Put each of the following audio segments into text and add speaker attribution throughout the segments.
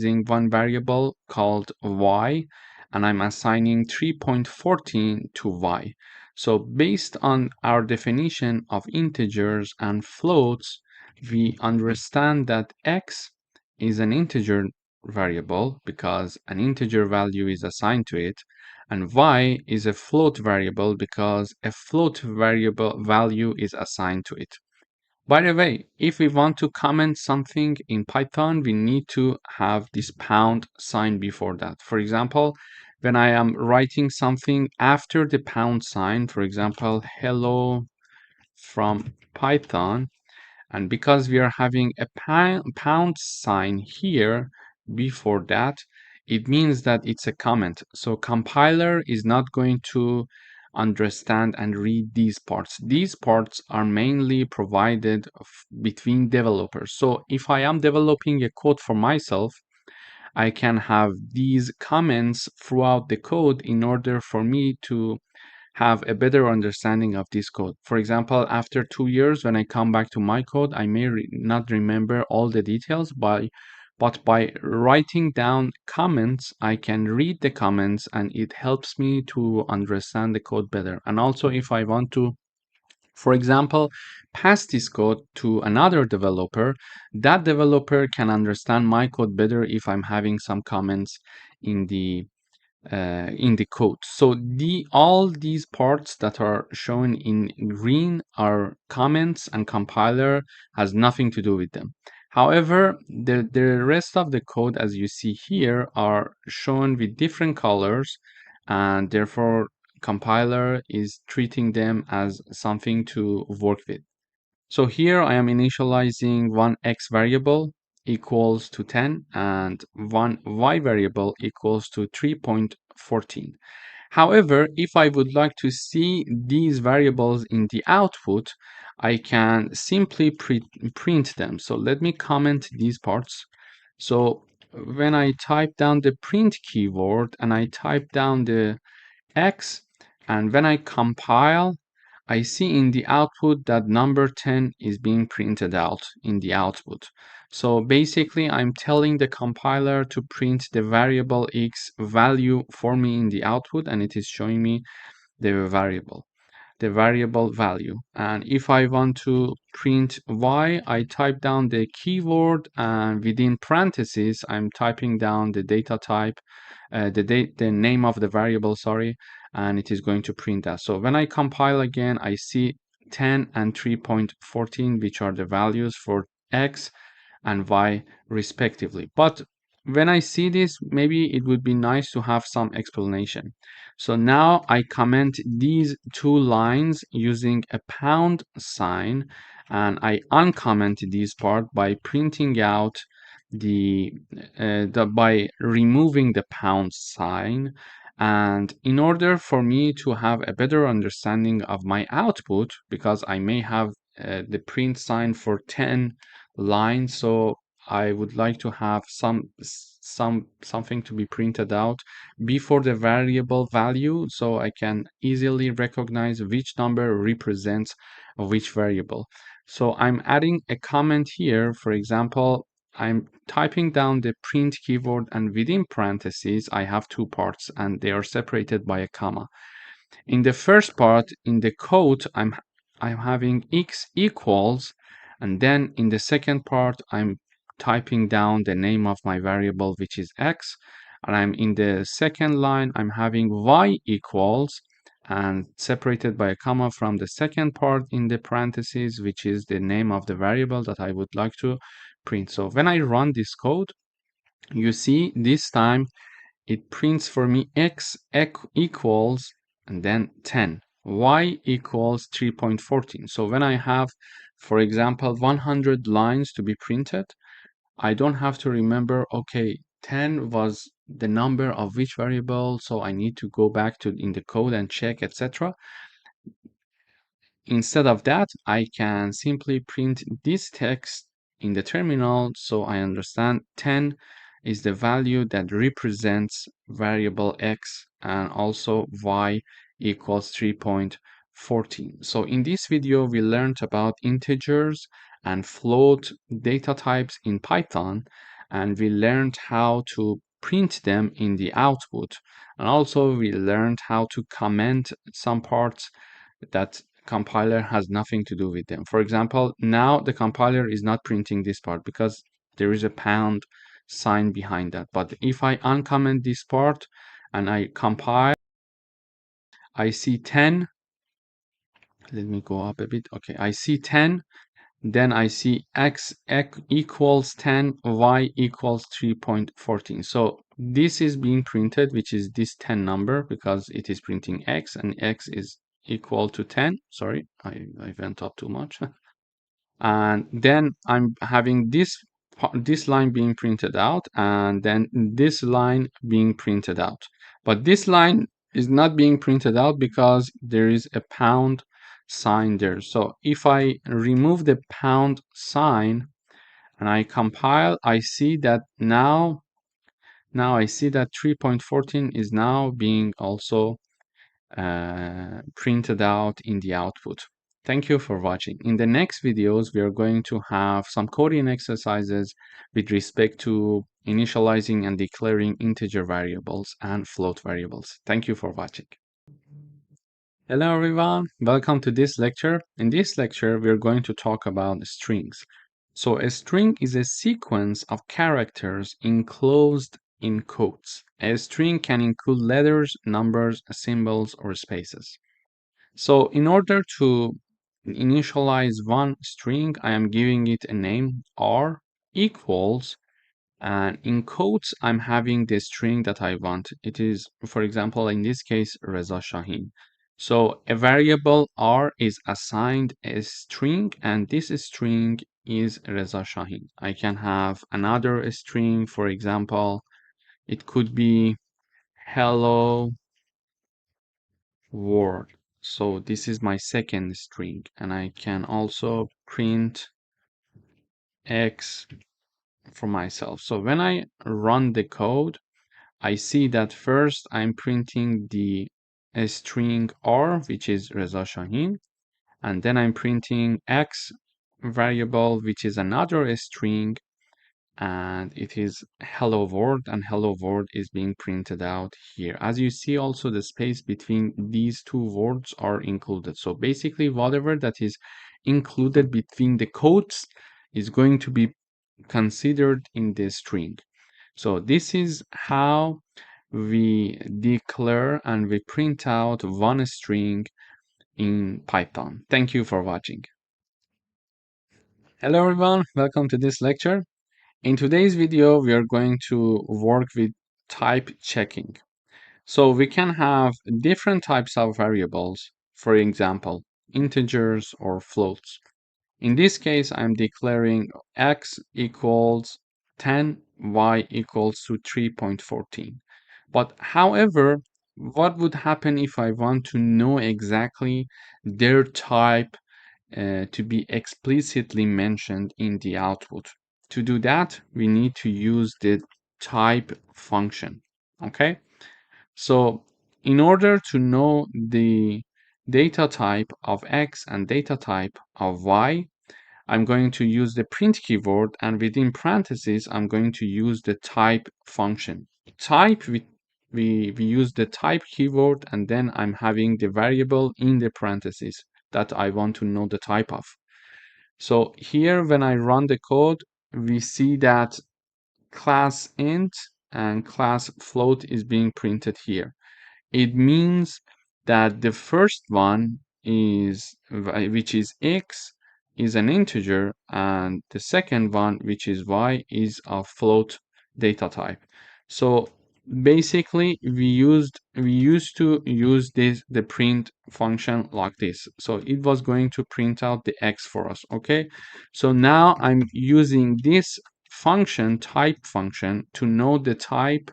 Speaker 1: using one variable called y, and I'm assigning 3.14 to y. So based on our definition of integers and floats, we understand that x is an integer variable because an integer value is assigned to it, and y is a float variable because a float variable value is assigned to it. By the way, if we want to comment something in Python, we need to have this pound sign before that. For example, when I am writing something after the pound sign, for example, hello from Python, and because we are having a pound sign here before that, it means that it's a comment. So compiler is not going to understand and read these parts. These parts are mainly provided between developers. So if I am developing a code for myself, I can have these comments throughout the code in order for me to have a better understanding of this code. For example, after 2 years, when I come back to my code, I may not remember all the details, but by writing down comments, I can read the comments and it helps me to understand the code better. And also, if I want to, for example, pass this code to another developer, that developer can understand my code better if I'm having some comments in the code. So all these parts that are shown in green are comments, and compiler has nothing to do with them. However, the rest of the code, as you see here, are shown with different colors, and therefore compiler is treating them as something to work with. So here I am initializing one x variable equals to 10 and one y variable equals to 3.14. However, if I would like to see these variables in the output, I can simply print them. So let me comment these parts. So when I type down the print keyword and I type down the x, and when I compile, I see in the output that number 10 is being printed out in the output. So basically, I'm telling the compiler to print the variable x value for me in the output, and it is showing me the variable value. And if I want to print y, I type down the keyword, and within parentheses, I'm typing down the data type, the name of the variable, sorry, and it is going to print that. So when I compile again, I see 10 and 3.14, which are the values for x and y respectively. But when I see this, maybe it would be nice to have some explanation. So now I comment these two lines using a pound sign, and I uncomment this part by printing out by removing the pound sign. And in order for me to have a better understanding of my output, because I may have the print sign for 10 lines, so I would like to have something to be printed out before the variable value, so I can easily recognize which number represents which variable. So I'm adding a comment here. For example, I'm typing down the print keyword, and within parentheses, I have two parts and they are separated by a comma. In the first part, in the code, I'm having x equals, and then in the second part, I'm typing down the name of my variable, which is x, and I'm in the second line, I'm having y equals, and separated by a comma from the second part in the parentheses, which is the name of the variable that I would like to print. So when I run this code, you see this time it prints for me x equals and then 10, y equals 3.14. So when I have, for example, 100 lines to be printed, I don't have to remember, okay, 10 was the number of which variable, so I need to go back to in the code and check, etc. Instead of that, I can simply print this text in the terminal, so I understand 10 is the value that represents variable x, and also y equals 3.14. So in this video, we learned about integers and float data types in Python, and we learned how to print them in the output. And also we learned how to comment some parts that compiler has nothing to do with them. For example, now the compiler is not printing this part because there is a pound sign behind that. But if I uncomment this part and I compile, I see 10. Let me go up a bit. Okay, I see 10. Then I see x equals 10, y equals 3.14. So this is being printed, which is this 10 number, because it is printing x, and x is equal to 10. Sorry, I went up too much. And then I'm having this line being printed out, and then this line being printed out. But this line is not being printed out because there is a pound sign there. So if I remove the pound sign and I compile, I see that now I see that 3.14 is now being also printed out in the output. Thank you for watching. In the next videos, we are going to have some coding exercises with respect to initializing and declaring integer variables and float variables. Thank you for watching. Hello everyone, welcome to this lecture. In this lecture, we are going to talk about strings. So a string is a sequence of characters enclosed in quotes. A string can include letters, numbers, symbols, or spaces. So in order to initialize one string, I am giving it a name r equals, and in quotes, I'm having the string that I want. It is, for example, in this case, Reza Shahin. So a variable r is assigned a string, and this string is Reza Shahin. I can have another string, for example, it could be hello world. So this is my second string, and I can also print x for myself. So when I run the code, I see that first I'm printing the string r, which is Reza Shahin, and then I'm printing x variable, which is another string, and it is hello world, and hello world is being printed out here. As you see, also the space between these two words are included. So basically whatever that is included between the quotes is going to be considered in the string. So this is how we declare and we print out one string in Python. Thank you for watching. Hello everyone, welcome to this lecture. In today's video, we are going to work with type checking. So we can have different types of variables, for example, integers or floats. In this case, I'm declaring x equals 10, y equals to 3.14. But however, what would happen if I want to know exactly their type to be explicitly mentioned in the output? To do that, we need to use the type function. Okay, so in order to know the data type of x and data type of y, I'm going to use the print keyword, and within parentheses, I'm going to use the type function. Type, we use the type keyword, and then I'm having the variable in the parentheses that I want to know the type of. So here, when I run the code, we see that class int and class float is being printed here. It means that the first one is, which is x, is an integer, and the second one, which is y, is a float data type. So basically we used to use the print function like this. So it was going to print out the x for us. Okay, so now I'm using this function, type function, to know the type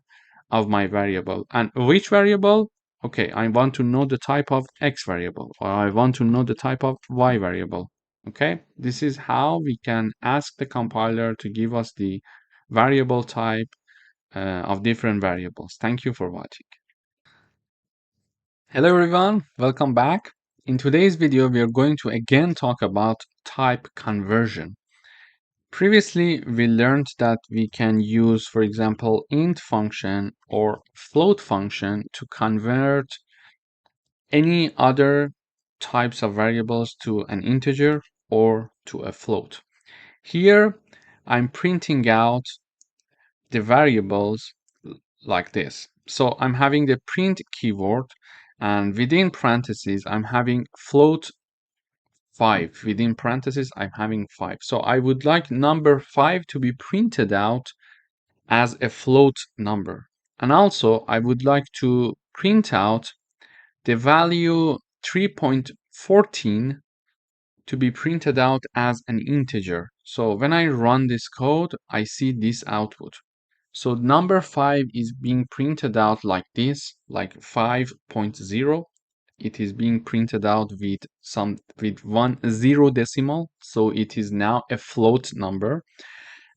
Speaker 1: of my variable. And which variable? Okay, I want to know the type of x variable, or I want to know the type of y variable. Okay, this is how we can ask the compiler to give us the variable type of different variables. Thank you for watching. Hello everyone, welcome back. In today's video, we are going to again talk about type conversion. Previously, we learned that we can use, for example, int function or float function to convert any other types of variables to an integer or to a float. Here, I'm printing out the variables like this. So I'm having the print keyword, and within parentheses, I'm having float 5. Within parentheses, I'm having 5. So I would like number 5 to be printed out as a float number. And also, I would like to print out the value 3.14 to be printed out as an integer. So when I run this code, I see this output. So number 5 is being printed out like this, like 5.0. It is being printed out with 10 decimal, so it is now a float number.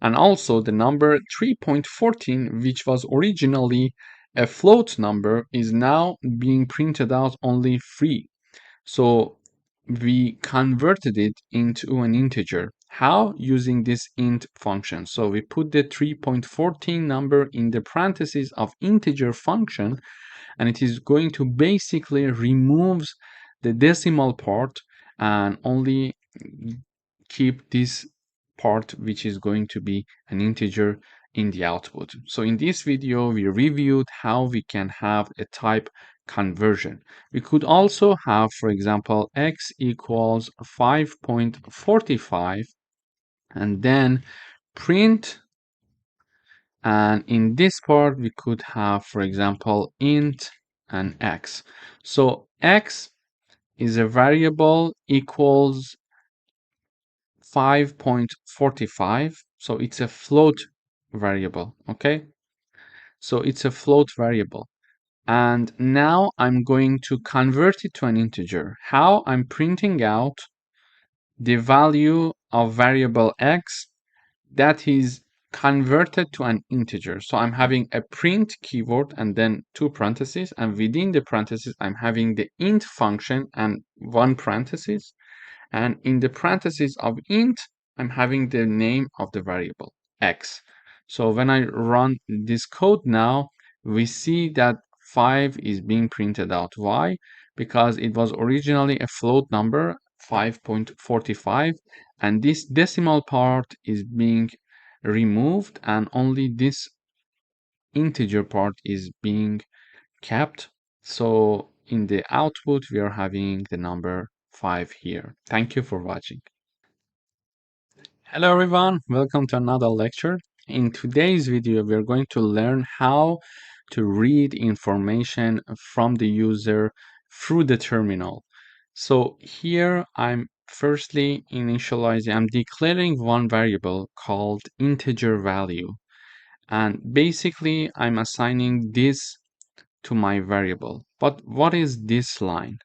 Speaker 1: And also the number 3.14, which was originally a float number, is now being printed out only 3. So we converted it into an integer. How? Using this int function. So we put the 3.14 number in the parentheses of integer function, and it is going to basically removes the decimal part and only keep this part, which is going to be an integer in the output. So in this video, we reviewed how we can have a type conversion. We could also have, for example, x equals 5.45 and then print, and in this part we could have, for example, int and x. So x is a variable equals 5.45, so it's a float variable. Okay, so it's a float variable, and now I'm going to convert it to an integer. How? I'm printing out the value of variable x that is converted to an integer. So I'm having a print keyword and then 2 parentheses, and within the parentheses I'm having the int function and 1 parenthesis, and in the parentheses of int I'm having the name of the variable x. So when I run this code now, we see that 5 is being printed out. Why? Because it was originally a float number, 5.45, and this decimal part is being removed and only this integer part is being kept. So in the output we are having the number 5 here. Thank you for watching. Hello everyone, welcome to another lecture. In today's video we are going to learn how to read information from the user through the terminal. So here I'm firstly I'm declaring one variable called integer value, and basically I'm assigning this to my variable. But what is this line?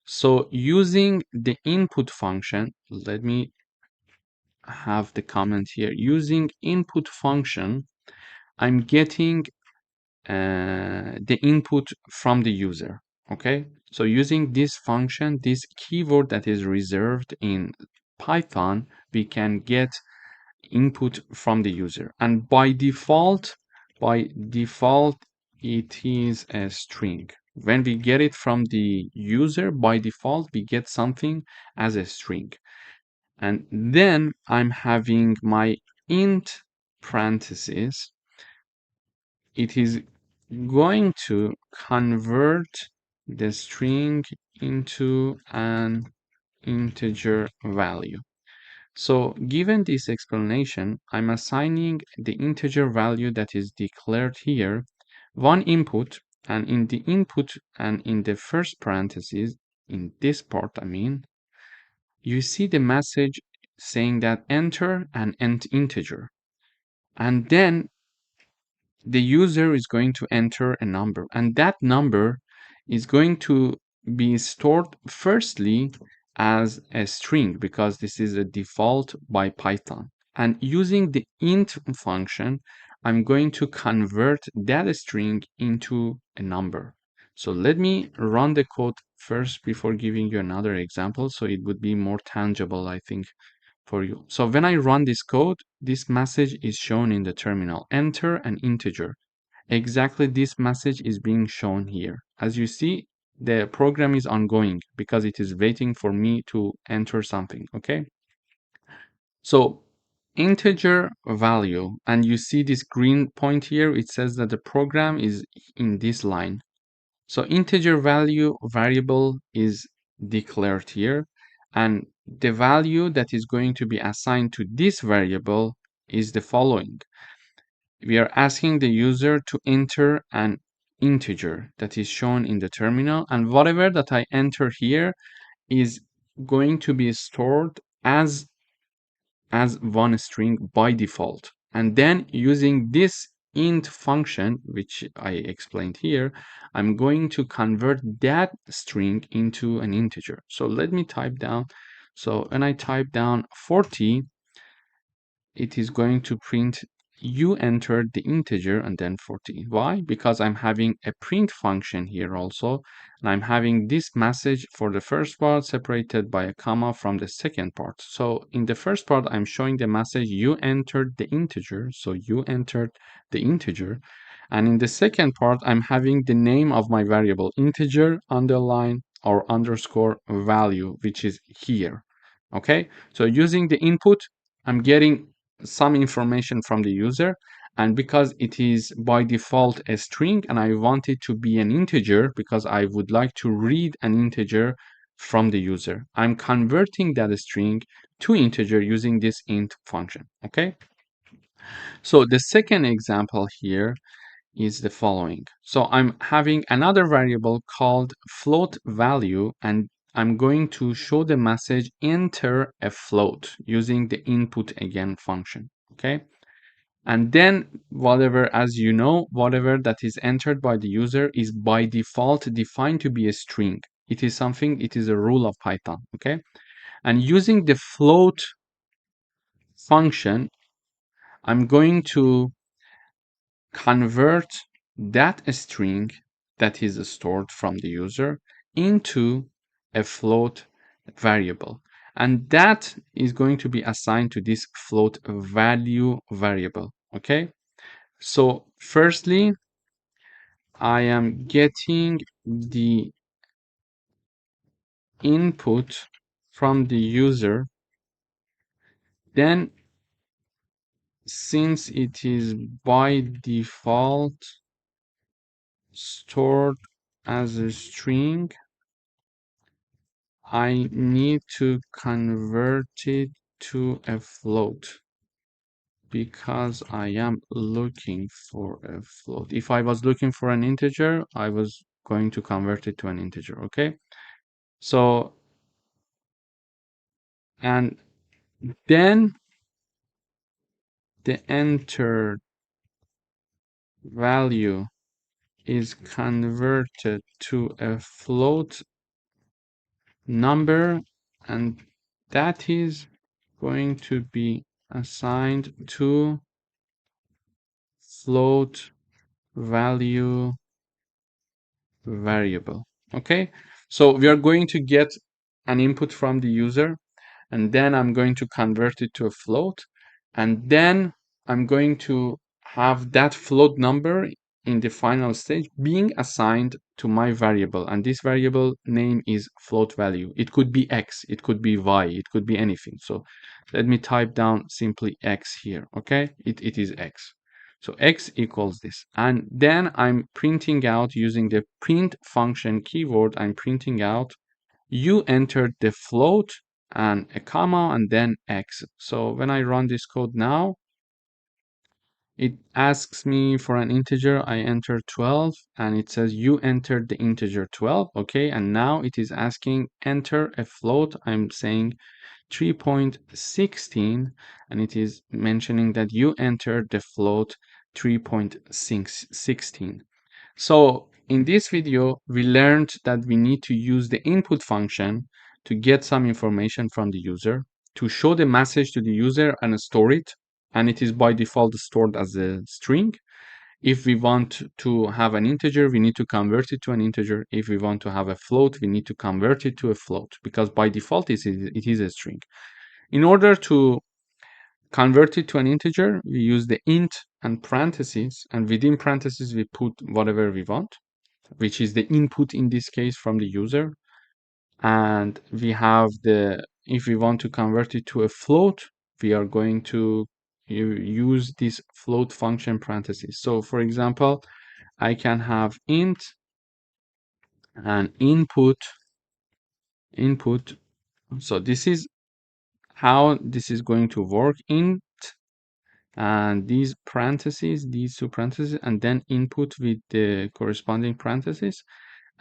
Speaker 1: So using the input function, let me have the comment here. Using input function, I'm getting the input from the user. Okay, so using this function, this keyword that is reserved in Python, we can get input from the user, and by default it is a string. When we get it from the user, by default we get something as a string, and then I'm having my int parentheses. It is going to convert the string into an integer value. So given this explanation, I'm assigning the integer value that is declared here one input, and in the input and in the first parenthesis, in this part I mean, you see the message saying that enter an integer, and then the user is going to enter a number, and that number is going to be stored firstly as a string because this is a default by Python. And using the int function, I'm going to convert that string into a number. So let me run the code first before giving you another example, so it would be more tangible, I think, for you. So when I run this code, this message is shown in the terminal. Enter an integer. Exactly this message is being shown here. As you see, the program is ongoing because it is waiting for me to enter something, okay? So integer value, and you see this green point here, it says that the program is in this line. So integer value variable is declared here, and the value that is going to be assigned to this variable is the following. We are asking the user to enter an integer that is shown in the terminal, and whatever that I enter here is going to be stored as one string by default. And then using this int function, which I explained here, I'm going to convert that string into an integer. So let me type down. So when I type down 40, it is going to print you entered the integer and then 40. Why? Because I'm having a print function here also, and I'm having this message for the first part separated by a comma from the second part. So in the first part, I'm showing the message you entered the integer, so you entered the integer. And in the second part, I'm having the name of my variable integer underline or underscore value, which is here. Okay, so using the input, I'm getting some information from the user, and because it is by default a string and I want it to be an integer because I would like to read an integer from the user, I'm converting that string to integer using this int function. Okay, so the second example here is the following. So I'm having another variable called float value, and I'm going to show the message enter a float using the input again function. Okay, and then whatever, as you know, whatever that is entered by the user is by default defined to be a string. It is something, it is a rule of Python. Okay, and using the float function, I'm going to convert that string that is stored from the user into a float variable, and that is going to be assigned to this float value variable. Okay, so firstly I am getting the input from the user, then since it is by default stored as a string, I need to convert it to a float because I am looking for a float. If I was looking for an integer, I was going to convert it to an integer. Okay, so and then the entered value is converted to a float number, and that is going to be assigned to float value variable. Okay, so we are going to get an input from the user, and then I'm going to convert it to a float, and then I'm going to have that float number in the final stage being assigned to my variable, and this variable name is float value. It could be x, it could be y, it could be anything. So let me type down simply x here. Okay, it is x. So x equals this, and then I'm printing out using the print function keyword. I'm printing out you entered the float and a comma and then x. So when I run this code now, it asks me for an integer. I enter 12 and it says you entered the integer 12. Okay, and now it is asking enter a float. I'm saying 3.16, and it is mentioning that you entered the float 3.16. So in this video, we learned that we need to use the input function to get some information from the user, to show the message to the user and store it, and it is by default stored as a string. If we want to have an integer, we need to convert it to an integer. If we want to have a float, we need to convert it to a float because by default it is a string. In order to convert it to an integer, we use the int and parentheses, and within parentheses we put whatever we want, which is the input in this case from the user. And we have if we want to convert it to a float, we are going to use this float function parentheses. So for example, I can have int and input. So this is how this is going to work. Int and these two parentheses, and then input with the corresponding parentheses.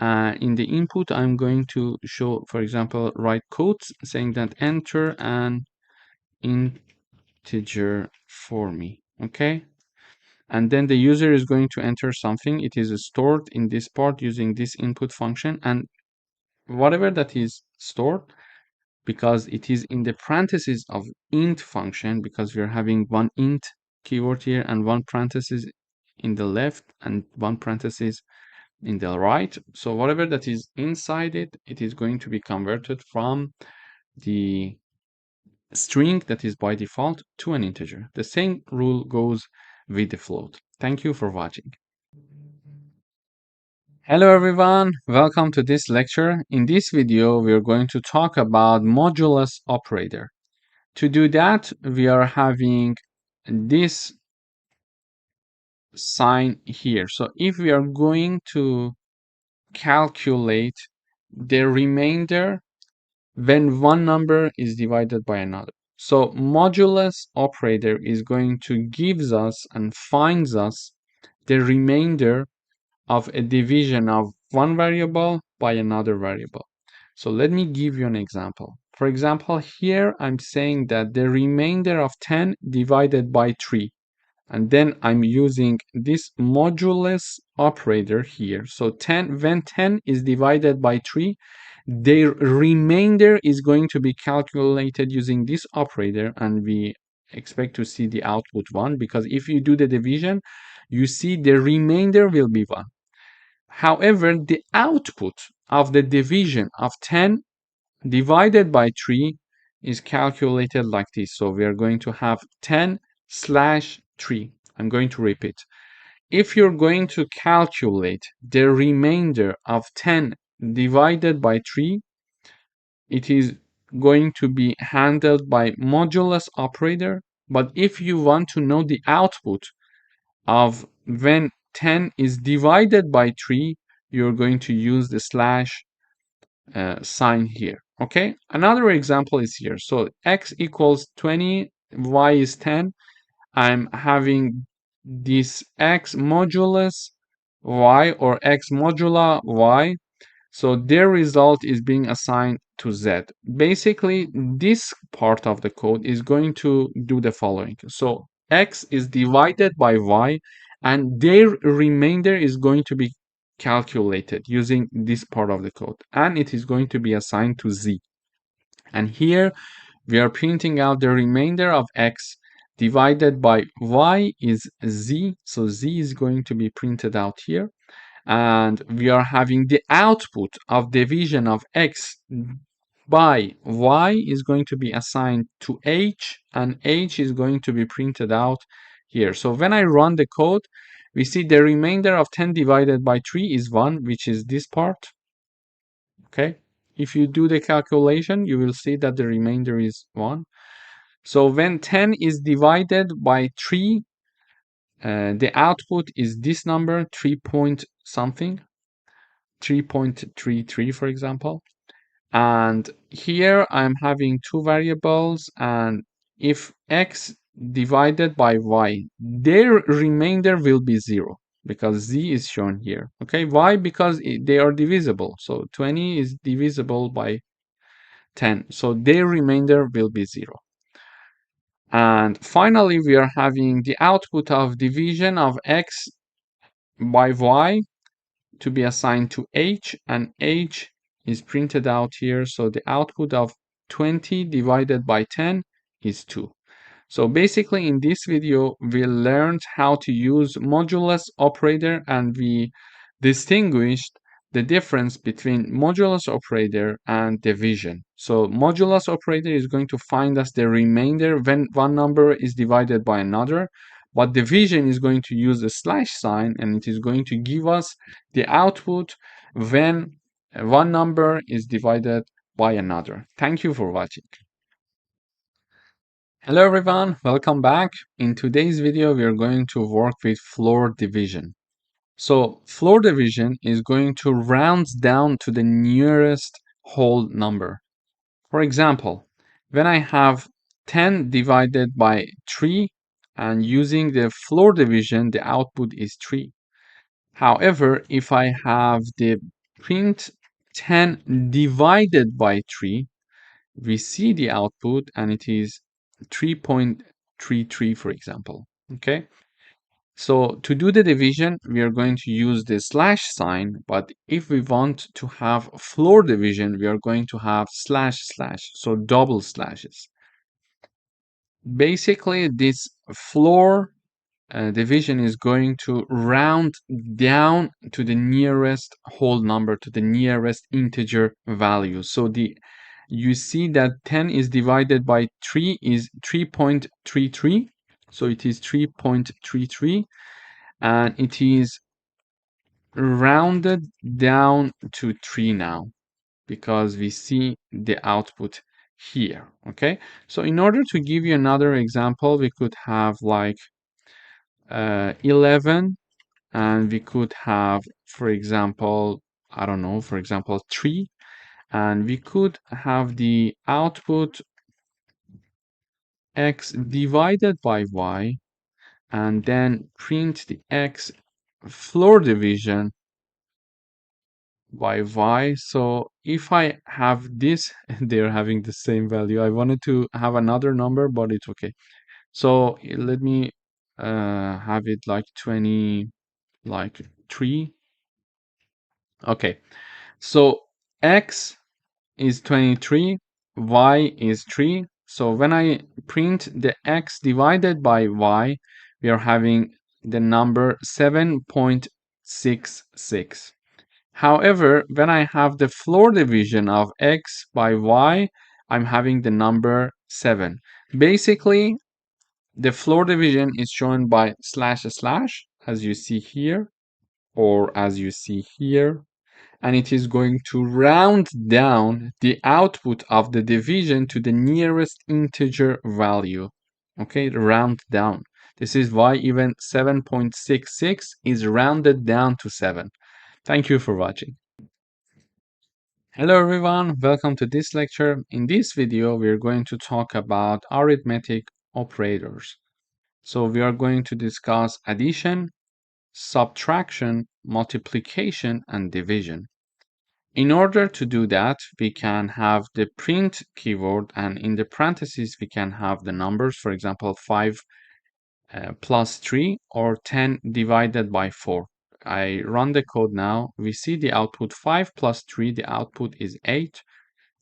Speaker 1: In the input, I'm going to show, for example, write codes saying that enter an integer for me, okay? And then the user is going to enter something. It is stored in this part using this input function, and whatever that is stored, because it is in the parentheses of int function, because we're having one int keyword here and one parenthesis in the left and one parenthesis in the right. So whatever that is inside it, it is going to be converted from the string that is by default to an integer. The same rule goes with the float. Thank you for watching. Hello everyone, welcome to this lecture. In this video, we are going to talk about modulus operator. To do that, we are having this sign here. So if we are going to calculate the remainder when one number is divided by another. So modulus operator is going to gives us and finds us the remainder of a division of one variable by another variable. So let me give you an example. For example, here I'm saying that the remainder of 10 divided by 3. And then I'm using this modulus operator here. So when 10 is divided by 3, the remainder is going to be calculated using this operator, and we expect to see the output 1, because if you do the division, you see the remainder will be 1. However, the output of the division of 10 divided by 3 is calculated like this. So we are going to have 10/3. I'm going to repeat. If you're going to calculate the remainder of 10 divided by 3, it is going to be handled by modulus operator. But if you want to know the output of when 10 is divided by 3, you're going to use the slash sign here. Okay, another example is here. So x equals 20, y is 10. I'm having this x modulus y or x modula y. So their result is being assigned to z. Basically, this part of the code is going to do the following. So x is divided by y, and their remainder is going to be calculated using this part of the code, and it is going to be assigned to z. And here we are printing out the remainder of x divided by y is z. So z is going to be printed out here. And we are having the output of division of x by y is going to be assigned to h, and h is going to be printed out here. So when I run the code, we see the remainder of 10 divided by 3 is 1, which is this part. Okay, if you do the calculation, you will see that the remainder is 1. So when 10 is divided by 3, the output is this number, 3 point something, 3.33, for example. And here I'm having two variables, and if x divided by y, their remainder will be 0, because z is shown here. Okay, why? Because they are divisible. So 20 is divisible by 10, so their remainder will be 0. And finally, we are having the output of division of x by y to be assigned to h, and h is printed out here. So the output of 20 divided by 10 is 2. So basically in this video, we learned how to use modulus operator, and we distinguished the difference between modulus operator and division. So modulus operator is going to find us the remainder when one number is divided by another, but division is going to use a slash sign, and it is going to give us the output when one number is divided by another. Thank you for watching. Hello everyone, welcome back. In today's video, we are going to work with floor division. So floor division is going to round down to the nearest whole number. For example, when I have 10 divided by 3 and using the floor division, the output is 3. However, if I have the print 10 divided by 3, we see the output and it is 3.33, for example. Okay. So to do the division, we are going to use the slash sign, but if we want to have floor division, we are going to have slash slash, so double slashes. Basically, this floor division is going to round down to the nearest whole number, to the nearest integer value. So you see that 10 is divided by 3 is 3.33. So it is 3.33. And it is rounded down to 3 now because we see the output here. Okay, so in order to give you another example, we could have like 11, and we could have, for example, I don't know, for example 3, and we could have the output x divided by y, and then print the x floor division by y. So if I have this, they're having the same value. I wanted to have another number, but it's okay. So let me have it like 20, like 3. Okay, so x is 23, y is 3. So when I print the x divided by y, we are having the number 7.66. However, when I have the floor division of x by y, I'm having the number 7. Basically, the floor division is shown by slash slash, as you see here, or as you see here, and it is going to round down the output of the division to the nearest integer value. Okay, round down. This is why even 7.66 is rounded down to 7. Thank you for watching. Hello everyone, welcome to this lecture. In this video, we are going to talk about arithmetic operators. So we are going to discuss addition, subtraction, multiplication, and division. In order to do that, we can have the print keyword, and in the parentheses, we can have the numbers, for example, 5 plus 3 or 10 divided by 4. I run the code now. We see the output 5 plus 3, the output is 8.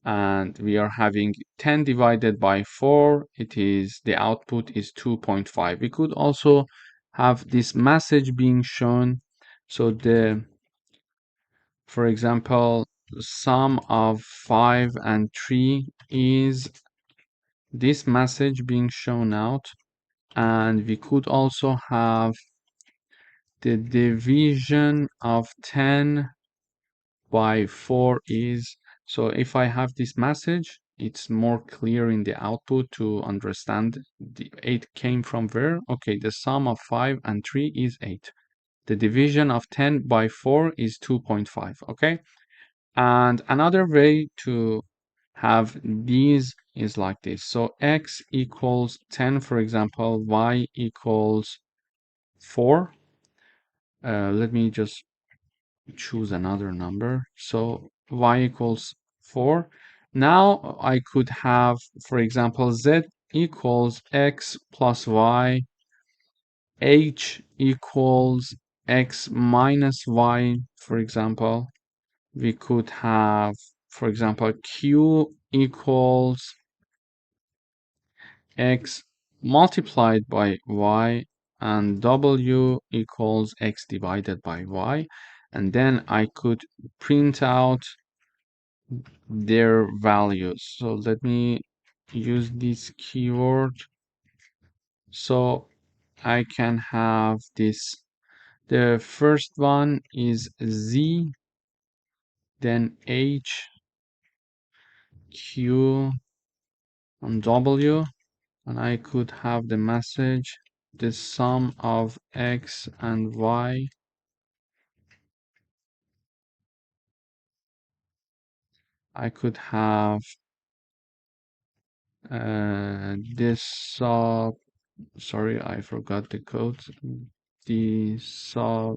Speaker 1: And we are having 10 divided by 4, the output is 2.5. We could also have this message being shown. So for example, sum of 5 and 3 is this message being shown out. And we could also have the division of 10 by 4 is, so if I have this message, it's more clear in the output to understand the 8 came from where. Okay, the sum of 5 and 3 is 8. The division of 10 by 4 is 2.5. Okay, and another way to have these is like this. So x equals 10, for example, y equals 4. Let me just choose another number. So y equals 4. Now I could have, for example, z equals x plus y, h equals x minus y, for example. We could have, for example, q equals x multiplied by y, and w equals x divided by y. and then I could print out their values. So let me use this keyword so I can have this. The first one is Z, then H, Q, and W, and I could have the message the sum of X and Y. I could have this sorry, I forgot the code. The subtraction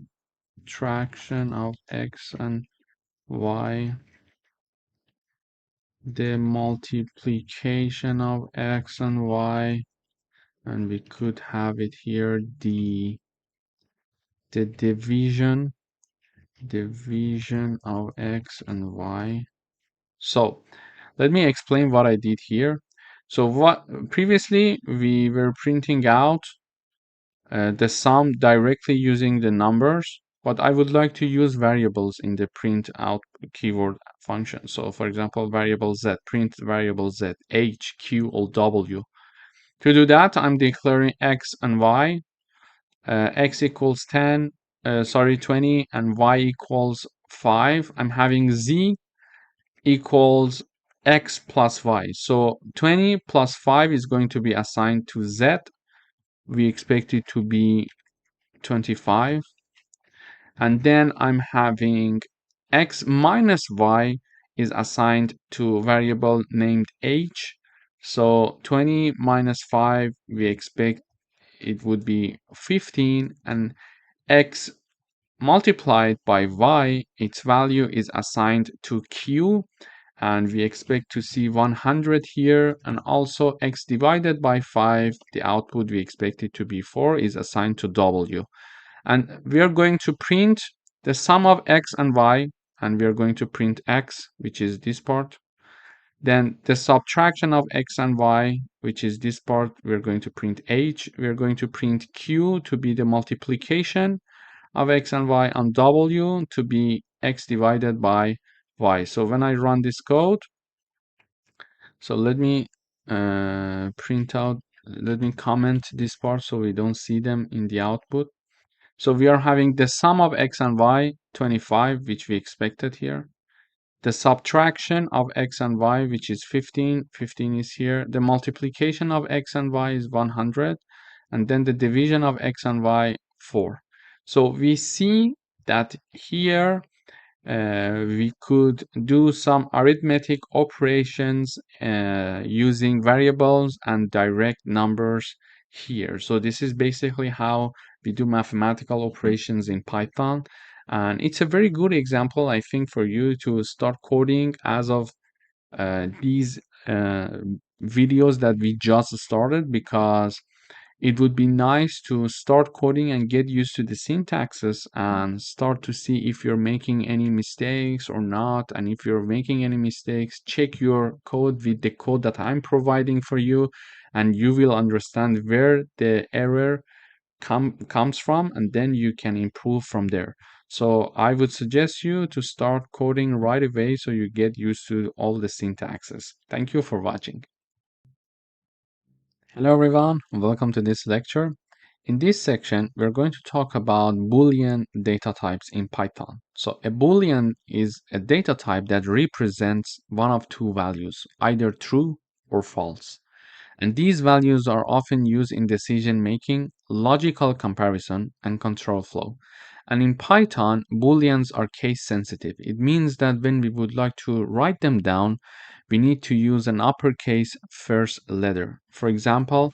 Speaker 1: of X and Y, the multiplication of X and Y, and we could have it here, the division of X and Y. So let me explain what I did here. So what previously we were printing out the sum directly using the numbers, but I would like to use variables in the print out keyword function. So for example, variable z, print variable z, h, q, or w. To do that, I'm declaring x and y. X equals 10, 20, and y equals 5. I'm having z equals x plus y. So 20 plus 5 is going to be assigned to z. We expect it to be 25. And then I'm having x minus y is assigned to a variable named h. So 20 minus 5, we expect it would be 15, and x multiplied by y, its value is assigned to q, and we expect to see 100 here, and also x divided by 5, the output we expect it to be 4, is assigned to w. And we are going to print the sum of x and y, and we are going to print x, which is this part. Then the subtraction of x and y, which is this part, we're going to print h. We're going to print q to be the multiplication of x and y, and w to be x divided by y. So when I run this code, so let me let me comment this part so we don't see them in the output. So we are having the sum of x and y, 25, which we expected here. The subtraction of x and y, which is 15, 15 is here. The multiplication of x and y is 100. And then the division of x and y, 4. So we see that here we could do some arithmetic operations using variables and direct numbers here. So this is basically how we do mathematical operations in Python. And it's a very good example, I think, for you to start coding as of these videos that we just started, because it would be nice to start coding and get used to the syntaxes and start to see if you're making any mistakes or not. And if you're making any mistakes, check your code with the code that I'm providing for you, and you will understand where the error comes from, and then you can improve from there. So I would suggest you to start coding right away so you get used to all the syntaxes. Thank you for watching. Hello everyone, welcome to this lecture. In this section, we're going to talk about Boolean data types in Python. So a Boolean is a data type that represents one of two values, either true or false. And these values are often used in decision making, logical comparison, and control flow. And in Python, Booleans are case sensitive. It means that when we would like to write them down, we need to use an uppercase first letter. For example,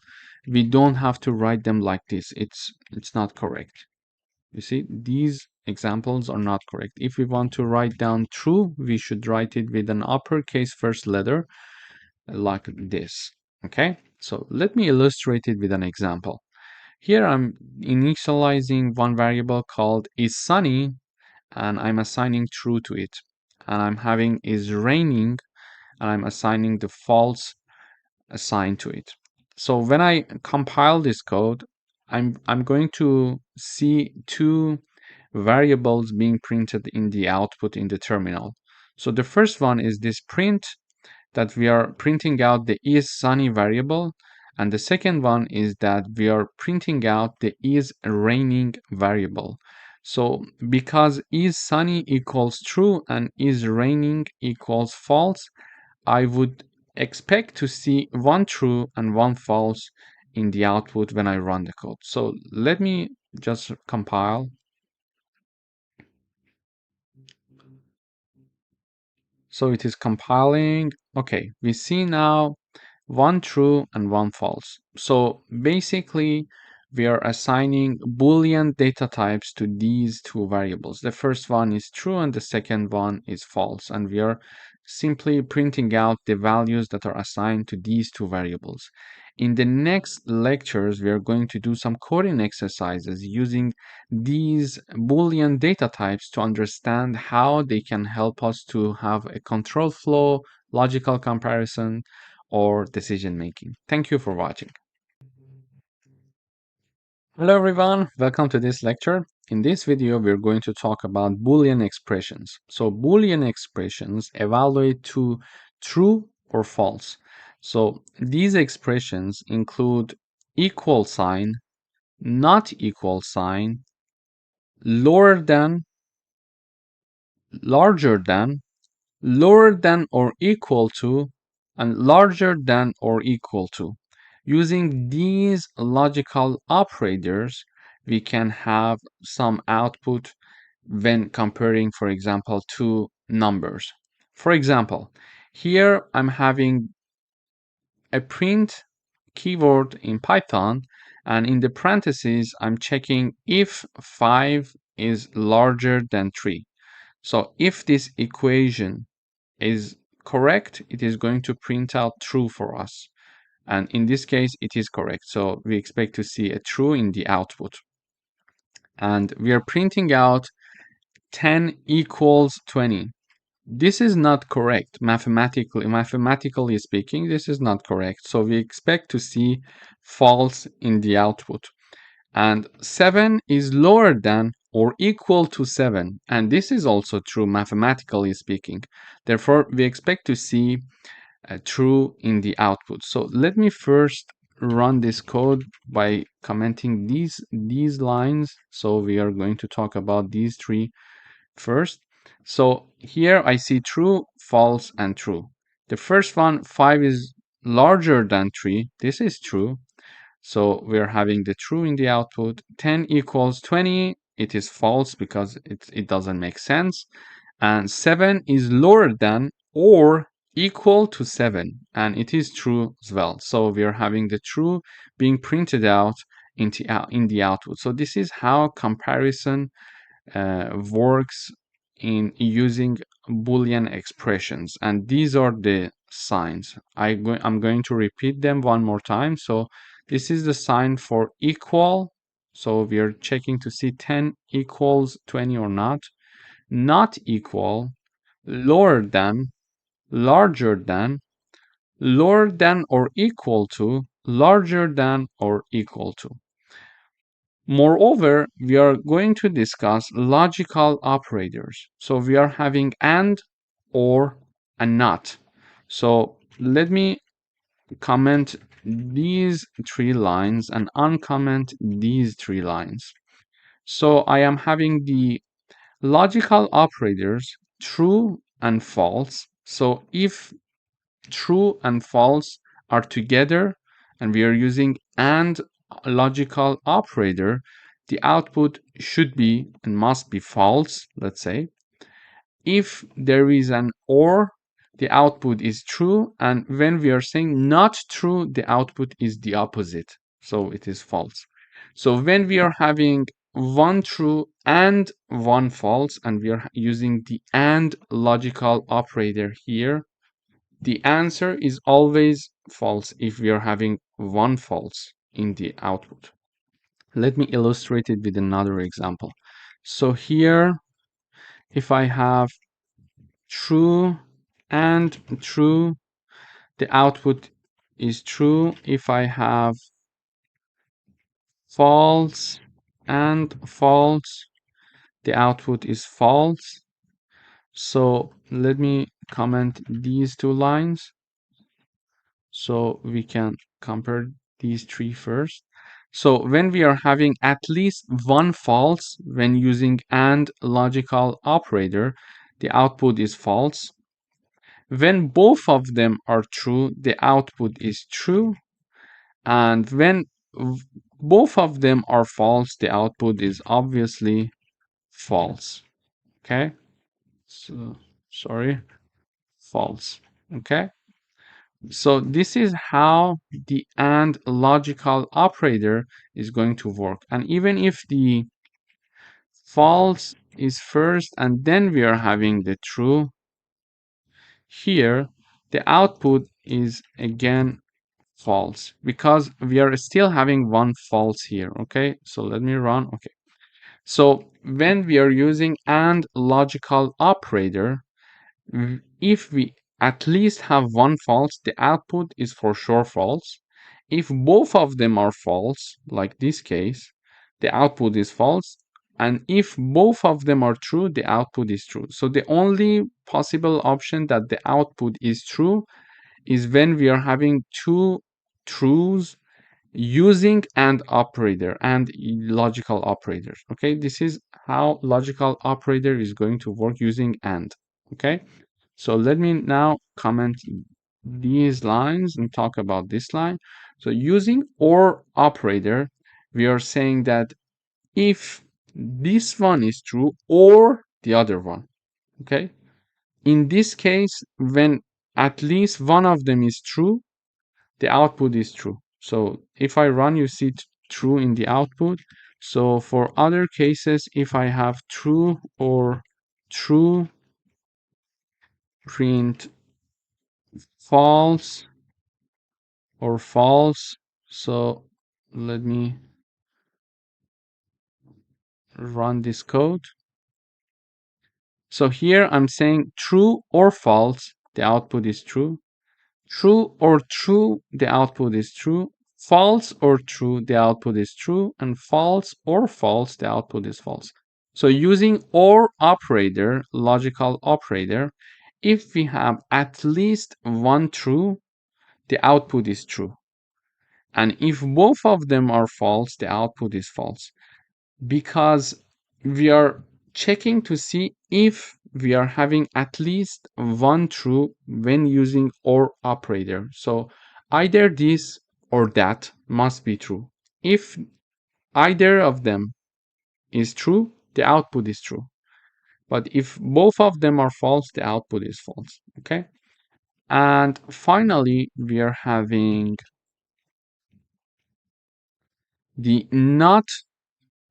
Speaker 1: we don't have to write them like this. It's not correct. You see, these examples are not correct. If we want to write down true, we should write it with an uppercase first letter like this. Okay, so let me illustrate it with an example. Here I'm initializing one variable called is sunny, and I'm assigning true to it. And I'm having is raining, and I'm assigning the false assigned to it. So when I compile this code, I'm going to see two variables being printed in the output in the terminal. So the first one is this print that we are printing out the isSunny variable, and the second one is that we are printing out the isRaining variable. So because isSunny equals true and isRaining equals false, I would expect to see one true and one false in the output when I run the code. So let me just compile. So it is compiling. Okay, we see now one true and one false. So basically, we are assigning Boolean data types to these two variables. The first one is true and the second one is false. And we are simply printing out the values that are assigned to these two variables. In the next lectures, we are going to do some coding exercises using these Boolean data types to understand how they can help us to have a control flow, logical comparison, or decision making. Thank you for watching. Hello everyone, welcome to this lecture. In this video, we're going to talk about Boolean expressions. So Boolean expressions evaluate to true or false. So these expressions include equal sign, not equal sign, lower than, larger than, lower than or equal to, and larger than or equal to. Using these logical operators, we can have some output when comparing, for example, two numbers. For example, here I'm having a print keyword in Python, and in the parentheses, I'm checking if 5 is larger than 3. So if this equation is correct, it is going to print out true for us. And in this case, it is correct. So we expect to see a true in the output. And we are printing out 10 equals 20. This is not correct. Mathematically speaking, this is not correct. So we expect to see false in the output. And 7 is lower than or equal to 7. And this is also true mathematically speaking. Therefore, we expect to see true in the output. So let me first run this code by commenting these lines. So we are going to talk about these three first. So here I see true, false, and true. The first one, 5 is larger than 3. This is true. So we're having the true in the output. 10 equals 20. It is false because it doesn't make sense. And 7 is lower than or equal to 7. And it is true as well. So we are having the true being printed out in the output. So this is how comparison works in using Boolean expressions. And these are the signs. I'm going to repeat them one more time. So this is the sign for equal. So we are checking to see 10 equals 20 or not equal, lower than, larger than, lower than or equal to, larger than or equal to. Moreover, we are going to discuss logical operators. So we are having and, or, and not. So let me comment these three lines and uncomment these three lines. So I am having the logical operators true and false. So if true and false are together and we are using and logical operator, the output should be and must be false, let's say. If there is an or, the output is true, and when we are saying not true, the output is the opposite, so it is false. So when we are having one true and one false, and we are using the and logical operator here, the answer is always false if we are having one false in the output. Let me illustrate it with another example. So here, if I have true and true, the output is true. If I have false and false, the output is false. So let me comment these two lines so we can compare these three first. So when we are having at least one false when using AND logical operator, the output is false. When both of them are true, the output is true. And when both of them are false, the output is obviously false. Okay? So, sorry, false. Okay? So this is how the AND logical operator is going to work. And even if the false is first and then we are having the true, here the output is again false because we are still having one false here. Okay, so let me run. Okay, so when we are using AND logical operator, if we at least have one false, the output is for sure false. If both of them are false, like this case, the output is false. And if both of them are true, the output is true. So the only possible option that the output is true is when we are having two truths using AND operator and logical operators. Okay, this is how logical operator is going to work using AND. Okay, so let me now comment these lines and talk about this line. So using OR operator, we are saying that if this one is true or the other one, okay? In this case, when at least one of them is true, the output is true. So if I run, you see true in the output. So for other cases, if I have true or true, print false or false. So let me run this code. So here I'm saying true or false, the output is true. True or true, the output is true. False or true, the output is true. And false or false, the output is false. So using OR operator, logical operator, if we have at least one true, the output is true. And if both of them are false, the output is false. Because we are checking to see if we are having at least one true when using OR operator. So either this or that must be true. If either of them is true, the output is true. But if both of them are false, the output is false. Okay. And finally, we are having the not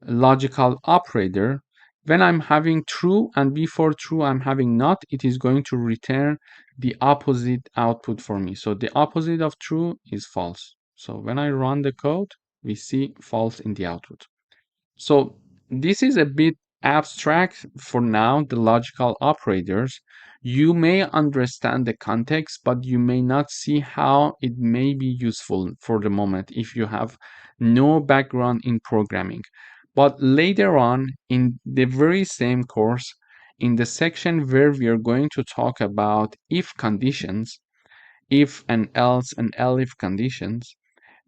Speaker 1: logical operator. When I'm having true and before true I'm having not, it is going to return the opposite output for me. So the opposite of true is false. So when I run the code, we see false in the output. So this is a bit abstract for now, the logical operators. You may understand the context, but you may not see how it may be useful for the moment if you have no background in programming. But later on in the very same course, in the section where we are going to talk about if conditions, if and else and elif conditions,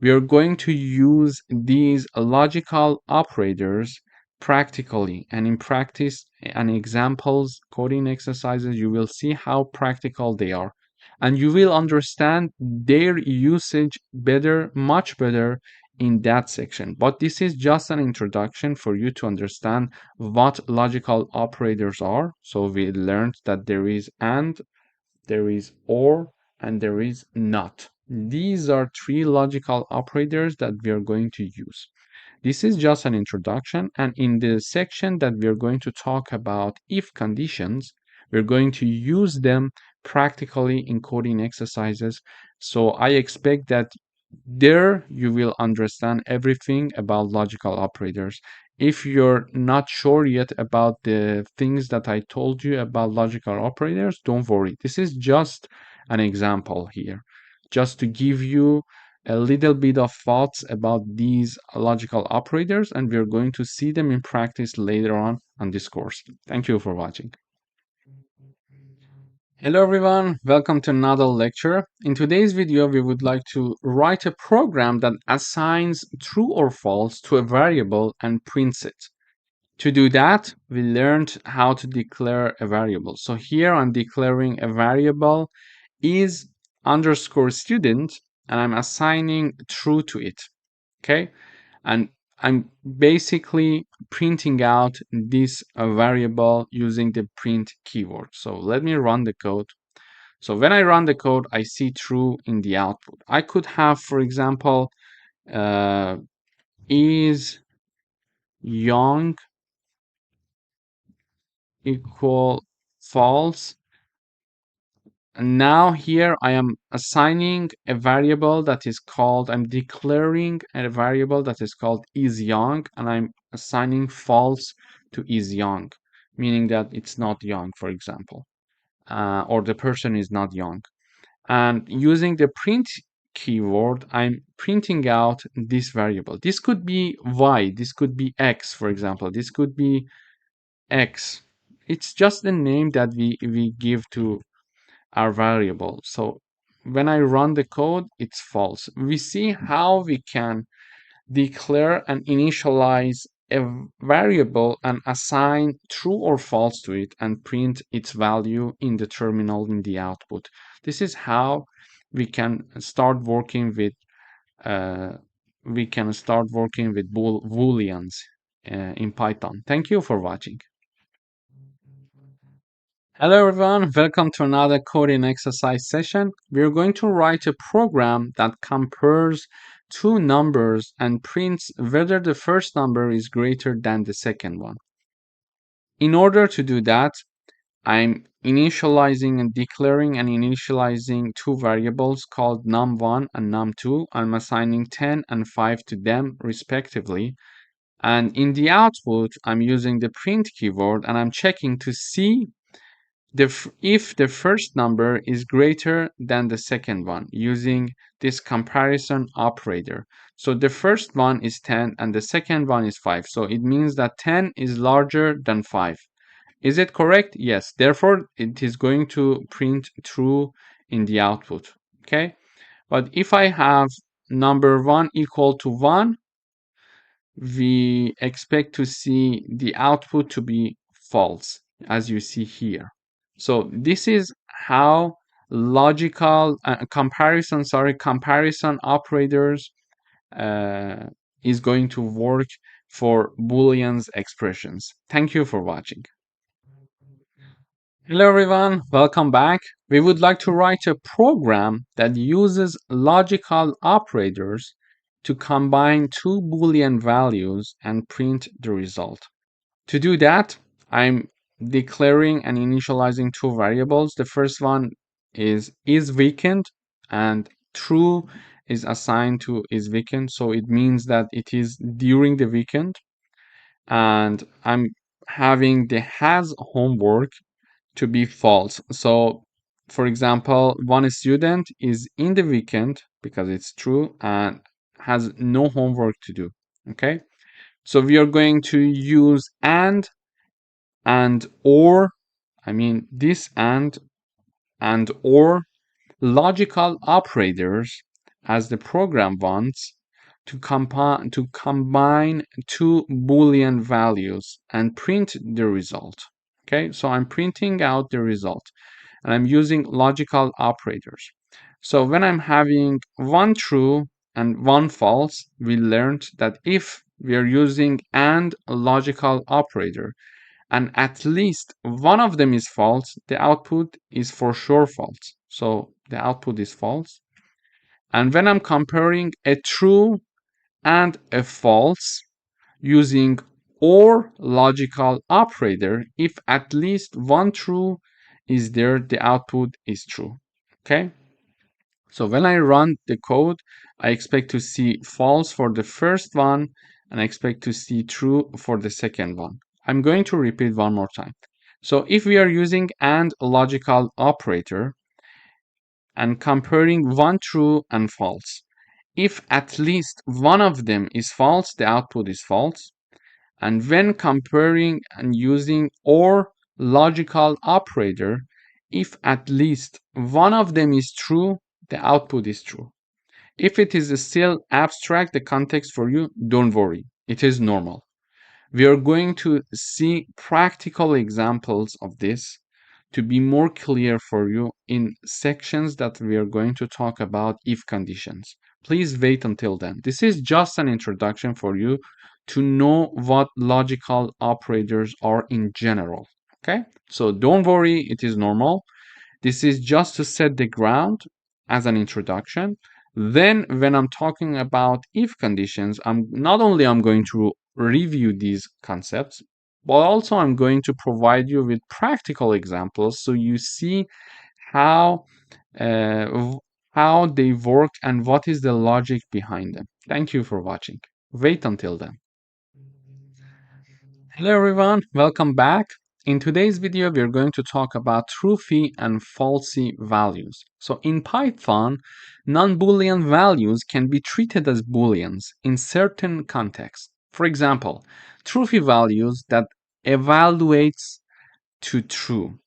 Speaker 1: we are going to use these logical operators practically, and in practice and examples, coding exercises, you will see how practical they are. And you will understand their usage better, much better in that section. But this is just an introduction for you to understand what logical operators are. So we learned that there is AND, there is OR, and there is NOT. These are three logical operators that we are going to use. This is just an introduction, and in the section that we are going to talk about if conditions, we're going to use them practically in coding exercises. So I expect that there you will understand everything about logical operators. If you're not sure yet about the things that I told you about logical operators, don't worry. This is just an example here, just to give you a little bit of thoughts about these logical operators, and we're going to see them in practice later on this course. Thank you for watching. Hello everyone, welcome to another lecture. In today's video, we would like to write a program that assigns true or false to a variable and prints it. To do that, we learned how to declare a variable. So here I'm declaring a variable is underscore student, and I'm assigning true to it, okay? And I'm basically printing out this variable using the print keyword. So let me run the code. So when I run the code, I see true in the output. I could have, for example, is young equal false. And now here I am assigning a variable that is called, I'm declaring a variable that is called is young, and I'm assigning false to is young, meaning that it's not young, for example, or the person is not young. And using the print keyword, I'm printing out this variable. This could be y, this could be x, for example, this could be x. It's just the name that we give to our variable. So when I run the code, it's false. We see how we can declare and initialize a variable and assign true or false to it and print its value in the terminal in the output. This is how we can start working with booleans in Python. Thank you for watching. Hello everyone, welcome to another coding exercise session. We're going to write a program that compares two numbers and prints whether the first number is greater than the second one. In order to do that, I'm initializing and declaring and initializing two variables called num1 and num2. I'm assigning 10 and 5 to them respectively. And in the output, I'm using the print keyword and I'm checking to see if the first number is greater than the second one using this comparison operator. So the first one is 10 and the second one is 5. So it means that 10 is larger than 5. Is it correct? Yes. Therefore, it is going to print true in the output. Okay. But if I have number 1 equal to 1, we expect to see the output to be false, as you see here. So this is how logical comparison operators is going to work for Booleans expressions. Thank you for watching. Hello everyone, welcome back. We would like to write a program that uses logical operators to combine two Boolean values and print the result. To do that, I'm declaring and initializing two variables. The first one is weekend, and true is assigned to is weekend, so it means that it is during the weekend. And I'm having the has homework to be false. So for example, one student is in the weekend because it's true and has no homework to do. Okay, so we are going to use and or, I mean this and or logical operators as the program wants to combine two Boolean values and print the result. Okay, so I'm printing out the result and I'm using logical operators. So when I'm having one true and one false, we learned that if we are using and logical operator and at least one of them is false, the output is for sure false. So the output is false. And when I'm comparing a true and a false using or logical operator, if at least one true is there, the output is true. Okay? So when I run the code, I expect to see false for the first one and I expect to see true for the second one. I'm going to repeat one more time. So if we are using and logical operator and comparing one true and false, if at least one of them is false, the output is false. And when comparing and using OR logical operator, if at least one of them is true, the output is true. If it is still abstract, the context for you, don't worry. It is normal. We are going to see practical examples of this to be more clear for you in sections that we are going to talk about if conditions. Please wait until then. This is just an introduction for you to know what logical operators are in general. Okay? So don't worry, it is normal. This is just to set the ground as an introduction. Then when I'm talking about if conditions, I'm not only I'm going to review these concepts, but also I'm going to provide you with practical examples so you see how how they work and what is the logic behind them. Thank you for watching. Wait until then. Hello everyone, welcome back. In today's video, we're going to talk about truthy and falsy values. So in Python, non-Boolean values can be treated as Booleans in certain contexts. For example, truthy values that evaluates to true.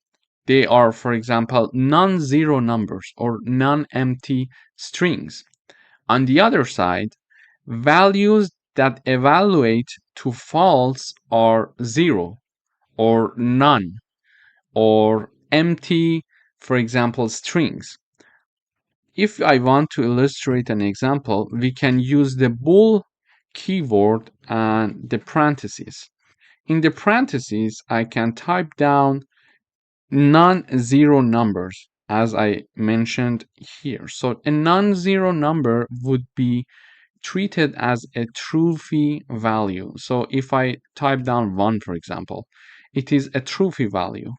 Speaker 1: They are, for example, non-zero numbers or non-empty strings. On the other side, values that evaluate to false are 0 or none or empty, for example, strings. If I want to illustrate an example, we can use the bool keyword and the parentheses. In the parentheses, I can type down non-zero numbers, as I mentioned here. So a non-zero number would be treated as a truthy value. So if I type down 1, for example, it is a truthy value.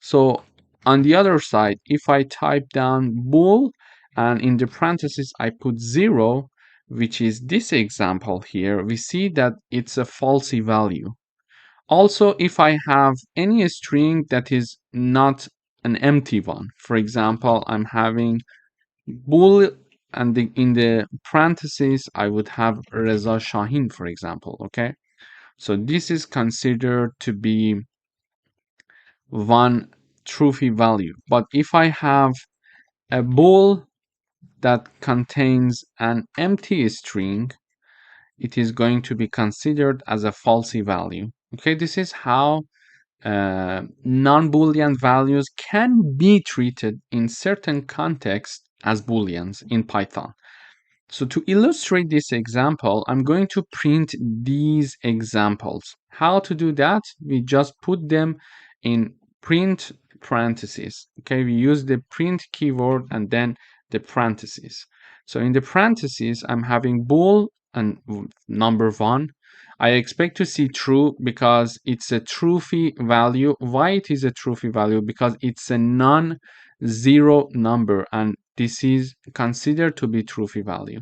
Speaker 1: So on the other side, if I type down bool and in the parentheses I put 0, which is this example here, we see that it's a falsy value. Also, if I have any string that is not an empty one, for example, I'm having bool and in the parentheses I would have Reza Shahin, for example. Okay, so this is considered to be one truthy value. But if I have a bool that contains an empty string, it is going to be considered as a falsy value. Okay, this is how non-Boolean values can be treated in certain contexts as Booleans in Python. So to illustrate this example, I'm going to print these examples. How to do that? We just put them in print parentheses. Okay, we use the print keyword and then the parentheses. So in the parentheses, I'm having bool and number 1. I expect to see true because it's a truthy value. Why it is a truthy value? Because it's a non-zero number and this is considered to be truthy value.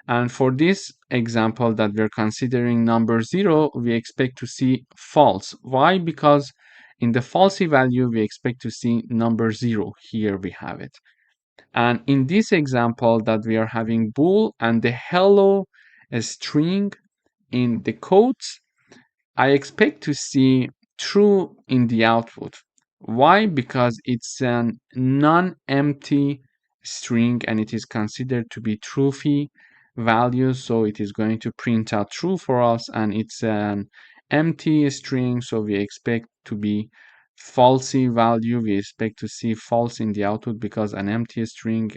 Speaker 1: And for this example that we're considering number 0, we expect to see false. Why? Because in the falsy value, we expect to see number 0. Here we have it. And in this example that we are having bool and the hello string in the quotes, I expect to see true in the output. Why? Because it's a non-empty string and it is considered to be truthy value, so it is going to print out true for us, and it's an empty string, so we expect to be falsy value. We expect to see false in the output because an empty string,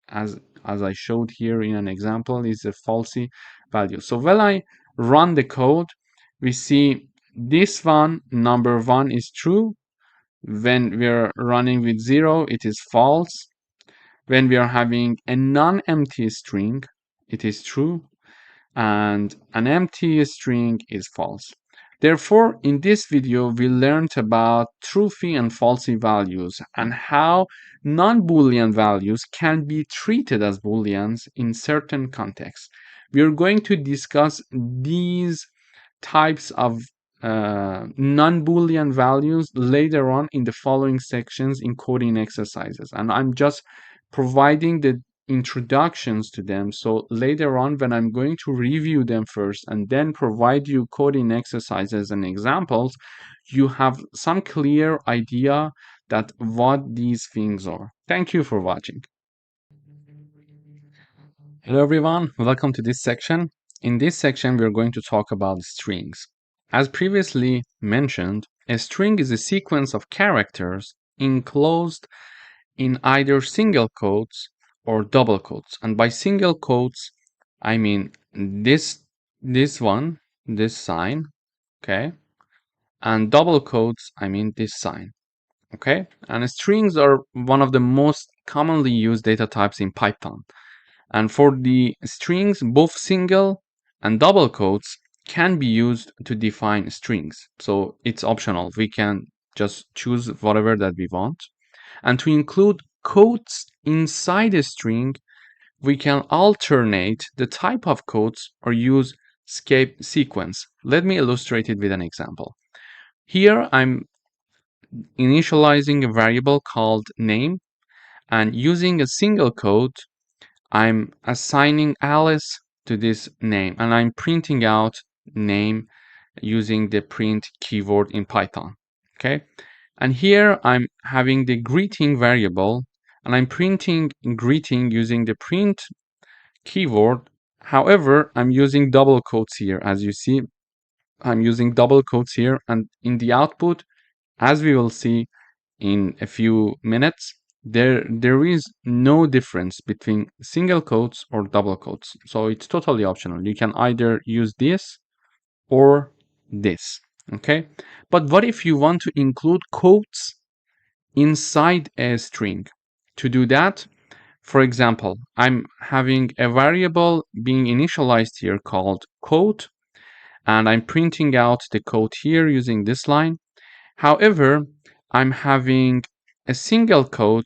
Speaker 1: as I showed here in an example, is a falsy value. So when I run the code, we see this one, number 1 is true. When we're running with 0, it is false. When we are having a non-empty string, it is true, and an empty string is false. Therefore, in this video, we learned about truthy and falsy values and how non-Boolean values can be treated as Booleans in certain contexts. We are going to discuss these types of non-Boolean values later on in the following sections in coding exercises. And I'm just providing the introductions to them. So later on, when I'm going to review them first and then provide you coding exercises and examples, you have some clear idea that what these things are. Thank you for watching. Hello everyone, welcome to this section. In this section, we're going to talk about strings. As previously mentioned, a string is a sequence of characters enclosed in either single quotes or double quotes. And by single quotes, I mean this one, this sign, okay? And double quotes, I mean this sign, okay? And strings are one of the most commonly used data types in Python. And for the strings, both single and double quotes can be used to define strings. So it's optional. We can just choose whatever that we want. And to include quotes inside a string, we can alternate the type of quotes or use escape sequence. Let me illustrate it with an example. Here I'm initializing a variable called name, and using a single quote, I'm assigning Alice to this name, and I'm printing out name using the print keyword in Python. Okay, and here I'm having the greeting variable, and I'm printing greeting using the print keyword. However, I'm using double quotes here. As you see, I'm using double quotes here, and in the output, as we will see in a few minutes, there is no difference between single quotes or double quotes. So it's totally optional. You can either use this or this, okay? But what if you want to include quotes inside a string? To do that, for example, I'm having a variable being initialized here called quote, and I'm printing out the quote here using this line. However, I'm having a single quote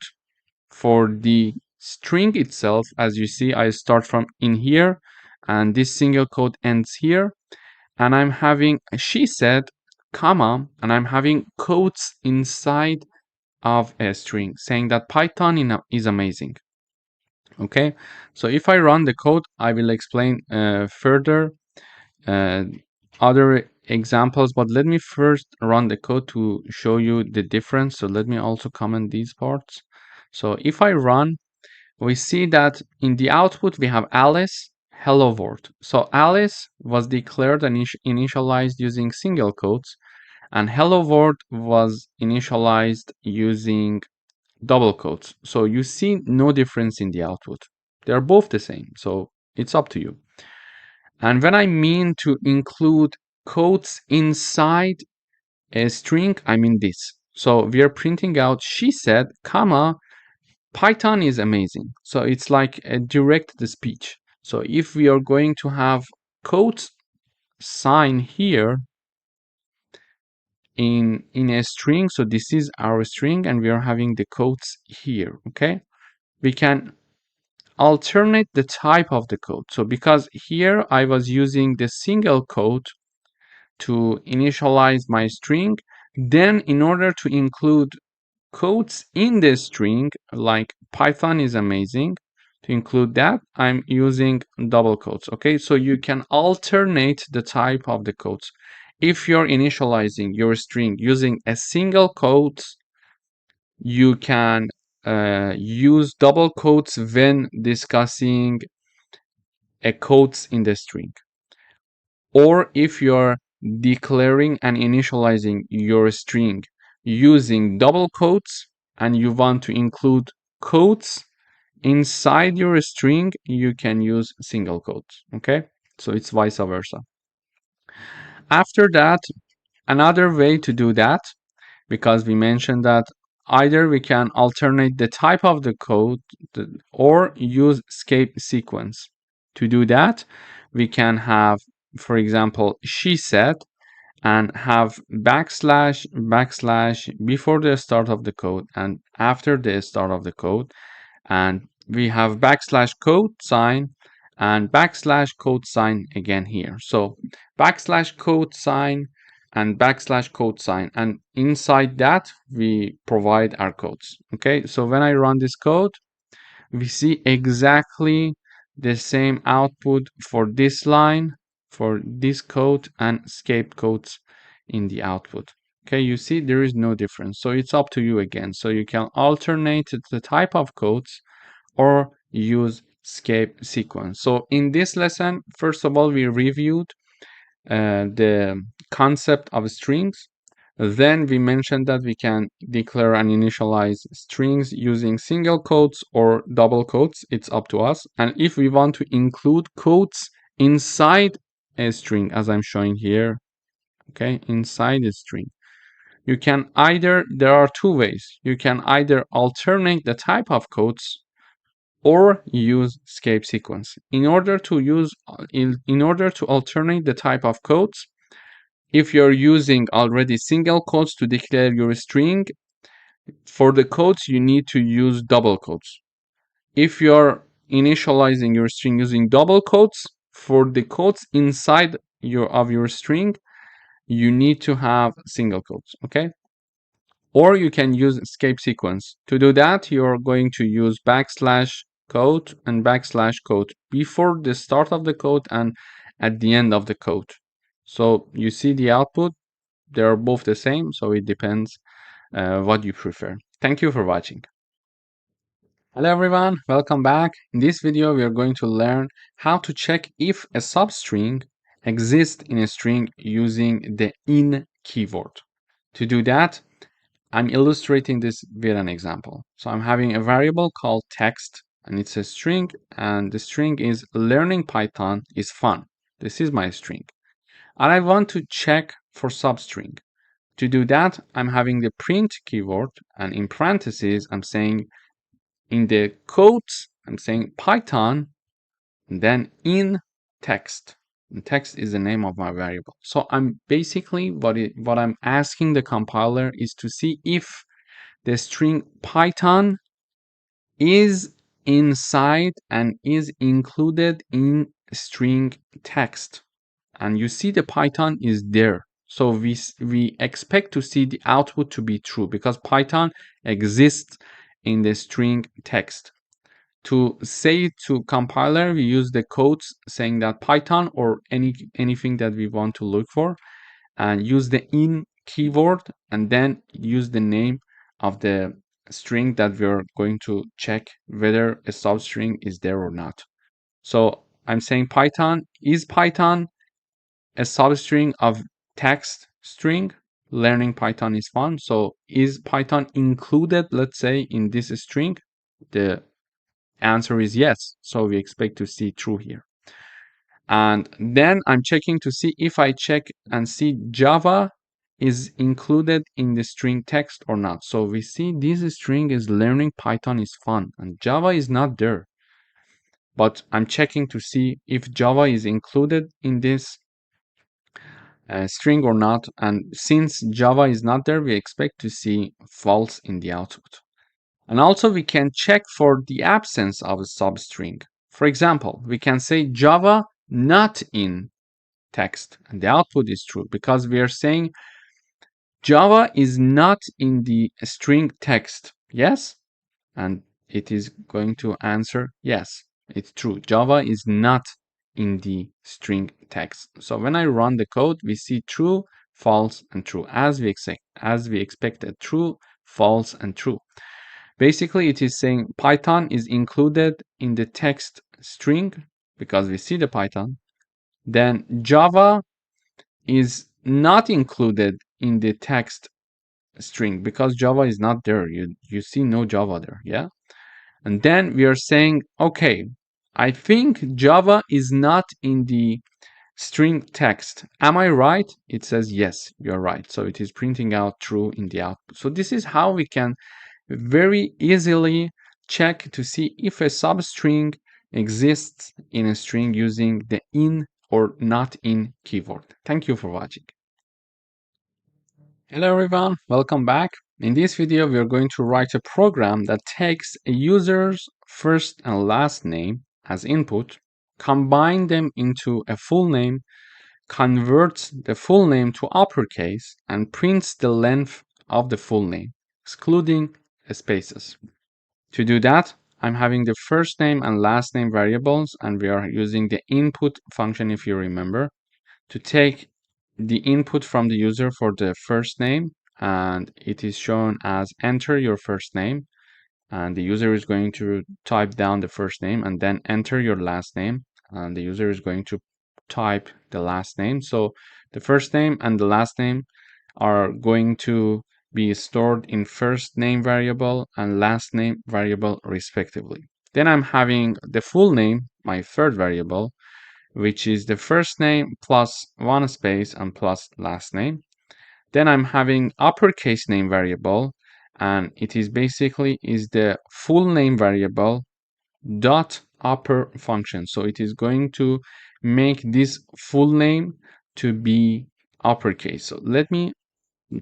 Speaker 1: for the string itself. As you see, I start from in here, and this single quote ends here. And I'm having a she said, comma, and I'm having quotes inside of a string saying that Python is amazing. Okay, so if I run the code, I will explain further other examples, but let me first run the code to show you the difference. So let me also comment these parts. So if I run, we see that in the output we have Alice, hello world. So Alice was declared and initialized using single quotes, and hello world was initialized using double quotes. So you see no difference in the output. They're both the same. So it's up to you. And when I mean to include quotes inside a string, I mean this. So we are printing out she said, comma, Python is amazing. So it's like a direct speech. So if we are going to have quotes sign here in a string, so this is our string and we are having the quotes here, okay? We can alternate the type of the quote. So because here I was using the single quote to initialize my string, then in order to include quotes in the string, like Python is amazing, to include that, I'm using double quotes. Okay, so you can alternate the type of the quotes. If you're initializing your string using a single quote, you can use double quotes when discussing a quotes in the string. Or if you're declaring and initializing your string using double quotes and you want to include quotes inside your string, you can use single quotes. Okay, so it's vice versa. After that, another way to do that, because we mentioned that either we can alternate the type of the code or use escape sequence. To do that, we can have, for example, she said, and have backslash before the start of the code and after the start of the code, and we have backslash code sign and backslash code sign again here. So backslash code sign and backslash code sign, and inside that we provide our codes. Okay, so when I run this code, we see exactly the same output for this line, for this code, and escape codes in the output. Okay, you see there is no difference. So it's up to you again. So you can alternate the type of codes or use escape sequence. So in this lesson, first of all, we reviewed the concept of strings. Then we mentioned that we can declare and initialize strings using single quotes or double quotes. It's up to us. And if we want to include quotes inside a string, as I'm showing here, okay, inside a string, you can either, there are two ways. You can either alternate the type of quotes or use escape sequence. In order to alternate the type of quotes, if you're using already single quotes to declare your string, for the quotes you need to use double quotes. If you're initializing your string using double quotes, for the quotes inside your string, you need to have single quotes, okay? Or you can use escape sequence. To do that, you're going to use \code and \code before the start of the code and at the end of the code. So you see the output, they're both the same, so it depends what you prefer. Thank you for watching. Hello everyone, welcome back. In this video, we are going to learn how to check if a substring exists in a string using the in keyword. To do that, I'm illustrating this with an example. So I'm having a variable called text, and it's a string, and the string is learning Python is fun. This is my string. And I want to check for substring. To do that, I'm having the print keyword, and in parentheses, I'm saying in the quotes, I'm saying Python, and then in text. And text is the name of my variable. So I'm basically what I'm asking the compiler is to see if the string Python is inside and is included in string text. And you see the Python is there. So we expect to see the output to be true because Python exists in the string text. To say to compiler, we use the codes saying that Python or anything that we want to look for, and use the in keyword and then use the name of the string that we're going to check whether a substring is there or not. So I'm saying Python, is Python a substring of text string? Learning Python is fun. So is Python included, let's say, in this string? The answer is yes. So we expect to see true here. And then I'm checking to see if I check and see Java is included in the string text or not. So we see this string is learning Python is fun and Java is not there. But I'm checking to see if Java is included in this string or not. And since Java is not there, we expect to see false in the output. And also we can check for the absence of a substring. For example, we can say Java not in text, and the output is true because we are saying Java is not in the string text. Yes? And it is going to answer yes, it's true. Java is not in the string text. So when I run the code, we see true, false, and true as we expected. True, false, and true. Basically, it is saying Python is included in the text string because we see the Python. Then Java is not included in the text string because Java is not there. You see no Java there, yeah? And then we are saying, okay, I think Java is not in the string text. Am I right? It says yes, you're right. So it is printing out true in the output. So this is how we can very easily check to see if a substring exists in a string using the in or not in keyword. Thank you for watching. Hello everyone, welcome back. In this video, we are going to write a program that takes a user's first and last name as input, combine them into a full name, converts the full name to uppercase, and prints the length of the full name, excluding spaces. To do that, I'm having the first name and last name variables, and we are using the input function, if you remember, to take the input from the user for the first name, and it is shown as enter your first name, and the user is going to type down the first name and then enter your last name, and the user is going to type the last name. So the first name and the last name are going to be stored in first name variable and last name variable respectively. Then I'm having the full name, my third variable, which is the first name plus one space and plus last name. Then I'm having uppercase name variable, and it is basically is the full name variable dot upper function. So it is going to make this full name to be uppercase. So let me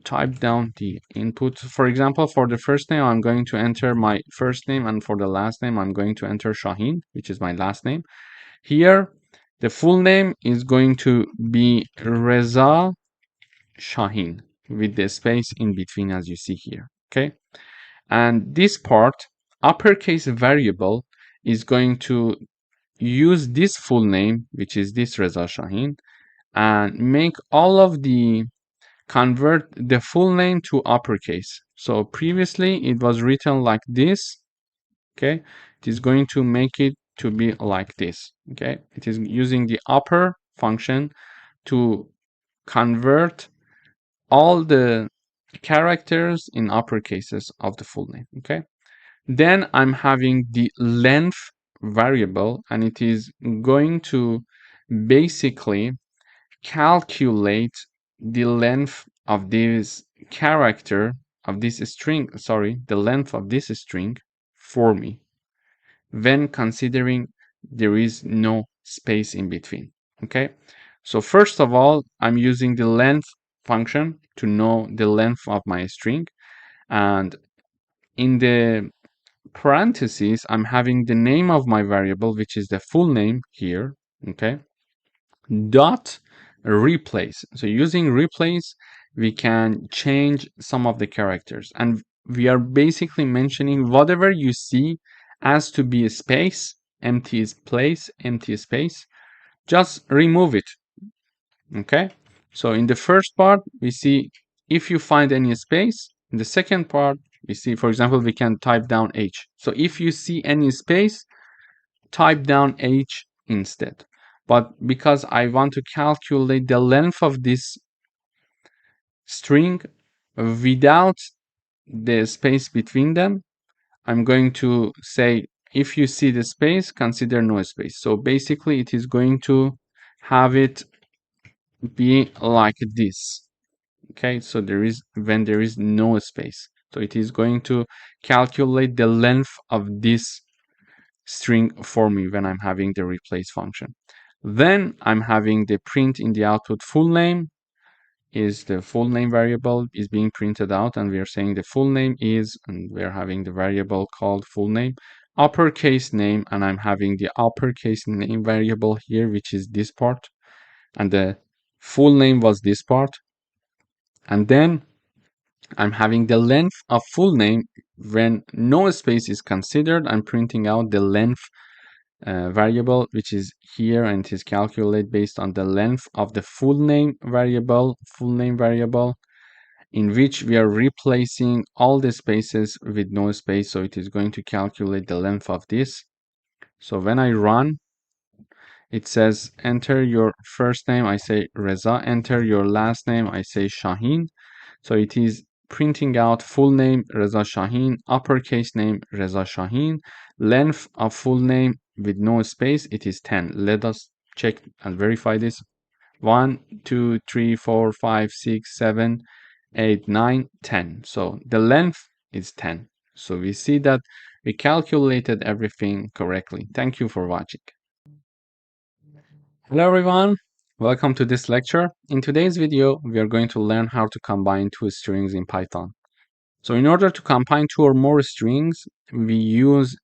Speaker 1: type down the input. For example, for the first name, I'm going to enter my first name, and for the last name, I'm going to enter Shaheen, which is my last name. Here, the full name is going to be Reza Shaheen with the space in between, as you see here. Okay, and this part, uppercase variable, is going to use this full name, which is this Reza Shaheen, and make all of the convert the full name to uppercase. So previously it was written like this. Okay, it is going to make it to be like this. Okay, it is using the upper function to convert all the characters in uppercases of the full name. Okay, then I'm having the length variable, and it is going to basically calculate the length of this character of this string, the length of this string for me when considering there is no space in between. Okay, so first of all, I'm using the length function to know the length of my string, and in the parentheses I'm having the name of my variable, which is the full name here. Okay, dot replace. So using replace, we can change some of the characters, and we are basically mentioning whatever you see as to be a space, empty place, empty space, just remove it. Okay, so in the first part we see if you find any space. In the second part we see, for example, we can type down h. So if you see any space, type down h instead. But because I want to calculate the length of this string without the space between them, I'm going to say if you see the space, consider no space. So basically it is going to have it be like this. Okay, so there is when there is no space. So it is going to calculate the length of this string for me when I'm having the replace function. Then I'm having the print in the output full name is the full name variable is being printed out, and we are saying the full name is, and we're having the variable called full name, uppercase name, and I'm having the uppercase name variable here, which is this part, and the full name was this part. And then I'm having the length of full name. When no space is considered, I'm printing out the length variable, which is here, and it is calculated based on the length of the full name variable, in which we are replacing all the spaces with no space. So it is going to calculate the length of this. So when I run, it says enter your first name, I say Reza, enter your last name, I say Shaheen. So it is printing out full name Reza Shaheen, uppercase name Reza Shaheen, length of full name with no space, it is 10. Let us check and verify this. 1, 2, 3, 4, 5, 6, 7, 8, 9, 10. So the length is 10. So we see that we calculated everything correctly. Thank you for watching. Hello everyone, welcome to this lecture. In today's video, we are going to learn how to combine two strings in Python. So in order to combine two or more strings, we use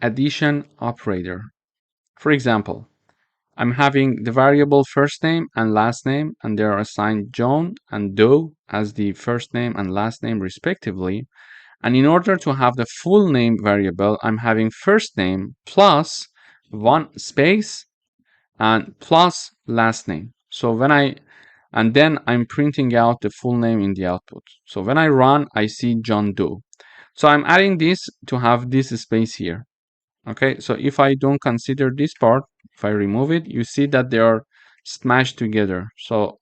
Speaker 1: addition operator. For example, I'm having the variable first name and last name, and they are assigned John and Doe as the first name and last name respectively. And in order to have the full name variable, I'm having first name plus one space and plus last name. So and then I'm printing out the full name in the output. So when I run, I see John Doe. So I'm adding this to have this space here. Okay, so if I don't consider this part, if I remove it, you see that they are smashed together. So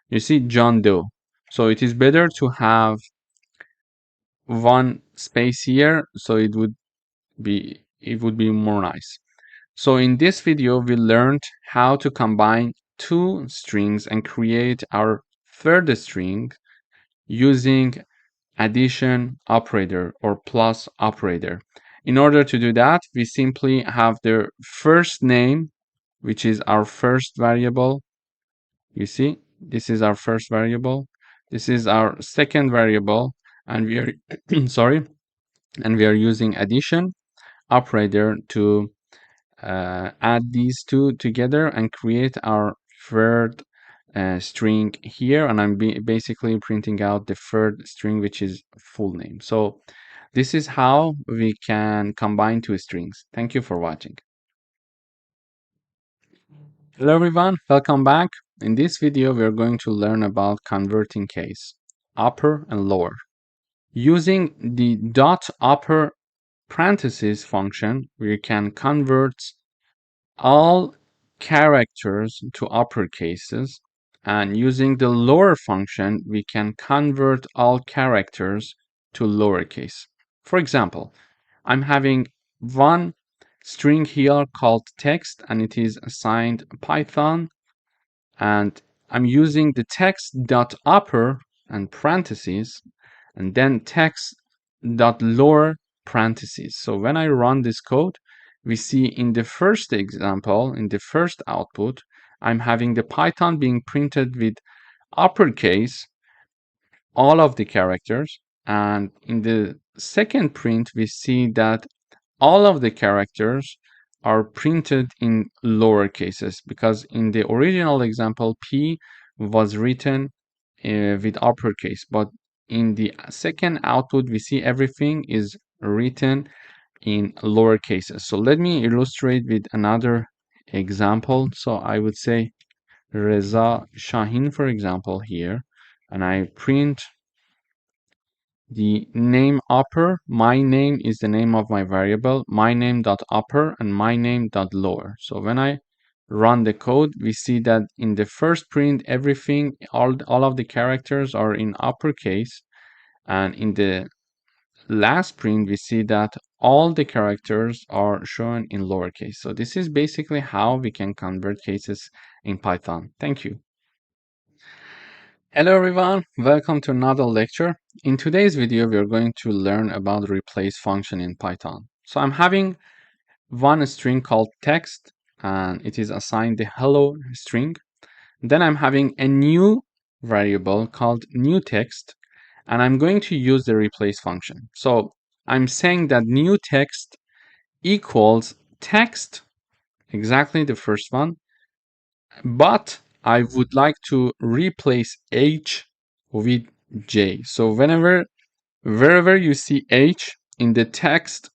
Speaker 1: you see John Doe. So it is better to have one space here, so it would be more nice. So in this video, we learned how to combine two strings and create our third string using addition operator or plus operator. In order to do that, we simply have the first name, which is our first variable. You see, this is our first variable. This is our second variable, and we are sorry, and we are using addition operator to add these two together and create our third string here, and I'm basically printing out the third string, which is full name. So this is how we can combine two strings. Thank you for watching. Hello everyone, welcome back. In this video, we're going to learn about converting case, upper and lower. Using the dot upper parentheses function, we can convert all characters to uppercases, and using the lower function, we can convert all characters to lowercase. For example, I'm having one string here called text, and it is assigned Python, and I'm using the text dot upper and parentheses, and then text dot lower parentheses. So when I run this code, we see in the first example, in the first output, I'm having the Python being printed with uppercase, all of the characters, and in the second print, we see that all of the characters are printed in lower cases, because in the original example, P was written with uppercase, but in the second output, we see everything is written in lower cases. So let me illustrate with another example. So I would say Reza Shahin, for example, here, and I print the name upper. My name is the name of my variable, my name dot upper and my name dot lower. So when I run the code, we see that in the first print, everything, all of the characters are in uppercase, and in the last print, we see that all the characters are shown in lowercase. So this is basically how we can convert cases in Python. Thank you. Hello everyone, welcome to another lecture. In today's video, we are going to learn about the replace function in Python. So I'm having one string called text, and it is assigned the hello string. Then I'm having a new variable called new text, and I'm going to use the replace function. So I'm saying that new text equals text, exactly the first one, but I would like to replace H with J. So wherever you see H in the text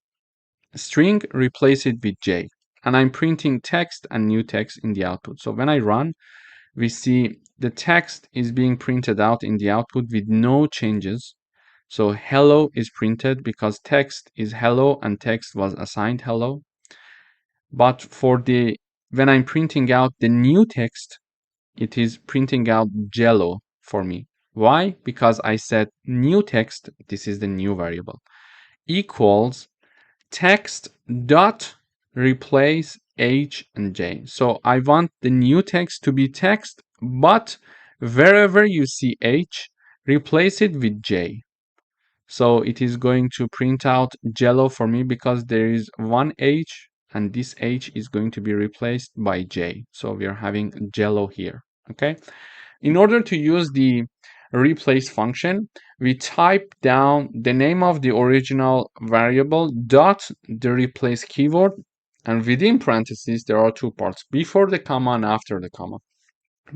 Speaker 1: string, replace it with J. And I'm printing text and new text in the output. So when I run, we see the text is being printed out in the output with no changes. So hello is printed because text is hello and text was assigned hello. But when I'm printing out the new text, it is printing out Jello for me. Why? Because I said new text, this is the new variable, equals text dot replace H and J. So I want the new text to be text, but wherever you see H, replace it with J. So it is going to print out Jello for me because there is one H, and this H is going to be replaced by J. So we are having Jello here. Okay. In order to use the replace function, we type down the name of the original variable dot the replace keyword, and within parentheses there are two parts, before the comma and after the comma.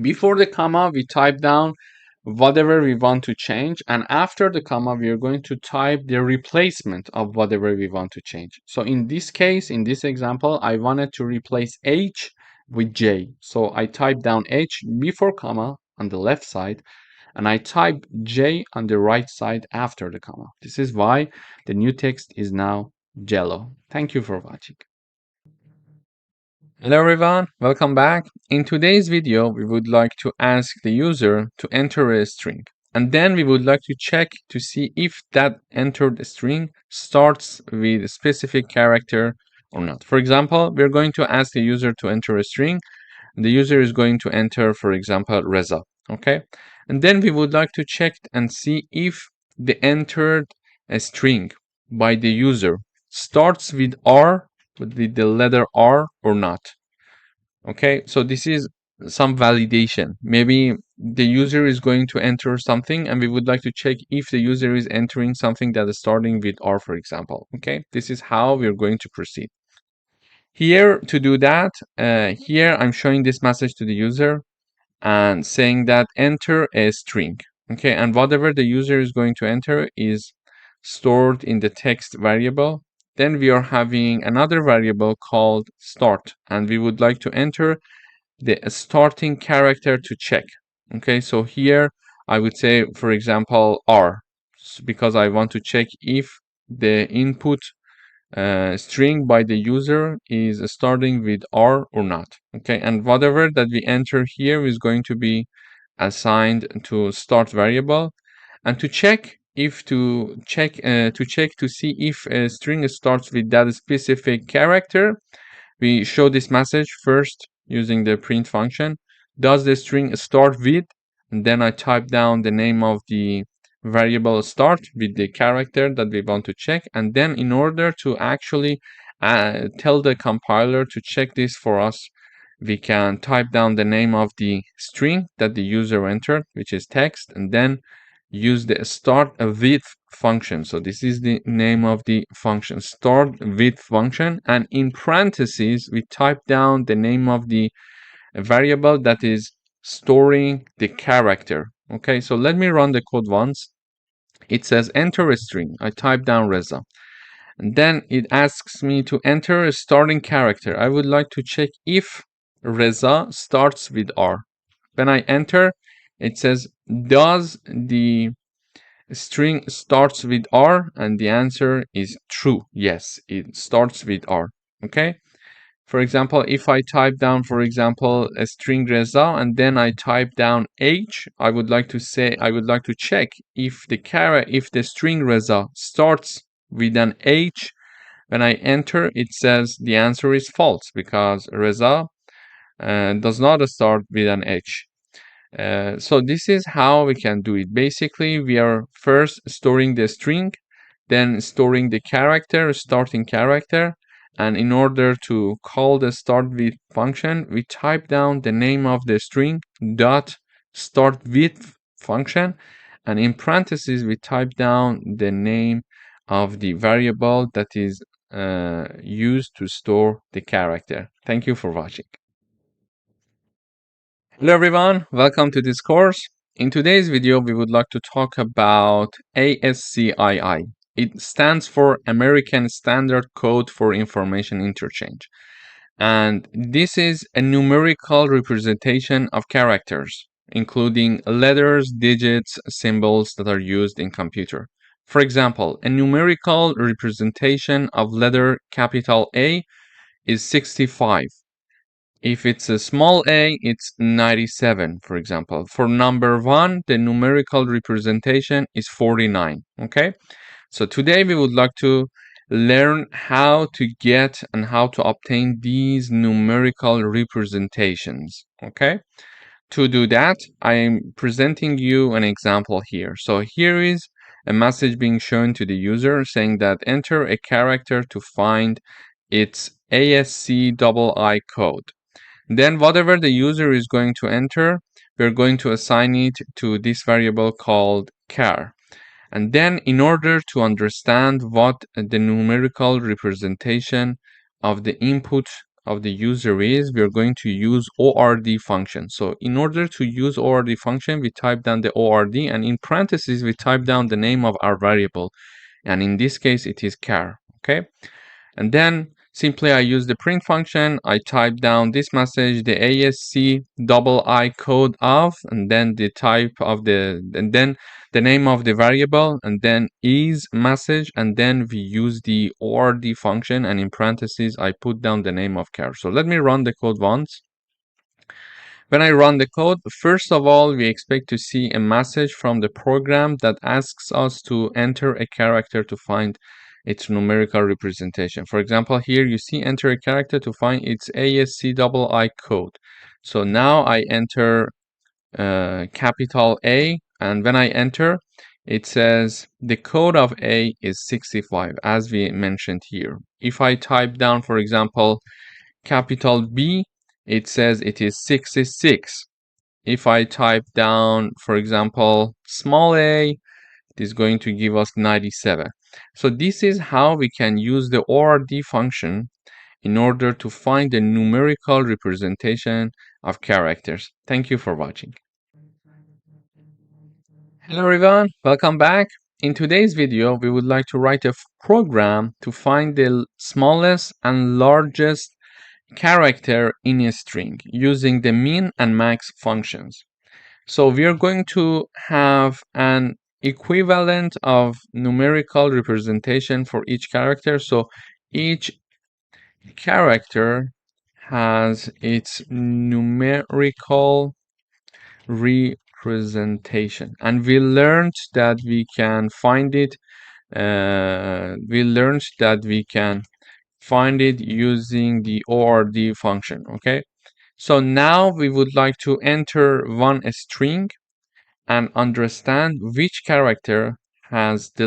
Speaker 1: Before the comma, we type down whatever we want to change, and after the comma we are going to type the replacement of whatever we want to change. So in this case, in this example, I wanted to replace H with J. So I type down H before comma on the left side, and I type J on the right side after the comma. This is why the new text is now yellow. Thank you for watching. Hello everyone, welcome back. In today's video, we would like to ask the user to enter a string. And then we would like to check to see if that entered string starts with a specific character or not. For example, we're going to ask the user to enter a string. The user is going to enter, for example, Reza. Okay. And then we would like to check and see if the entered string by the user starts with R, with the letter R or not. Okay, so this is some validation. Maybe the user is going to enter something and we would like to check if the user is entering something that is starting with R, for example. Okay, this is how we're going to proceed. Here, to do that, here I'm showing this message to the user and saying that enter a string. Okay, and whatever the user is going to enter is stored in the text variable. Then we are having another variable called start, and we would like to enter the starting character to check. Okay, so here I would say, for example, R, because I want to check if the input string by the user is starting with R or not. Okay, and whatever that we enter here is going to be assigned to start variable, and to check if to check to see if a string starts with that specific character, we show this message first using the print function. Does the string start with, and then I type down the name of the variable start with the character that we want to check. And then in order to actually tell the compiler to check this for us, we can type down the name of the string that the user entered, which is text, and then use the start with function. So this is the name of the function, start with function, and in parentheses we type down the name of the variable that is storing the character. Okay, so let me run the code once. It says enter a string. I type down Reza, and then it asks me to enter a starting character. I would like to check if Reza starts with R. When I enter, it says, does the string starts with R? And the answer is true. Yes, it starts with R. Okay. For example, if I type down, for example, a string Reza, and then I type down H, I would like to check if the string Reza starts with an H. When I enter, it says the answer is false because Reza does not start with an H. So this is how we can do it. Basically, we are first storing the string, then storing the character, starting character, and in order to call the start with function, we type down the name of the string dot start with function, and in parentheses we type down the name of the variable that is used to store the character. Thank you for watching. Hello everyone, welcome to this course. In today's video, we would like to talk about ASCII. It stands for American Standard Code for Information Interchange. And this is a numerical representation of characters, including letters, digits, symbols that are used in computer. For example, a numerical representation of letter capital A is 65. If it's a small a, it's 97, for example. For number 1, the numerical representation is 49, okay? So today we would like to learn how to get and how to obtain these numerical representations, okay? To do that, I am presenting you an example here. So here is a message being shown to the user saying that enter a character to find its ASCII code. Then whatever the user is going to enter, we're going to assign it to this variable called char. And then in order to understand what the numerical representation of the input of the user is we're going to use ORD function. So in order to use ORD function, we type down the ORD, and in parentheses, we type down the name of our variable. And in this case, it is char, okay? And then simply I use the print function. I type down this message, the ASC double I code of, and then the type of and then the name of the variable, and then is message, and then we use the ORD function, and in parentheses, I put down the name of char. So let me run the code once. When I run the code, first of all, we expect to see a message from the program that asks us to enter a character to find its numerical representation. For example, here you see enter a character to find its ASC double I code. So now I enter capital A, and when I enter, it says the code of A is 65, as we mentioned here. If I type down, for example, capital B, it says it is 66. If I type down, for example, small a, it is going to give us 97. So this is how we can use the ORD function in order to find the numerical representation of characters. Thank you for watching. Hello everyone, welcome back. In today's video, we would like to write a program to find the smallest and largest character in a string using the min and max functions. So we are going to have an equivalent of numerical representation for each character. So each character has its numerical representation, and we learned that we can find it using the ORD function. Okay, so now we would like to enter one string and understand which character has the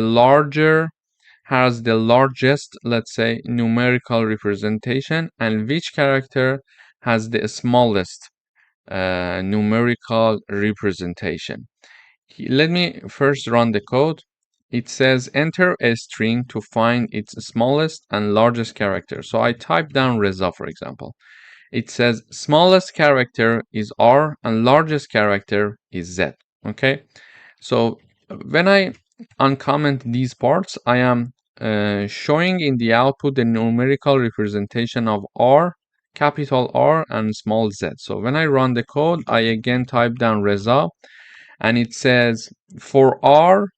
Speaker 1: largest, let's say, numerical representation, and which character has the smallest numerical representation. Let me first run the code. It says enter a string to find its smallest and largest character. So I type down Reza, for example. It says smallest character is R and largest character is Z. Okay, so when I uncomment these parts, I am showing in the output the numerical representation of R, capital R, and small z. So when I run the code, I again type down Reza, and it says for R,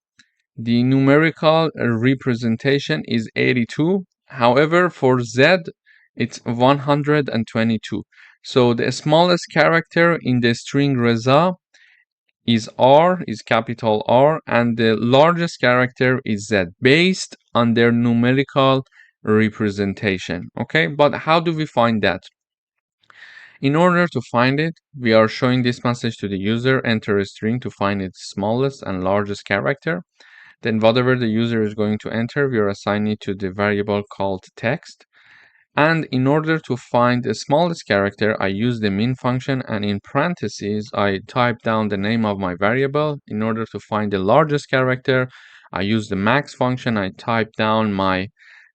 Speaker 1: the numerical representation is 82. However, for Z, it's 122. So the smallest character in the string Reza is R, is capital R, and the largest character is Z, based on their numerical representation. Okay, but how do we find that? In order to find it, we are showing this message to the user, enter a string to find its smallest and largest character. Then whatever the user is going to enter, we are assigning it to the variable called text. And in order to find the smallest character, I use the min function, and in parentheses, I type down the name of my variable. In order to find the largest character, I use the max function. I type down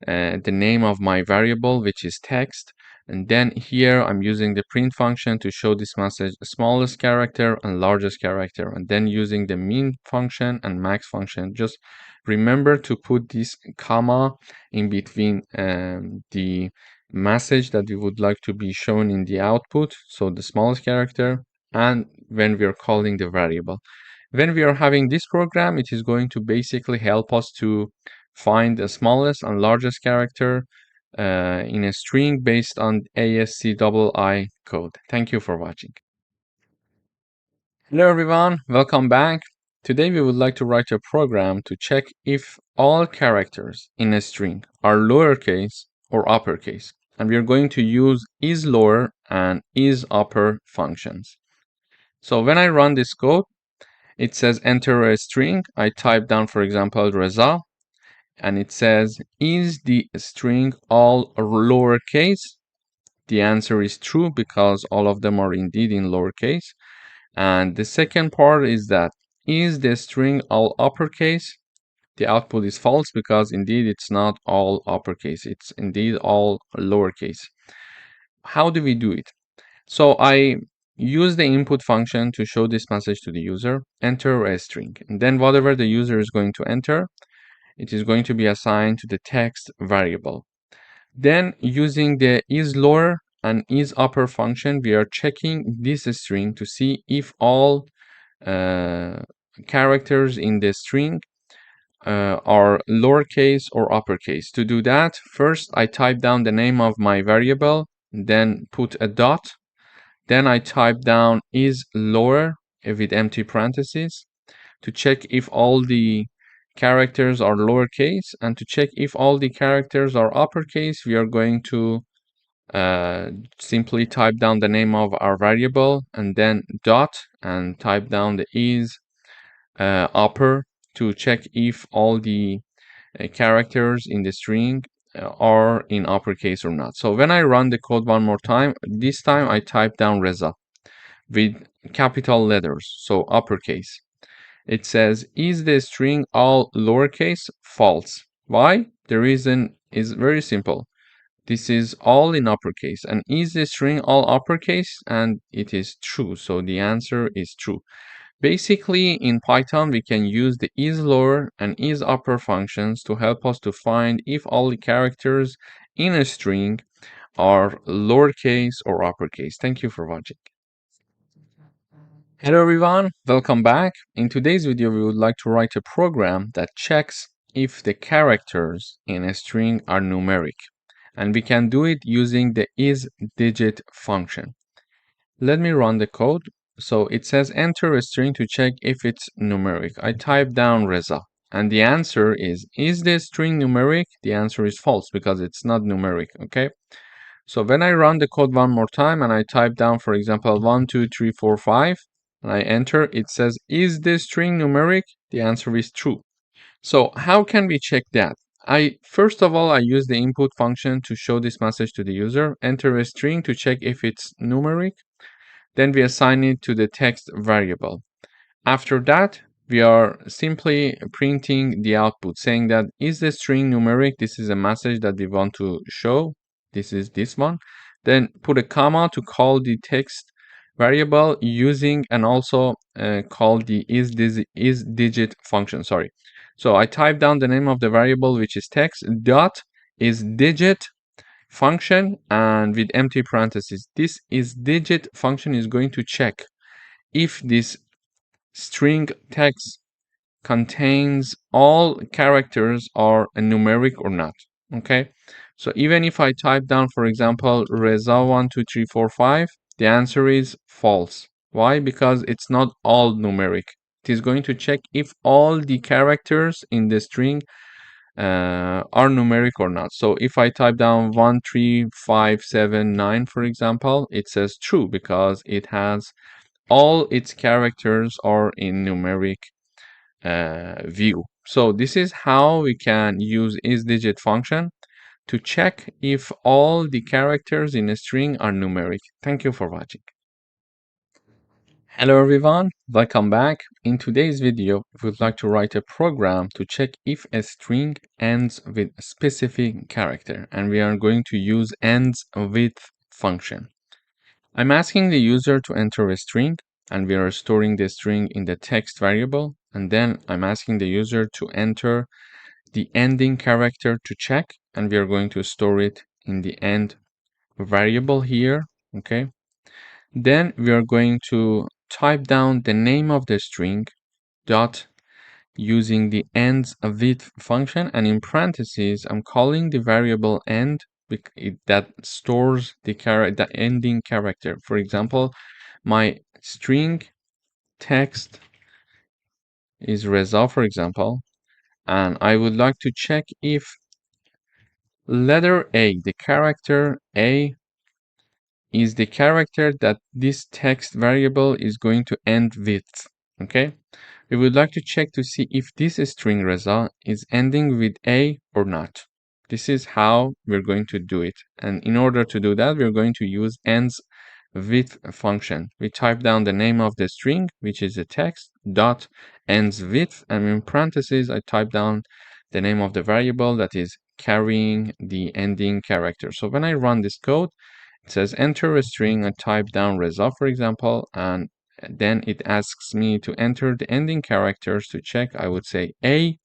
Speaker 1: the name of my variable, which is text. And then here I'm using the print function to show this message, smallest character and largest character. And then using the min function and max function. Just remember to put this comma in between the message that we would like to be shown in the output, so the smallest character, and when we are calling the variable. When we are having this program, it is going to basically help us to find the smallest and largest character in a string based on ASC double I code. Thank you for watching. Hello everyone, welcome back. Today we would like to write a program to check if all characters in a string are lowercase or uppercase. And we are going to use isLower and isUpper functions. So when I run this code, it says enter a string. I type down, for example, Reza, and it says, is the string all lowercase? The answer is true because all of them are indeed in lowercase. And the second part is that, is the string all uppercase? The output is false because indeed it's not all uppercase. It's indeed all lowercase. how do we do it? So I use the input function to show this message to the user, enter a string. And then whatever the user is going to enter, it is going to be assigned to the text variable. Then using the isLower and isUpper function, we are checking this string to see if all characters in the string are lowercase or uppercase. To do that, first I type down the name of my variable, then put a dot, then I type down isLower with empty parentheses to check if all the characters are lowercase, and to check if all the characters are uppercase, we are going to simply type down the name of our variable and then dot and type down the is upper to check if all the characters in the string are in uppercase or not. So when I run the code one more time, this time I type down Reza with capital letters, so uppercase. It says, is the string all lowercase? False. Why? The reason is very simple. This is all in uppercase. And is the string all uppercase? And it is true. So the answer is true. Basically, in Python, we can use the isLower and isUpper functions to help us to find if all the characters in a string are lowercase or uppercase. Thank you for watching. Hello everyone, welcome back. In today's video, we would like to write a program that checks if the characters in a string are numeric. And we can do it using the isDigit function. Let me run the code. So it says enter a string to check if it's numeric. I type down Reza and the answer is the string numeric? The answer is false because it's not numeric, okay? So when I run the code one more time and I type down, for example, 1, 2, 3, 4, 5, and I enter, it says, is this string numeric? The answer is true. So how can we check that? First of all, I use the input function to show this message to the user, enter a string to check if it's numeric. Then we assign it to the text variable. After that, we are simply printing the output saying that is the string numeric? This is a message that we want to show. This is this one. Then put a comma to call the text variable using and also call the isDigit function. Sorry. So I type down the name of the variable, which is text dot isDigit function, and with empty parentheses. This isDigit function is going to check if this string text contains all characters are numeric or not. Okay, so even if I type down, for example, Reza 1, 2, 3, 4, 5, the answer is false. Why? Because it's not all numeric. It is going to check if all the characters in the string are numeric or not. So if I type down 1, 3, 5, 7, 9, for example, it says true because it has all its characters are in numeric view. So this is how we can use isDigit function to check if all the characters in a string are numeric. Thank you for watching. Hello everyone, welcome back. In today's video, we would like to write a program to check if a string ends with a specific character, and we are going to use ends with function. I'm asking the user to enter a string, and we are storing the string in the text variable, and then I'm asking the user to enter the ending character to check, and we are going to store it in the end variable here, okay? Then we are going to type down the name of the string dot using the ends with function, and in parentheses I'm calling the variable end that stores the ending character. For example, my string text is Reza, for example, and I would like to check if letter A, the character A, is the character that this text variable is going to end with. Okay, we would like to check to see if this string Reza is ending with A or not. This is how we're going to do it, and in order to do that, we're going to use ends with function. We type down the name of the string, which is a text dot ends with, and in parentheses I type down the name of the variable that is carrying the ending character. So when I run this code, It says enter a string. I type down Reza, for example, and then it asks me to enter the ending characters to check. I would say A.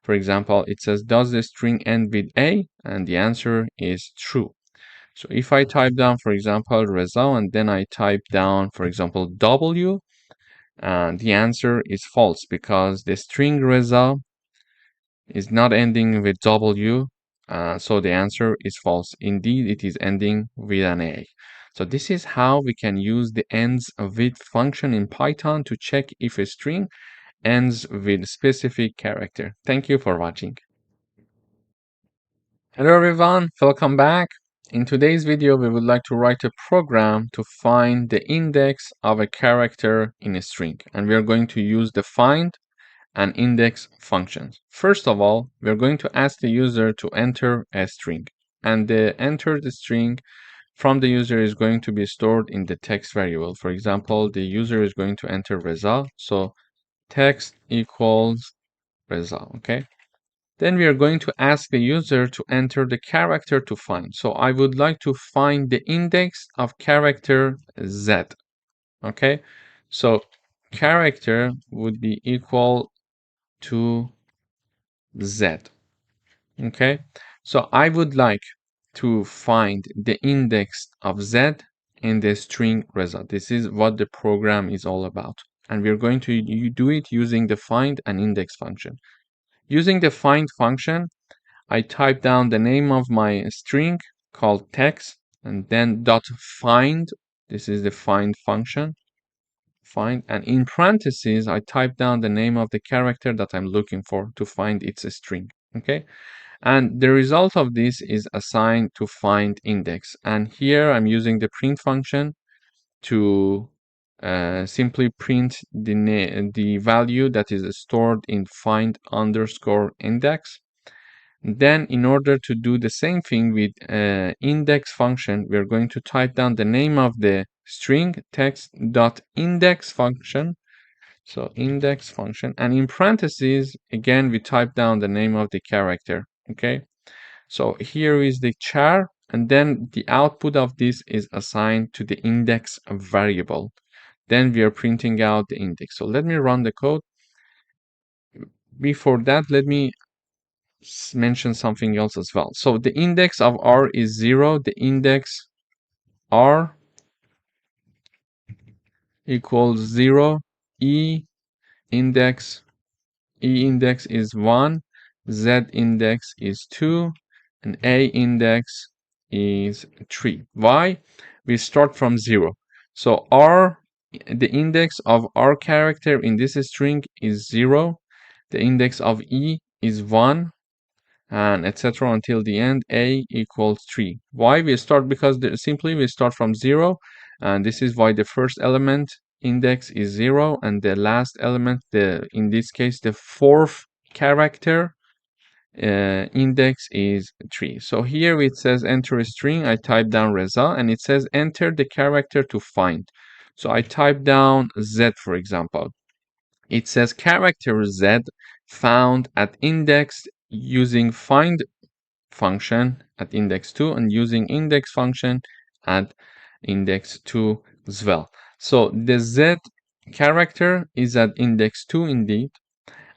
Speaker 1: For example, it says, does the string end with A? And the answer is true. So if I type down, for example, Reza, and then I type down, for example, W, the answer is false because the string Reza is not ending with W. So the answer is false. Indeed, it is ending with an A. So this is how we can use the ends with function in Python to check if a string ends with specific character. Thank you for watching. Hello everyone, welcome back. In today's video, we would like to write a program to find the index of a character in a string. And we are going to use the find and index functions. First of all, we're going to ask the user to enter a string. And the entered string from the user is going to be stored in the text variable. For example, the user is going to enter Reza. So text equals Reza, okay? Then we are going to ask the user to enter the character to find. So I would like to find the index of character Z, okay? So character would be equal to Z, okay? So I would like to find the index of Z in the string Reza. This is what the program is all about. And we're going to do it using the find and index function. Using the find function, I type down the name of my string called text and then dot find. This is the find function. Find, and in parentheses, I type down the name of the character that I'm looking for to find its string. Okay. And the result of this is assigned to find index. And here I'm using the print function to simply print the value that is stored in find underscore index. Then in order to do the same thing with index function, we're going to type down the name of the string text.index function. So index function, and in parentheses, again, we type down the name of the character, okay? So here is the char, and then the output of this is assigned to the index variable. Then we are printing out the index. So let me run the code. Before that, let me mention something else as well. So the index of R is 0. The index R equals 0. Index E index is 1. Z index is 2. And A index is 3. Why? We start from 0. So R, the index of R character in this string is 0. The index of E is 1. And etc. until the end. A equals 3. Why we start? Because simply we start from 0, and this is why the first element index is 0, and the last element, in this case the fourth character index is 3. So here it says enter a string. I type down Reza, and it says enter the character to find. So I type down Z, for example. It says character Z found at index using find function at index 2 and using index function at index 2 as well. So the Z character is at index 2 indeed,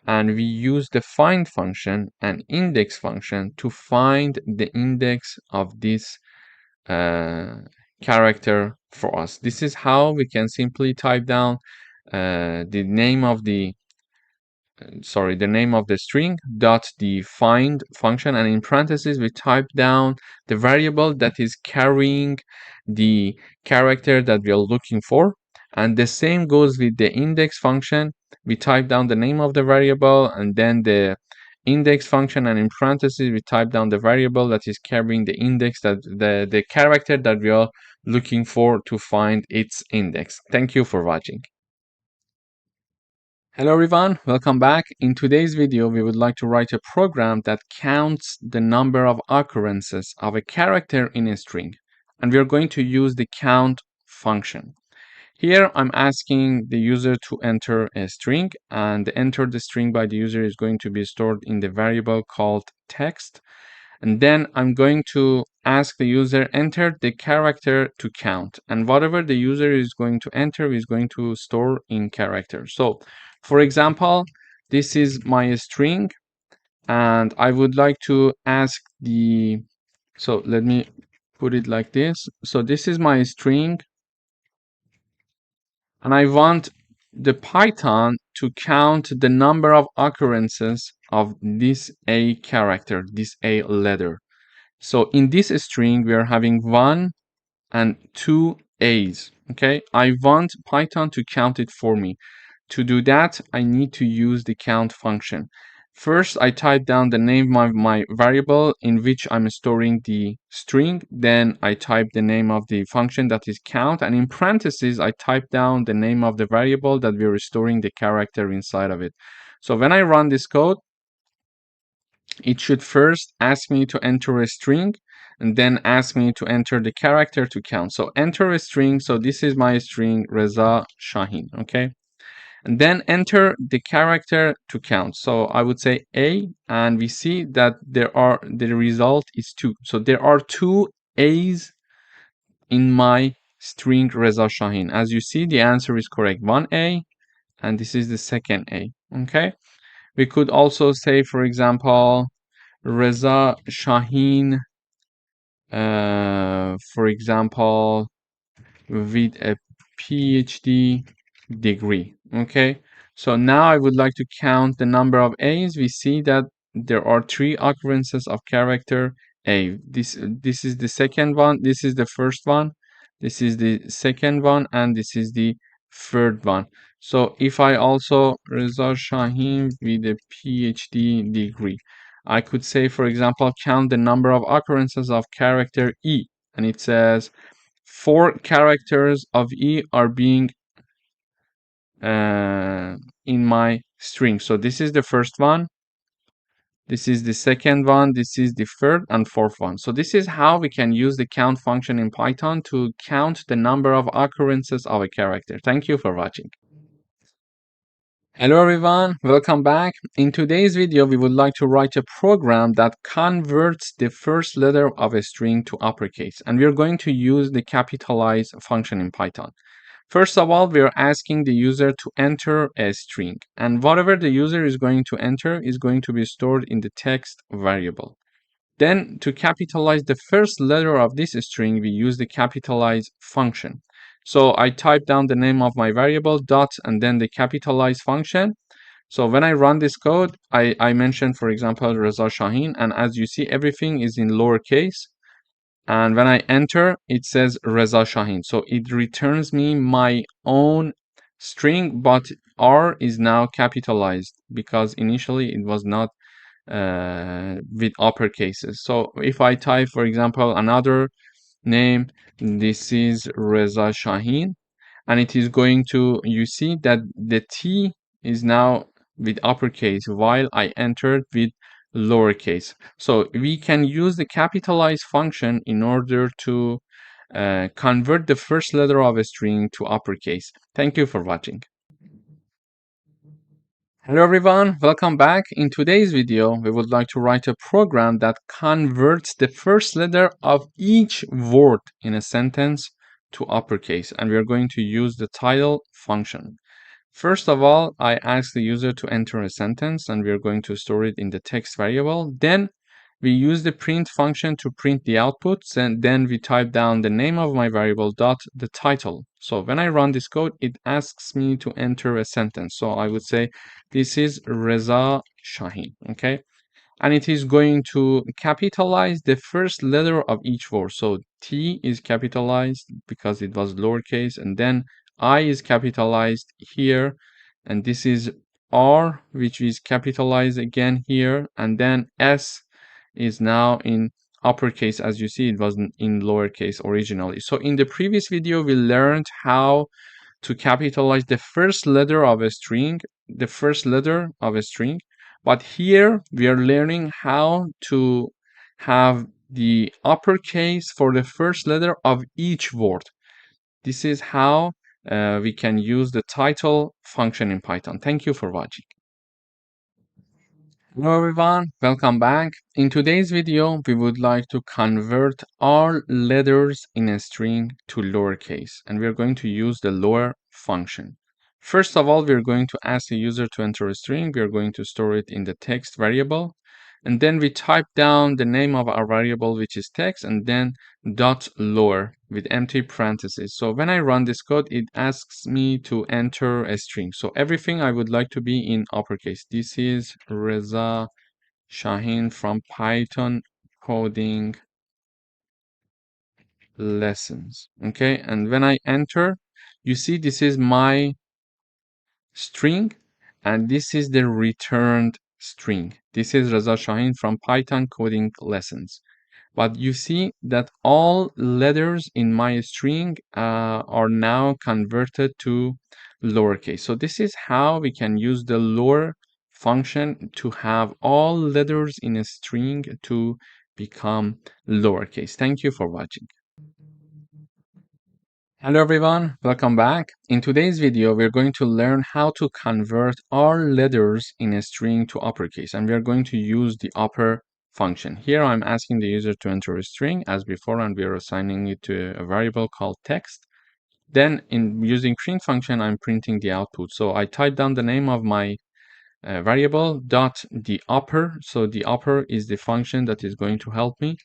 Speaker 1: and we use the find function and index function to find the index of this character for us. This is how we can simply type down the name of the string dot the find function, and in parentheses we type down the variable that is carrying the character that we are looking for. And the same goes with the index function. We type down the name of the variable and then the index function, and in parentheses we type down the variable that is carrying the index, that the character that we are looking for to find its index. Thank you for watching. Hello everyone, welcome back. In today's video, we would like to write a program that counts the number of occurrences of a character in a string. And we are going to use the count function. Here, I'm asking the user to enter a string, and enter the string by the user is going to be stored in the variable called text. And then I'm going to ask the user enter the character to count, and whatever the user is going to enter is going to store in characters. So for example, this is my string, and I would like to ask the, so let me put it like this. So this is my string, and I want the Python to count the number of occurrences of this A character, this A letter. So in this string, we are having 1 and 2 A's. Okay, I want Python to count it for me. To do that, I need to use the count function. First, I type down the name of my variable in which I'm storing the string. Then I type the name of the function that is count. And in parentheses, I type down the name of the variable that we're storing the character inside of it. So when I run this code, it should first ask me to enter a string and then ask me to enter the character to count. So enter a string. So this is my string, Reza Shahin. Okay. And then enter the character to count. So I would say A, and we see that the result is 2. So there are 2 A's in my string Reza Shahin. As you see, the answer is correct. 1 A, and this is the second A. Okay. We could also say, for example, Reza Shahin, for example, with a PhD degree. Okay, so now I would like to count the number of A's. We see that there are 3 occurrences of character A. This is the second one, this is the first one, this is the second one, and this is the third one. So if I also Reza Shahin with a PhD degree, I could say, for example, count the number of occurrences of character E, and it says 4 characters of E are being in my string. So this is the first one, this is the second one, this is the third and fourth one. So this is how we can use the count function in Python to count the number of occurrences of a character. Thank you for watching. Hello everyone, welcome back. In today's video, we would like to write a program that converts the first letter of a string to uppercase, and we're going to use the capitalize function in Python. First of all, we're asking the user to enter a string, and whatever the user is going to enter is going to be stored in the text variable. Then, to capitalize the first letter of this string, we use the capitalize function. So I type down the name of my variable, dot, and then the capitalize function. So when I run this code, I mentioned, for example, Reza Shahin, and as you see, everything is in lowercase. And when I enter, it says Reza Shahin. So it returns me my own string, but R is now capitalized because initially it was not with upper cases. So if I type, for example, another name, this is Reza Shahin, and it is going to, you see that the T is now with uppercase while I entered with lowercase. So we can use the capitalize function in order to convert the first letter of a string to uppercase. Thank you for watching. Hello everyone, welcome back. In today's video, we would like to write a program that converts the first letter of each word in a sentence to uppercase, and we are going to use the title function. First of all, I ask the user to enter a sentence, and we are going to store it in the text variable. Then we use the print function to print the outputs, and then we type down the name of my variable dot the title. So when I run this code, it asks me to enter a sentence. So I would say this is Reza Shahin, okay? And it is going to capitalize the first letter of each word. So T is capitalized because it was lowercase, and then I is capitalized here, and this is R, which is capitalized again here, and then S is now in uppercase. As you see, it was in lowercase originally. So in the previous video, we learned how to capitalize the first letter of a string, but here we are learning how to have the uppercase for the first letter of each word. This is how we can use the title function in Python. Thank you for watching. Hello everyone, welcome back. In today's video, we would like to convert all letters in a string to lowercase, and we're going to use the lower function. First of all, we're going to ask the user to enter a string. We're going to store it in the text variable, and then we type down the name of our variable, which is text, and then dot lower with empty parentheses. So when I run this code, it asks me to enter a string. So everything I would like to be in uppercase. This is Reza Shaheen from Python coding lessons. Okay, and when I enter, you see this is my string, and this is the returned string. This is Reza Shaheen from Python coding lessons. But you see that all letters in my string are now converted to lowercase. So this is how we can use the lower function to have all letters in a string to become lowercase. Thank you for watching. Hello everyone, welcome back. In today's video, we're going to learn how to convert all letters in a string to uppercase, and we're going to use the upper function. Here I'm asking the user to enter a string as before, and we are assigning it to a variable called text. Then in using print function, I'm printing the output. So I type down the name of my variable dot the upper. So the upper is the function that is going to help me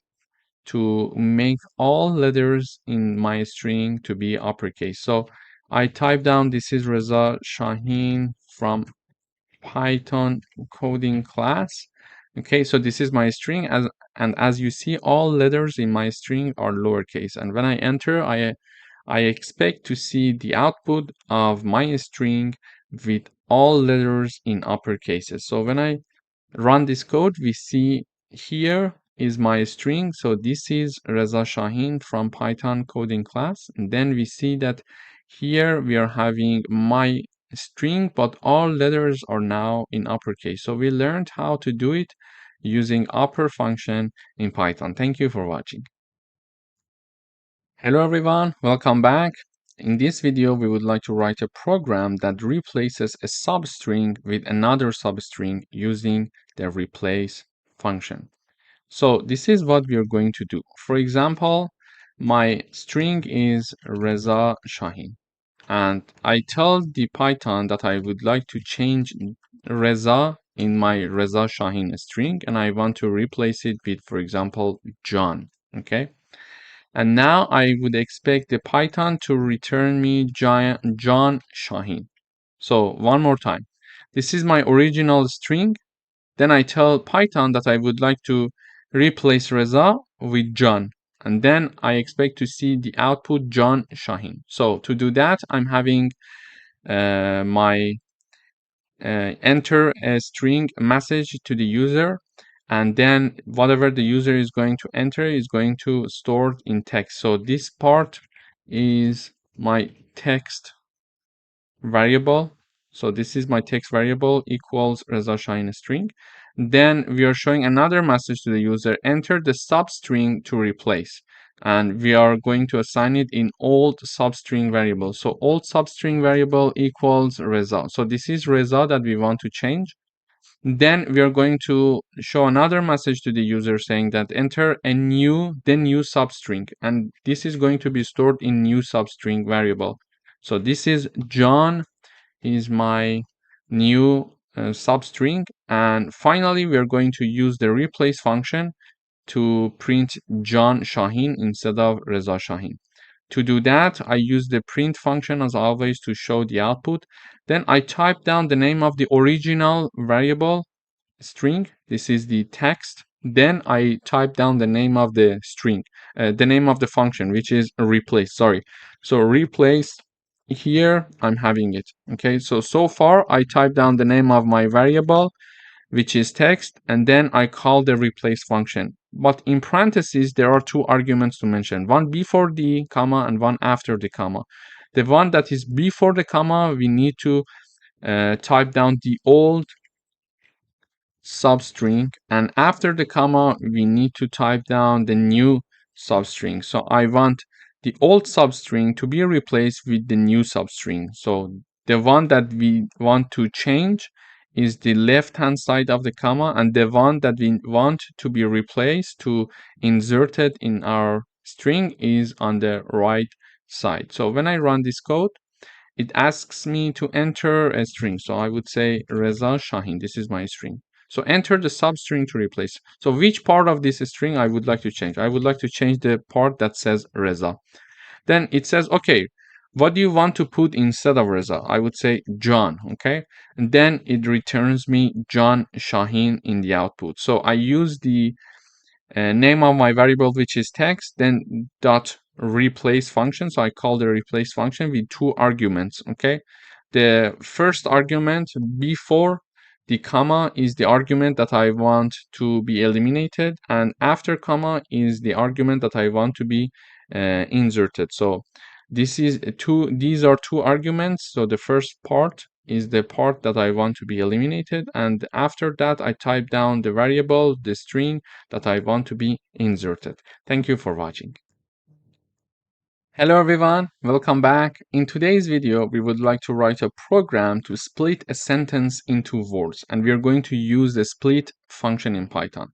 Speaker 1: to make all letters in my string to be uppercase. So I type down this is Reza Shaheen from Python coding class. Okay, so this is my string, and as you see, all letters in my string are lowercase. And when I enter, I expect to see the output of my string with all letters in uppercases. So when I run this code, we see here is my string. So this is Reza Shaheen from Python coding class. And then we see that here we are having my string, but all letters are now in uppercase. So we learned how to do it using upper function in Python. Thank you for watching. Hello everyone, welcome back. In this video, we would like to write a program that replaces a substring with another substring using the replace function. So this is what we are going to do. For example, my string is Reza Shaheen, and I tell the Python that I would like to change Reza in my Reza Shaheen string, and I want to replace it with, for example, John. Okay. And now I would expect the Python to return me John Shaheen. So one more time. This is my original string. Then I tell Python that I would like to replace Reza with John. And then I expect to see the output John Shaheen. So to do that, I'm having my enter a string message to the user, and then whatever the user is going to enter is going to store in text. So this part is my text variable. So this is my text variable equals Reza Shaheen string. Then we are showing another message to the user, enter the substring to replace. And we are going to assign it in old substring variable. So old substring variable equals Reza. So this is Reza that we want to change. Then we are going to show another message to the user saying that enter a new substring, and this is going to be stored in new substring variable. So this is John is my new substring, and finally we are going to use the replace function to print John Shaheen instead of Reza Shaheen. To do that, I use the print function as always to show the output. Then I type down the name of the original variable string. This is the text. Then I type down the name of the string, the name of the function, which is replace. Sorry. So replace here, I'm having it. Okay. So far I type down the name of my variable, which is text, and then I call the replace function. But in parentheses, there are two arguments to mention, one before the comma and one after the comma. The one that is before the comma, we need to type down the old substring, and after the comma, we need to type down the new substring. So I want the old substring to be replaced with the new substring. So the one that we want to change is the left hand side of the comma, and the one that we want to be replaced to inserted in our string is on the right side. So when I run this code, it asks me to enter a string. So I would say Reza Shahin. This is my string. So enter the substring to replace. So which part of this string I would like to change? I would like to change the part that says Reza. Then it says, okay, what do you want to put instead of Reza? I would say John, okay? And then it returns me John Shahin in the output. So I use the name of my variable, which is text, then dot replace function. So I call the replace function with two arguments, okay? The first argument before the comma is the argument that I want to be eliminated, and after comma is the argument that I want to be inserted. So these are two arguments. So the first part is the part that I want to be eliminated, and after that I type down the variable, the string that I want to be inserted. Thank you for watching. Hello everyone, welcome back. In today's video, we would like to write a program to split a sentence into words, and we are going to use the split function in Python.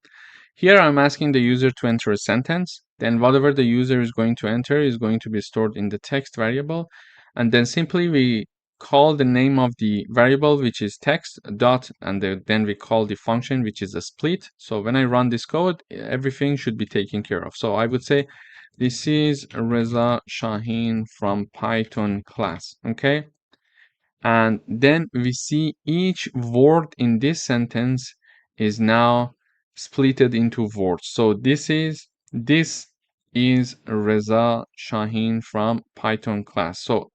Speaker 1: Here I'm asking the user to enter a sentence, then whatever the user is going to enter is going to be stored in the text variable, and then simply we call the name of the variable, which is text dot, and then we call the function, which is a split. So when I run this code, everything should be taken care of. So I would say this is Reza Shahin from Python class, okay? And then we see each word in this sentence is now splitted into words. So this is Reza Shahin from Python class. So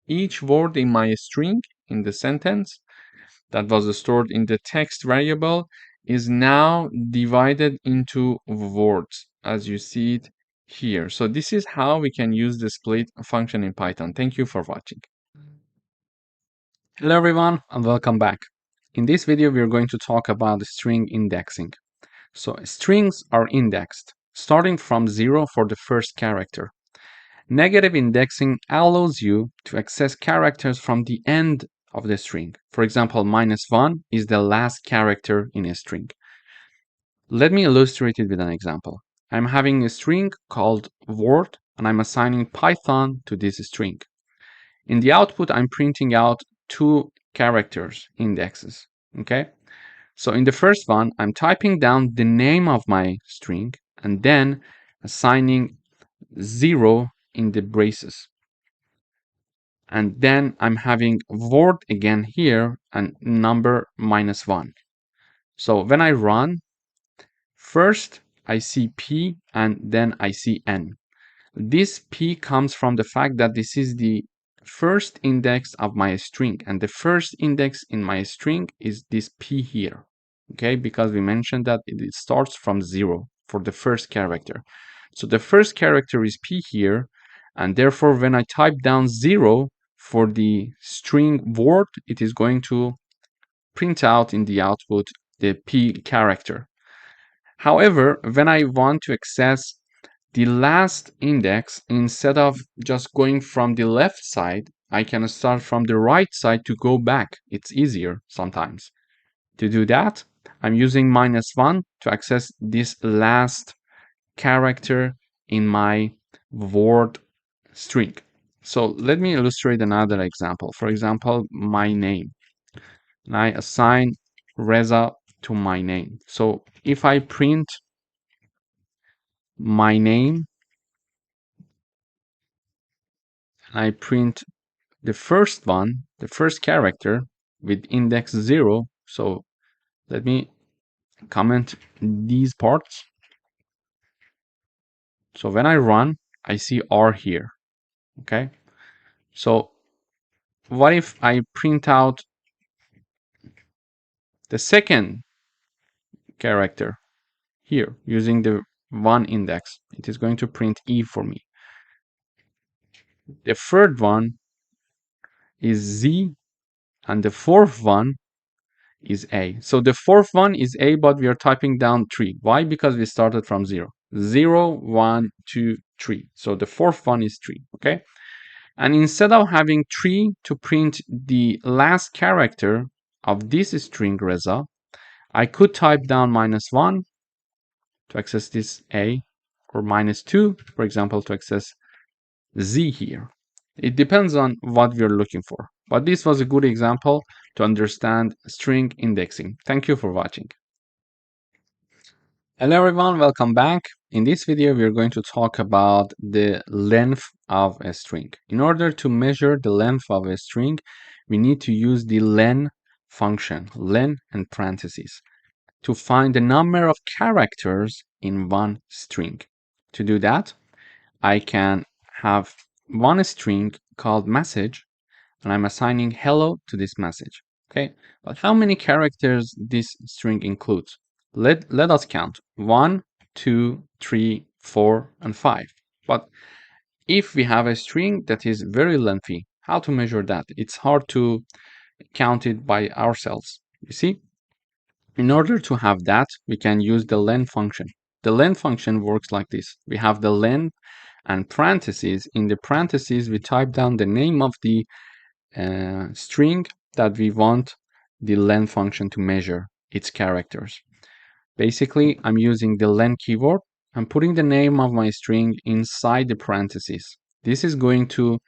Speaker 1: each word in my string in the sentence that was stored in the text variable is now divided into words, as you see it here. So this is how we can use the split function in Python. Thank you for watching. Hello everyone and welcome back. In this video we are going to talk about string indexing. So strings are indexed starting from 0 for the first character. Negative indexing allows you to access characters from the end of the string. For example, -1 is the last character in a string. Let me illustrate it with an example. I'm having a string called word and I'm assigning Python to this string. In the output, I'm printing out two characters indexes, okay? So in the first one, I'm typing down the name of my string and then assigning 0 in the braces. And then I'm having word again here and number -1. So when I run, first I see P and then I see N. This P comes from the fact that this is the first index of my string, and the first index in my string is this P here, okay? Because we mentioned that it starts from 0 for the first character. So the first character is P here, and therefore when I type down 0 for the string word, it is going to print out in the output the P character. However, when I want to access the last index, instead of just going from the left side, I can start from the right side to go back. It's easier sometimes. To do that, I'm using -1 to access this last character in my word string. So let me illustrate another example. For example, my name. And I assign Reza to my name. So if I print my name, I print the first one, the first character with index 0. So let me comment these parts. So when I run, I see R here, okay? So what if I print out the second character here using the 1 index? It is going to print E for me. The third one is Z, and the fourth one is A. So the fourth one is A, but we are typing down 3. Why? Because we started from 0. 0, 1, 2, 3. So the fourth one is 3, okay? And instead of having 3 to print the last character, of this string Reza, I could type down -1 to access this A, or -2, for example, to access Z here. It depends on what we're looking for. But this was a good example to understand string indexing. Thank you for watching. Hello everyone, welcome back. In this video, we're going to talk about the length of a string. In order to measure the length of a string, we need to use the len function, len and parentheses, to find the number of characters in one string. To do that, I can have one string called message, and I'm assigning hello to this message. Okay, but how many characters this string includes? Let us count 1, 2, 3, 4, and 5. But if we have a string that is very lengthy, how to measure that? It's hard to count it by ourselves. You see, in order to have that, we can use the len function. The len function works like this. We have the len and parentheses. In the parentheses, we type down the name of the string that we want the len function to measure its characters. Basically, I'm using the len keyword. I'm putting the name of my string inside the parentheses. This is going to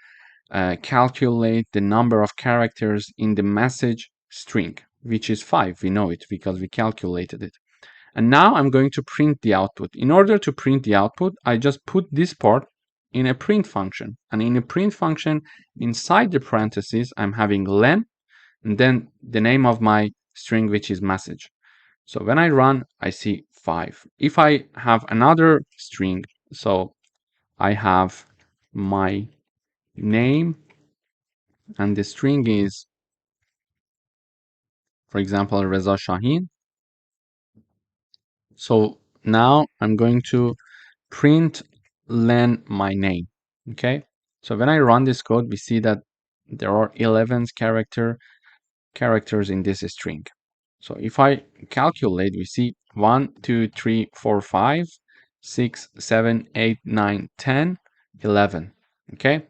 Speaker 1: calculate the number of characters in the message string, which is 5. We know it because we calculated it. And now I'm going to print the output. In order to print the output, I just put this part in a print function. And in a print function, inside the parentheses, I'm having len, and then the name of my string, which is message. So when I run, I see 5. If I have another string, so I have my name, and the string is, for example, Reza Shahin. So now I'm going to print len my name. Okay, so when I run this code, we see that there are 11 characters in this string. So if I calculate, we see 1, 2, 3, 4, 5, 6, 7, 8, 9, 10, 11. Okay,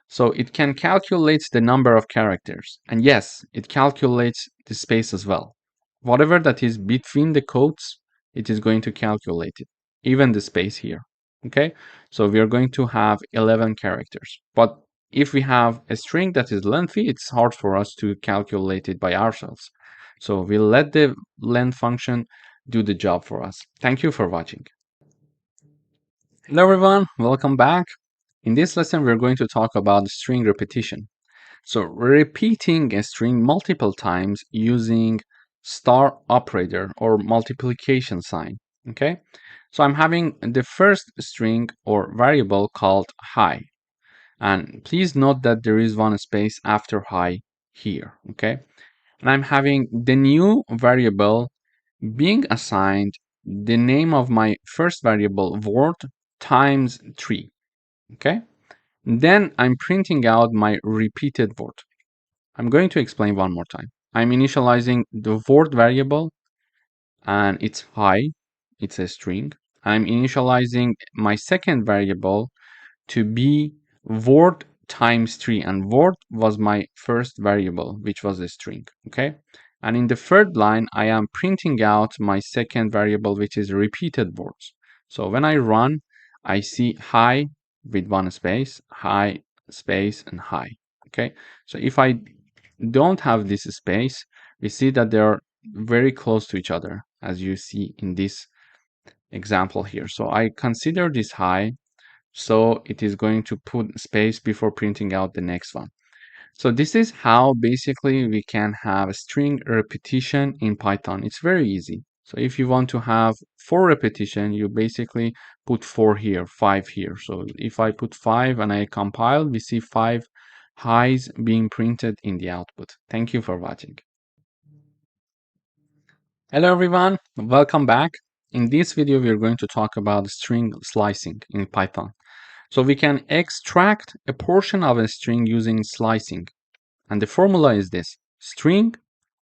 Speaker 1: so it can calculate the number of characters. And yes, it calculates the space as well. Whatever that is between the quotes, it is going to calculate it, even the space here. Okay, so we are going to have 11 characters. But if we have a string that is lengthy, it's hard for us to calculate it by ourselves. So we'll let the len function do the job for us. Thank you for watching. Hello everyone, welcome back. In this lesson, we're going to talk about string repetition. So repeating a string multiple times using star operator or multiplication sign. Okay, so I'm having the first string or variable called hi, and please note that there is one space after hi here. Okay, and I'm having the new variable being assigned the name of my first variable word times 3. Okay, then I'm printing out my repeated word. I'm going to explain one more time. I'm initializing the word variable, and it's hi, it's a string. I'm initializing my second variable to be word times 3, and word was my first variable, which was a string. Okay, and in the third line, I am printing out my second variable, which is repeated words. So when I run, I see hi with one space, hi space, and hi. Okay, so if I don't have this space, we see that they are very close to each other, as you see in this example here. So I consider this hi, so it is going to put space before printing out the next one. So this is how basically we can have a string repetition in Python. It's very easy. So if you want to have 4 repetition, you basically put 4 here, 5 here. So if I put 5 and I compile, we see 5 highs being printed in the output. Thank you for watching. Hello everyone, welcome back. In this video, we are going to talk about string slicing in Python. So we can extract a portion of a string using slicing. And the formula is this: string,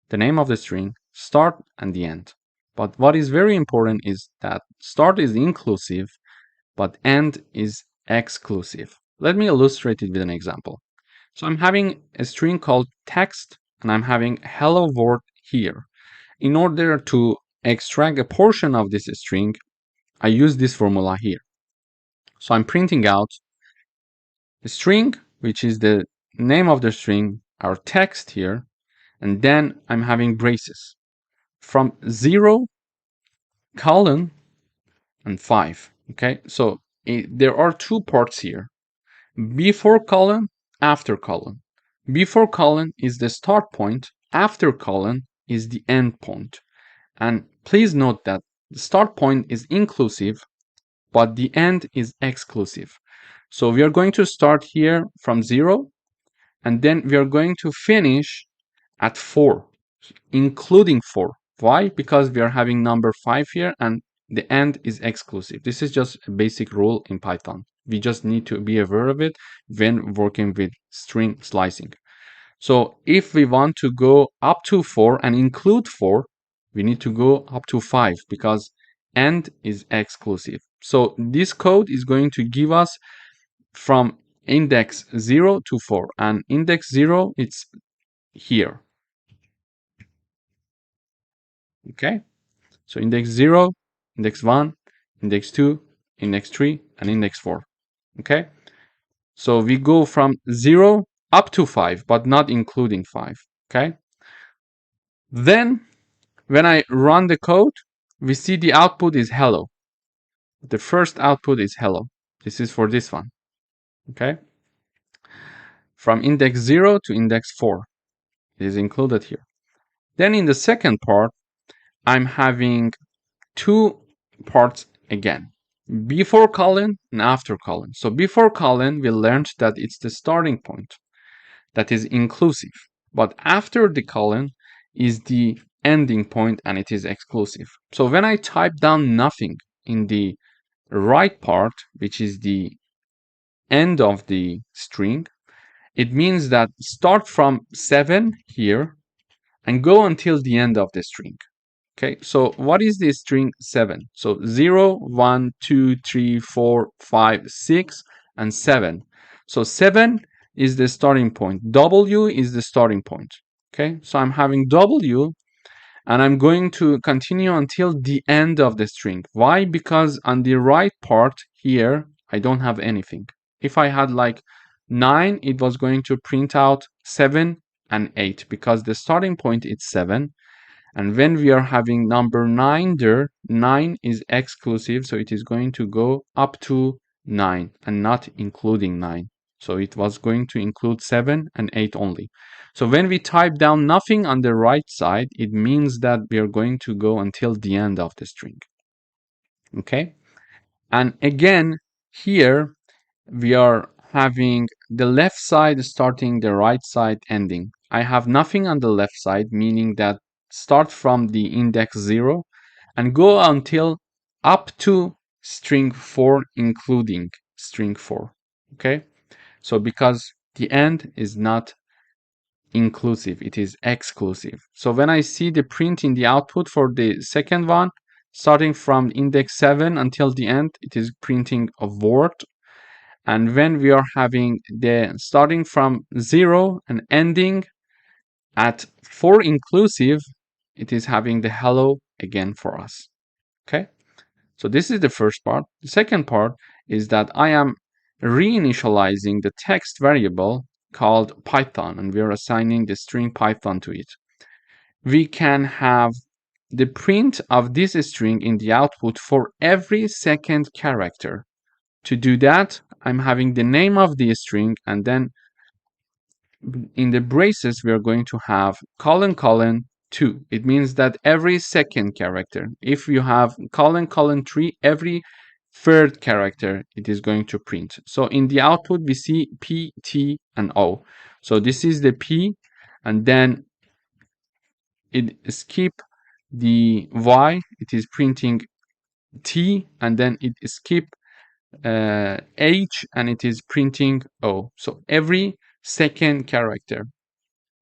Speaker 1: the name of the string, start, and the end. But what is very important is that start is inclusive, but end is exclusive. Let me illustrate it with an example. So I'm having a string called text, and I'm having hello world here. In order to extract a portion of this string, I use this formula here. So I'm printing out the string, which is the name of the string, our text here, and then I'm having braces from 0, colon, and 5. Okay, so there are two parts here: before colon, after colon. Before colon is the start point, after colon is the end point. And please note that the start point is inclusive, but the end is exclusive. So we are going to start here from 0, and then we are going to finish at 4, including 4. Why? Because we are having number 5 here, and the end is exclusive. This is just a basic rule in Python. We just need to be aware of it when working with string slicing. So if we want to go up to 4 and include 4, we need to go up to 5 because end is exclusive. So this code is going to give us from index 0 to 4, and index 0 it's here. Okay, so index 0, index 1, index 2, index 3, and index 4. Okay, so we go from 0 up to 5, but not including 5. Okay, then when I run the code, we see the output is hello. The first output is hello. This is for this one. Okay, from index 0 to index 4. It is included here. Then in the second part, I'm having two parts again: before colon and after colon. So before colon, we learned that it's the starting point that is inclusive, but after the colon is the ending point and it is exclusive. So when I type down nothing in the right part, which is the end of the string, it means that start from 7 here and go until the end of the string. Okay, so what is the string 7? So 0, 1, 2, 3, 4, 5, 6, and 7. So 7 is the starting point. W is the starting point. Okay, so I'm having W, and I'm going to continue until the end of the string. Why? Because on the right part here, I don't have anything. If I had like 9, it was going to print out 7 and 8 because the starting point is 7. And when we are having number 9 there, 9 is exclusive, so it is going to go up to 9 and not including 9. So it was going to include 7 and 8 only. So when we type down nothing on the right side, it means that we are going to go until the end of the string. Okay? And again, here we are having the left side starting, the right side ending. I have nothing on the left side, meaning that start from the index 0 and go until up to string 4, including string 4. Okay, so because the end is not inclusive, it is exclusive. So when I see the print in the output for the second one, starting from index 7 until the end, it is printing a word. And when we are having the starting from 0 and ending at 4 inclusive, it is having the hello again for us. Okay, so this is the first part. The second part is that I am reinitializing the text variable called Python, and we are assigning the string Python to it. We can have the print of this string in the output for every second character. To do that, I'm having the name of the string, and then in the braces, we are going to have colon colon 2. It means that every second character. If you have colon colon 3, every third character it is going to print. So in the output, we see P, T, and O. So this is the P, and then it skip the Y. It is printing T, and then it skip H, and it is printing O. So every second character.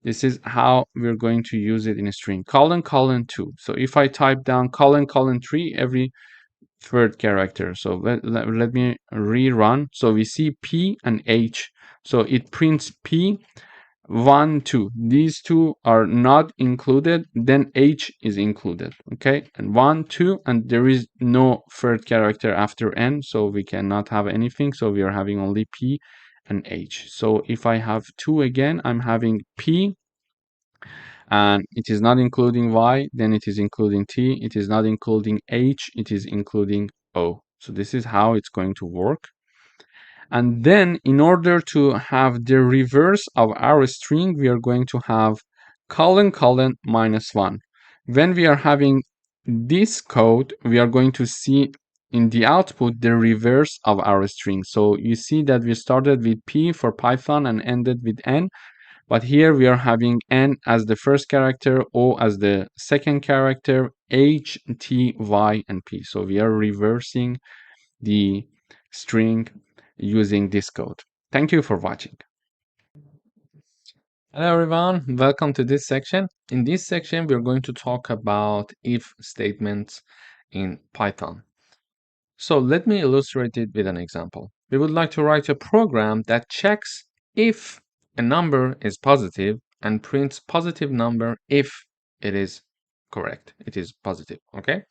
Speaker 1: This is how we're going to use it in a string. Colon colon 2. So if I type down colon colon 3, every third character. So let me rerun. So we see P and H. So it prints P 1, 2. These two are not included, then H is included. Okay, and 1, 2, and there is no third character after N, so we cannot have anything. So we are having only P and H. So if I have 2 again, I'm having P, and it is not including Y, then it is including T. It is not including H, it is including O. So this is how it's going to work. And then in order to have the reverse of our string, we are going to have colon colon -1. When we are having this code, we are going to see in the output the reverse of our string. So you see that we started with P for Python and ended with N, but here we are having N as the first character, O as the second character, H, T, Y, and P. So we are reversing the string using this code. Thank you for watching. Hello everyone, welcome to this section. In this section, we're going to talk about if statements in Python. So let me illustrate it with an example. We would like to write a program that checks if a number is positive and prints positive number if it is correct, it is positive, okay?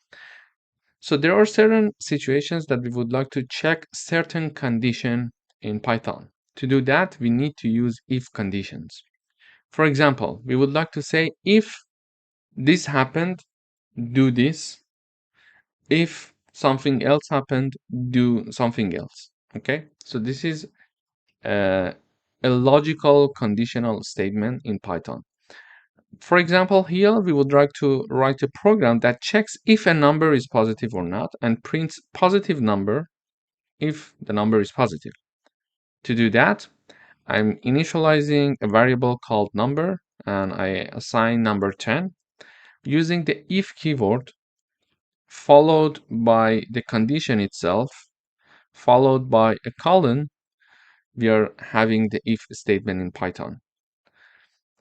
Speaker 1: So there are certain situations that we would like to check certain condition in Python. To do that, we need to use if conditions. For example, we would like to say if this happened, do this. If something else happened, do something else. Okay, so this is a logical conditional statement in Python. For example, here we would like to write a program that checks if a number is positive or not and prints positive number if the number is positive. To do that, I'm initializing a variable called number and I assign number 10 using the if keyword followed by the condition itself followed by a colon. We are having the if statement in Python.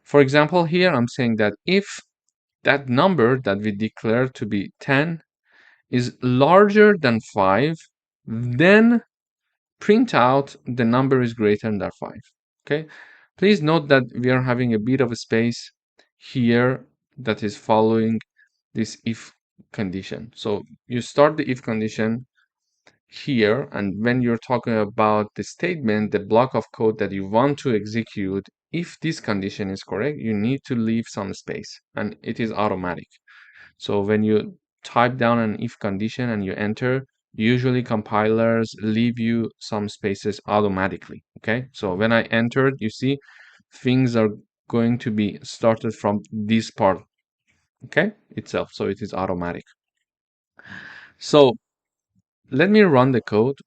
Speaker 1: For example, here I'm saying that if that number that we declare to be 10 is larger than 5, then print out the number is greater than 5. Okay, please note that we are having a bit of a space here that is following this if condition. So you start the if condition here, and when you're talking about the statement, the block of code that you want to execute, if this condition is correct, you need to leave some space, and it is automatic. So when you type down an if condition and you enter, usually compilers leave you some spaces automatically. Okay, so when I entered, you see things are going to be started from this part, okay, itself. So it is automatic. So let me run the code.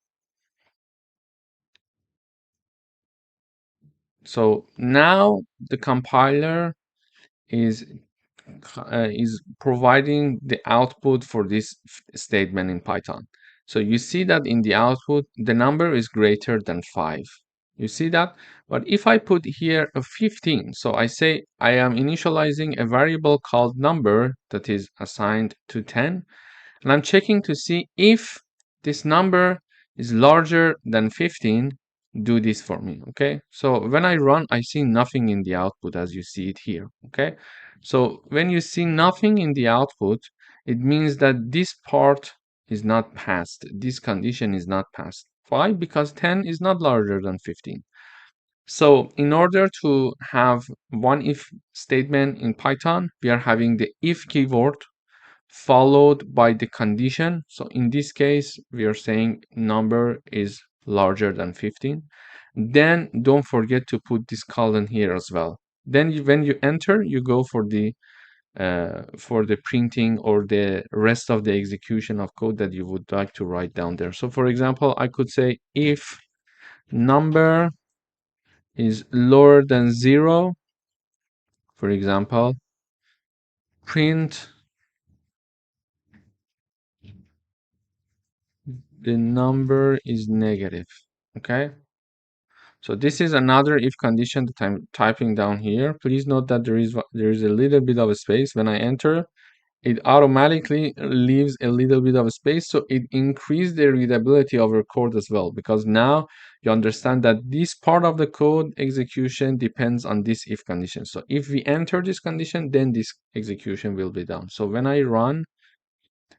Speaker 1: So now the compiler is providing the output for this statement in Python. So you see that in the output, the number is greater than 5. You see that? But if I put here a 15, so I say I am initializing a variable called number that is assigned to 10, and I'm checking to see if this number is larger than 15, do this for me, okay? So when I run, I see nothing in the output as you see it here, okay? So when you see nothing in the output, it means that this part is not passed. This condition is not passed. Why? Because 10 is not larger than 15. So in order to have one if statement in Python, we are having the if keyword followed by the condition. So in this case, we are saying number is larger than 15. Then don't forget to put this colon here as well. Then when you enter, you go for the printing or the rest of the execution of code that you would like to write down there. So for example, I could say if number is lower than 0, for example, print the number is negative. Okay, so this is another if condition that I'm typing down here. Please note that there is a little bit of a space when I enter. it automatically leaves a little bit of space, so it increased the readability of your code as well, because now you understand that this part of the code execution depends on this if condition. So if we enter this condition, then this execution will be done. So when I run,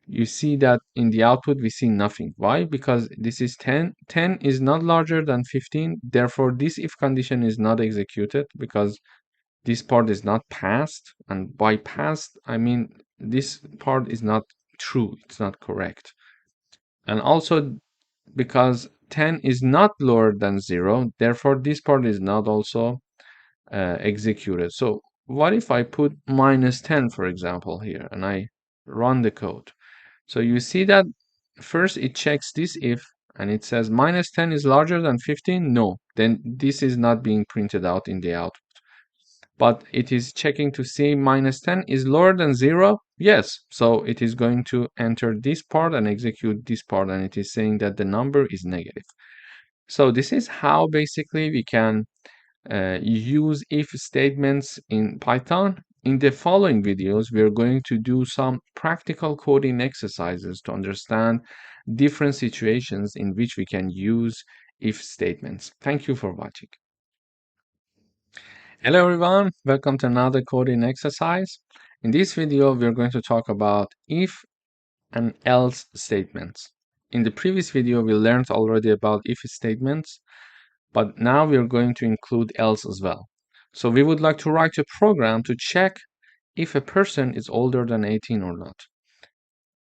Speaker 1: you see that in the output we see nothing. Why? Because this is 10. 10 is not larger than 15, therefore this if condition is not executed, because this part is not passed, and by passed I mean this part is not true, it's not correct. And also because 10 is not lower than 0, therefore this part is not also executed. So what if I put -10, for example, here, and I run the code? So you see that first it checks this if, and it says -10 is larger than 15. No, then this is not being printed out in the output. But it is checking to see -10 is lower than 0. Yes, so it is going to enter this part and execute this part, and it is saying that the number is negative. So this is how basically we can use if statements in Python. In the following videos, we are going to do some practical coding exercises to understand different situations in which we can use if statements. Thank you for watching. Hello everyone, welcome to another coding exercise. In this video, we are going to talk about if and else statements. In the previous video, we learned already about if statements, but now we are going to include else as well. So we would like to write a program to check if a person is older than 18 or not.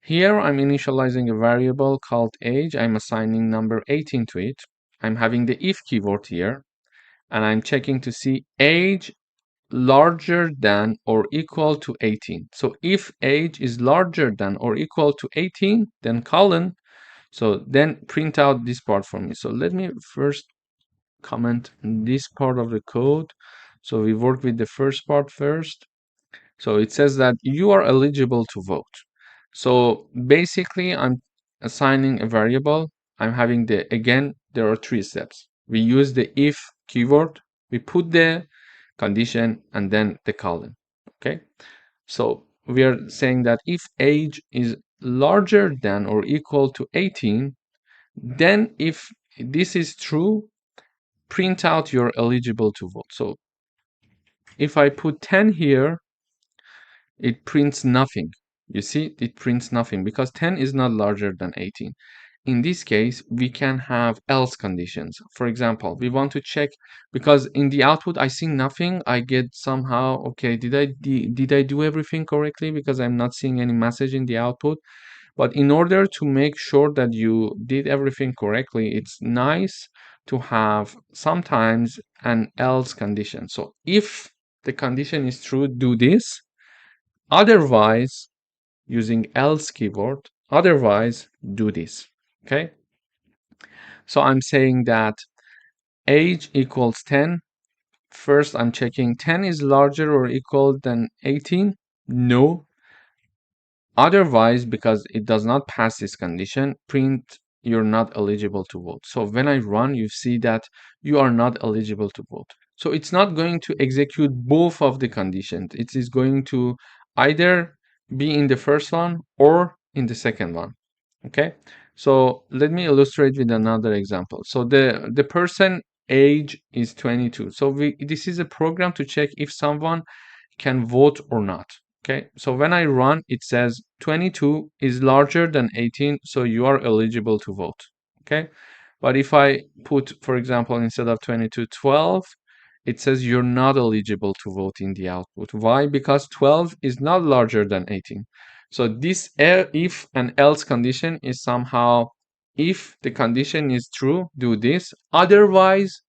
Speaker 1: Here I'm initializing a variable called age. I'm assigning number 18 to it. I'm having the if keyword here, and I'm checking to see age larger than or equal to 18. So if age is larger than or equal to 18, then colon. So then print out this part for me. So let me first comment this part of the code. So we work with the first part first. So it says that you are eligible to vote. So basically I'm assigning a variable. I'm having again, there are 3 steps. We use the if keyword, we put the condition, and then the colon. Okay. So we are saying that if age is larger than or equal to 18, then if this is true, print out you're eligible to vote. So if I put 10 here, it prints nothing. You see, it prints nothing because 10 is not larger than 18. In this case, we can have else conditions. For example, we want to check, because in the output I see nothing. I get somehow, okay, did I do everything correctly, because I'm not seeing any message in the output. But in order to make sure that you did everything correctly, it's nice to have sometimes an else condition. So if the condition is true, do this. Otherwise, using else keyword, otherwise do this. Okay. So I'm saying that age equals 10. First, I'm checking 10 is larger or equal than 18. No. Otherwise, because it does not pass this condition, print you're not eligible to vote. So when I run, you see that you are not eligible to vote. So it's not going to execute both of the conditions. It is going to either be in the first one or in the second one. Okay. So let me illustrate with another example. So the person age is 22. So this is a program to check if someone can vote or not. Okay, so when I run, it says 22 is larger than 18, so you are eligible to vote. Okay, but if I put, for example, instead of 22, 12, it says you're not eligible to vote in the output. Why? Because 12 is not larger than 18. So this if and else condition is somehow, if the condition is true, do this. Otherwise,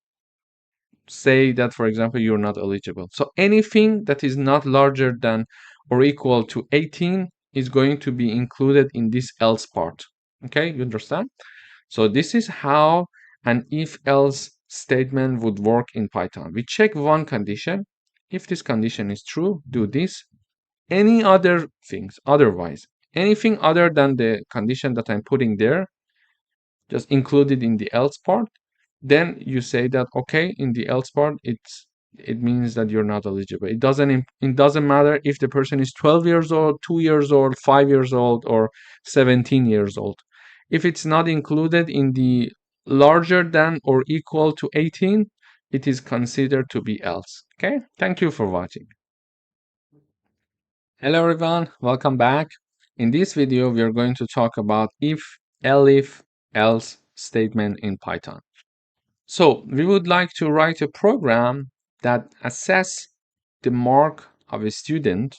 Speaker 1: say that, for example, you're not eligible. So anything that is not larger than or equal to 18 is going to be included in this else part. Okay, you understand? So this is how an if-else statement would work in Python. We check one condition. If this condition is true, do this. Any other things, otherwise, anything other than the condition that I'm putting there, just include it in the else part. Then you say that, okay, in the else part, it's it means that you're not eligible. It doesn't matter if the person is 12 years old, 2 years old, 5 years old, or 17 years old. If it's not included in the larger than or equal to 18, it is considered to be else. Okay, thank you for watching. Hello everyone, welcome back. In this video, we are going to talk about if, elif, else statement in Python. So we would like to write a program that assess the mark of a student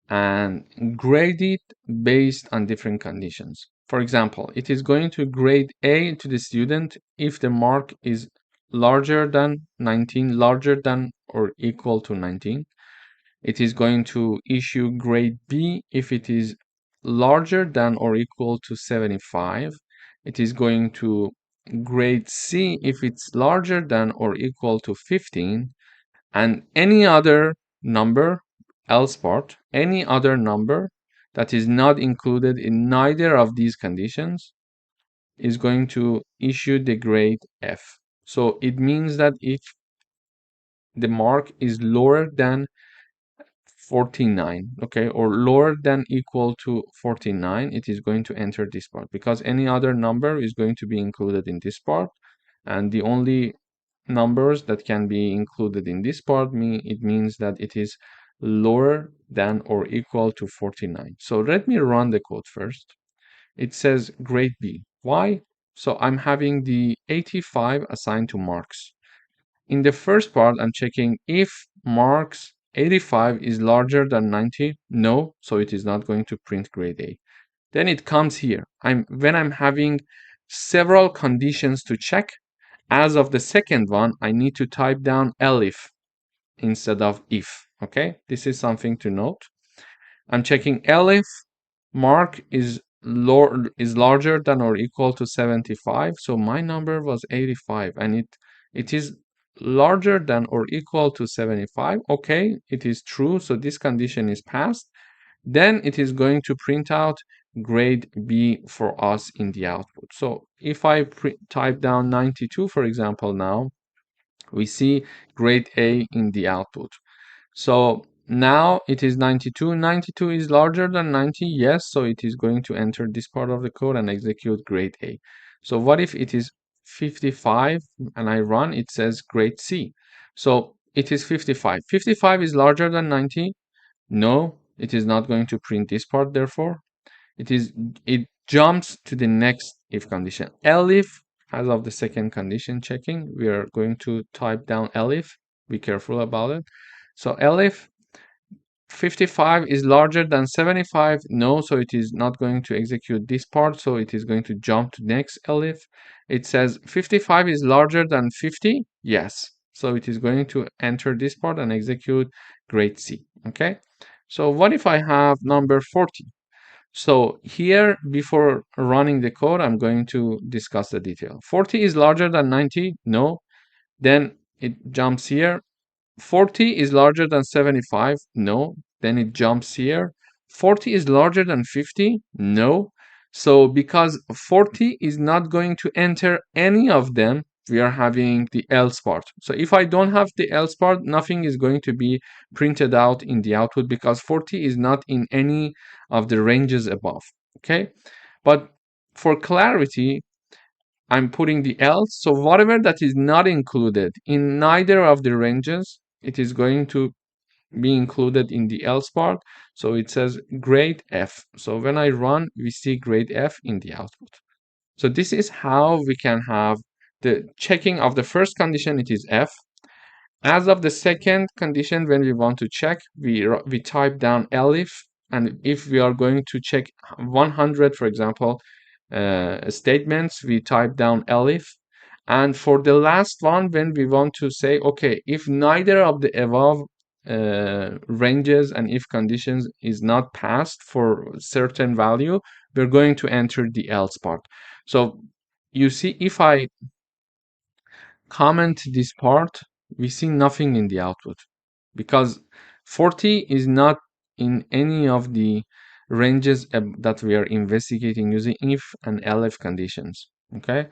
Speaker 1: and grade it based on different conditions. For example, it is going to grade A to the student if the mark is larger than 19, larger than or equal to 19. It is going to issue grade B if it is larger than or equal to 75. It is going to grade C if it's larger than or equal to 15, and any other number, else part, any other number that is not included in neither of these conditions is going to issue the grade F. So it means that if the mark is lower than 49, okay, or lower than equal to 49, it is going to enter this part, because any other number is going to be included in this part, and the only numbers that can be included in this part it means that it is lower than or equal to 49. So let me run the code first. It says grade B. Why? So I'm having the 85 assigned to marks. In the first part, I'm checking if marks 85 is larger than 90. No, so it is not going to print grade A. Then it comes here. When I'm having several conditions to check, as of the second one, I need to type down elif instead of if. Okay, this is something to note. I'm checking elif mark is larger than or equal to 75. So my number was 85, and it is larger than or equal to 75. Okay, it is true. So this condition is passed. Then it is going to print out grade B for us in the output. So if I type down 92, for example, now we see grade A in the output. So now it is 92. 92 is larger than 90. Yes, so it is going to enter this part of the code and execute grade A. So what if it is 55 and I run? It says grade C. So it is 55. 55 is larger than 90. No, it is not going to print this part. Therefore, it jumps to the next if condition. Elif, as of the second condition checking, we are going to type down elif. Be careful about it. So elif 55 is larger than 75. No, so it is not going to execute this part. So it is going to jump to next elif. It says 55 is larger than 50. Yes. So it is going to enter this part and execute grade C. Okay. So what if I have number 40? So here, before running the code, I'm going to discuss the detail. 40 is larger than 90? No. Then it jumps here. 40 is larger than 75? No. Then it jumps here. 40 is larger than 50? No. So because 40 is not going to enter any of them, we are having the else part. So if I don't have the else part, nothing is going to be printed out in the output, because 40 is not in any of the ranges above. Okay. But for clarity, I'm putting the else. So whatever that is not included in neither of the ranges, it is going to be included in the else part. So it says grade F. So when I run, we see grade F in the output. So this is how we can have the checking of the first condition, it is F. As of the second condition, when we want to check, we type down elif. And if we are going to check 100, for example, statements, we type down elif. And for the last one, when we want to say, okay, if neither of the above ranges and if conditions is not passed for certain value, we're going to enter the else part. So you see, if I comment this part, we see nothing in the output, because 40 is not in any of the ranges that we are investigating using if and elif conditions. Okay,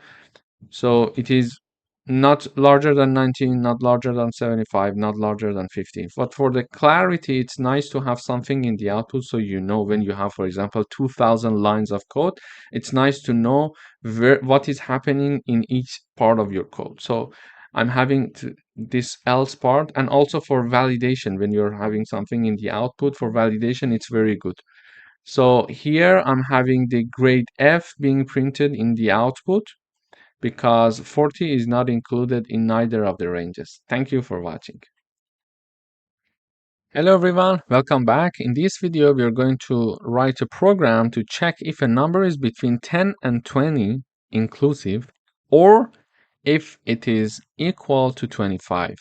Speaker 1: so it is not larger than 19, not larger than 75, not larger than 15. But for the clarity, it's nice to have something in the output so you know when you have, for example, 2000 lines of code, it's nice to know what is happening in each part of your code. So I'm having this else part, and also for validation, when you're having something in the output for validation, it's very good. So here I'm having the grade F being printed in the output, because 40 is not included in neither of the ranges. Thank you for watching. Hello everyone, welcome back. In this video, we are going to write a program to check if a number is between 10 and 20 inclusive, or if it is equal to 25.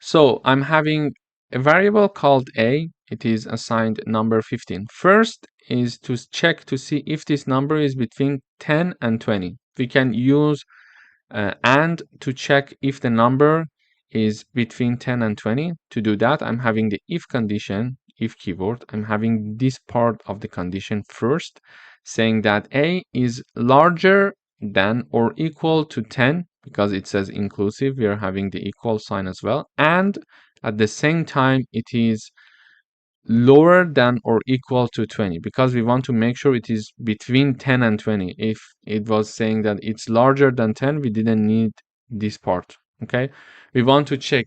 Speaker 1: So I'm having a variable called a. It is assigned number 15. First is to check to see if this number is between 10 and 20. We can use and to check if the number is between 10 and 20. To do that, I'm having the if condition, if keyword. I'm having this part of the condition first, saying that a is larger than or equal to 10, because it says inclusive. We are having the equal sign as well. And at the same time, it is lower than or equal to 20, because we want to make sure it is between 10 and 20. If it was saying that it's larger than 10, we didn't need this part. Okay, we want to check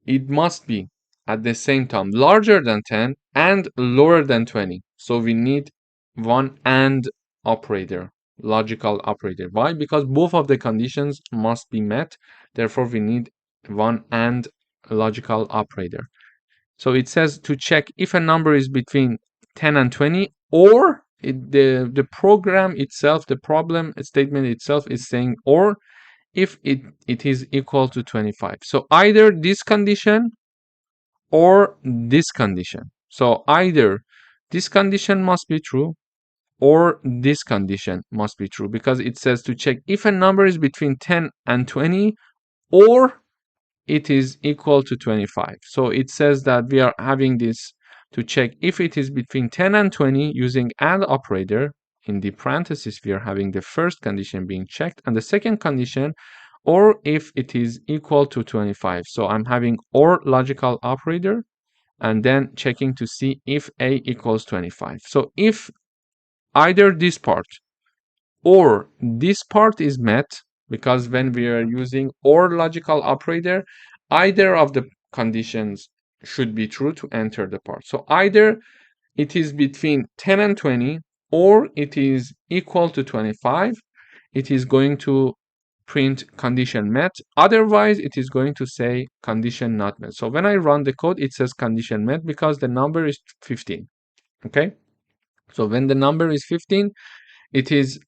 Speaker 1: it must be at the same time larger than 10 and lower than 20. So we need one and operator, logical operator. Why? Because both of the conditions must be met. Therefore, we need one and logical operator. So it says to check if a number is between 10 and 20, or the program itself, the problem statement itself is saying, or if it is equal to 25. So either this condition or this condition. So either this condition must be true or this condition must be true, because it says to check if a number is between 10 and 20 or it is equal to 25. So it says that we are having this to check if it is between 10 and 20 using AND operator. In the parentheses, we are having the first condition being checked and the second condition, or if it is equal to 25. So I'm having OR logical operator and then checking to see if A equals 25. So if either this part or this part is met, because when we are using OR logical operator, either of the conditions should be true to enter the part. So either it is between 10 and 20 or it is equal to 25, it is going to print condition met. Otherwise, it is going to say condition not met. So when I run the code, it says condition met because the number is 15. Okay. So when the number is 15, it is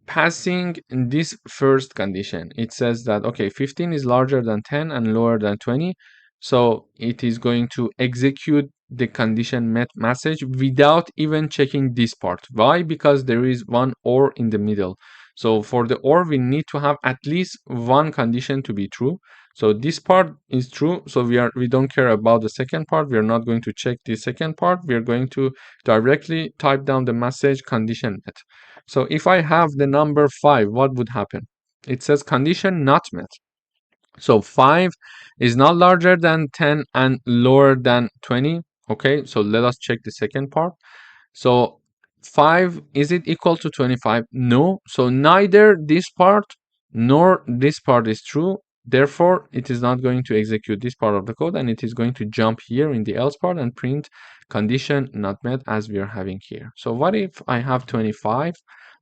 Speaker 1: passing this first condition. It says that, okay, 15 is larger than 10 and lower than 20. So it is going to execute the condition met message without even checking this part. Why? Because there is one OR in the middle. So for the OR, we need to have at least one condition to be true. So this part is true. So we don't care about the second part. We are not going to check the second part. We are going to directly type down the message condition met. So if I have the number 5, what would happen? It says condition not met. So 5 is not larger than 10 and lower than 20. Okay, so let us check the second part. So 5, is it equal to 25? No. So neither this part nor this part is true. Therefore, it is not going to execute this part of the code, and it is going to jump here in the else part and print condition not met as we are having here. So what if I have 25?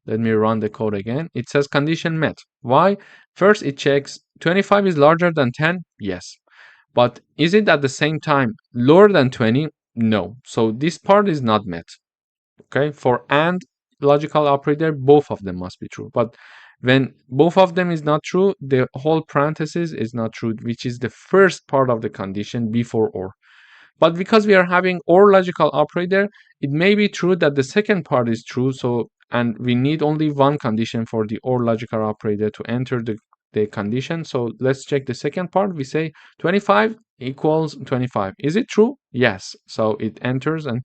Speaker 1: Let me run the code again. It says condition met. Why? First, it checks 25 is larger than 10. Yes. But is it at the same time lower than 20? No. So this part is not met. Okay. For AND logical operator, both of them must be true. But when both of them is not true, the whole parenthesis is not true, which is the first part of the condition before OR. But because we are having OR logical operator, it may be true that the second part is true. So, and we need only one condition for the OR logical operator to enter the condition. So let's check the second part. We say 25 equals 25. Is it true? Yes. So it enters and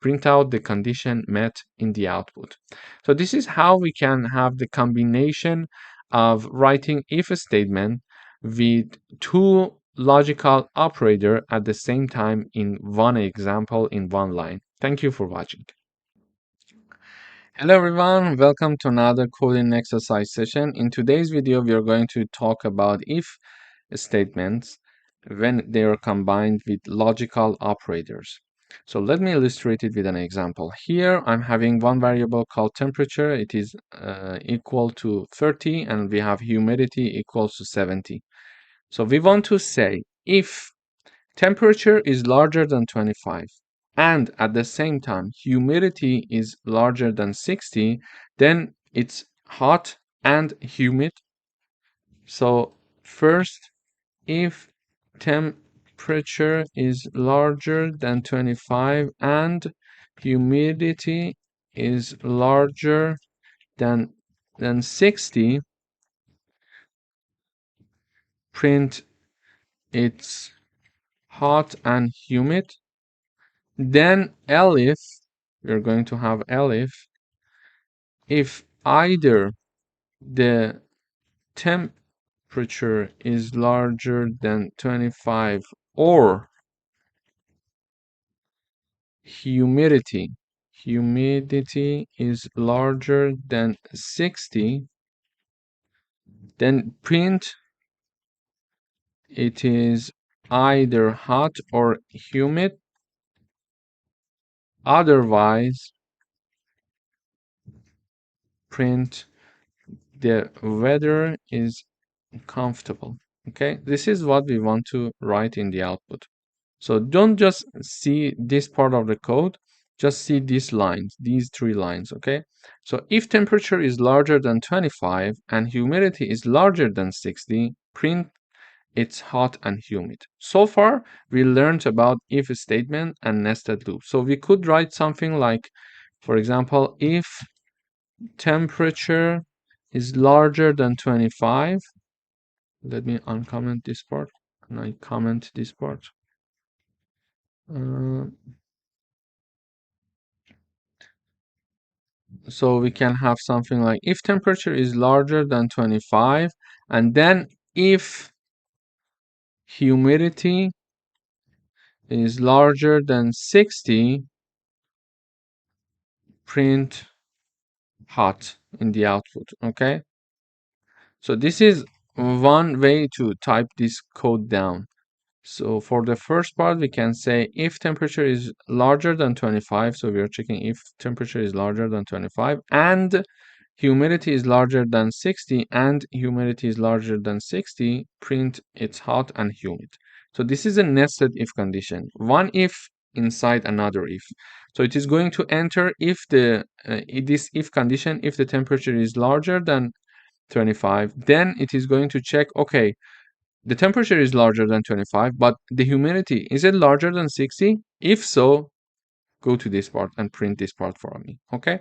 Speaker 1: print out the condition met in the output. So this is how we can have the combination of writing if statement with two logical operator at the same time in one example in one line. Thank you for watching. Hello everyone, welcome to another coding exercise session. In today's video, we are going to talk about if statements when they are combined with logical operators. So let me illustrate it with an example. Here I'm having one variable called temperature. It is equal to 30 and we have humidity equals to 70. So we want to say if temperature is larger than 25 and at the same time humidity is larger than 60, then it's hot and humid. So first, if temperature is larger than 25 and humidity is larger than 60, print it's hot and humid. Then elif, we're going to have elif, if either the temperature is larger than 25 or humidity is larger than 60, then print it is either hot or humid, otherwise print the weather is comfortable. Okay, this is what we want to write in the output. So don't just see this part of the code, just see these lines, these three lines, okay? So if temperature is larger than 25 and humidity is larger than 60, print it's hot and humid. So far, we learned about if statement and nested loop. So we could write something like, for example, if temperature is larger than 25, let me uncomment this part and I comment this part. So we can have something like if temperature is larger than 25 and then if humidity is larger than 60, print hot in the output. Okay, so this is one way to type this code down. So for the first part, we can say if temperature is larger than 25, so we are checking if temperature is larger than 25 and humidity is larger than 60 and humidity is larger than 60, print it's hot and humid. So this is a nested if condition, one if inside another if. So it is going to enter if the this if condition, if the temperature is larger than 25, then it is going to check, okay, the temperature is larger than 25, but the humidity, is it larger than 60? If so, go to this part and print this part for me, okay?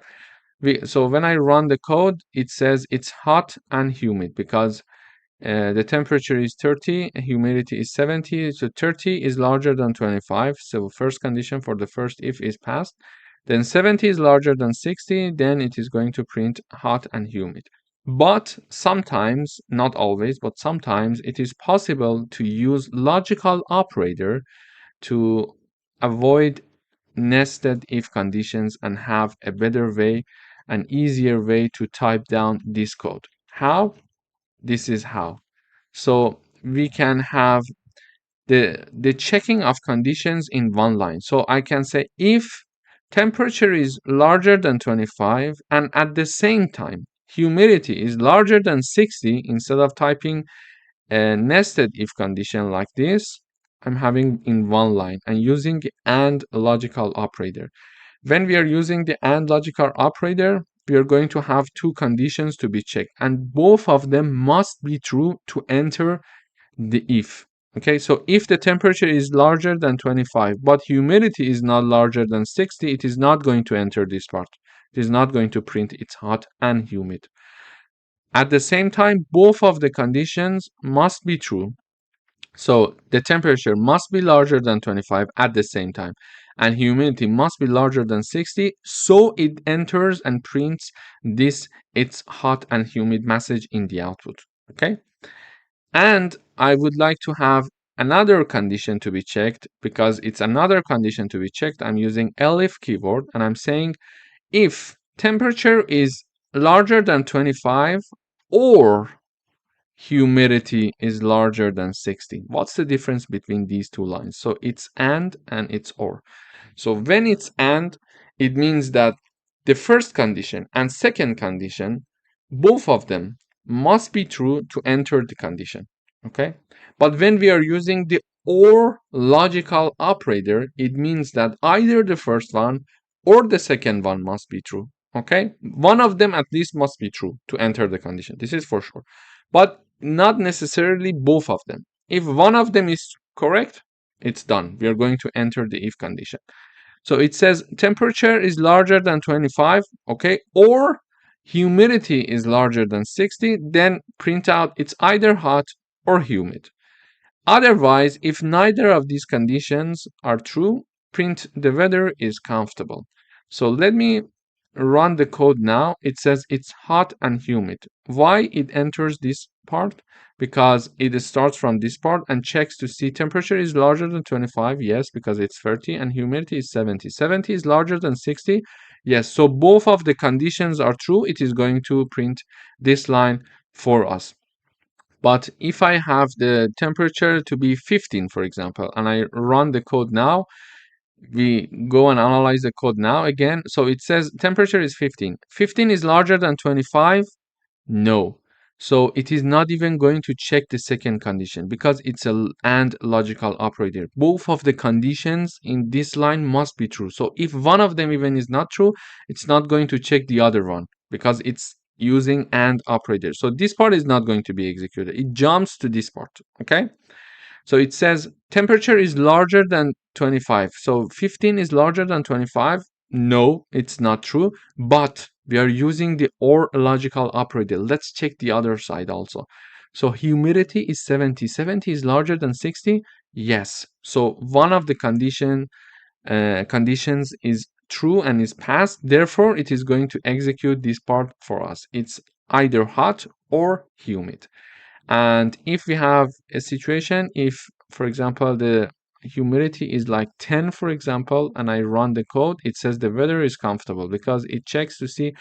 Speaker 1: So when I run the code, it says it's hot and humid because the temperature is 30, humidity is 70, so 30 is larger than 25, so first condition for the first if is passed. Then 70 is larger than 60, then it is going to print hot and humid. But sometimes, not always, but sometimes it is possible to use logical operator to avoid nested if conditions and have a better way, an easier way to type down this code. How? This is how. So we can have the checking of conditions in one line. So I can say if temperature is larger than 25 and at the same time humidity is larger than 60, instead of typing a nested if condition like this, I'm having in one line and using AND logical operator. When we are using the AND logical operator, we are going to have two conditions to be checked and both of them must be true to enter the if. Okay, so if the temperature is larger than 25 but humidity is not larger than 60, it is not going to enter this part. It is not going to print it's hot and humid. At the same time, both of the conditions must be true. So the temperature must be larger than 25 at the same time. and humidity must be larger than 60, so it enters and prints this "it's hot and humid" message in the output. Okay, and I would like to have another condition to be checked. Because it's another condition to be checked, I'm using elif keyword, and I'm saying if temperature is larger than 25 or humidity is larger than 60. What's the difference between these two lines? So it's and it's or. So when it's and, it means that the first condition and second condition, both of them must be true to enter the condition. Okay? But when we are using the or logical operator, it means that either the first one or the second one must be true. Okay? One of them at least must be true to enter the condition. This is for sure. But not necessarily both of them. If one of them is correct, it's done. We are going to enter the if condition. So it says temperature is larger than 25, okay, or humidity is larger than 60, then print out it's either hot or humid. Otherwise, if neither of these conditions are true, print the weather is comfortable. So let me run the code now. It says it's hot and humid. Why it enters this part? Because it starts from this part and checks to see temperature is larger than 25. Yes, because it's 30, and humidity is 70. 70 is larger than 60. Yes, so both of the conditions are true. It is going to print this line for us. But if I have the temperature to be 15, for example, and I run the code now, we go and analyze the code now again. So it says temperature is 15. 15 is larger than 25? No. So it is not even going to check the second condition because it's a and logical operator. Both of the conditions in this line must be true. So if one of them even is not true, it's not going to check the other one because it's using and operator. So this part is not going to be executed. It jumps to this part. Okay. So it says temperature is larger than 25. So 15 is larger than 25. No, it's not true. But we are using the or logical operator. Let's check the other side also. So humidity is 70. 70 is larger than 60. Yes. So one of the conditions is true and is passed. Therefore, it is going to execute this part for us. It's either hot or humid. And if we have a situation, if, for example, the humidity is like 10, for example, and I run the code, it says the weather is comfortable because it checks to see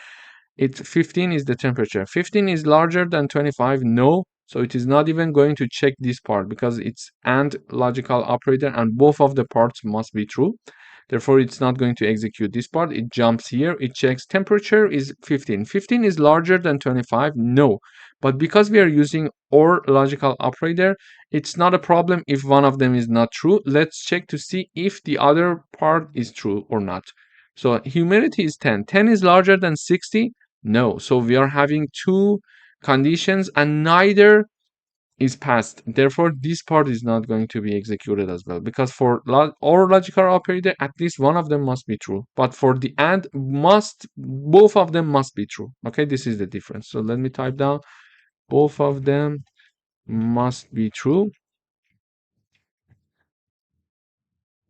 Speaker 1: 15 is the temperature. 15 is larger than 25. No. So it is not even going to check this part because it's and logical operator and both of the parts must be true. Therefore, it's not going to execute this part. It jumps here. It checks temperature is 15. 15 is larger than 25. No. But because we are using or logical operator, it's not a problem if one of them is not true. Let's check to see if the other part is true or not. So humidity is 10. 10 is larger than 60. No. So we are having two conditions and neither is passed. Therefore, this part is not going to be executed as well because for or logical operator, at least one of them must be true. But for the and, both of them must be true. Okay, this is the difference. So let me type down both of them must be true.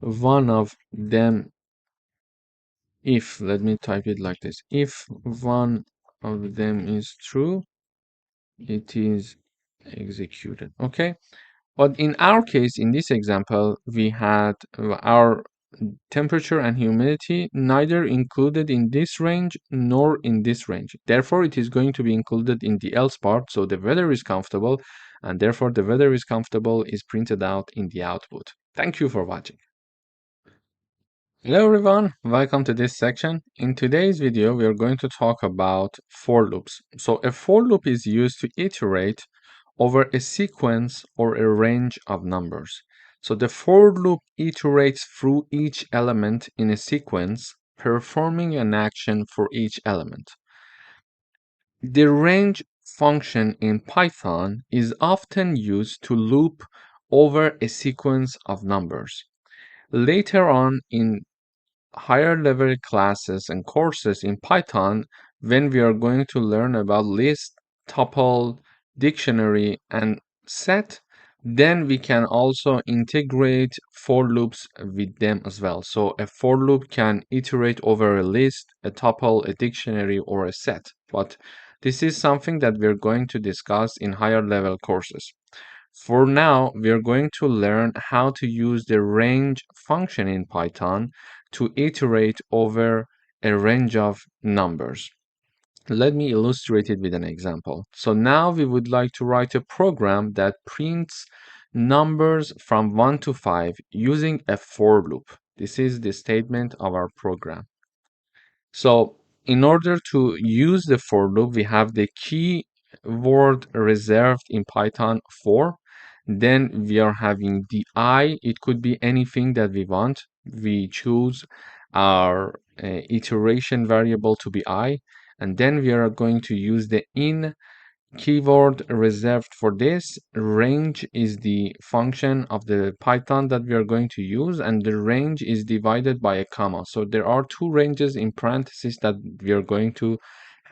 Speaker 1: One of them, if, let me type it like this. If one of them is true, it is executed. Okay. But in our case, in this example, we had our temperature and humidity neither included in this range nor in this range. Therefore, it is going to be included in the else part. So the weather is comfortable, and therefore the weather is comfortable is printed out in the output. Thank you for watching. Hello everyone, welcome to this section. In today's video, we are going to talk about for loops. So a for loop is used to iterate over a sequence or a range of numbers. So the for loop iterates through each element in a sequence, performing an action for each element. The range function in Python is often used to loop over a sequence of numbers. Later on in higher level classes and courses in Python, when we are going to learn about list, tuple, dictionary, and set, Then we can also integrate for loops with them as well. So a for loop can iterate over a list, a tuple, a dictionary, or a set. But this is something that we're going to discuss in higher level courses. For now, we're going to learn how to use the range function in Python to iterate over a range of numbers. Let me illustrate it with an example. So now we would like to write a program that prints numbers from 1 to 5 using a for loop. This is the statement of our program. So in order to use the for loop, we have the keyword reserved in Python for. Then we are having the I. It could be anything that we want. We choose our iteration variable to be I. And then we are going to use the in keyword reserved for this. Range is the function of the Python that we are going to use, and the range is divided by a comma. So there are two ranges in parentheses that we are going to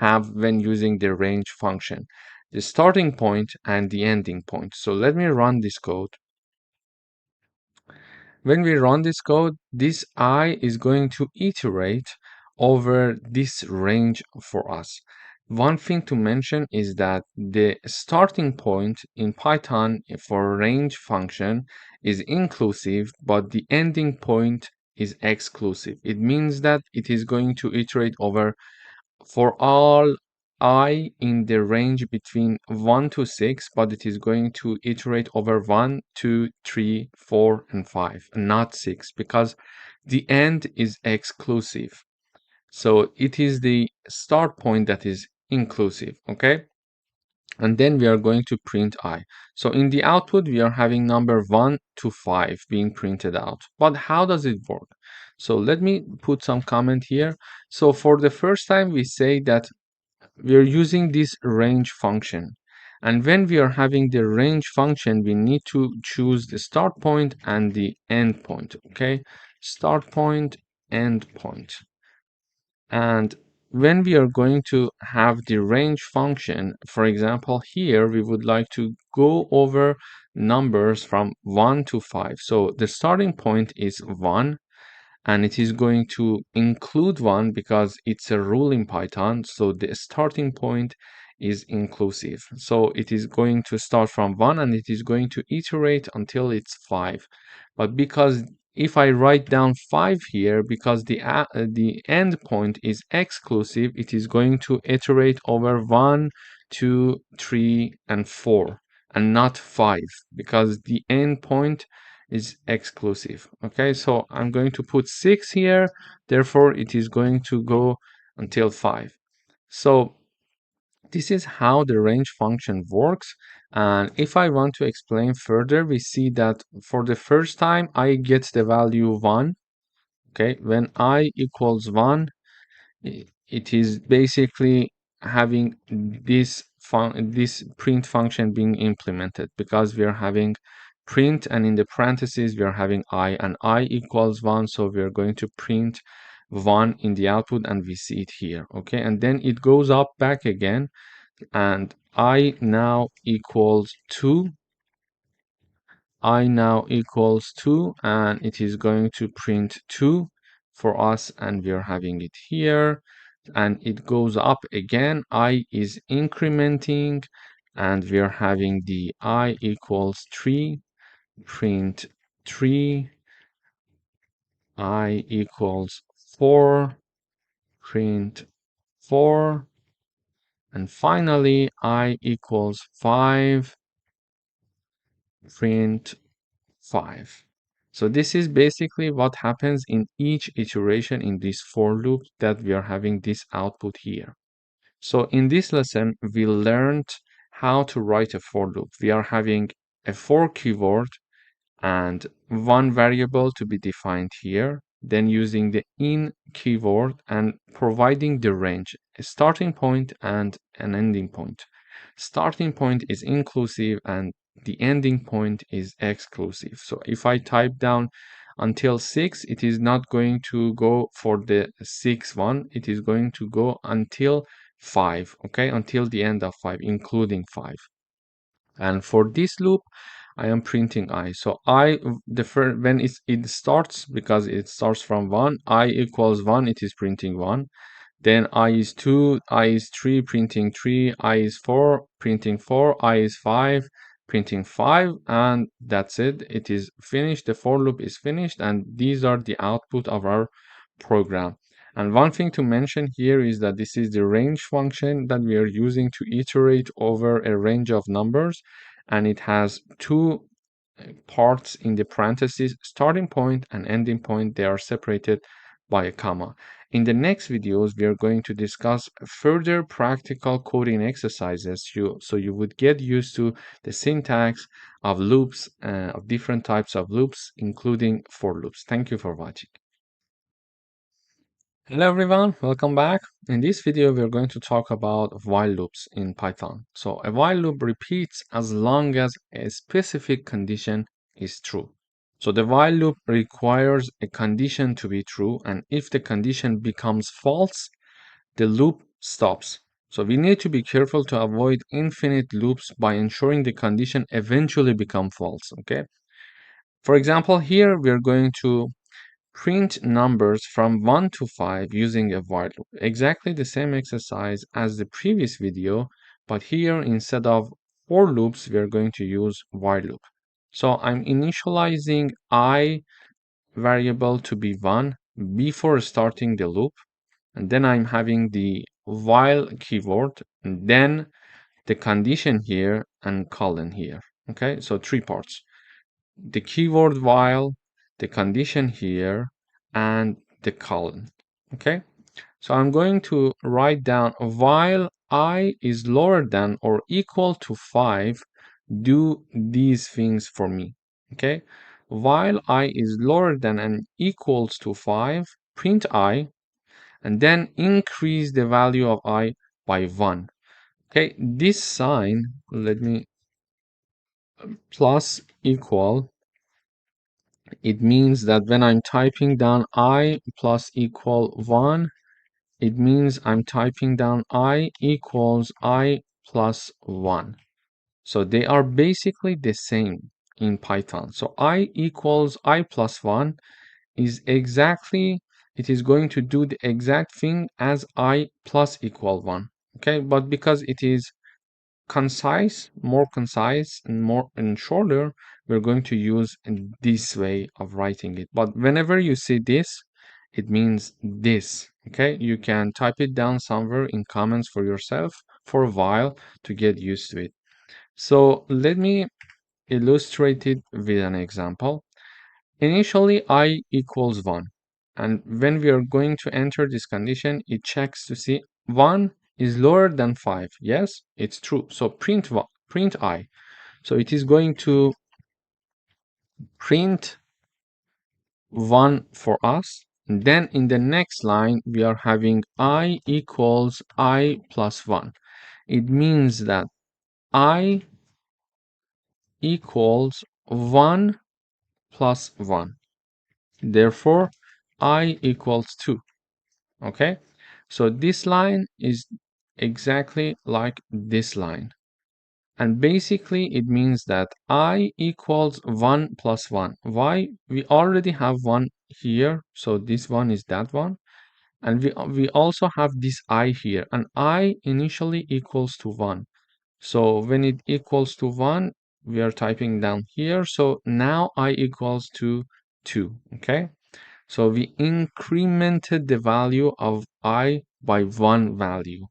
Speaker 1: have when using the range function, the starting point and the ending point. So let me run this code. When we run this code, this I is going to iterate over this range for us. One thing to mention is that the starting point in Python for range function is inclusive, but the ending point is exclusive. It means that it is going to iterate over for all I in the range between 1 to 6, but it is going to iterate over 1, 2, 3, 4, and 5, and not 6, because the end is exclusive. So it is the start point that is inclusive, okay? And then we are going to print I. So in the output, we are having number 1 to 5 being printed out. But how does it work? So let me put some comment here. So for the first time, we say that we are using this range function. And when we are having the range function, we need to choose the start point and the end point, okay? Start point, end point. And when we are going to have the range function, for example, here we would like to go over numbers from 1 to 5. So the starting point is 1, and it is going to include 1 because it's a rule in Python. So the starting point is inclusive. So it is going to start from 1 and it is going to iterate until it's 5. But because if I write down 5 here, because the end point is exclusive, it is going to iterate over 1, 2, 3, and 4, and not 5, because the end point is exclusive. Okay, so I'm going to put 6 here, therefore it is going to go until 5. So this is how the range function works. And if I want to explain further, we see that for the first time I get the value 1. Okay, when I equals 1, it is basically having this print function being implemented, because we are having print, and in the parentheses we are having I, and I equals 1, so we are going to print 1 in the output, and we see it here. Okay, and then it goes up back again, and I now equals 2. I now equals 2, and it is going to print 2 for us, and we are having it here, and it goes up again. I is incrementing, and we are having the I equals 3, print 3, I equals 4, print 4, and finally I equals 5, print 5. So this is basically what happens in each iteration in this for loop that we are having this output here. So in this lesson, we learned how to write a for loop. We are having a for keyword and one variable to be defined here, then using the in keyword and providing the range, a starting point and an ending point. Starting point is inclusive and the ending point is exclusive. So if I type down until 6, it is not going to go for the 6th one, it is going to go until 5, okay, until the end of 5, including 5. And for this loop, I am printing I. So I, when it starts, because it starts from 1, I equals 1, it is printing 1. Then I is 2, I is 3, printing 3, I is 4, printing 4, I is 5, printing 5, and that's it. It is finished. The for loop is finished, and these are the output of our program. And one thing to mention here is that this is the range function that we are using to iterate over a range of numbers, and it has two parts in the parentheses, starting point and ending point. They are separated by a comma. In the next videos, we are going to discuss further practical coding exercises, so you would get used to the syntax of loops, of different types of loops, including for loops. Thank you for watching. Hello everyone, welcome back. In this video, we're going to talk about while loops in Python. So a while loop repeats as long as a specific condition is true. So the while loop requires a condition to be true, and if the condition becomes false, the loop stops. So we need to be careful to avoid infinite loops by ensuring the condition eventually becomes false, okay? For example, here we're going to print numbers from 1 to 5 using a while loop. Exactly the same exercise as the previous video, but here instead of for loops, we are going to use while loop. So I'm initializing I variable to be 1 before starting the loop, and then I'm having the while keyword, and then the condition here and colon here. Okay, so three parts: the keyword while, the condition here, and the colon. Okay, so I'm going to write down while I is lower than or equal to 5, do these things for me. Okay, while I is lower than and equals to 5, print I, and then increase the value of I by 1. Okay, this sign, let me plus equal, it means that when I'm typing down I plus equal 1, it means I'm typing down I equals I plus 1. So they are basically the same in Python. So I equals I plus 1 is exactly, it is going to do the exact thing as I plus equal 1. Okay, but because it is more concise and more and shorter, we're going to use this way of writing it. But whenever you see this, it means this. Okay, you can type it down somewhere in comments for yourself for a while to get used to it. So let me illustrate it with an example. Initially I equals 1, and when we are going to enter this condition, it checks to see 1 is lower than 5. Yes, it's true. So print I. So it is going to print 1 for us. And then in the next line, we are having I equals I plus 1. It means that I equals 1 plus 1. Therefore, I equals 2. Okay, so this line is exactly like this line. And basically, it means that I equals 1 plus 1. Why? We already have 1 here, so this one is that one. And we also have this I here, and I initially equals to 1. So when it equals to 1, we are typing down here. So now I equals to 2, okay? So we incremented the value of I by 1 value.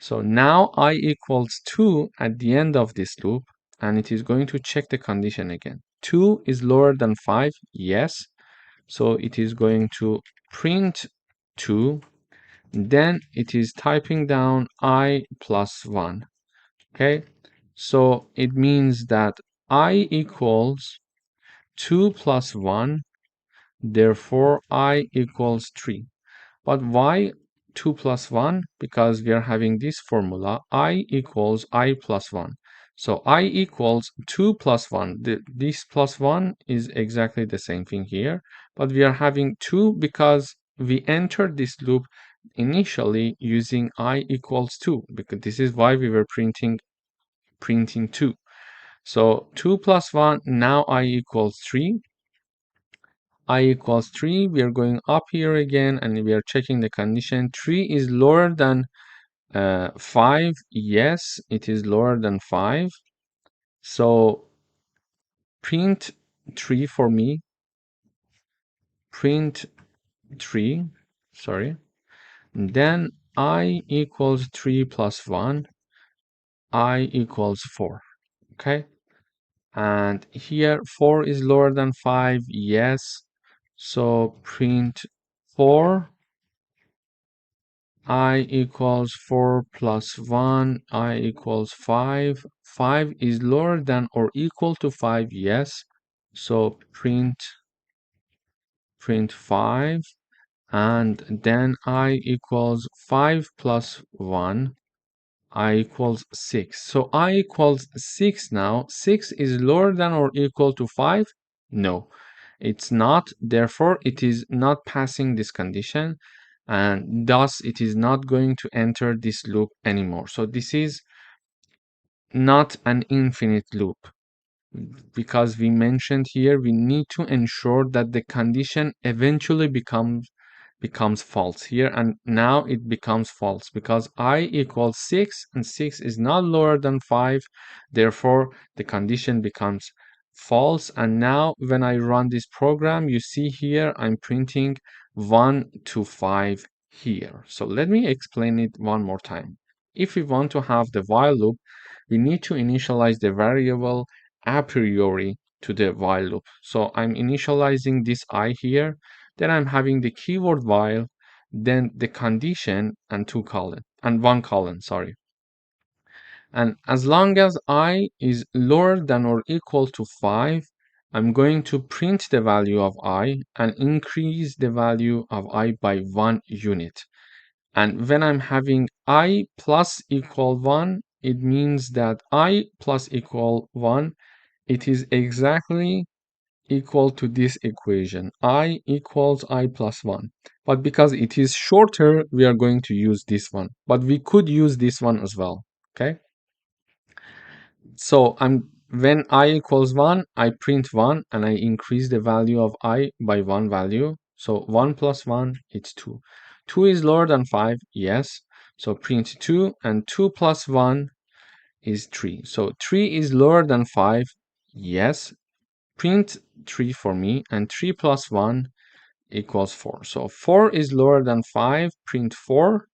Speaker 1: So now I equals 2 at the end of this loop, and it is going to check the condition again. 2 is lower than 5, yes. So it is going to print 2. Then it is typing down I plus 1. Okay, so it means that I equals 2 plus 1, therefore I equals 3. But why 2 plus 1? Because we are having this formula, I equals I plus 1. So I equals 2 plus 1. This plus 1 is exactly the same thing here, but we are having 2 because we entered this loop initially using I equals 2, because this is why we were printing 2. So 2 plus 1, now I equals 3. I equals 3, we are going up here again and we are checking the condition. 3 is lower than 5. Yes, it is lower than 5. So print 3 for me. Print 3, sorry. Then I equals 3 plus 1. I equals 4. Okay. And here 4 is lower than 5. Yes. So print 4. I equals 4 plus 1. I equals 5. 5 is lower than or equal to 5. Yes. So print 5. And then I equals 5 plus 1. I equals 6. So I equals 6 now. 6 is lower than or equal to 5? No, it's not. Therefore, it is not passing this condition, and thus it is not going to enter this loop anymore. So this is not an infinite loop, because we mentioned here we need to ensure that the condition eventually becomes false here, and now it becomes false because I equals 6 and 6 is not lower than 5. Therefore the condition becomes false, and now when I run this program, you see here I'm printing 1 to 5 here. So let me explain it one more time. If we want to have the while loop, we need to initialize the variable a priori to the while loop. So I'm initializing this I here, then I'm having the keyword while, then the condition and one colon, sorry. And as long as I is lower than or equal to 5, I'm going to print the value of I and increase the value of I by 1 unit. And when I'm having I plus equal 1, it means that I plus equal 1, it is exactly equal to this equation. I equals I plus 1. But because it is shorter, we are going to use this one. But we could use this one as well. Okay? So when I equals 1, I print 1 and I increase the value of I by 1 value. So 1 plus 1, it's 2. 2 is lower than 5, yes. So print 2, and 2 plus 1 is 3. So 3 is lower than 5, yes. Print 3 for me, and 3 plus 1 equals 4. So 4 is lower than 5, print 4.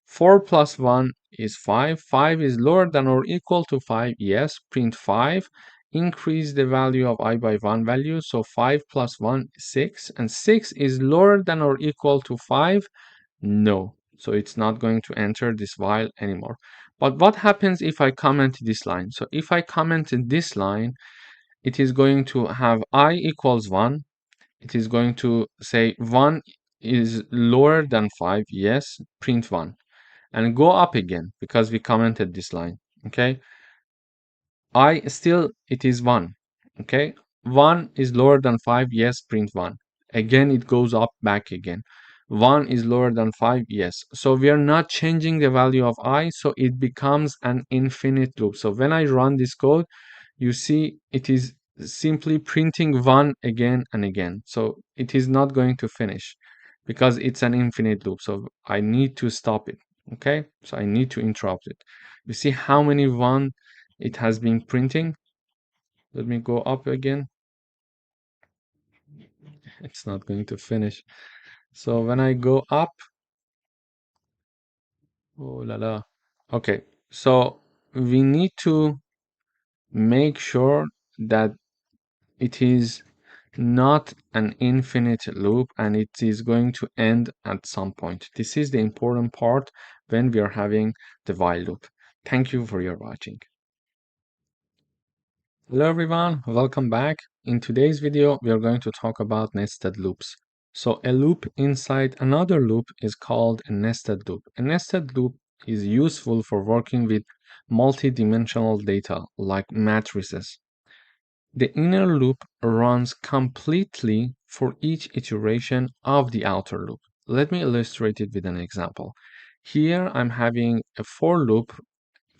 Speaker 1: 4 plus 1 is 5. 5 is lower than or equal to 5, yes. Print 5. Increase the value of I by 1 value. So 5 plus 1 is 6. And 6 is lower than or equal to 5? No. So it's not going to enter this while anymore. But what happens if I comment this line? So if I comment this line, it is going to have I equals 1. It is going to say 1 is lower than 5, yes. Print 1. And go up again because we commented this line. Okay, I still, it is 1. Okay, 1 is lower than 5, yes. Print 1. Again it goes up back again. 1 is lower than 5, yes. So we are not changing the value of I, so it becomes an infinite loop. So when I run this code, you see it is simply printing 1 again and again. So it is not going to finish because it's an infinite loop. So I need to stop it. Okay, so I need to interrupt it. You see how many 1 it has been printing. Let me go up again. It's not going to finish. So when I go up, oh la la. Okay, so we need to make sure that it is not an infinite loop and it is going to end at some point. This is the important part when we are having the while loop. Thank you for your watching. Hello everyone, welcome back. In today's video, we are going to talk about nested loops. So a loop inside another loop is called a nested loop. A nested loop is useful for working with multi-dimensional data like matrices. The inner loop runs completely for each iteration of the outer loop. Let me illustrate it with an example. Here I'm having a for loop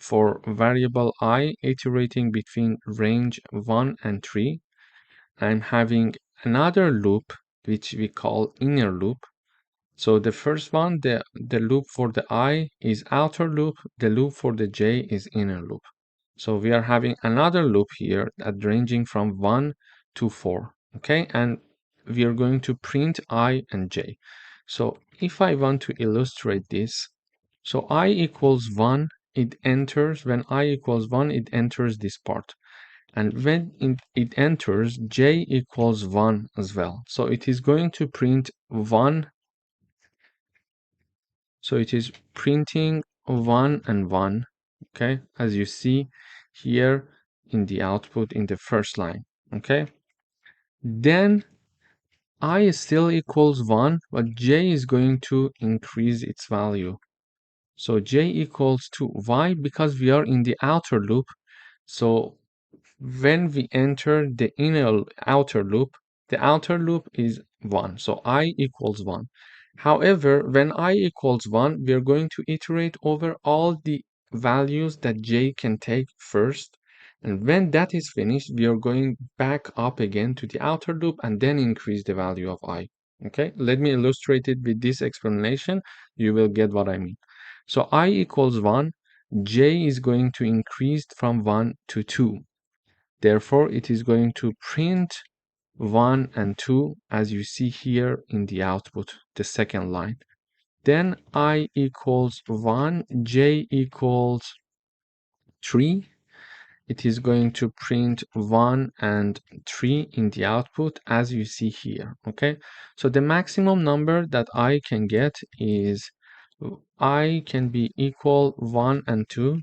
Speaker 1: for variable I iterating between range 1 and 3. I'm having another loop which we call inner loop. So the first one, the loop for the I is outer loop, the loop for the j is inner loop. So we are having another loop here that ranging from 1 to 4, okay? And we are going to print I and j. So if I want to illustrate this, so I equals 1, when I equals 1, it enters this part. And when it enters, j equals 1 as well. So it is going to print 1. So it is printing 1 and 1, okay, as you see here in the output in the first line, okay. Then I still equals 1, but j is going to increase its value. So j equals to y because we are in the outer loop. So when we enter the outer loop, the outer loop is 1. So I equals 1. However, when I equals 1, we are going to iterate over all the values that j can take first. And when that is finished, we are going back up again to the outer loop and then increase the value of I. Okay, let me illustrate it with this explanation. You will get what I mean. So I equals 1, j is going to increase from 1 to 2. Therefore, it is going to print 1 and 2 as you see here in the output, the second line. Then I equals 1, j equals 3. It is going to print 1 and 3 in the output as you see here, okay? So the maximum number that I can get is I can be equal 1 and 2.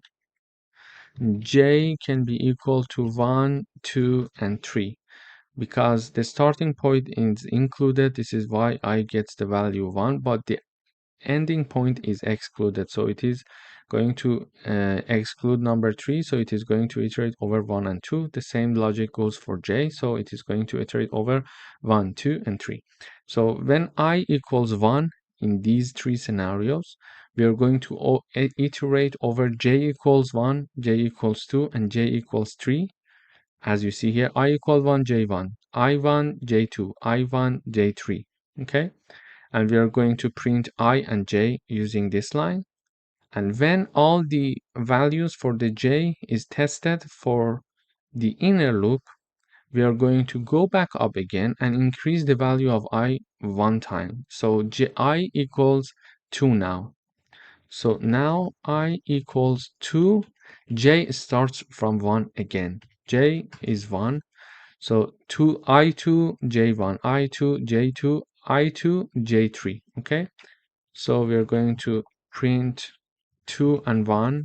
Speaker 1: J can be equal to 1, 2, and 3. Because the starting point is included, this is why I gets the value 1, but the ending point is excluded. So it is going to exclude number 3. So it is going to iterate over 1 and 2. The same logic goes for j. So it is going to iterate over 1, 2, and 3. So when I equals 1 in these three scenarios, we are going to iterate over j equals 1, j equals 2, and j equals 3. As you see here, I equal 1, j1, I1, j2, I1, j3, okay? And we are going to print I and j using this line. And when all the values for the j is tested for the inner loop, we are going to go back up again and increase the value of I one time. So I equals 2 now. So now I equals 2, j starts from 1 again. J is 1. So 2 I2 J1 I2 J2 I2 J3, okay? So we're going to print 2 and 1.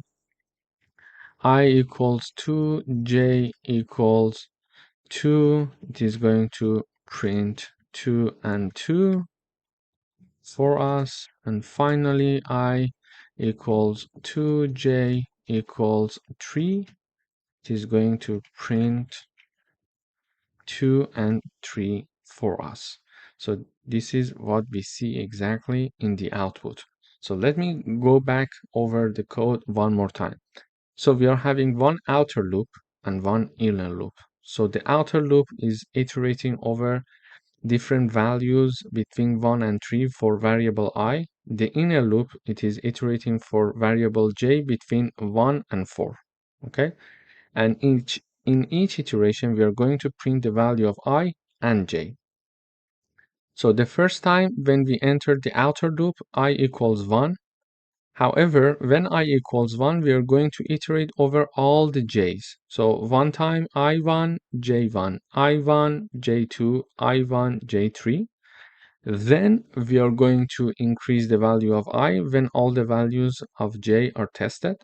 Speaker 1: I equals 2, J equals 2. It is going to print 2 and 2 for us. And finally I equals 2, J equals 3. It is going to print 2 and 3 for us. So this is what we see exactly in the output. So let me go back over the code one more time. So we are having one outer loop and one inner loop. So the outer loop is iterating over different values between 1 and 3 for variable I. The inner loop, it is iterating for variable j between 1 and 4. Okay? And in each iteration, we are going to print the value of I and j. So the first time when we enter the outer loop, I equals 1. However, when I equals 1, we are going to iterate over all the j's. So one time I1, J1, I1, J2, I1, J3. Then we are going to increase the value of I when all the values of j are tested.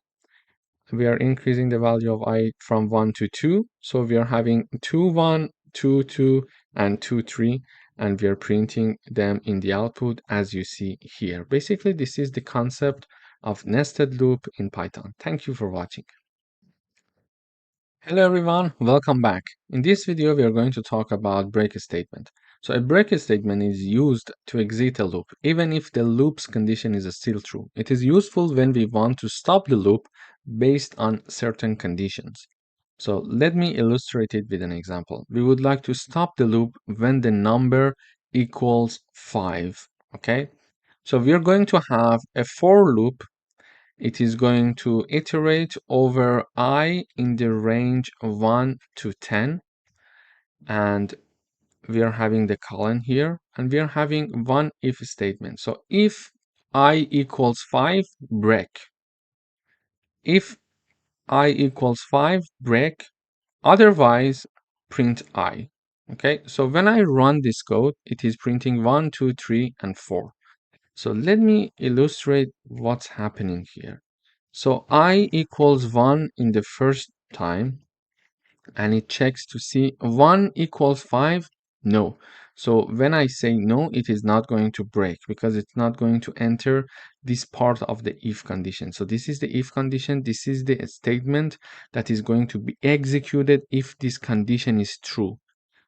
Speaker 1: We are increasing the value of I from 1 to 2. So we are having 2, 1, 2, 2, and 2, 3. And we are printing them in the output as you see here. Basically, this is the concept of nested loop in Python. Thank you for watching. Hello everyone, welcome back. In this video, we are going to talk about break statement. So a break statement is used to exit a loop, even if the loop's condition is still true. It is useful when we want to stop the loop based on certain conditions. So let me illustrate it with an example. We would like to stop the loop when the number equals 5, okay? So we are going to have a for loop. It is going to iterate over I in the range 1 to 10, and we are having the colon here, and we are having one if statement. So if I equals 5, break. If I equals 5, break. Otherwise, print I. Okay, so when I run this code, it is printing 1, 2, 3, and 4. So let me illustrate what's happening here. So I equals 1 in the first time, and it checks to see 1 equals 5. No. So when I say no, it is not going to break because it's not going to enter this part of the if condition. So this is the if condition. This is the statement that is going to be executed if this condition is true.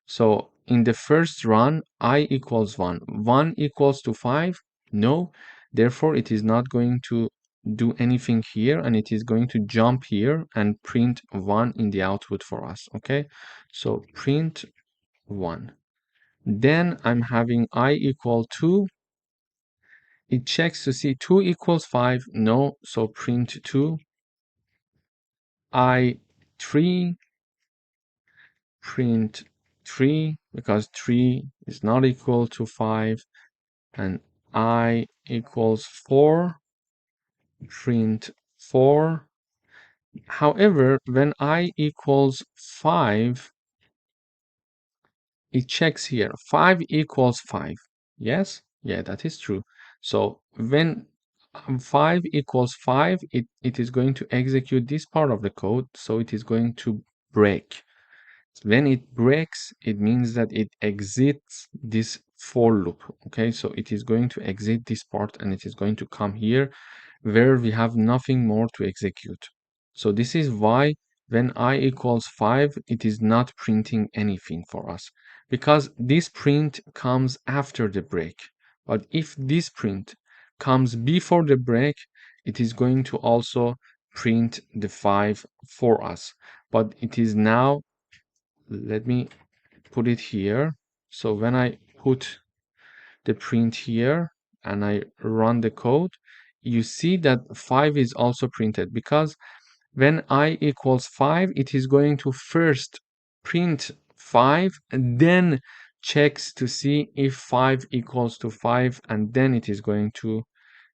Speaker 1: So in the first run, I equals 1. 1 equals to 5? No. Therefore, it is not going to do anything here, and it is going to jump here and print 1 in the output for us. Okay, so print 1. Then I'm having I equal 2. It checks to see 2 equals 5. No, so print 2. I 3, print 3 because 3 is not equal to 5. And I equals 4, print 4. However, when I equals 5, it checks here. 5 equals 5. Yes? Yeah, that is true. So when 5 equals 5, it is going to execute this part of the code. So it is going to break. When it breaks, it means that it exits this for loop. Okay, so it is going to exit this part and it is going to come here where we have nothing more to execute. So this is why when I equals 5, it is not printing anything for us because this print comes after the break. But if this print comes before the break, it is going to also print the 5 for us. But it is now, let me put it here. So when I put the print here and I run the code, you see that 5 is also printed because when I equals 5, it is going to first print 5 and then checks to see if 5 equals to 5, and then it is going to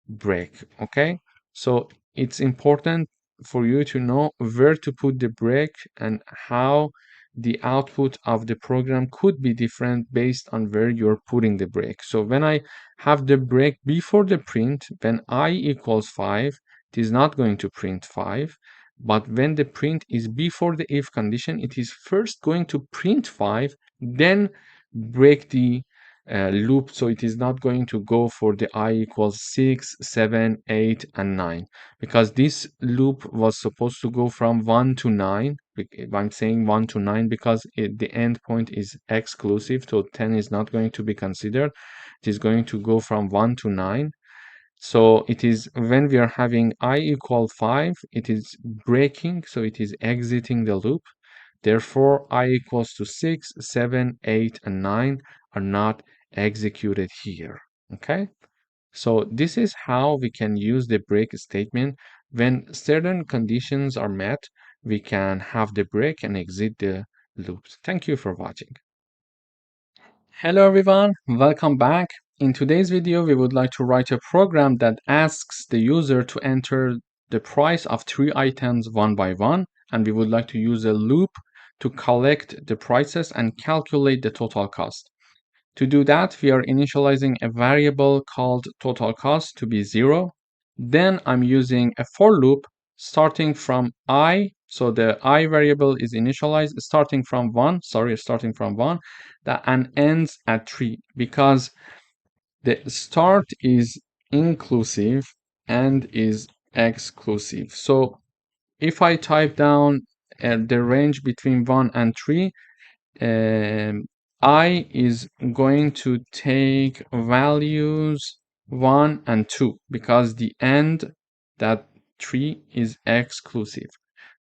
Speaker 1: break. Okay, so it's important for you to know where to put the break and how the output of the program could be different based on where you're putting the break. So when I have the break before the print, when I equals 5, it is not going to print 5. But when the print is before the if condition, it is first going to print 5, then break the loop. So it is not going to go for the I equals 6, 7, 8, and 9 because this loop was supposed to go from 1 to 9. I'm saying 1 to 9 because the endpoint is exclusive, so 10 is not going to be considered. It is going to go from 1 to 9. So it is when we are having I equal 5, it is breaking, so it is exiting the loop. Therefore, I equals to 6, 7, 8, and 9 are not executed here. Okay? So this is how we can use the break statement. When certain conditions are met, we can have the break and exit the loops. Thank you for watching. Hello everyone, welcome back. In today's video, we would like to write a program that asks the user to enter the price of 3 items one by one, and we would like to use a loop to collect the prices and calculate the total cost. To do that, we are initializing a variable called total cost to be 0. Then I'm using a for loop starting from I. So the I variable is initialized starting from 1, that and ends at 3 because the start is inclusive and is exclusive. So if I type down the range between 1 and 3, I is going to take values 1 and 2 because the end that 3 is exclusive.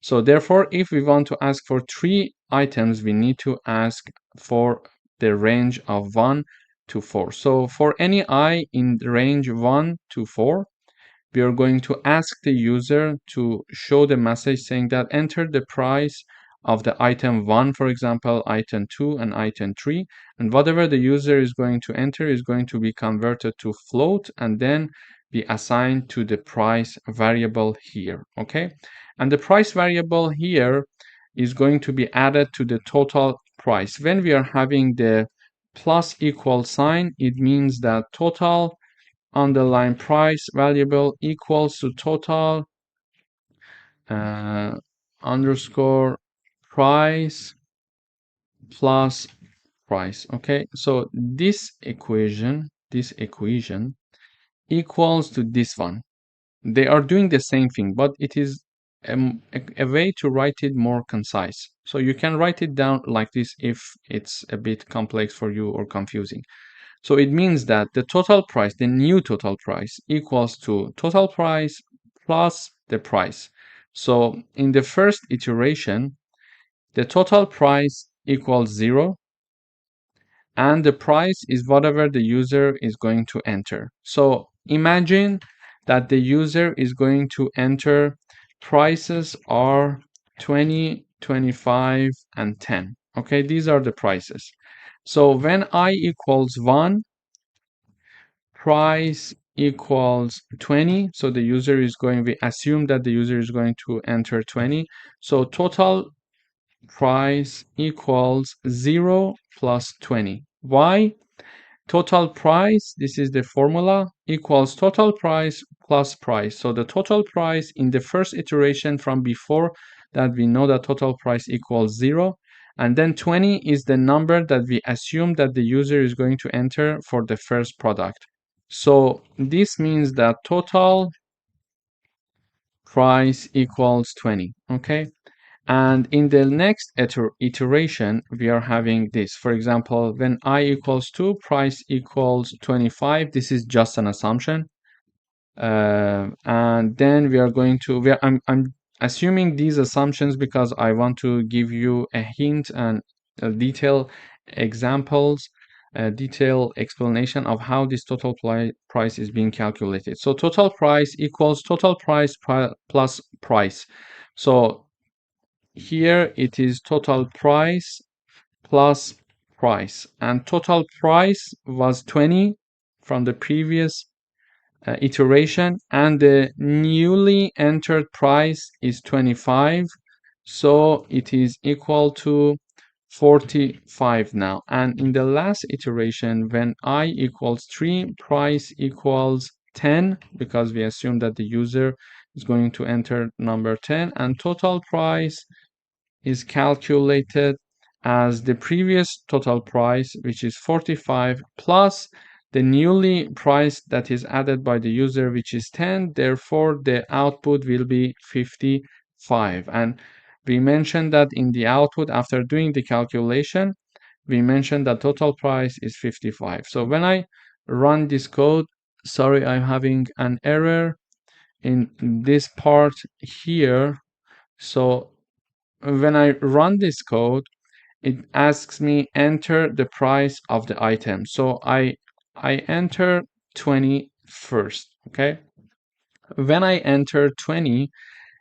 Speaker 1: So therefore, if we want to ask for 3 items, we need to ask for the range of 1 to 4. So for any I in the range 1 to 4, we are going to ask the user to show the message saying that enter the price of the item 1, for example, item 2 and item 3, and whatever the user is going to enter is going to be converted to float and then be assigned to the price variable here, okay? And the price variable here is going to be added to the total price. When we are having the plus equal sign, it means that total underline price variable equals to total underscore price plus price. Okay, so this equation equals to this one. They are doing the same thing, but it is a way to write it more concise. So you can write it down like this if it's a bit complex for you or confusing. So it means that the total price, the new total price, equals to total price plus the price. So in the first iteration, the total price equals 0, and the price is whatever the user is going to enter. So imagine that the user is going to enter prices are 20, 25, and 10. Okay, these are the prices. So when I equals 1, price equals 20. So the user is going, we assume that the user is going to enter 20. So total price equals 0 plus 20. Why? Total price, this is the formula, equals total price plus price. So the total price in the first iteration from before that we know that total price equals 0. And then 20 is the number that we assume that the user is going to enter for the first product. So this means that total price equals 20, okay? And in the next iteration, we are having this. For example, when I equals 2, price equals 25. This is just an assumption. And then we are going to, I'm assuming these assumptions because I want to give you a hint and a detailed examples, a detailed explanation of how this total price is being calculated. So total price equals total price plus price. So here it is total price plus price, and total price was 20 from the previous iteration, and the newly entered price is 25, so it is equal to 45 now. And in the last iteration, when I equals 3, price equals 10, because we assume that the user is going to enter number 10, and total price is calculated as the previous total price, which is 45, plus the newly price that is added by the user, which is 10. Therefore, the output will be 55. And we mentioned that in the output, after doing the calculation, we mentioned that total price is 55. So when I run this code, sorry, I'm having an error in this part here. So when I run this code, it asks me enter the price of the item. So I enter 20 first, okay? When I enter 20,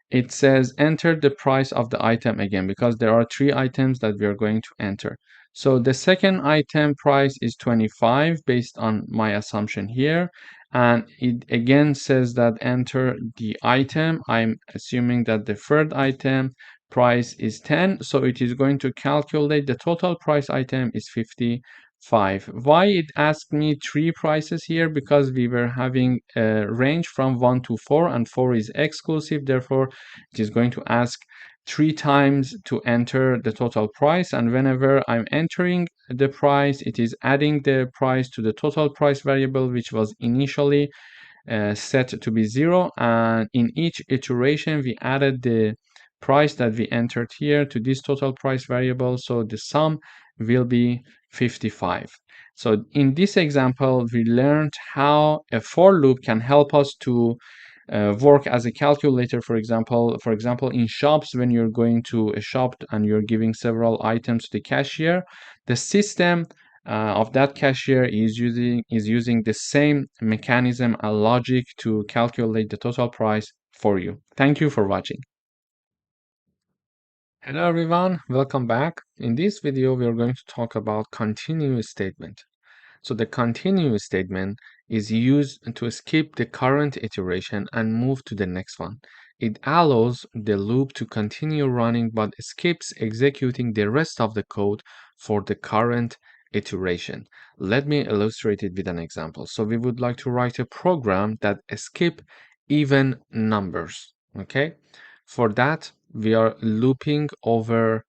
Speaker 1: it says enter the price of the item again, because there are 3 items that we are going to enter. So the second item price is 25 based on my assumption here, and it again says that enter the item. I'm assuming that the third item price is 10, so it is going to calculate the total price item is 55. Why it asked me 3 prices here? Because we were having a range from 1 to 4, and 4 is exclusive. Therefore, it is going to ask 3 times to enter the total price, and whenever I'm entering the price, it is adding the price to the total price variable, which was initially set to be 0, and in each iteration we added the price that we entered here to this total price variable, so the sum will be 55. So in this example, we learned how a for loop can help us to work as a calculator. For example, in shops, when you're going to a shop and you're giving several items to the cashier, the system of that cashier is using the same mechanism and logic to calculate the total price for you. Thank you for watching. Hello everyone, welcome back. In this video, we are going to talk about continuous statement. So the continuous statement is used to skip the current iteration and move to the next one. It allows the loop to continue running but skips executing the rest of the code for the current iteration. Let me illustrate it with an example. So we would like to write a program that skip even numbers. Okay. For that, we are looping over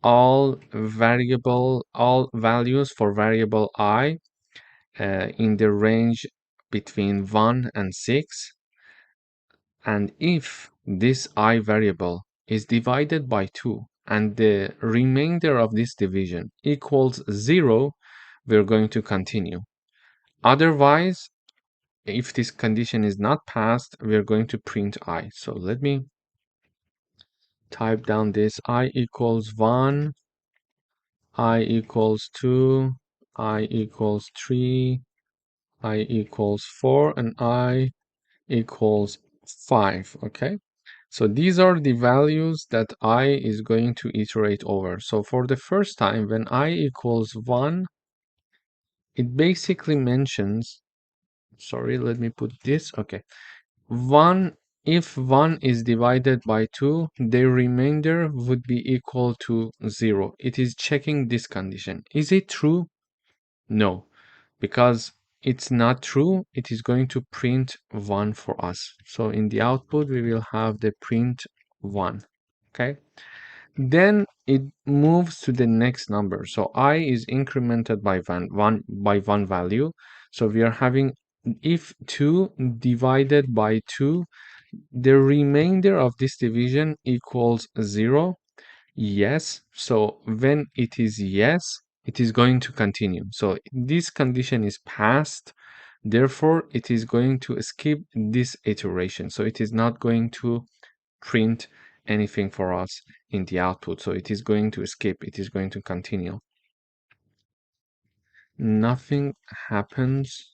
Speaker 1: all values for variable I in the range between 1 and 6, and if this I variable is divided by 2 and the remainder of this division equals 0, we're going to continue. Otherwise, if this condition is not passed, we're going to print I. So let me type down this: I equals 1, I equals 2, I equals 3, I equals 4, and I equals 5. Okay, so these are the values that I is going to iterate over. So for the first time, when I equals 1, it basically mentions, sorry, let me put this. Okay, 1, if 1 is divided by 2, the remainder would be equal to 0. It is checking this condition. Is it true? No, because it's not true, it is going to print 1 for us. So in the output, we will have the print 1. Okay. Then it moves to the next number. So I is incremented by one value. So we are having, if 2 divided by 2, the remainder of this division equals 0. Yes. So when it is yes, it is going to continue. So this condition is passed. Therefore, it is going to skip this iteration. So it is not going to print anything for us in the output. So it is going to skip. It is going to continue. Nothing happens.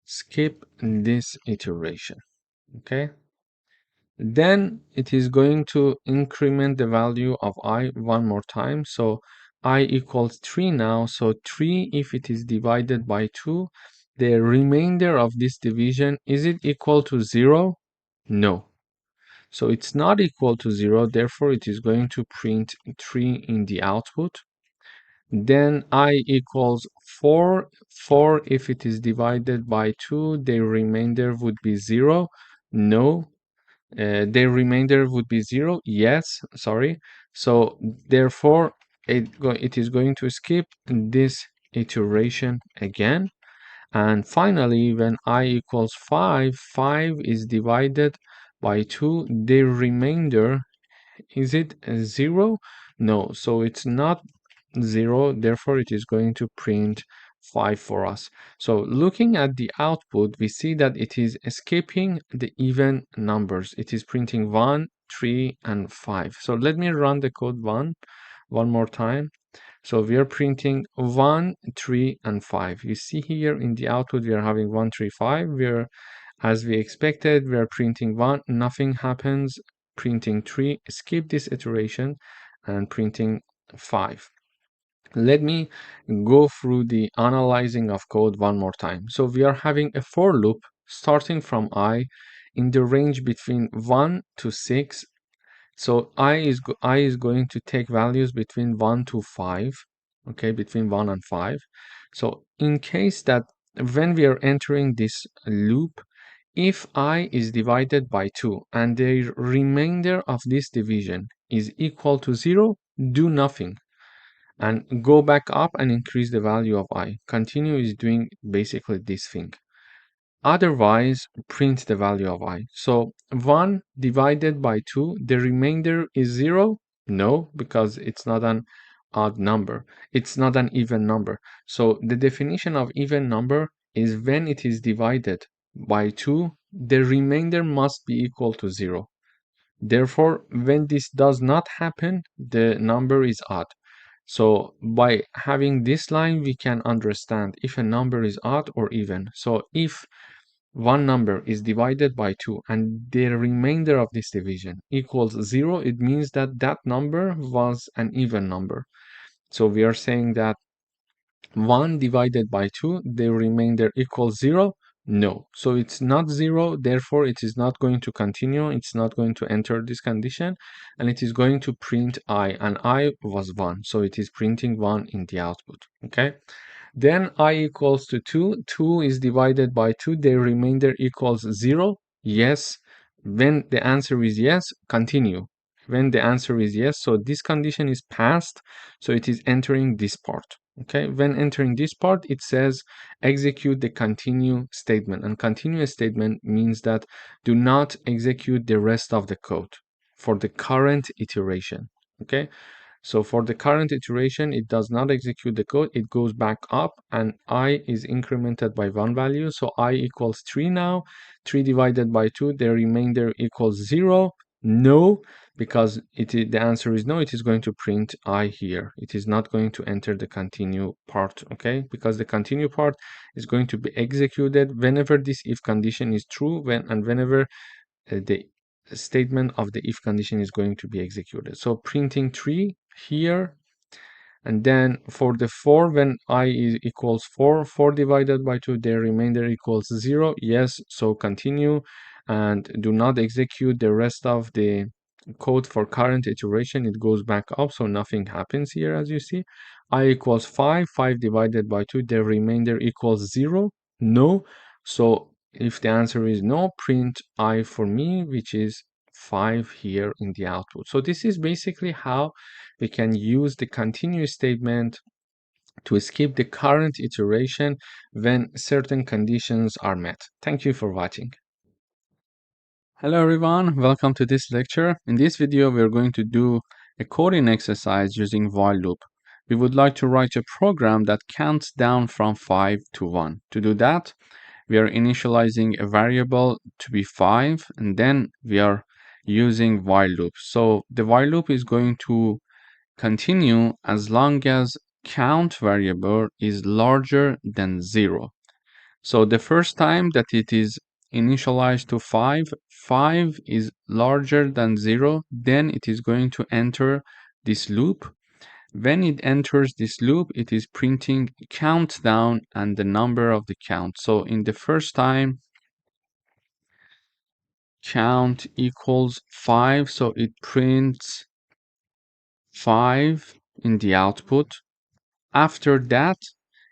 Speaker 1: Skip this iteration. Okay. Then it is going to increment the value of I one more time. So I equals 3 now. So 3, if it is divided by 2, the remainder of this division, is it equal to 0? No. So it's not equal to 0. Therefore, it is going to print 3 in the output. Then I equals 4. 4, if it is divided by 2, the remainder would be 0. No. The remainder would be 0. Yes, sorry. So therefore, it is going to skip this iteration again. And finally, when I equals 5, 5 is divided by 2. The remainder, is it 0? No, so it's not 0. Therefore, it is going to print 5 for us. So looking at the output, we see that it is skipping the even numbers. It is printing 1, 3, and 5. So let me run the code one more time. So we are printing 1, 3, and 5. You see here in the output, we are having 1, 3, 5. As we expected, we are printing 1, nothing happens. Printing 3, skip this iteration, and printing 5. Let me go through the analyzing of code one more time. So we are having a for loop starting from I in the range between 1 to 6. So I is going to take values between 1 to 5. Okay, between 1 and 5. So in case that when we are entering this loop, if I is divided by 2 and the remainder of this division is equal to 0, do nothing and go back up and increase the value of I. Continue is doing basically this thing. Otherwise, print the value of I. So 1 divided by 2, the remainder is 0? No, because it's not an odd number. It's not an even number. So the definition of even number is when it is divided by 2, the remainder must be equal to 0. Therefore, when this does not happen, the number is odd. So by having this line, we can understand if a number is odd or even. So if one number is divided by 2 and the remainder of this division equals 0, it means that that number was an even number. So we are saying that 1 divided by 2, the remainder equals 0. No. So it's not 0, therefore it is not going to continue, it's not going to enter this condition, and it is going to print I, and I was 1, so it is printing 1 in the output, okay? Then I equals to 2. 2 is divided by 2. The remainder equals 0. Yes. When the answer is yes, continue. When the answer is yes, so this condition is passed, so it is entering this part. Okay, when entering this part, it says execute the continue statement. And continue statement means that do not execute the rest of the code for the current iteration. Okay, so for the current iteration, it does not execute the code. It goes back up and I is incremented by 1 value. So I equals 3 now. 3 divided by 2, the remainder equals 0. No, because the answer is no. It is going to print I here. It is not going to enter the continue part, okay? Because the continue part is going to be executed whenever this if condition is true whenever the statement of the if condition is going to be executed. So printing 3 here, and then for the 4, when I is equals 4, 4 divided by 2, the remainder equals 0. Yes, so continue and do not execute the rest of the code for current iteration. It goes back up, so nothing happens here as you see. I equals 5, 5 divided by 2, the remainder equals 0. No, so if the answer is no, print I for me, which is 5 here in the output. So this is basically how we can use the continue statement to skip the current iteration when certain conditions are met. Thank you for watching. Hello everyone, welcome to this lecture. In this video, we are going to do a coding exercise using while loop. We would like to write a program that counts down from 5 to 1. To do that, we are initializing a variable to be 5, and then we are using while loop. So the while loop is going to continue as long as count variable is larger than 0. So the first time that it is initialized to 5, 5 is larger than 0, then it is going to enter this loop. When it enters this loop, it is printing countdown and the number of the count. So in the first time, count equals 5, so it prints 5 in the output. After that,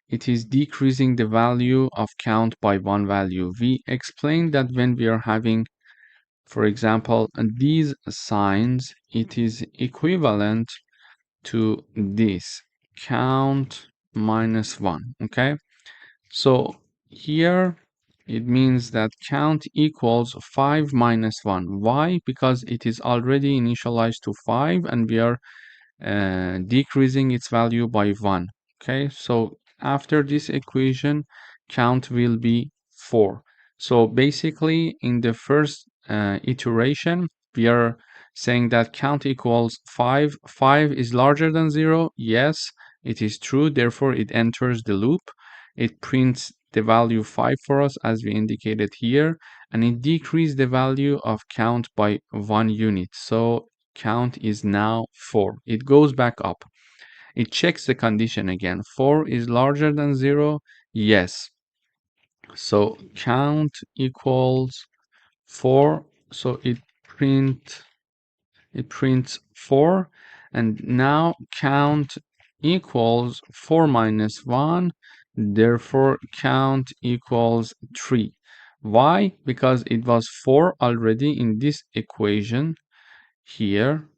Speaker 1: it is decreasing the value of count by 1 value. We explained that when we are having, for example, these signs, it is equivalent to this count minus 1. Okay, so here it means that count equals 5 minus 1. Why? Because it is already initialized to 5 and we are decreasing its value by 1. Okay, so after this equation, count will be 4. So basically, in the first iteration, we are saying that count equals 5. 5 is larger than 0. Yes, it is true. Therefore, it enters the loop. It prints the value 5 for us, as we indicated here, and it decreased the value of count by 1 unit. So count is now 4. It goes back up. It checks the condition again. 4 is larger than 0. Yes. So count equals 4. So it prints 4. And now count equals 4 minus 1. Therefore, count equals 3. Why? Because it was 4 already in this equation here.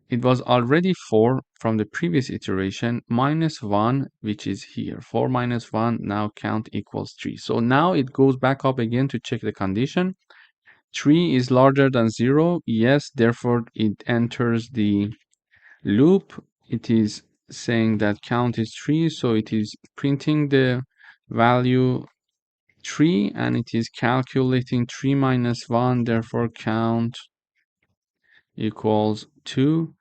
Speaker 1: It was already 4 from the previous iteration minus 1, which is here. 4 minus 1, now count equals 3. So now it goes back up again to check the condition. 3 is larger than 0. Yes, therefore it enters the loop. It is saying that count is 3, so it is printing the value 3 and it is calculating 3 minus 1, therefore count equals 2.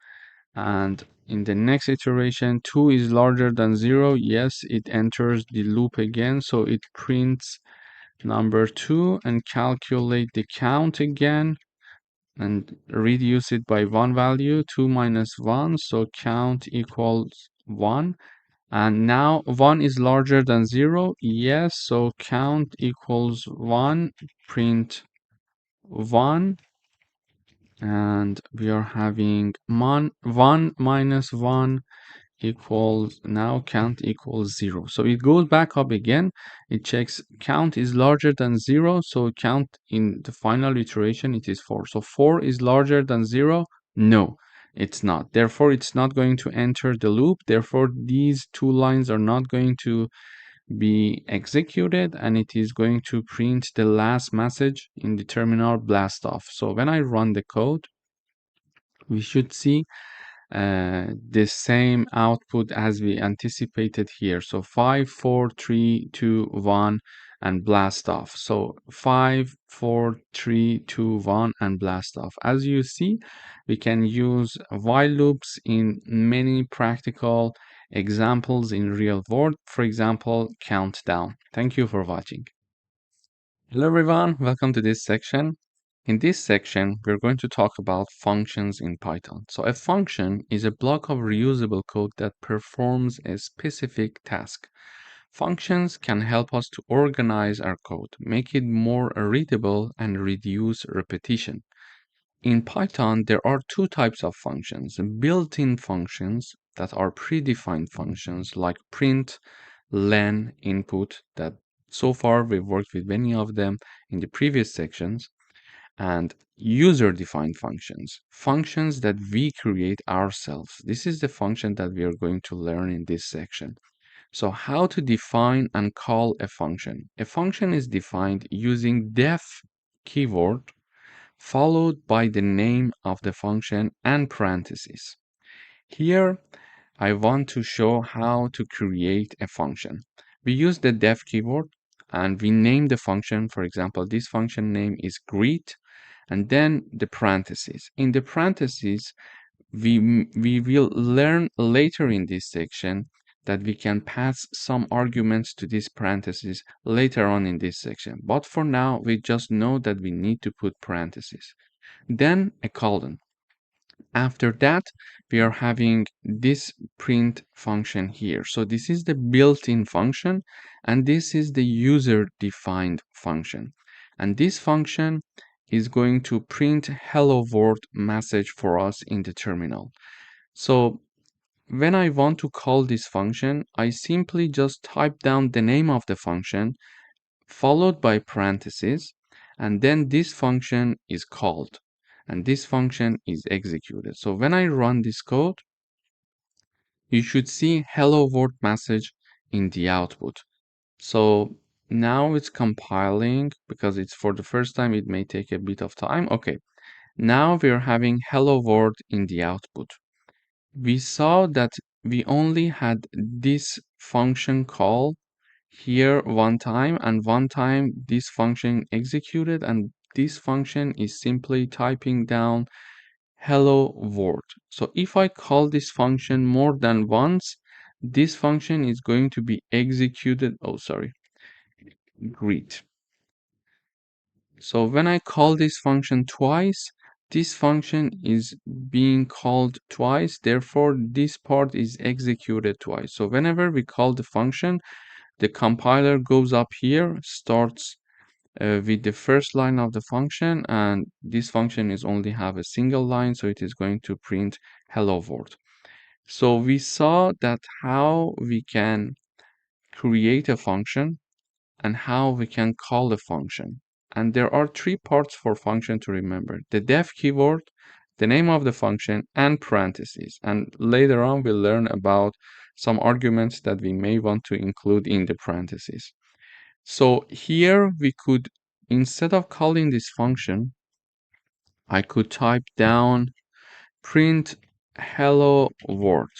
Speaker 1: And in the next iteration, 2 is larger than 0. Yes, it enters the loop again, so it prints number 2 and calculate the count again and reduce it by one value, 2 minus 1, so count equals 1. And now 1 is larger than 0. Yes, so count equals 1, print 1. And we are having 1 minus 1 equals, now count equals 0. So it goes back up again. It checks count is larger than 0. So count in the final iteration, it is 4. So 4 is larger than 0. No, it's not. Therefore, it's not going to enter the loop. Therefore, these two lines are not going to be executed, and it is going to print the last message in the terminal blast off. So when I run the code, we should see the same output as we anticipated here. So 5, 4, 3, 2, 1, and blast off. So 5, 4, 3, 2, 1, and blast off. As you see, we can use while loops in many practical examples in real world. For example, countdown. Thank you for watching. Hello everyone, welcome to this section. In this section, we're going to talk about functions in Python. So a function is a block of reusable code that performs a specific task. Functions can help us to organize our code, make it more readable, and reduce repetition. In Python, there are two types of functions: built-in functions that are predefined functions like print, len, input, that so far we've worked with many of them in the previous sections, and user-defined functions, functions that we create ourselves. This is the function that we are going to learn in this section. So how to define and call a function. A function is defined using def keyword followed by the name of the function and parentheses. Here, I want to show how to create a function. We use the def keyword and we name the function. For example, this function name is greet, and then the parentheses. In the parentheses, we will learn later in this section that we can pass some arguments to these parentheses later on in this section. But for now, we just know that we need to put parentheses. Then a colon. After that, we are having this print function here. So this is the built-in function, and this is the user-defined function. And this function is going to print hello world message for us in the terminal. So when I want to call this function, I simply just type down the name of the function followed by parentheses, and then this function is called and this function is executed. So when I run this code, you should see hello world message in the output. So now it's compiling because it's for the first time. It may take a bit of time. Okay, now we're having hello world in the output. We saw that we only had this function call here one time, and one time this function executed, and this function is simply typing down hello world. So if I call this function more than once, this function is going to be executed. Oh, sorry, greet. So when I call this function twice, this function is being called twice, therefore this part is executed twice. So whenever we call the function, the compiler goes up here, starts with the first line of the function, and this function is only have a single line, so it is going to print hello world. So we saw that how we can create a function and how we can call a function. And there are three parts for function to remember: the def keyword, the name of the function, and parentheses. And later on, we'll learn about some arguments that we may want to include in the parentheses. So here we could, instead of calling this function, I could type down print hello world.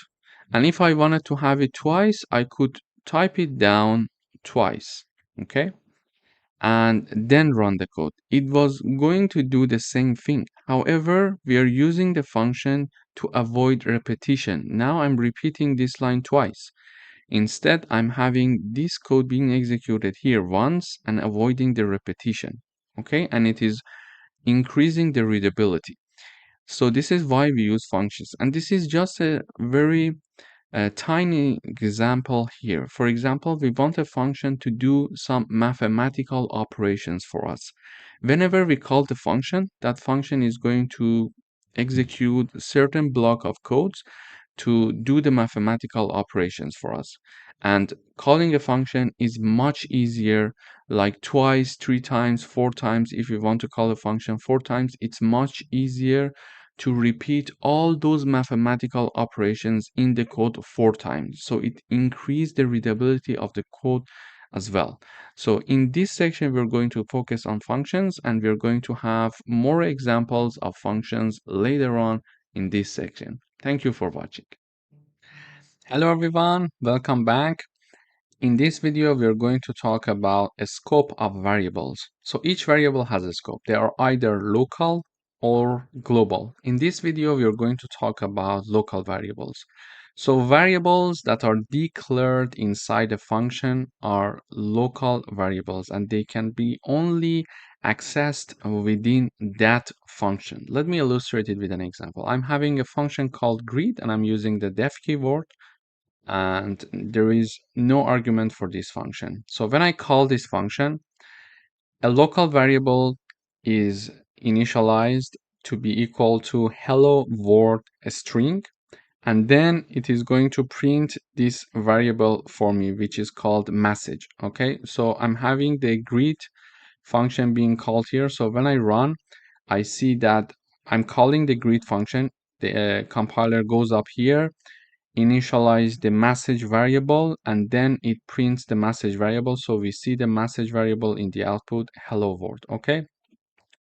Speaker 1: And if I wanted to have it twice, I could type it down twice. Okay. and then run the code. It was going to do the same thing. However, we are using the function to avoid repetition. Now I'm repeating this line twice. Instead, I'm having this code being executed here once and avoiding the repetition. Okay, and it is increasing the readability. So this is why we use functions. And this is just a very tiny example here. For example, we want a function to do some mathematical operations for us. Whenever we call the function, that function is going to execute a certain block of codes to do the mathematical operations for us. And calling a function is much easier, like twice, 3 times, 4 times. If you want to call a function 4 times, it's much easier to repeat all those mathematical operations in the code 4 times. So it increases the readability of the code as well. So in this section, we're going to focus on functions, and we're going to have more examples of functions later on in this section. Thank you for watching. Hello everyone, welcome back. In this video, we're going to talk about a scope of variables. So each variable has a scope. They are either local or global. In this video, we're going to talk about local variables. So variables that are declared inside a function are local variables, and they can be only accessed within that function. Let me illustrate it with an example. I'm having a function called greet, and I'm using the def keyword, and there is no argument for this function. So when I call this function, a local variable is initialized to be equal to hello world string, and then it is going to print this variable for me, which is called message. Okay, so I'm having the greet function being called here. So when I run, I see that I'm calling the greet function. The compiler goes up here, initialize the message variable, and then it prints the message variable. So we see the message variable in the output, hello world. Okay,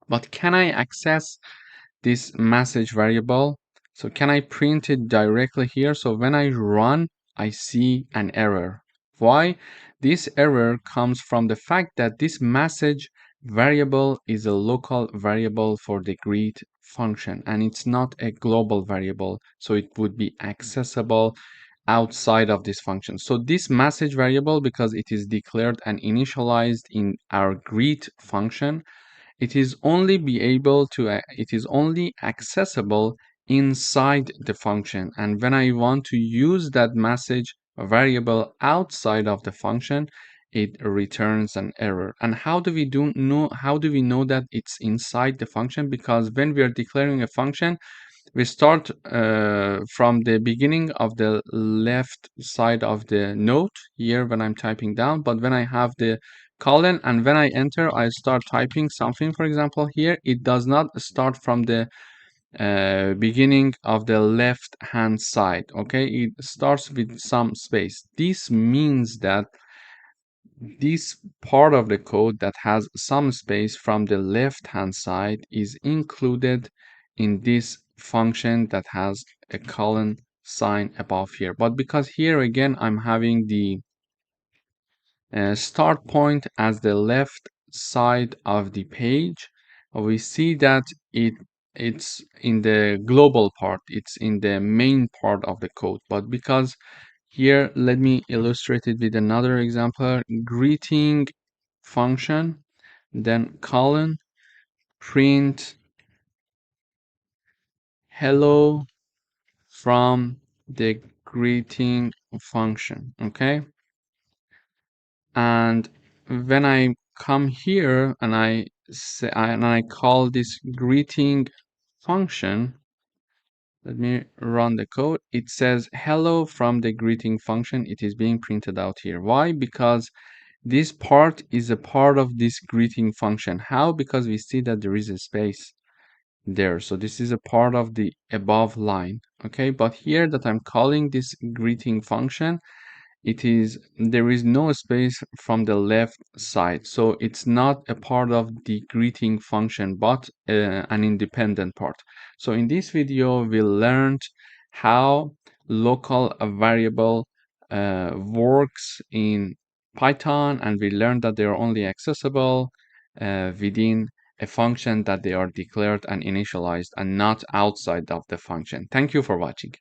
Speaker 1: but can I access this message variable? So can I print it directly here? So when I run, I see an error. Why? This error comes from the fact that this message variable is a local variable for the greet function, and it's not a global variable, so it would be accessible outside of this function. So this message variable, because it is declared and initialized in our greet function, it is only accessible inside the function. And when I want to use that message variable outside of the function, it returns an error. And how do we know that it's inside the function? Because when we are declaring a function, we start from the beginning of the left side of the note here when I'm typing down, but when I have the colon and when I enter, I start typing something, for example, here, it does not start from the beginning of the left hand side. Okay, it starts with some space. This means that this part of the code that has some space from the left hand side is included in this function that has a colon sign above here. But because here again I'm having the start point as the left side of the page, we see that it's in the global part, it's in the main part of the code. But because here, let me illustrate it with another example. Greeting function, then colon, print hello from the greeting function. Okay, and when I come here and I call this greeting function, let me run the code. It says hello from the greeting function. It is being printed out here. Why? Because this part is a part of this greeting function. How? Because we see that there is a space there. So this is a part of the above line. Okay, but here that I'm calling this greeting function, there is no space from the left side, so it's not a part of the greeting function, but an independent part. So in this video we learned how local variable works in Python, and we learned that they are only accessible within a function that they are declared and initialized and not outside of the function. Thank you for watching.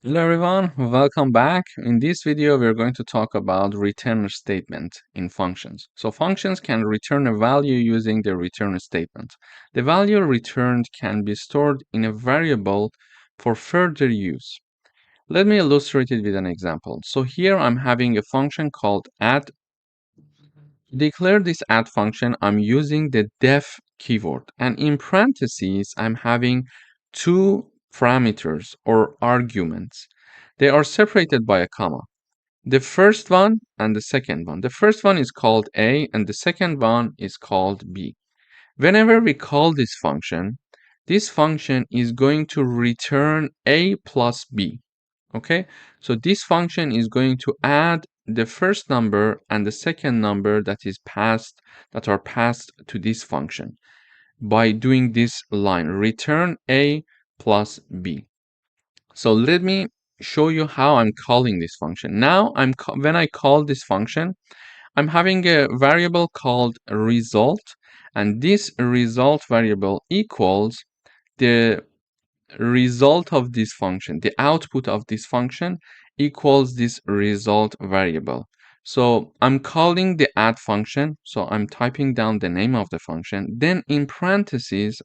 Speaker 1: Hello everyone, welcome back. In this video, we're going to talk about return statement in functions. So functions can return a value using the return statement. The value returned can be stored in a variable for further use. Let me illustrate it with an example. So here I'm having a function called add. To declare this add function, I'm using the def keyword, and in parentheses, I'm having two parameters or arguments. They are separated by a comma. The first one and the second one. The first one is called A and the second one is called B. Whenever we call this function is going to return A plus B. Okay, so this function is going to add the first number and the second number that are passed to this function by doing this line, return A plus B. So let me show you how I'm calling this function. Now when I call this function, I'm having a variable called result, and this result variable equals the result of this function, the output of this function equals this result variable. So I'm calling the add function, so I'm typing down the name of the function, then in parentheses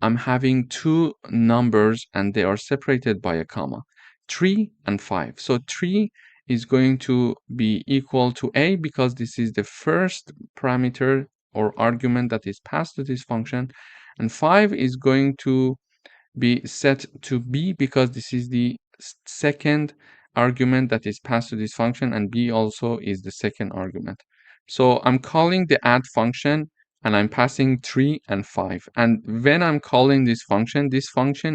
Speaker 1: I'm having two numbers and they are separated by a comma, 3 and 5. So 3 is going to be equal to A because this is the first parameter or argument that is passed to this function, and 5 is going to be set to B because this is the second argument that is passed to this function, and B also is the second argument. So I'm calling the add function and I'm passing 3 and 5. And when I'm calling this function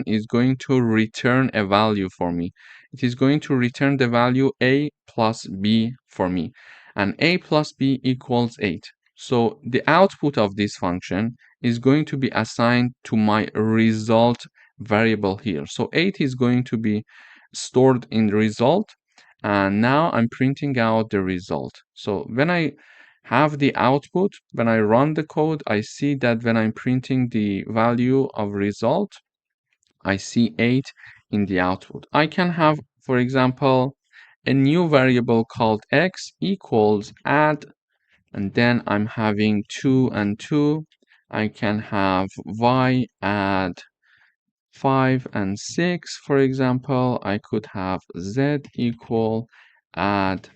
Speaker 1: is going to return a value for me. It is going to return the value A plus B for me. And A plus B equals 8. So the output of this function is going to be assigned to my result variable here. So 8 is going to be stored in the result, and now I'm printing out the result. So when I have the output, when I run the code, I see that when I'm printing the value of result, I see 8 in the output. I can have, for example, a new variable called x equals add, and then I'm having 2 and 2. I can have y add 5 and 6, for example. I could have z equal add,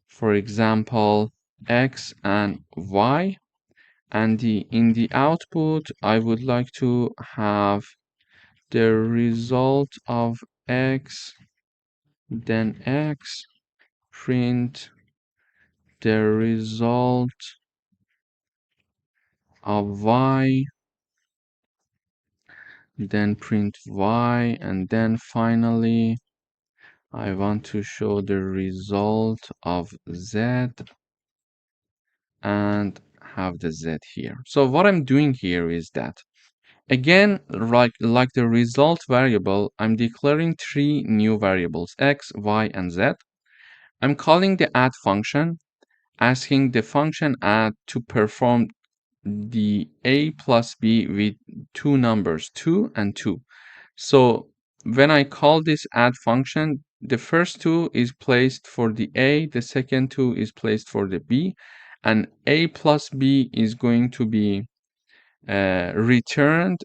Speaker 1: for example, x and y. And in the output, I would like to have the result of x, then x, print the result of y, then print y, and then finally I want to show the result of z and have the z here. So what I'm doing here is that, again, like the result variable, I'm declaring three new variables, x, y, and z. I'm calling the add function, asking the function add to perform the a plus b with two numbers, 2 and 2. So when I call this add function, the first 2 is placed for the a, the second 2 is placed for the b, and a plus b is going to be returned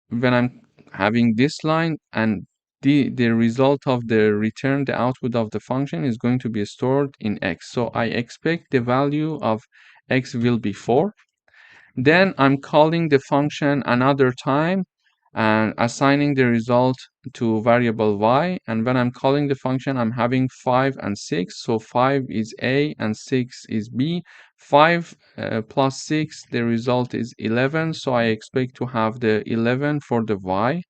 Speaker 1: when I'm having this line, and the result of the return, the output of the function is going to be stored in x. So I expect the value of x will be 4. Then I'm calling the function another time and assigning the result to variable y. And when I'm calling the function, I'm having 5 and 6. So 5 is A and 6 is B. 5 plus 6, the result is 11. So I expect to have the 11 for the y.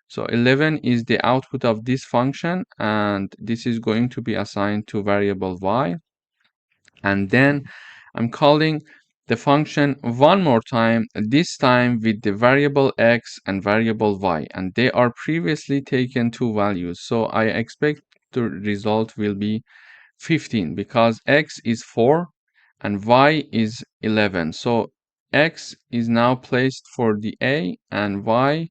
Speaker 1: So 11 is the output of this function, and this is going to be assigned to variable y. And then I'm calling the function one more time, this time with the variable x and variable y, and they are previously taken two values. So I expect the result will be 15 because x is 4 and y is 11. So x is now placed for the A and y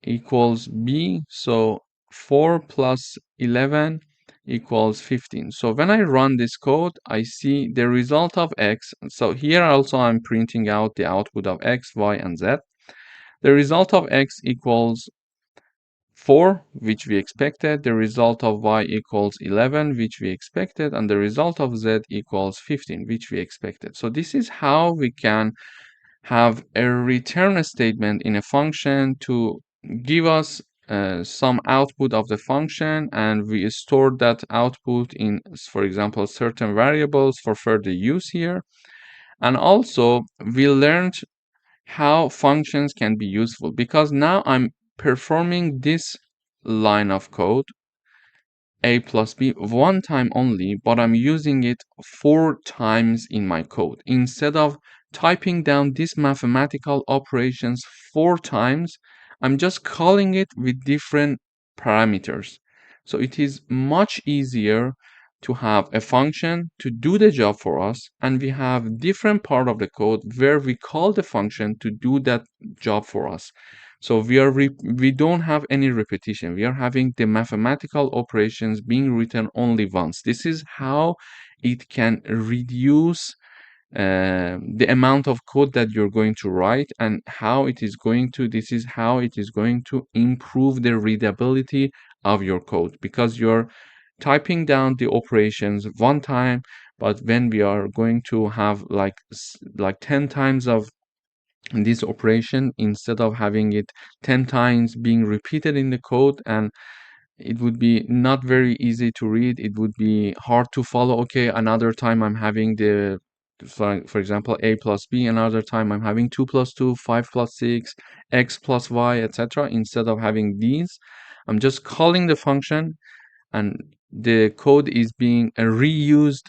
Speaker 1: equals B. So 4 plus 11 equals 15. So when I run this code, I see the result of x. So here also I'm printing out the output of x, y, and z. The result of x equals 4, which we expected. The result of y equals 11, which we expected. And the result of z equals 15, which we expected. So this is how we can have a return statement in a function to give us some output of the function, and we store that output in, for example, certain variables for further use here. And also we learned how functions can be useful, because now I'm performing this line of code a plus b one time only, but I'm using it 4 times in my code. Instead of typing down these mathematical operations 4 times, I'm just calling it with different parameters. So it is much easier to have a function to do the job for us, and we have different part of the code where we call the function to do that job for us. So we don't have any repetition. We are having the mathematical operations being written only once. This is how it can reduce the amount of code that you're going to write, and this is how it is going to improve the readability of your code, because you're typing down the operations one time, but when we are going to have like 10 times of this operation, instead of having it 10 times being repeated in the code, and it would be not very easy to read, it would be hard to follow. Okay, another time I'm having for example, a plus b, another time I'm having 2 plus 2, 5 plus 6, x plus y, etc. Instead of having these, I'm just calling the function, and the code is being reused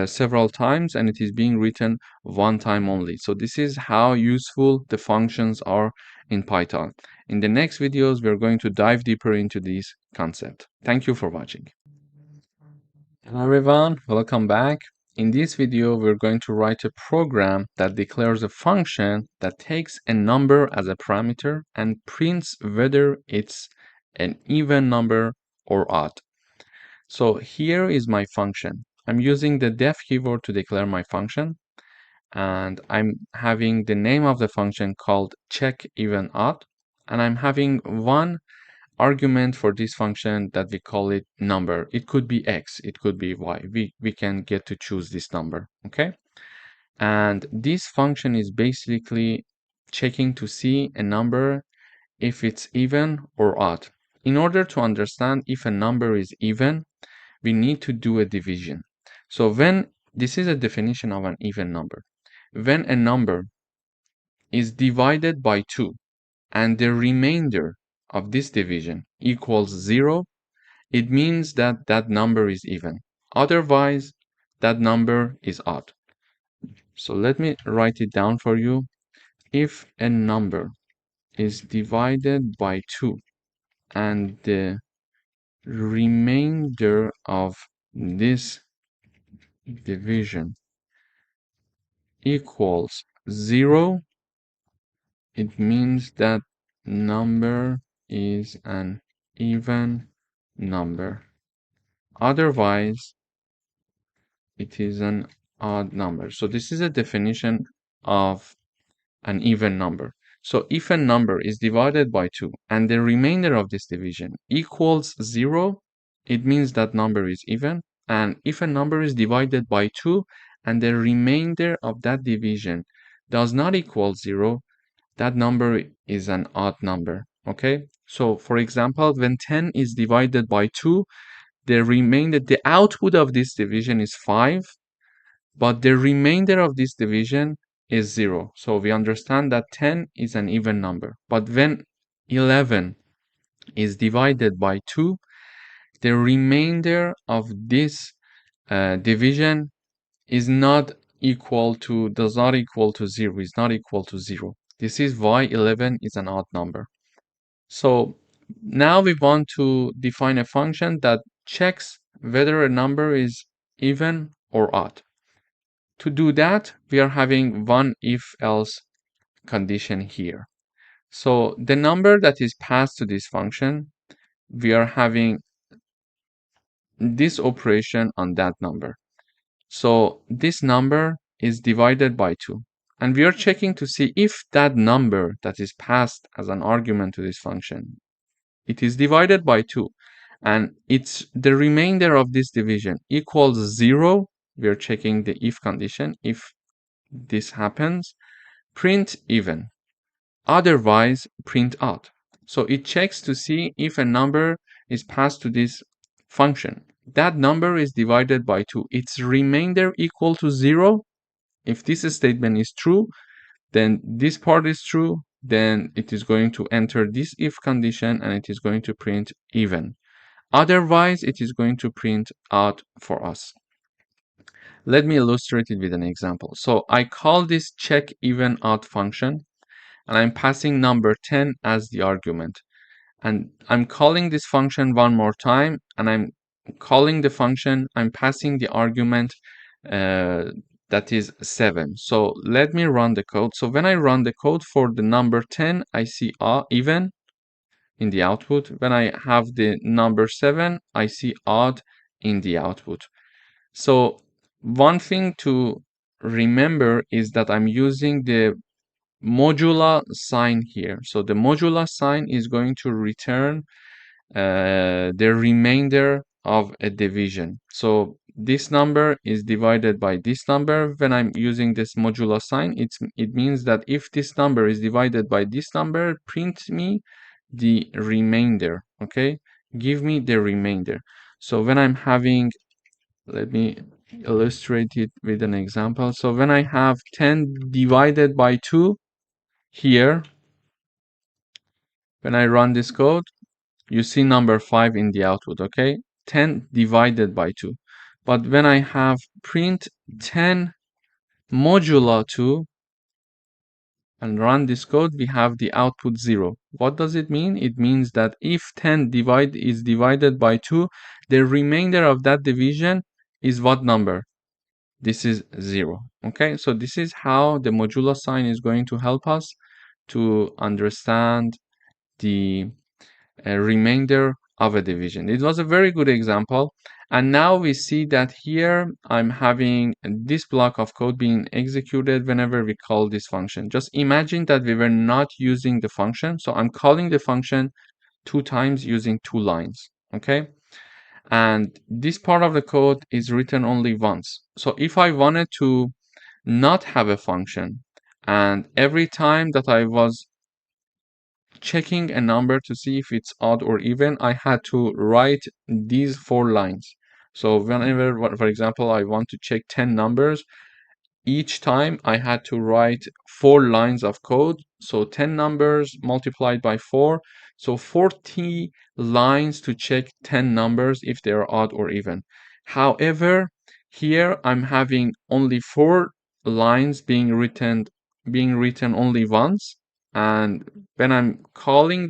Speaker 1: several times, and it is being written one time only. So this is how useful the functions are in Python. In the next videos, we're going to dive deeper into this concept. Thank you for watching. Hello everyone, welcome back. In this video, we're going to write a program that declares a function that takes a number as a parameter and prints whether it's an even number or odd. So here is my function. I'm using the def keyword to declare my function, and I'm having the name of the function called check even odd, and I'm having one argument for this function that we call it number. It could be x, it could be y. We can get to choose this number, okay? And this function is basically checking to see a number if it's even or odd. In order to understand if a number is even, we need to do a division. So this is a definition of an even number. When a number is divided by 2 and the remainder of this division equals 0, it means that that number is even. Otherwise, that number is odd. So let me write it down for you. If a number is divided by 2 and the remainder of this division equals 0, it means that number is an even number. Otherwise, it is an odd number. So this is a definition of an even number. So if a number is divided by 2 and the remainder of this division equals 0, it means that number is even. And if a number is divided by 2 and the remainder of that division does not equal 0, that number is an odd number. Okay, so for example, when 10 is divided by 2, the output of this division is 5, but the remainder of this division is 0. So we understand that 10 is an even number. But when 11 is divided by 2, the remainder of this division does not equal to 0, is not equal to 0. This is why 11 is an odd number. So now we want to define a function that checks whether a number is even or odd. To do that, we are having one if-else condition here. So the number that is passed to this function, we are having this operation on that number. So this number is divided by 2. And we are checking to see if that number that is passed as an argument to this function, it is divided by 2. And it's the remainder of this division equals 0. We are checking the if condition. If this happens, print even. Otherwise, print odd. So it checks to see if a number is passed to this function. That number is divided by 2. Its remainder equal to 0. If this statement is true, then this part is true. Then it is going to enter this if condition and it is going to print even. Otherwise, it is going to print odd for us. Let me illustrate it with an example. So I call this check even odd function, and I'm passing number 10 as the argument. And I'm calling this function one more time, and I'm calling the function, I'm passing the argument that is 7. So let me run the code. So when I run the code for the number 10, I see even in the output. When I have the number 7, I see odd in the output. So one thing to remember is that I'm using the modular sign here. So the modular sign is going to return the remainder of a division. So this number is divided by this number. When I'm using this modular sign, it means that if this number is divided by this number, print me the remainder. Okay, give me the remainder. So when I'm having, let me illustrate it with an example. So when I have 10 divided by 2 here, when I run this code, you see number 5 in the output, okay? 10 divided by 2. But when I have print 10 modulo 2 and run this code, we have the output 0. What does it mean? It means that if 10 is divided by 2, the remainder of that division is what number? This is 0. Okay, so this is how the modulo sign is going to help us to understand the remainder of a division. It was a very good example. And now we see that here I'm having this block of code being executed whenever we call this function. Just imagine that we were not using the function. So I'm calling the function 2 times using 2 lines. Okay. And this part of the code is written only once. So if I wanted to not have a function, and every time that I was checking a number to see if it's odd or even, I had to write these 4 lines. So whenever, for example, I want to check 10 numbers, each time I had to write 4 lines of code. So 10 numbers multiplied by 4. So 40 lines to check 10 numbers if they are odd or even. However, here I'm having only 4 lines being written only once. And when I'm calling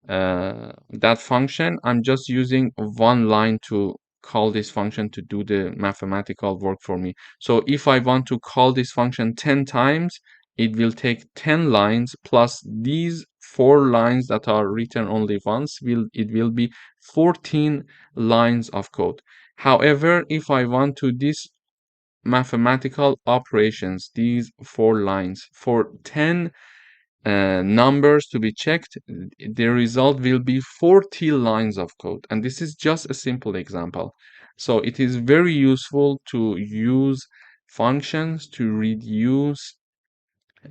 Speaker 1: that function, I'm just using 1 line to call this function to do the mathematical work for me. So if I want to call this function 10 times, it will take 10 lines plus these 4 lines that are written only once. It will be 14 lines of code. However, if I want to this mathematical operations, these 4 lines for 10 numbers to be checked, the result will be 40 lines of code. And this is just a simple example. So it is very useful to use functions to reduce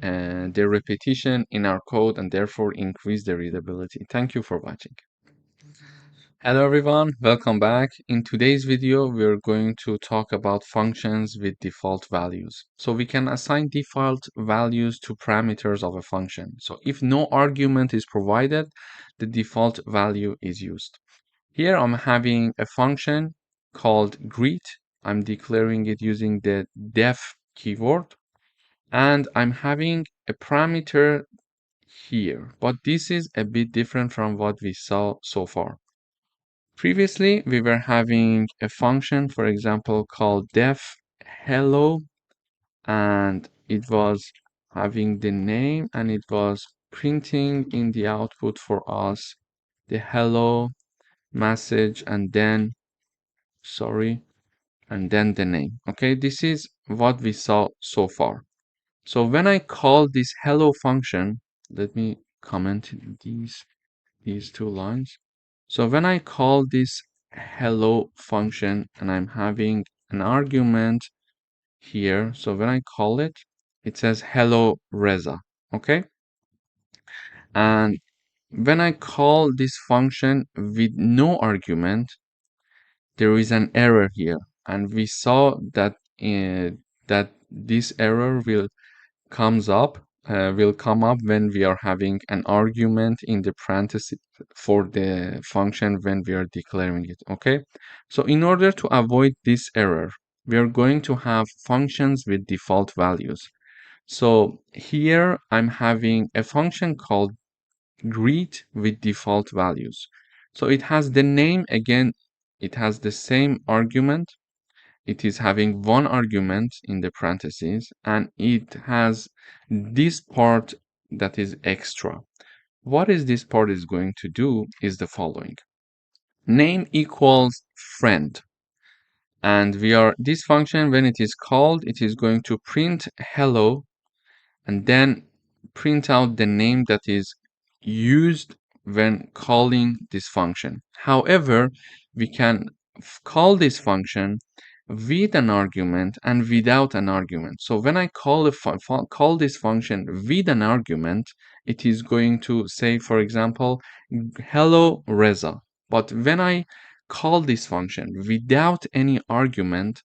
Speaker 1: the repetition in our code and therefore increase the readability. Thank you for watching. Hello everyone, welcome back. In today's video, we're going to talk about functions with default values. So we can assign default values to parameters of a function. So if no argument is provided, the default value is used. Here I'm having a function called greet. I'm declaring it using the def keyword. And I'm having a parameter here, but this is a bit different from what we saw so far. Previously, we were having a function, for example, called def hello, and it was having the name and it was printing in the output for us the hello message and then, sorry, and then the name. Okay, this is what we saw so far. So when I call this hello function, let me comment these two lines. So when I call this hello function and I'm having an argument here, so when I call it, it says hello Reza, okay? And when I call this function with no argument, there is an error here. And we saw that that this error will come up when we are having an argument in the parentheses for the function when we are declaring it, okay? So in order to avoid this error, we are going to have functions with default values. So here I'm having a function called greet with default values. So it has the name again, it has the same argument. It is having one argument in the parentheses and it has this part that is extra. What is this part is going to do is the following. Name equals friend. And this function, when it is called, it is going to print hello and then print out the name that is used when calling this function. However, we can call this function with an argument and without an argument. So when I call this function with an argument, it is going to say, for example, hello Reza. But when I call this function without any argument,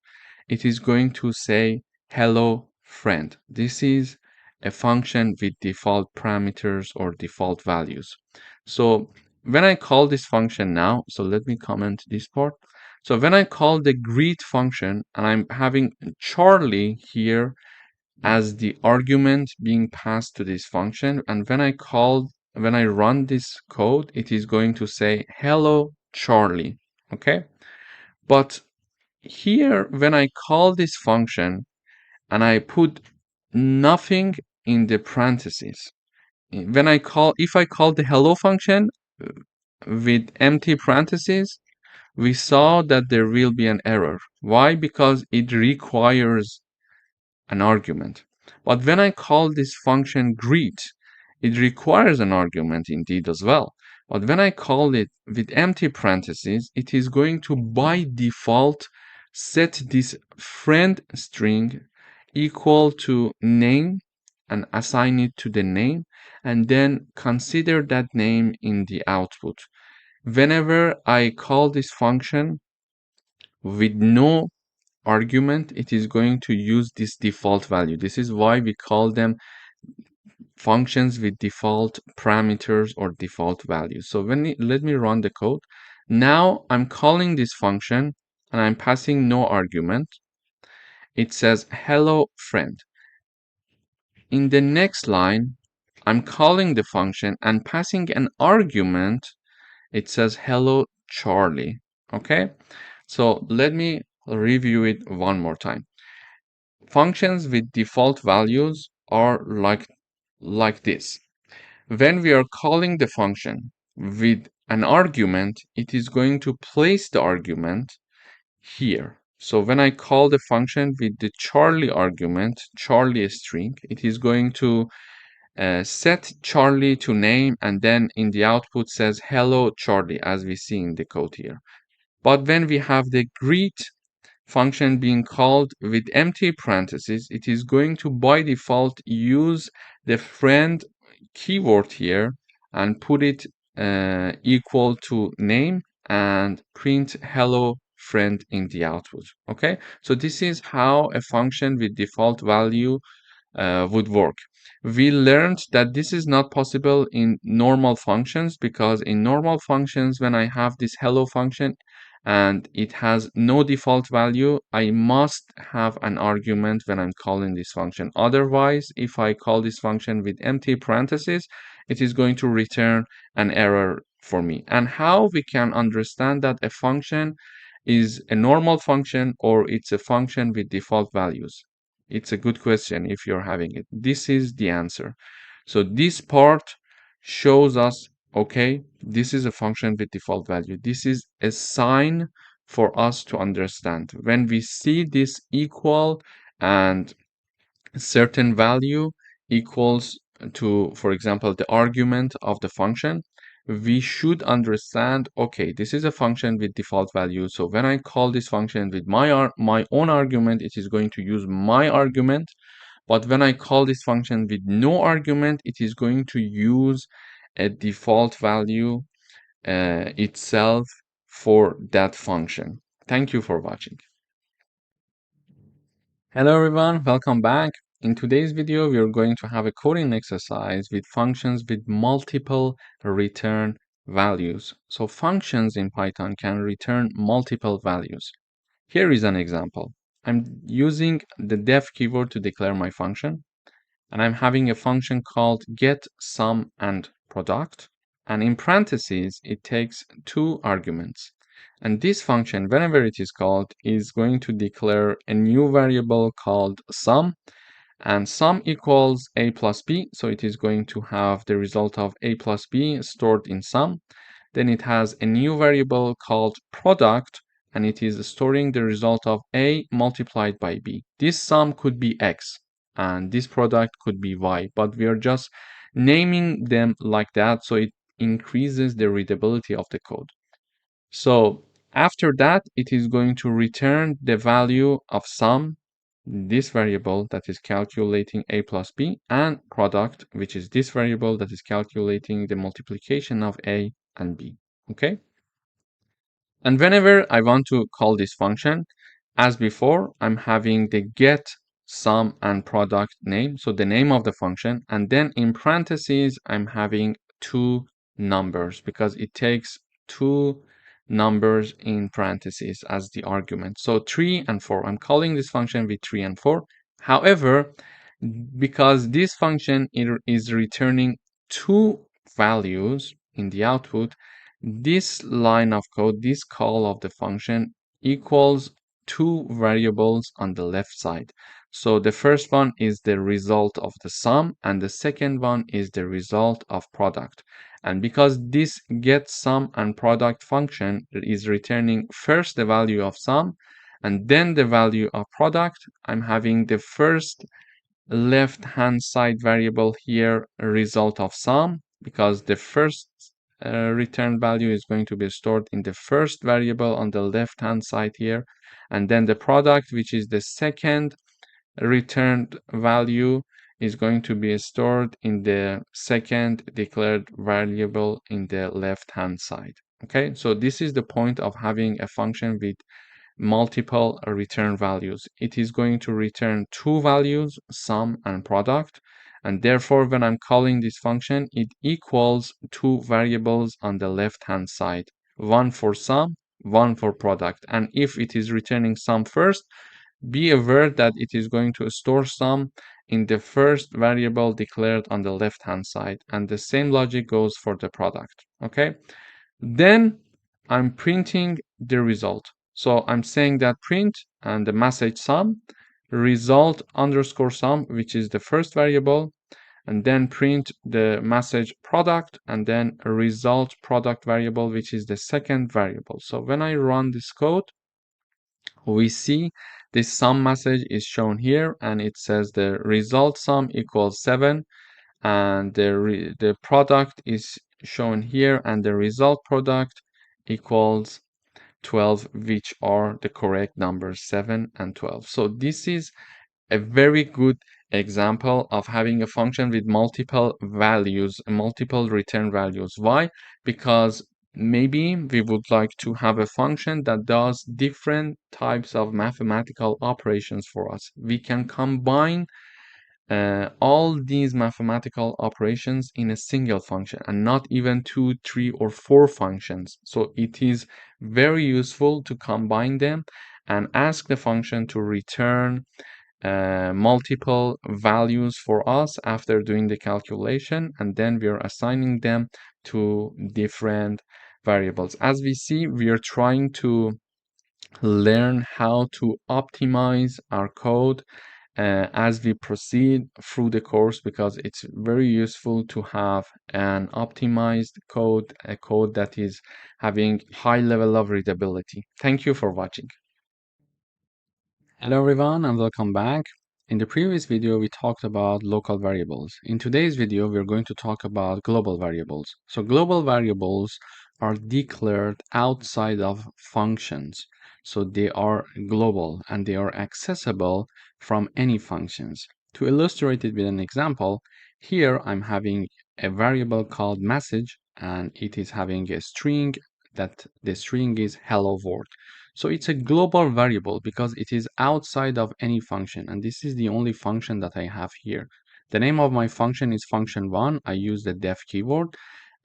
Speaker 1: it is going to say hello friend. This is a function with default parameters or default values. So when I call this function now, so let me comment this part. So when I call the greet function and I'm having Charlie here as the argument being passed to this function, and when I run this code, it is going to say hello Charlie, okay? But here when I call this function and I put nothing in the parentheses, if I call the hello function with empty parentheses, we saw that there will be an error. Why? Because it requires an argument. But when I call this function greet, it requires an argument indeed as well. But when I call it with empty parentheses, it is going to by default set this friend string equal to name and assign it to the name and then consider that name in the output. Whenever I call this function with no argument, it is going to use this default value. This is why we call them functions with default parameters or default values. So let me run the code. Now I'm calling this function and I'm passing no argument. It says hello friend. In the next line, I'm calling the function and passing an argument. It says hello Charlie. Okay, so let me review it one more time. Functions with default values are like this. When we are calling the function with an argument, it is going to place the argument here. So when I call the function with the Charlie argument, Charlie string, it is going to set Charlie to name and then in the output says hello Charlie as we see in the code here. But when we have the greet function being called with empty parentheses, it is going to by default use the friend keyword here and put it equal to name and print hello friend in the output. Okay, so this is how a function with default value would work. We learned that this is not possible in normal functions because in normal functions, when I have this hello function and it has no default value, I must have an argument when I'm calling this function. Otherwise, if I call this function with empty parentheses, it is going to return an error for me. And how we can understand that a function is a normal function or it's a function with default values? It's a good question if you're having it. This is the answer. So this part shows us, okay, this is a function with default value. This is a sign for us to understand. When we see this equal and certain value equals to, for example, the argument of the function, we should understand, okay, this is a function with default value. So when I call this function with my own argument, it is going to use my argument. But when I call this function with no argument, it is going to use a default value itself for that function. Thank you for watching. Hello everyone, welcome back. In today's video, we are going to have a coding exercise with functions with multiple return values. So functions in Python can return multiple values. Here is an example. I'm using the def keyword to declare my function, and I'm having a function called get sum and product. And in parentheses, it takes two arguments. And this function, whenever it is called, is going to declare a new variable called sum. And sum equals a plus b. So it is going to have the result of a plus b stored in sum. Then it has a new variable called product, and it is storing the result of a multiplied by b. This sum could be x, and this product could be y, but we are just naming them like that so it increases the readability of the code. So after that, it is going to return the value of sum, this variable that is calculating a plus b, and product, which is this variable that is calculating the multiplication of a and b. Okay? And whenever I want to call this function, as before, I'm having the get sum and product name, so the name of the function, and then in parentheses, I'm having two numbers because it takes two numbers in parentheses as the argument. So 3 and 4. I'm calling this function with 3 and 4. However, because this function is returning two values in the output, this line of code, this call of the function equals two variables on the left side. So the first one is the result of the sum, and the second one is the result of product. And because this get sum and product function is returning first the value of sum and then the value of product, I'm having the first left hand side variable here result of sum, because the first return value is going to be stored in the first variable on the left hand side here, and then the product, which is the second returned value, is going to be stored in the second declared variable in the left hand side. Okay, so this is the point of having a function with multiple return values. It is going to return two values, sum and product, and therefore when I'm calling this function, it equals two variables on the left hand side, one for sum, one for product. And if it is returning sum first, be aware that it is going to store sum in the first variable declared on the left hand side, and the same logic goes for the product. Okay, then I'm printing the result. So I'm saying that print and the message sum, result underscore sum, which is the first variable, and then print the message product, and then result product variable, which is the second variable. So when I run this code, we see this sum message is shown here, and it says the result sum equals 7, and the product is shown here, and the result product equals 12, which are the correct numbers 7 and 12. So this is a very good example of having a function with multiple values, multiple return values. Why? Because maybe we would like to have a function that does different types of mathematical operations for us. We can combine all these mathematical operations in a single function and not even 2, 3, or 4 functions. So it is very useful to combine them and ask the function to return multiple values for us after doing the calculation, and then we are assigning them to different variables. As we see, we are trying to learn how to optimize our code as we proceed through the course, because it's very useful to have an optimized code, a code that is having high level of readability. Thank you for watching. Hello everyone and welcome back. In the previous video, we talked about local variables. In today's video, we're going to talk about global variables. So global variables are declared outside of functions. So they are global and they are accessible from any functions. To illustrate it with an example, here I'm having a variable called message and it is having a string that the string is hello world. So it's a global variable because it is outside of any function, and this is the only function that I have here. The name of my function is function1. I use the def keyword,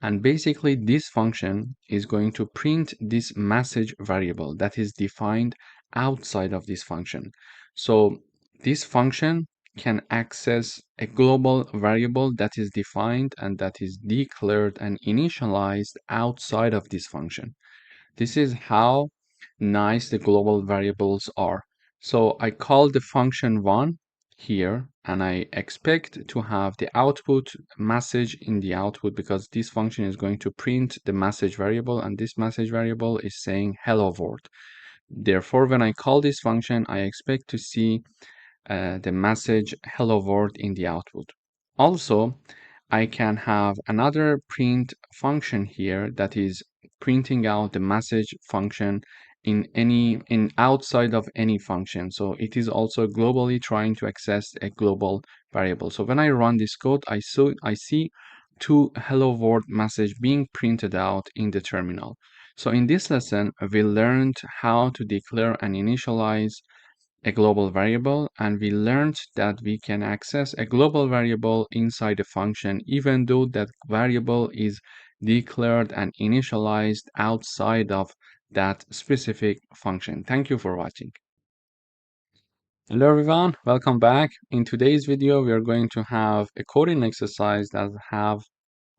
Speaker 1: and basically this function is going to print this message variable that is defined outside of this function. So this function can access a global variable that is defined and that is declared and initialized outside of this function. This is how nice the global variables are. So I call the function one here, and I expect to have the output message in the output because this function is going to print the message variable, and this message variable is saying hello world. Therefore, when I call this function, I expect to see the message hello world in the output. Also, I can have another print function here that is printing out the message function in outside of any function. So it is also globally trying to access a global variable. So when I run this code, I see two hello world message being printed out in the terminal. So in this lesson, we learned how to declare and initialize a global variable, and we learned that we can access a global variable inside a function even though that variable is declared and initialized outside of that specific function. Thank you for watching. Hello everyone, welcome back. In today's video, we are going to have a coding exercise that have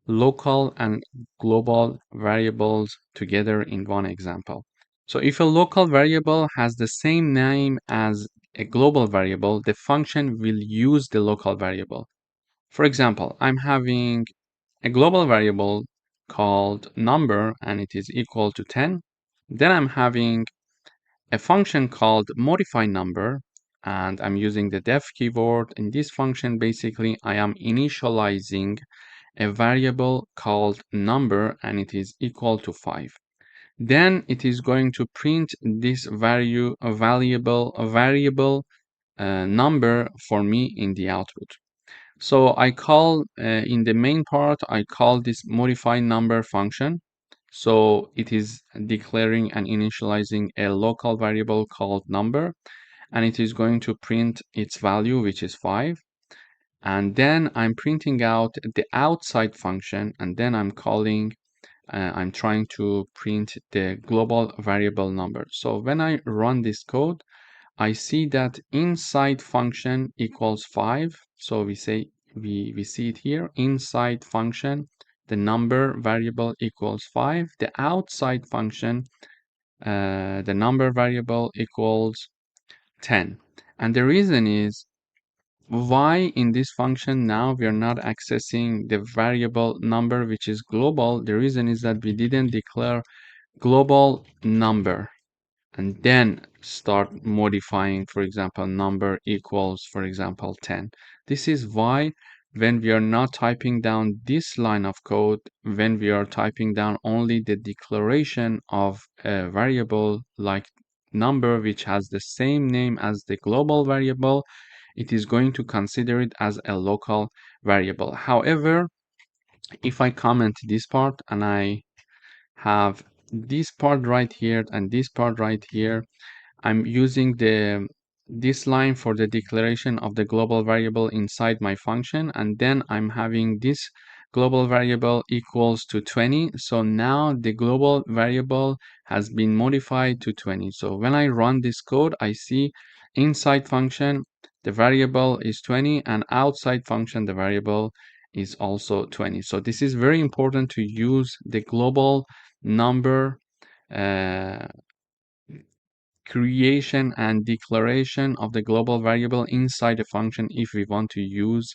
Speaker 1: local and global variables together in one example. So if a local variable has the same name as a global variable, the function will use the local variable. For example, I'm having a global variable called number and it is equal to 10. Then I'm having a function called modify number and I'm using the def keyword. In this function, basically, I am initializing a variable called number and it is equal to 5. Then it is going to print this variable number for me in the output. So I call in the main part, I call this modify number function. So it is declaring and initializing a local variable called number, and it is going to print its value, which is 5. And then I'm printing out the outside function, and then I'm trying to print the global variable number. So when I run this code, I see that inside function equals 5. So we see it here, inside function, the number variable equals 5. The outside function, the number variable equals 10. And the reason is why in this function now we are not accessing the variable number which is global. The reason is that we didn't declare global number and then start modifying, for example, number equals, for example, 10. This is why when we are not typing down this line of code, when we are typing down only the declaration of a variable like number which has the same name as the global variable, it is going to consider it as a local variable. However, if I comment this part and I have this part right here and this part right here, I'm using this line for the declaration of the global variable inside my function, and then I'm having this global variable equals to 20. So now the global variable has been modified to 20. So when I run this code, I see inside function the variable is 20 and outside function the variable is also 20. So this is very important to use the global number creation and declaration of the global variable inside the function if we want to use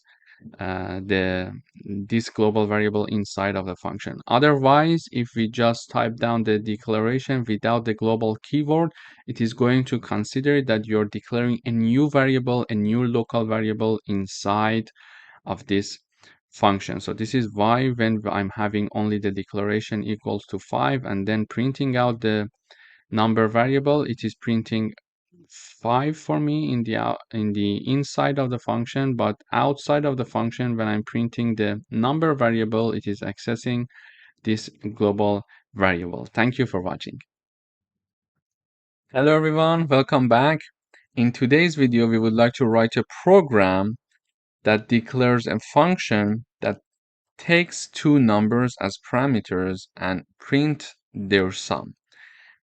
Speaker 1: this global variable inside of the function. Otherwise, if we just type down the declaration without the global keyword, it is going to consider that you're declaring a new variable, a new local variable inside of this function. So this is why when I'm having only the declaration equals to 5 and then printing out the number variable, it is printing 5 for me in the inside of the function, but outside of the function, when I'm printing the number variable, it is accessing this global variable. Thank you for watching. Hello everyone, welcome back. In today's video, we would like to write a program that declares a function that takes two numbers as parameters and print their sum.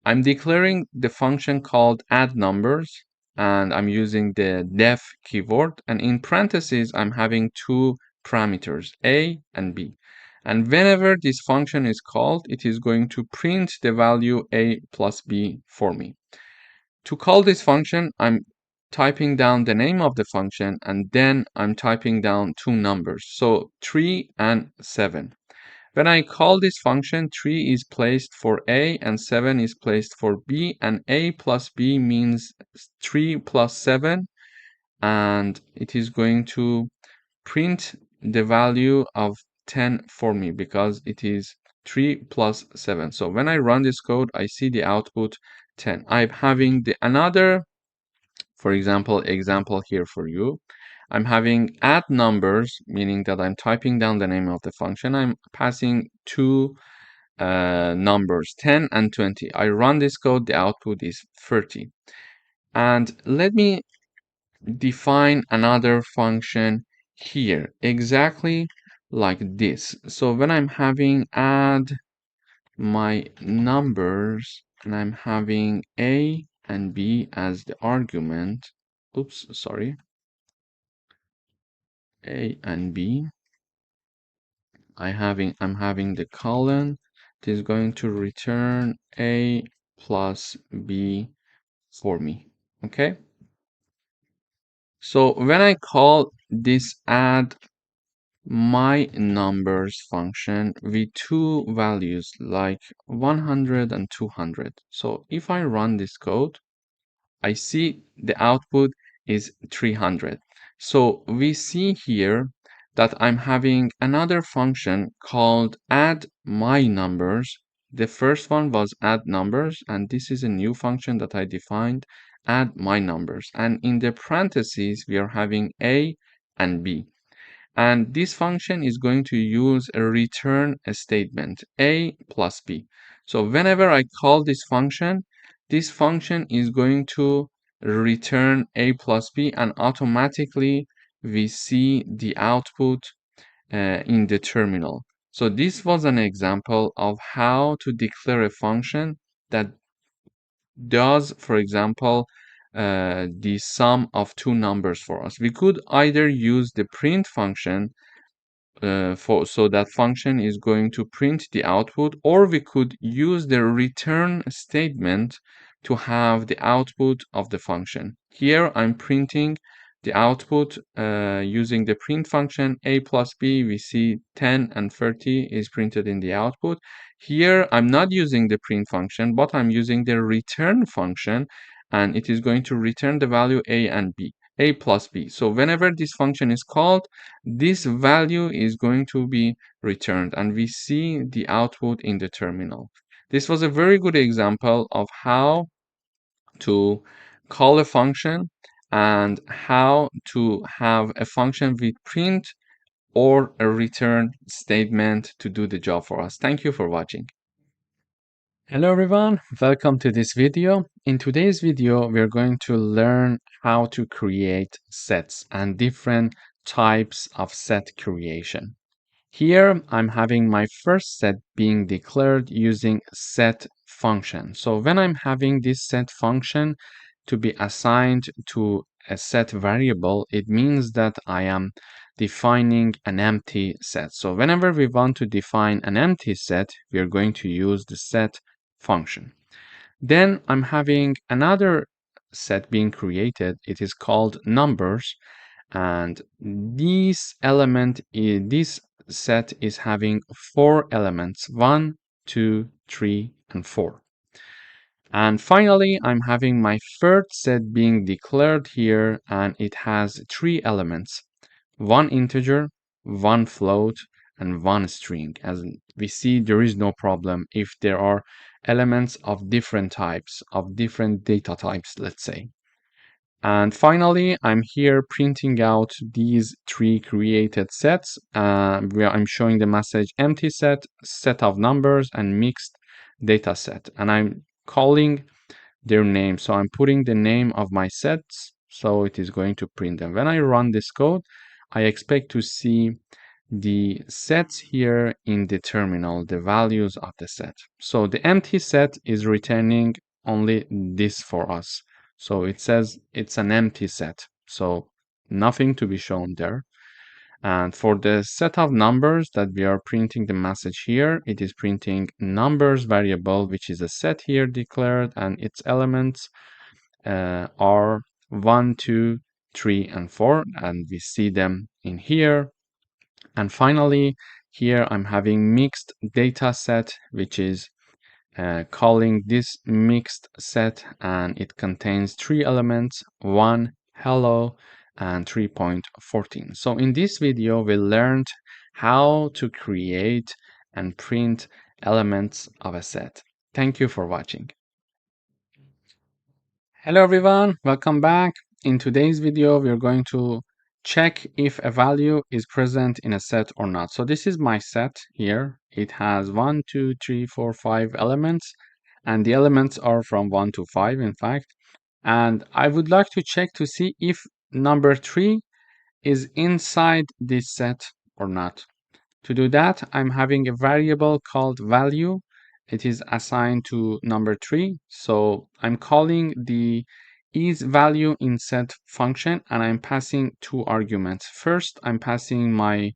Speaker 1: I'm declaring the function called add numbers, and I'm using the def keyword, and in parentheses I'm having two parameters, a and b. And whenever this function is called, it is going to print the value a plus b for me. To call this function, I'm typing down the name of the function, and then I'm typing down two numbers, so 3 and 7. When I call this function, 3 is placed for A and 7 is placed for B, and A plus B means 3 plus 7, and it is going to print the value of 10 for me because it is 3 plus 7. So when I run this code, I see the output 10. I'm having another, for example here for you. I'm having add numbers, meaning that I'm typing down the name of the function. I'm passing two numbers, 10 and 20. I run this code, the output is 30. And let me define another function here, exactly like this. So when I'm having add my numbers and I'm having a and b as the argument, oops, sorry, a and b, I'm having the colon. It is going to return a plus b for me. Okay, so when I call this add my numbers function with two values like 100 and 200, so if I run this code, I see the output is 300. So we see here that I'm having another function called add my numbers. The first one was add numbers, and this is a new function that I defined, add my numbers. And in the parentheses, we are having A and B. And this function is going to use a return statement, a plus b. So whenever I call this function is going to return a plus b, and automatically we see the output in the terminal. So this was an example of how to declare a function that does, for example, the sum of two numbers for us. We could either use the print function so that function is going to print the output, or we could use the return statement to have the output of the function. Here I'm printing the output using the print function a plus b. We see 10 and 30 is printed in the output. Here I'm not using the print function, but I'm using the return function, and it is going to return the value a and b, a plus b. So whenever this function is called, this value is going to be returned, and we see the output in the terminal. This was a very good example of how to call a function and how to have a function with print or a return statement to do the job for us. Thank you for watching. Hello everyone, welcome to this video. In today's video, we're going to learn how to create sets and different types of set creation. Here, I'm having my first set being declared using set function. So when I'm having this set function to be assigned to a set variable, it means that I am defining an empty set. So whenever we want to define an empty set, we are going to use the set function. Then I'm having another set being created. It is called numbers, and this set is having 4 elements: 1, 2, 3, and 4. And finally, I'm having my third set being declared here, and it has 3 elements: 1 integer, 1 float, and 1 string. As we see, there is no problem if there are elements of different types, of different data types, let's say. And finally, I'm here printing out these 3 created sets, where I'm showing the message empty set, set of numbers, and mixed data set. And I'm calling their name. So I'm putting the name of my sets, so it is going to print them. When I run this code, I expect to see the sets here in the terminal, the values of the set. So the empty set is returning only this for us. So it says it's an empty set, so nothing to be shown there. And for the set of numbers that we are printing the message here, it is printing numbers variable, which is a set here declared, and its elements are 1, 2, 3, and 4, and we see them in here. And finally, here I'm having mixed data set, which is calling this mixed set, and it contains 3 elements: 1, hello, and 3.14. So in this video, we learned how to create and print elements of a set. Thank you for watching. Hello everyone, welcome back. In today's video, we are going to check if a value is present in a set or not. So this is my set here. It has 1, 2, 3, 4, 5 elements, and the elements are from 1 to 5, in fact. And I would like to check to see if number 3 is inside this set or not. To do that, I'm having a variable called value. It is assigned to number 3. So I'm calling the isValue in set function, and I'm passing 2 arguments. First, I'm passing my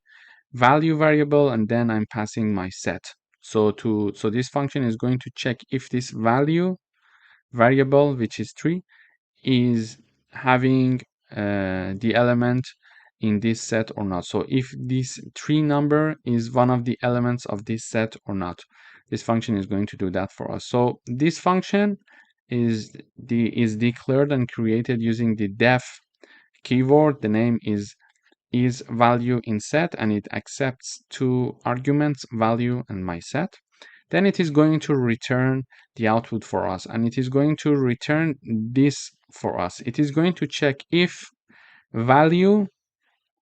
Speaker 1: value variable, and then I'm passing my set. So this function is going to check if this value variable, which is 3, is having the element in this set or not. So if this 3 number is one of the elements of this set or not, this function is going to do that for us. So this function is declared and created using the def keyword. The name is value in set, and it accepts 2 arguments, value and my set. Then it is going to return the output for us, and it is going to return this for us. It is going to check if value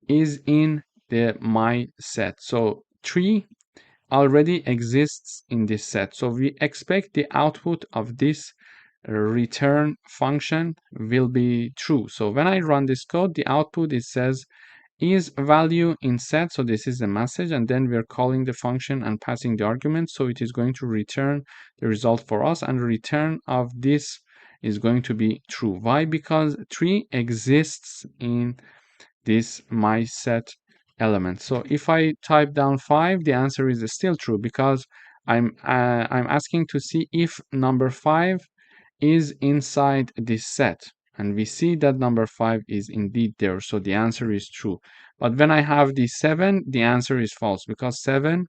Speaker 1: is in the my set. So 3 already exists in this set. So we expect the output of this return function will be true. So when I run this code, the output, it says is value in set. So this is the message, and then we're calling the function and passing the argument. So it is going to return the result for us, and the return of this is going to be true. Why? Because 3 exists in this my set element. So if I type down 5, the answer is still true, because I'm asking to see if number 5 is inside this set, and we see that number 5 is indeed there, so the answer is true. But when I have the 7, the answer is false, because 7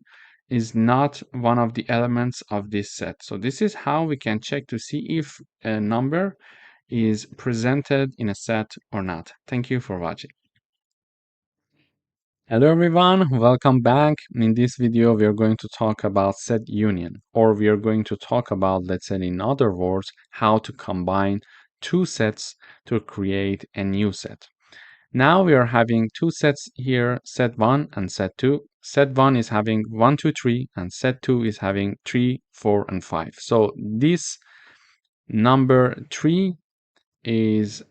Speaker 1: is not one of the elements of this set. So this is how we can check to see if a number is presented in a set or not. Thank you for watching. Hello everyone, welcome back. In this video, we are going to talk about set union, or we are going to talk about, let's say in other words, how to combine 2 sets to create a new set. Now we are having 2 sets here, set 1 and set 2. Set 1 is having 1, 2, 3, and set 2 is having 3, 4, and 5. So this number 3 is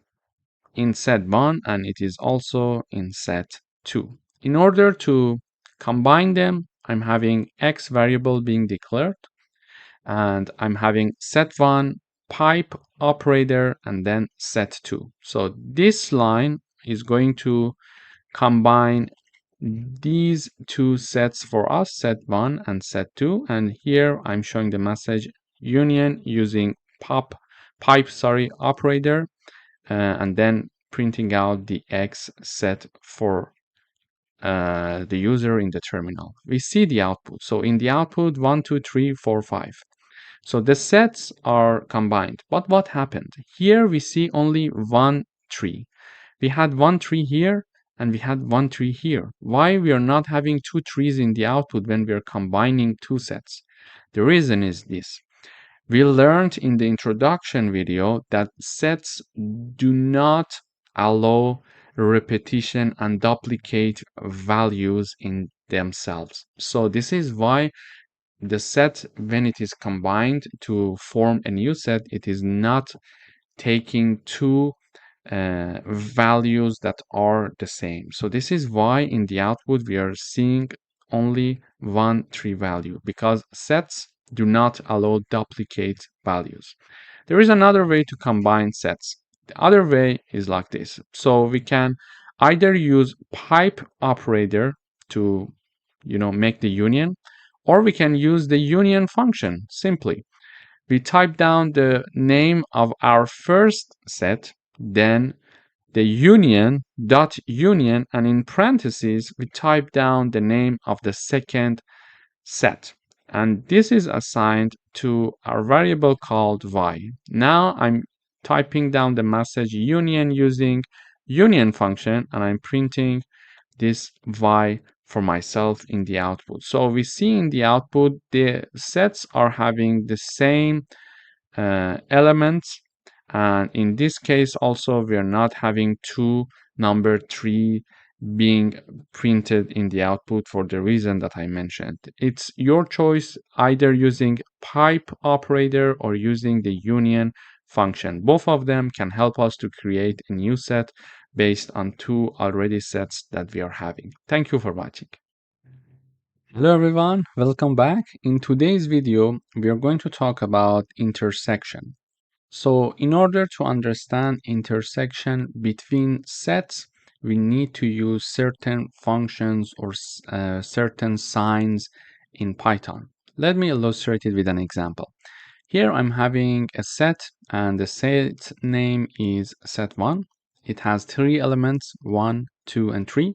Speaker 1: in set 1, and it is also in set 2. In order to combine them, I'm having x variable being declared, and I'm having set1 pipe operator and then set2. So this line is going to combine these two sets for us, set 1 and set 2, and here I'm showing the message union using pipe operator, and then printing out the X set for the user in the terminal. We see the output. So in the output, 1, 2, 3, 4, 5. So the sets are combined. But what happened? Here we see only 1 tree. We had 1 tree here and we had 1 tree here. Why we are not having 2 trees in the output when we are combining 2 sets? The reason is this. We learned in the introduction video that sets do not allow repetition and duplicate values in themselves. So this is why the set, when it is combined to form a new set, it is not taking two values that are the same. So this is why in the output we are seeing only 1 tree value, because sets do not allow duplicate values. There is another way to combine sets. The other way is like this. So we can either use pipe operator to make the union, or we can use the union function simply. We type down the name of our first set, then the union, and in parentheses we type down the name of the second set, and this is assigned to our variable called y. Now I'm typing down the message union using union function, and I'm printing this y for myself in the output. So we see in the output the sets are having the same elements, and in this case also we are not having number 3 being printed in the output for the reason that I mentioned. It's your choice, either using pipe operator or using the union function. Both of them can help us to create a new set based on 2 already sets that we are having. Thank you for watching. Hello everyone, welcome back. In today's video, we are going to talk about intersection. So in order to understand intersection between sets, we need to use certain functions or certain signs in Python. Let me illustrate it with an example. Here I'm having a set, and the set name is set1. It has 3 elements, 1, 2, and 3.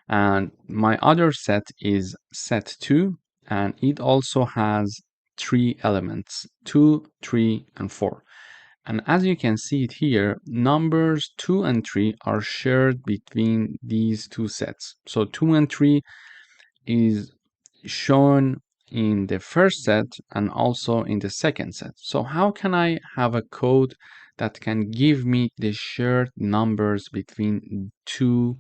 Speaker 1: And my other set is set2, and it also has 3 elements, 2, 3, and 4. And as you can see it here, numbers 2 and 3 are shared between these 2 sets. So 2 and 3 is shown in the first set and also in the second set. So how can I have a code that can give me the shared numbers between 2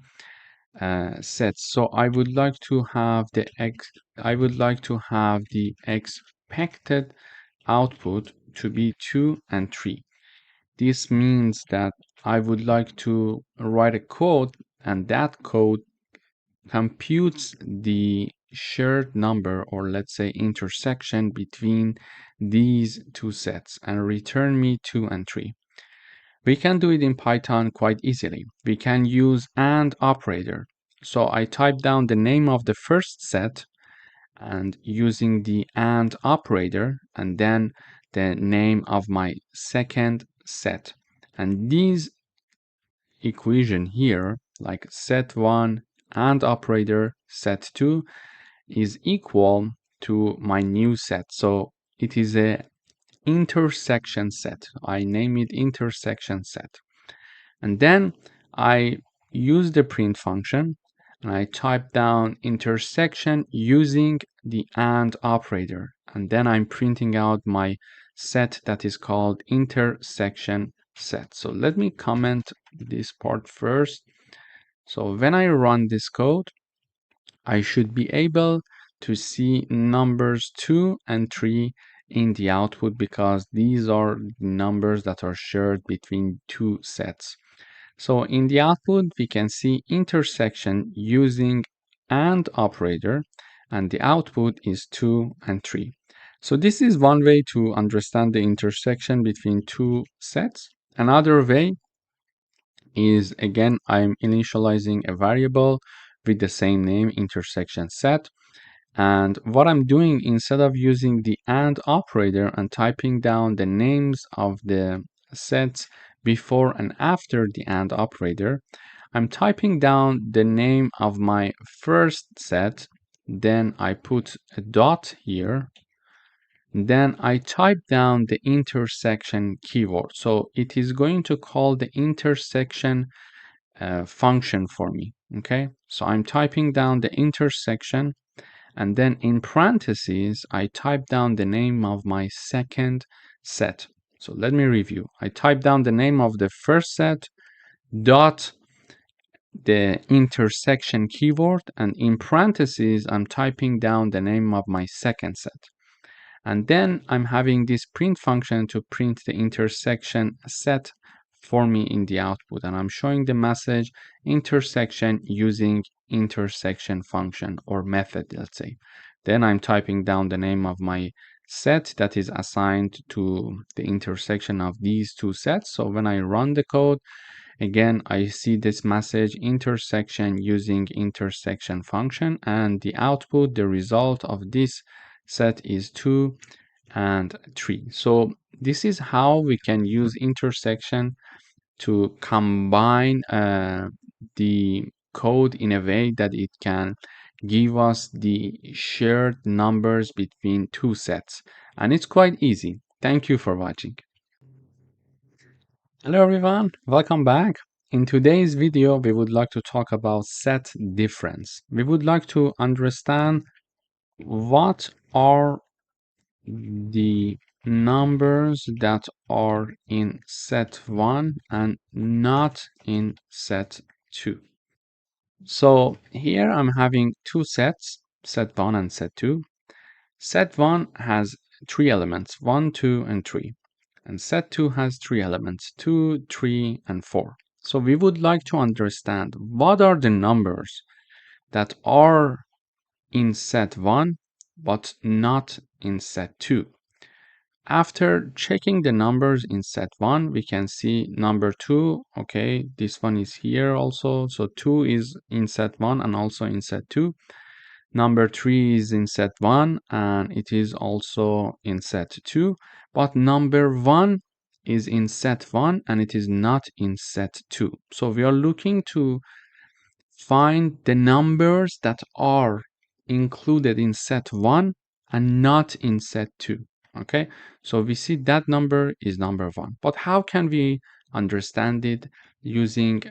Speaker 1: sets? So I would like to have the expected output to be 2 and 3. This means that I would like to write a code, and that code computes the shared number, or let's say intersection, between these 2 sets and return me 2 and 3. We can do it in Python quite easily. We can use AND operator. So I type down the name of the first set, and using the AND operator, and then the name of my second set. And these equation here, like set1 AND operator set2, is equal to my new set. So it is a intersection set. I name it intersection set. And then I use the print function, and I type down intersection using the AND operator, and then I'm printing out my set that is called intersection set. So let me comment this part first. So when I run this code, I should be able to see numbers 2 and 3 in the output, because these are numbers that are shared between 2 sets. So in the output, we can see intersection using AND operator, and the output is 2 and 3. So this is one way to understand the intersection between 2 sets. Another way is, again, I'm initializing a variable with the same name, intersection set. And what I'm doing, instead of using the AND operator and typing down the names of the sets before and after the AND operator, I'm typing down the name of my first set, then I put a dot here, then I type down the intersection keyword. So it is going to call the intersection function for me. Okay, so I'm typing down the intersection, and then in parentheses, I type down the name of my second set. So let me review. I type down the name of the first set, dot the intersection keyword, and in parentheses, I'm typing down the name of my second set. And then I'm having this print function to print the intersection set for me in the output. And I'm showing the message intersection using intersection function or method, let's say. Then I'm typing down the name of my set that is assigned to the intersection of these two sets. So when I run the code, again, I see this message intersection using intersection function, and the output, the result of this set is 2 and 3. So this is how we can use intersection to combine the code in a way that it can give us the shared numbers between two sets. And it's quite easy. Thank you for watching. Hello everyone, welcome back. In today's video, we would like to talk about set difference. We would like to understand what are the numbers that are in set 1 and not in set 2. So here I'm having two sets, set 1 and set 2. Set 1 has 3 elements, 1, 2, and 3. And set 2 has 3 elements, 2, 3, and 4. So we would like to understand what are the numbers that are in set 1 but not in set 2. After checking the numbers in set 1, we can see number 2, okay, this one is here also, so 2 is in set 1 and also in set 2. Number 3 is in set 1 and it is also in set 2, but number 1 is in set 1 and it is not in set 2. So we are looking to find the numbers that are included in set 1 and not in set 2. Okay, so we see that number is number 1. But how can we understand it using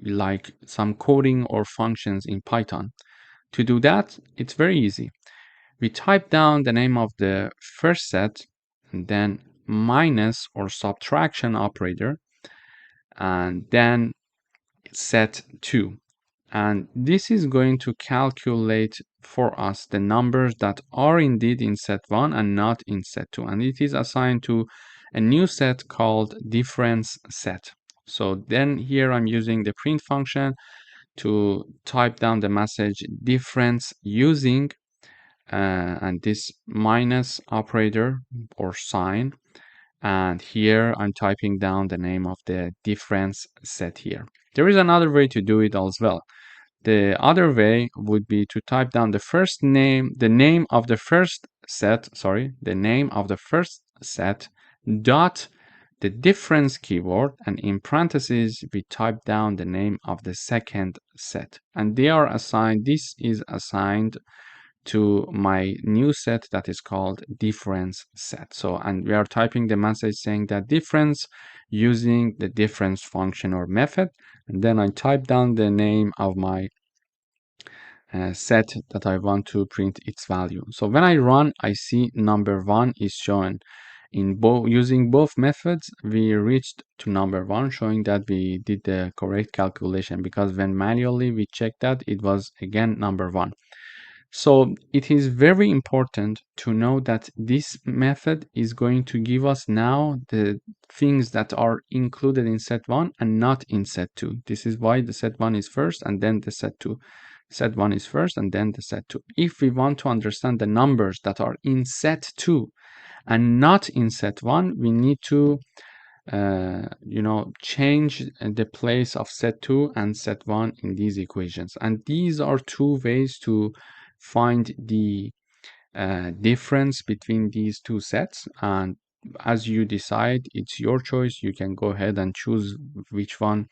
Speaker 1: like some coding or functions in Python? To do that, it's very easy. We type down the name of the first set and then minus or subtraction operator and then set 2. And this is going to calculate for us the numbers that are indeed in set 1 and not in set 2. And it is assigned to a new set called difference set. So then here I'm using the print function to type down the message difference using and this minus operator or sign. And here I'm typing down the name of the difference set here. There is another way to do it as well. The other way would be to type down the first name, the name of the first set, the name of the first set dot the difference keyword, and in parentheses we type down the name of the second set, and they are assigned, this is assigned to my new set that is called difference set. So, and we are typing the message saying that difference using the difference function or method, and then I type down the name of my set that I want to print its value. So when I run, I see number 1 is shown. In both, using both methods, we reached to number 1, showing that we did the correct calculation, because when manually we checked that, it was again number 1. So it is very important to know that this method is going to give us now the things that are included in set 1 and not in set 2. This is why the set 1 is first and then the set 2. Set 1 is first and then the set 2. If we want to understand the numbers that are in set 2 and not in set 1, we need to change the place of set2 and set1 in these equations. And these are two ways to find the difference between these two sets. And as you decide, it's your choice. You can go ahead and choose which one,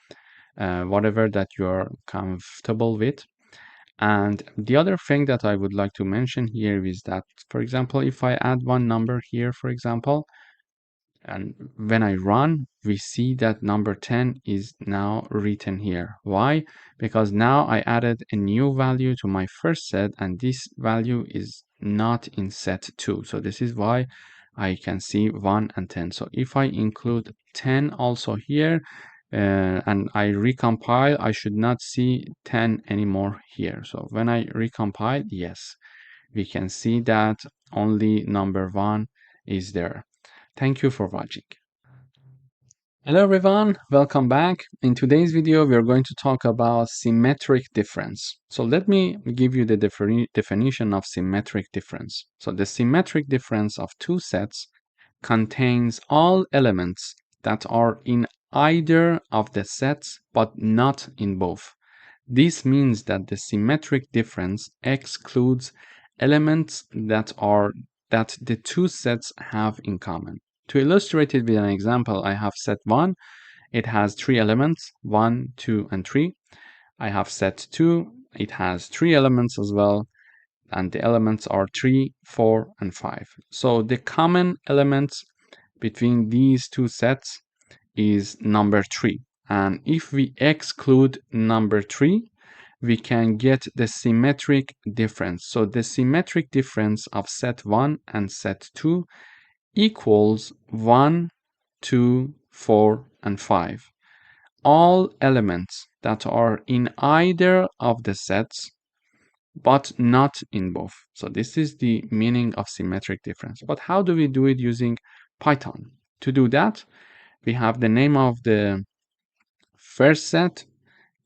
Speaker 1: whatever that you're comfortable with. And the other thing that I would like to mention here is that, for example, if I add one number here, for example, and when I run, we see that number 10 is now written here. Why? Because now I added a new value to my first set, and this value is not in set 2. So this is why I can see 1 and 10. So if I include 10 also here, and I recompile, I should not see 10 anymore here. So when I recompile, yes, we can see that only number 1 is there. Thank you for watching. Hello everyone, welcome back. In today's video, we are going to talk about symmetric difference. So let me give you the definition of symmetric difference. So the symmetric difference of two sets contains all elements that are in either of the sets but not in both. This means that the symmetric difference excludes elements that the two sets have in common. To illustrate it with an example, I have set 1. It has 3 elements, 1, 2, and 3. I have set 2. It has 3 elements as well, and the elements are 3, 4, and 5. So the common elements between these two sets is number 3. And if we exclude number 3, we can get the symmetric difference. So the symmetric difference of set 1 and set 2 equals 1, 2, 4, and 5. All elements that are in either of the sets but not in both. So this is the meaning of symmetric difference. But how do we do it using Python? To do that, we have the name of the first set,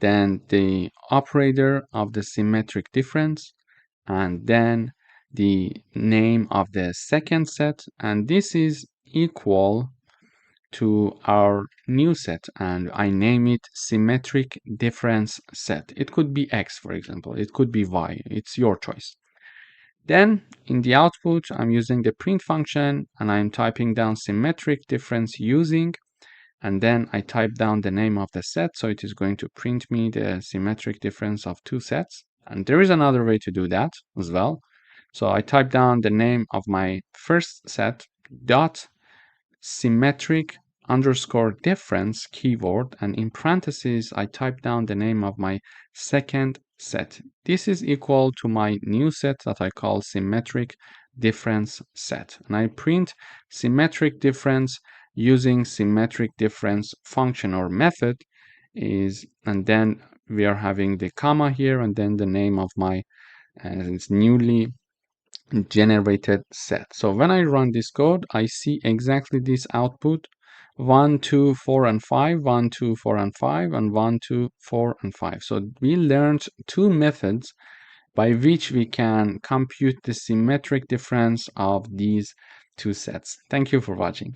Speaker 1: then the operator of the symmetric difference, and then the name of the second set, and this is equal to our new set, and I name it symmetric difference set. It could be X, for example, it could be Y, it's your choice. Then in the output, I'm using the print function and I'm typing down symmetric difference using, and then I type down the name of the set, so it is going to print me the symmetric difference of two sets. And there is another way to do that as well. So I type down the name of my first set dot symmetric underscore difference keyword, and in parentheses I type down the name of my second set. This is equal to my new set that I call symmetric difference set, and I print symmetric difference using symmetric difference function or method and then we are having the comma here and then the name of my newly generated set. So when I run this code, I see exactly this output: 1, 2, 4, and 5, 1, 2, 4, and 5, and 1, 2, 4, and 5. So we learned two methods by which we can compute the symmetric difference of these two sets. Thank you for watching.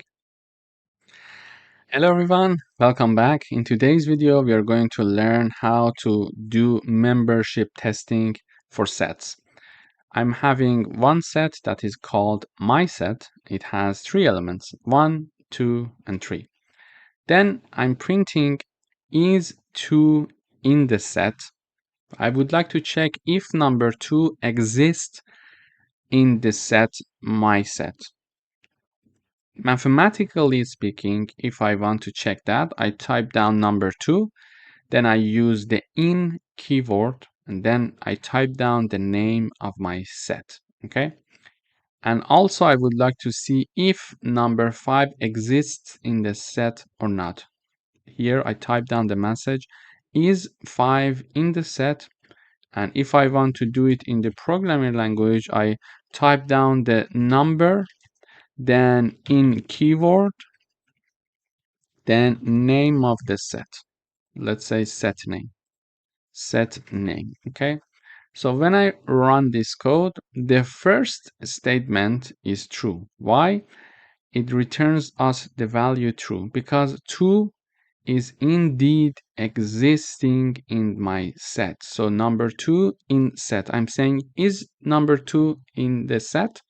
Speaker 1: Hello everyone, welcome back. In today's video, we are going to learn how to do membership testing for sets. I'm having one set that is called my set. It has 3 elements, 1, 2, and 3. Then I'm printing is 2 in the set. I would like to check if number 2 exists in the set my set. Mathematically speaking, if I want to check that, I type down number 2, then I use the in keyword, and then I type down the name of my set. Okay. And also I would like to see if number 5 exists in the set or not. Here I type down the message, is 5 in the set? And if I want to do it in the programming language, I type down the number, then in keyword, then name of the set. Let's say set name. Okay. So when I run this code, the first statement is true. Why? it returns us the value true because 2 is indeed existing in my set. So number 2 in set. I'm saying, is number 2 in the set?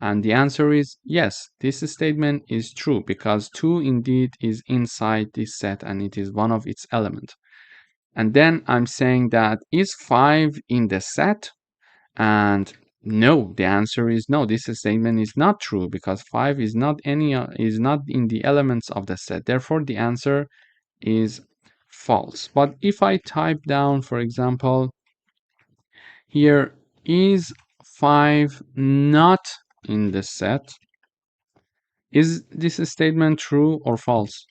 Speaker 1: And the answer is yes, this statement is true because 2 indeed is inside this set and it is one of its elements. And then I'm saying that is 5 in the set? And no, the answer is no. This statement is not true because 5 is not in the elements of the set. Therefore, the answer is false. But if I type down, for example, here, is 5 not in the set? Is this statement true or false?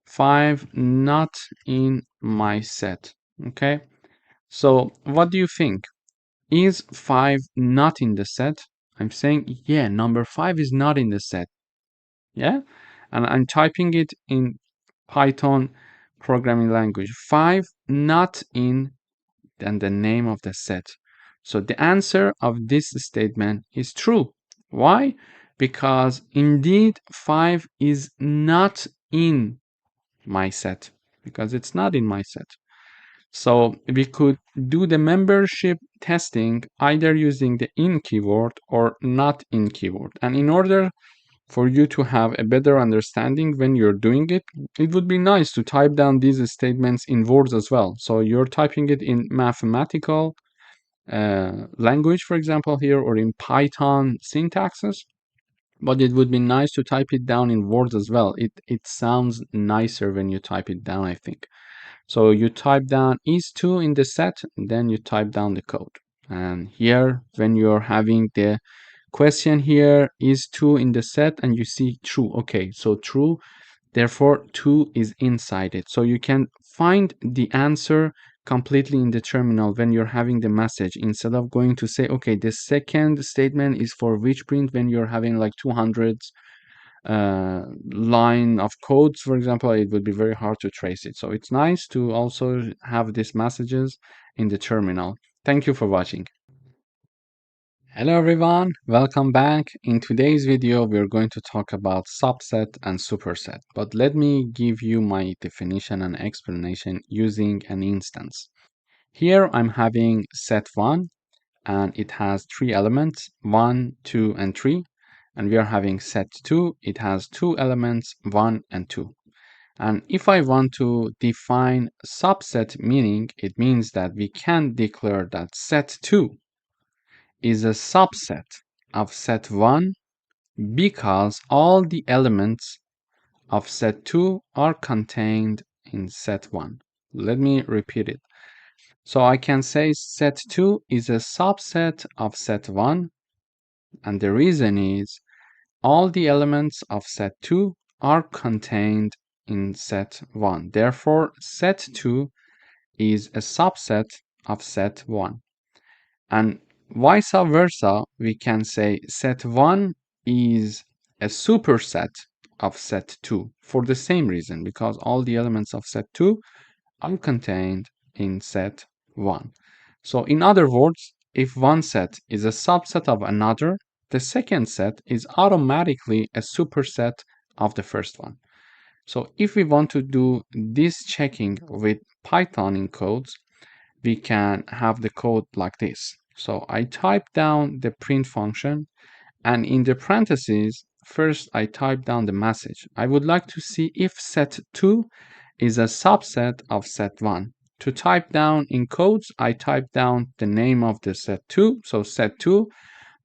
Speaker 1: 5 not in my set. Okay. So what do you think? Is 5 not in the set? I'm saying, yeah, number 5 is not in the set. Yeah. And I'm typing it in Python programming language. 5 not in, and the name of the set. So the answer of this statement is true. Why? Because indeed 5 is not in my set, because it's not in my set. So we could do the membership testing either using the in keyword or not in keyword. And in order for you to have a better understanding when you're doing it, it would be nice to type down these statements in words as well. So you're typing it in mathematical language, for example, here, or in Python syntaxes. But it would be nice to type it down in words as well. It sounds nicer when you type it down, I think. So you type down is 2 in the set, and then you type down the code. And here, when you're having the question here, is 2 in the set, and you see true. Okay, so true, therefore 2 is inside it. So you can find the answer completely in the terminal when you're having the message, instead of going to say, okay, the second statement is for which print, when you're having like 200 line of codes, for example, it would be very hard to trace it. So it's nice to also have these messages in the terminal. Thank you for watching. Hello everyone, welcome back. In today's video, we're going to talk about subset and superset, but let me give you my definition and explanation using an instance. Here I'm having set 1 and it has 3 elements, 1, 2, and 3. And we are having set 2, it has 2 elements, 1 and 2. And if I want to define subset meaning, it means that we can declare that set 2 is a subset of set 1 because all the elements of set 2 are contained in set 1. Let me repeat it. So I can say set 2 is a subset of set 1, and the reason is all the elements of set 2 are contained in set 1. Therefore, set 2 is a subset of set 1. And vice versa, we can say set 1 is a superset of set 2 for the same reason, because all the elements of set 2 are contained in set 1. So in other words, if one set is a subset of another, the second set is automatically a superset of the first one. So if we want to do this checking with Python in codes, we can have the code like this. So I type down the print function, and in the parentheses, first I type down the message. I would like to see if set 2 is a subset of set 1. To type down in codes, I type down the name of the set 2. So set 2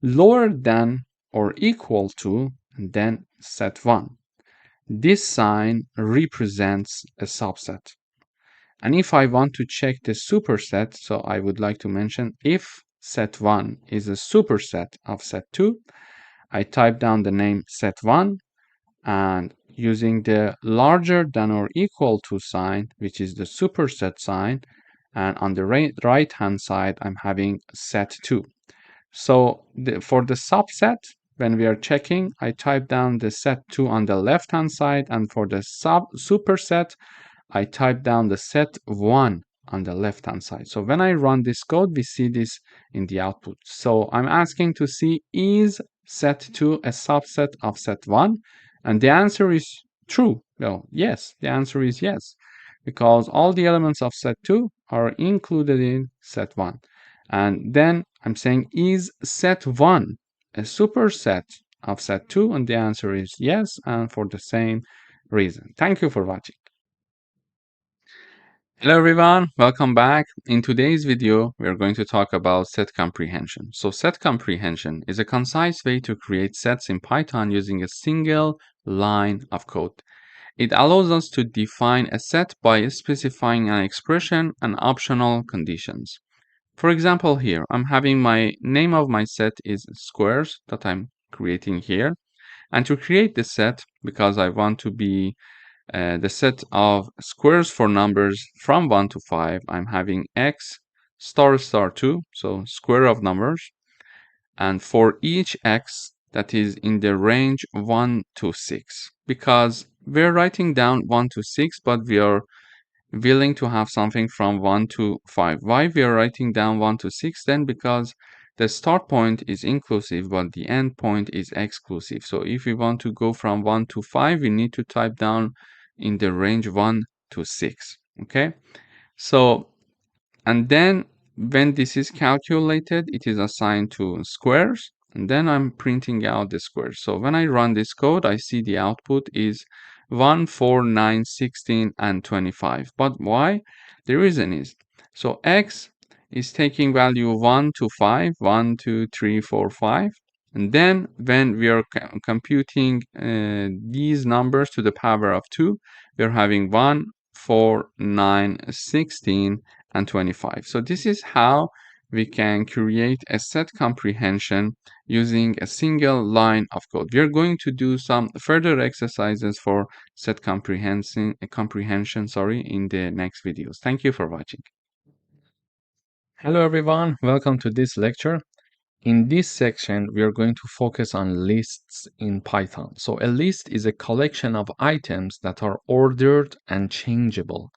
Speaker 1: lower than or equal to, and then set 1. This sign represents a subset. And if I want to check the superset, so I would like to mention if set 1 is a superset of set 2, I type down the name set1, and using the larger than or equal to sign, which is the superset sign, and on the right hand side, I'm having set2. So for the subset, when we are checking, I type down the set2 on the left hand side, and for the superset, I type down the set 1 on the left hand side. So when I run this code, we see this in the output. So I'm asking to see is set2 a subset of set1? And the answer is true. Well, yes, the answer is yes, because all the elements of set2 are included in set1. And then I'm saying, is set1 a superset of set2? And the answer is yes, and for the same reason. Thank you for watching. Hello everyone, welcome back. In today's video, we are going to talk about set comprehension. So set comprehension is a concise way to create sets in Python using a single line of code. It allows us to define a set by specifying an expression and optional conditions. For example, here, I'm having my name of my set is squares that I'm creating here. And to create the set, because I want to be the set of squares for numbers from 1 to 5, I'm having x star star 2, so square of numbers, and for each x that is in the range 1 to 6, because we're writing down 1 to 6, but we are willing to have something from 1 to 5. Why we are writing down 1 to 6 then? Because the start point is inclusive, but the end point is exclusive. So if we want to go from 1 to 5, we need to type down in the range 1 to 6. Okay, so and then when this is calculated, it is assigned to squares, and then I'm printing out the squares. So when I run this code, I see the output is 1, 4, 9, 16, and 25. But why? The reason is, so x is taking value 1 to 5, 1, 2, 3, 4, 5. And then when we are computing these numbers to the power of 2, we are having 1, 4, 9, 16, and 25. So this is how we can create a set comprehension using a single line of code. We are going to do some further exercises for set comprehension in the next videos. Thank you for watching. Hello everyone, welcome to this lecture. In this section, we are going to focus on lists in Python. So a list is a collection of items that are ordered and changeable.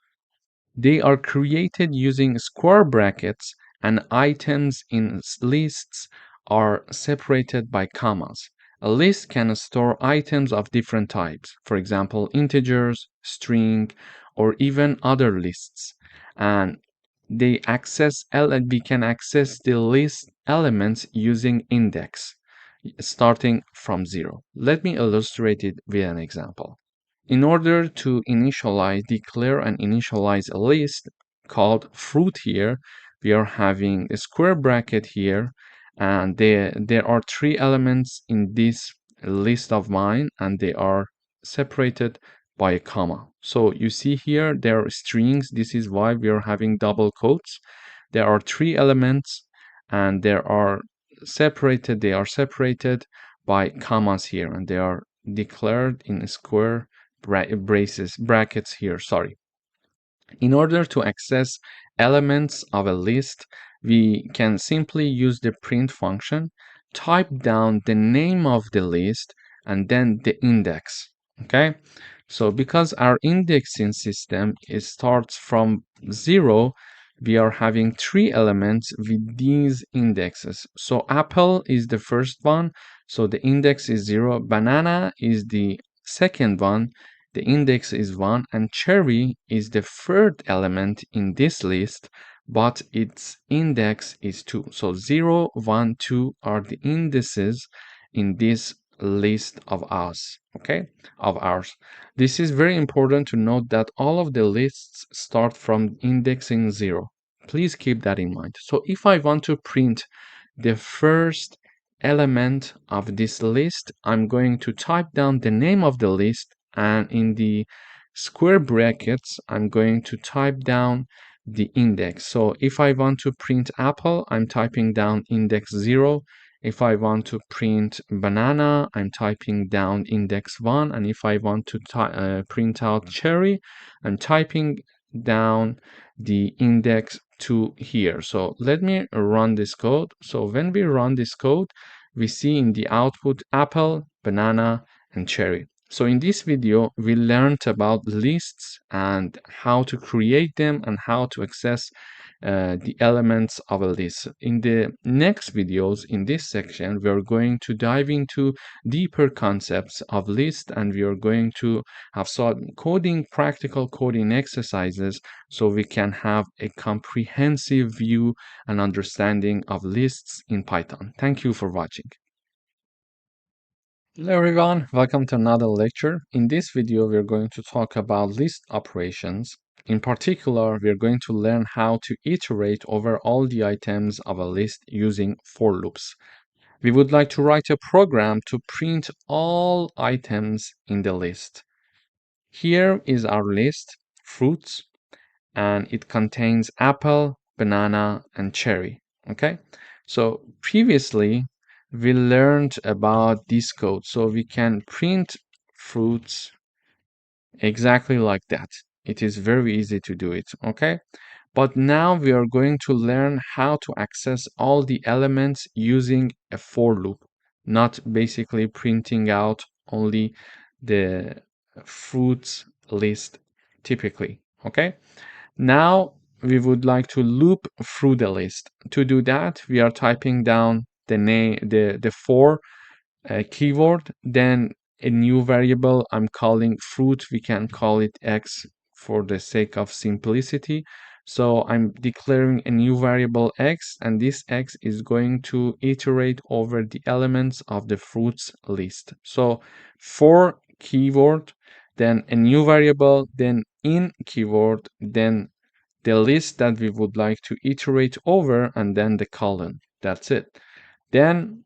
Speaker 1: They are created using square brackets, and items in lists are separated by commas. A list can store items of different types, for example, integers, string, or even other lists. And we can access the list elements using index, starting from 0. Let me illustrate it with an example. In order to declare and initialize a list called fruit here, we are having a square bracket here, and there are 3 elements in this list of mine, and they are separated by a comma. So you see here, there are strings. This is why we are having double quotes. There are 3 elements, and they are separated by commas here, and they are declared in square brackets here, sorry. In order to access elements of a list, we can simply use the print function, type down the name of the list, and then the index. Okay, so because our indexing system starts from 0, we are having 3 elements with these indexes. So apple is the first one, so the index is 0. Banana is the second one, the index is 1, and cherry is the third element in this list, but its index is 2. So 0, 1, 2 are the indices in this list of ours. This is very important to note that all of the lists start from indexing 0. Please keep that in mind. So if I want to print the first element of this list, I'm going to type down the name of the list, and in the square brackets, I'm going to type down the index. So if I want to print apple, I'm typing down index 0. If I want to print banana, I'm typing down index 1. And if I want to print out cherry, I'm typing down the index 2 here. So let me run this code. So when we run this code, we see in the output apple, banana, and cherry. So in this video, we learned about lists and how to create them and how to access the elements of a list. In the next videos, in this section, we are going to dive into deeper concepts of lists, and we are going to have some practical coding exercises so we can have a comprehensive view and understanding of lists in Python. Thank you for watching. Hello everyone, welcome to another lecture. In this video, we're going to talk about list operations. In particular, we're going to learn how to iterate over all the items of a list using for loops. We would like to write a program to print all items in the list. Here is our list, fruits, and it contains apple, banana, and cherry. Okay, so previously we learned about this code, so we can print fruits exactly like that. It is very easy to do it. Okay, but now we are going to learn how to access all the elements using a for loop, not basically printing out only the fruits list typically. Okay, now we would like to loop through the list. To do that, we are typing down the name, the for keyword, then a new variable I'm calling fruit. We can call it x for the sake of simplicity. So I'm declaring a new variable x, and this x is going to iterate over the elements of the fruits list. So for keyword, then a new variable, then in keyword, then the list that we would like to iterate over, and then the colon. That's it. Then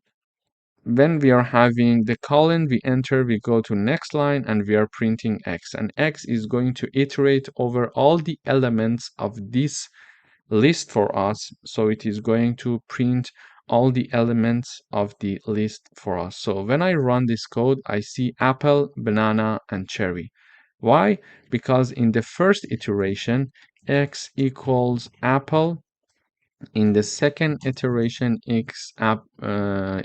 Speaker 1: when we are having the colon, we enter, we go to next line, and we are printing x. And x is going to iterate over all the elements of this list for us. So it is going to print all the elements of the list for us. So when I run this code, I see apple, banana, and cherry. Why? Because in the first iteration, x equals apple. In the second iteration, x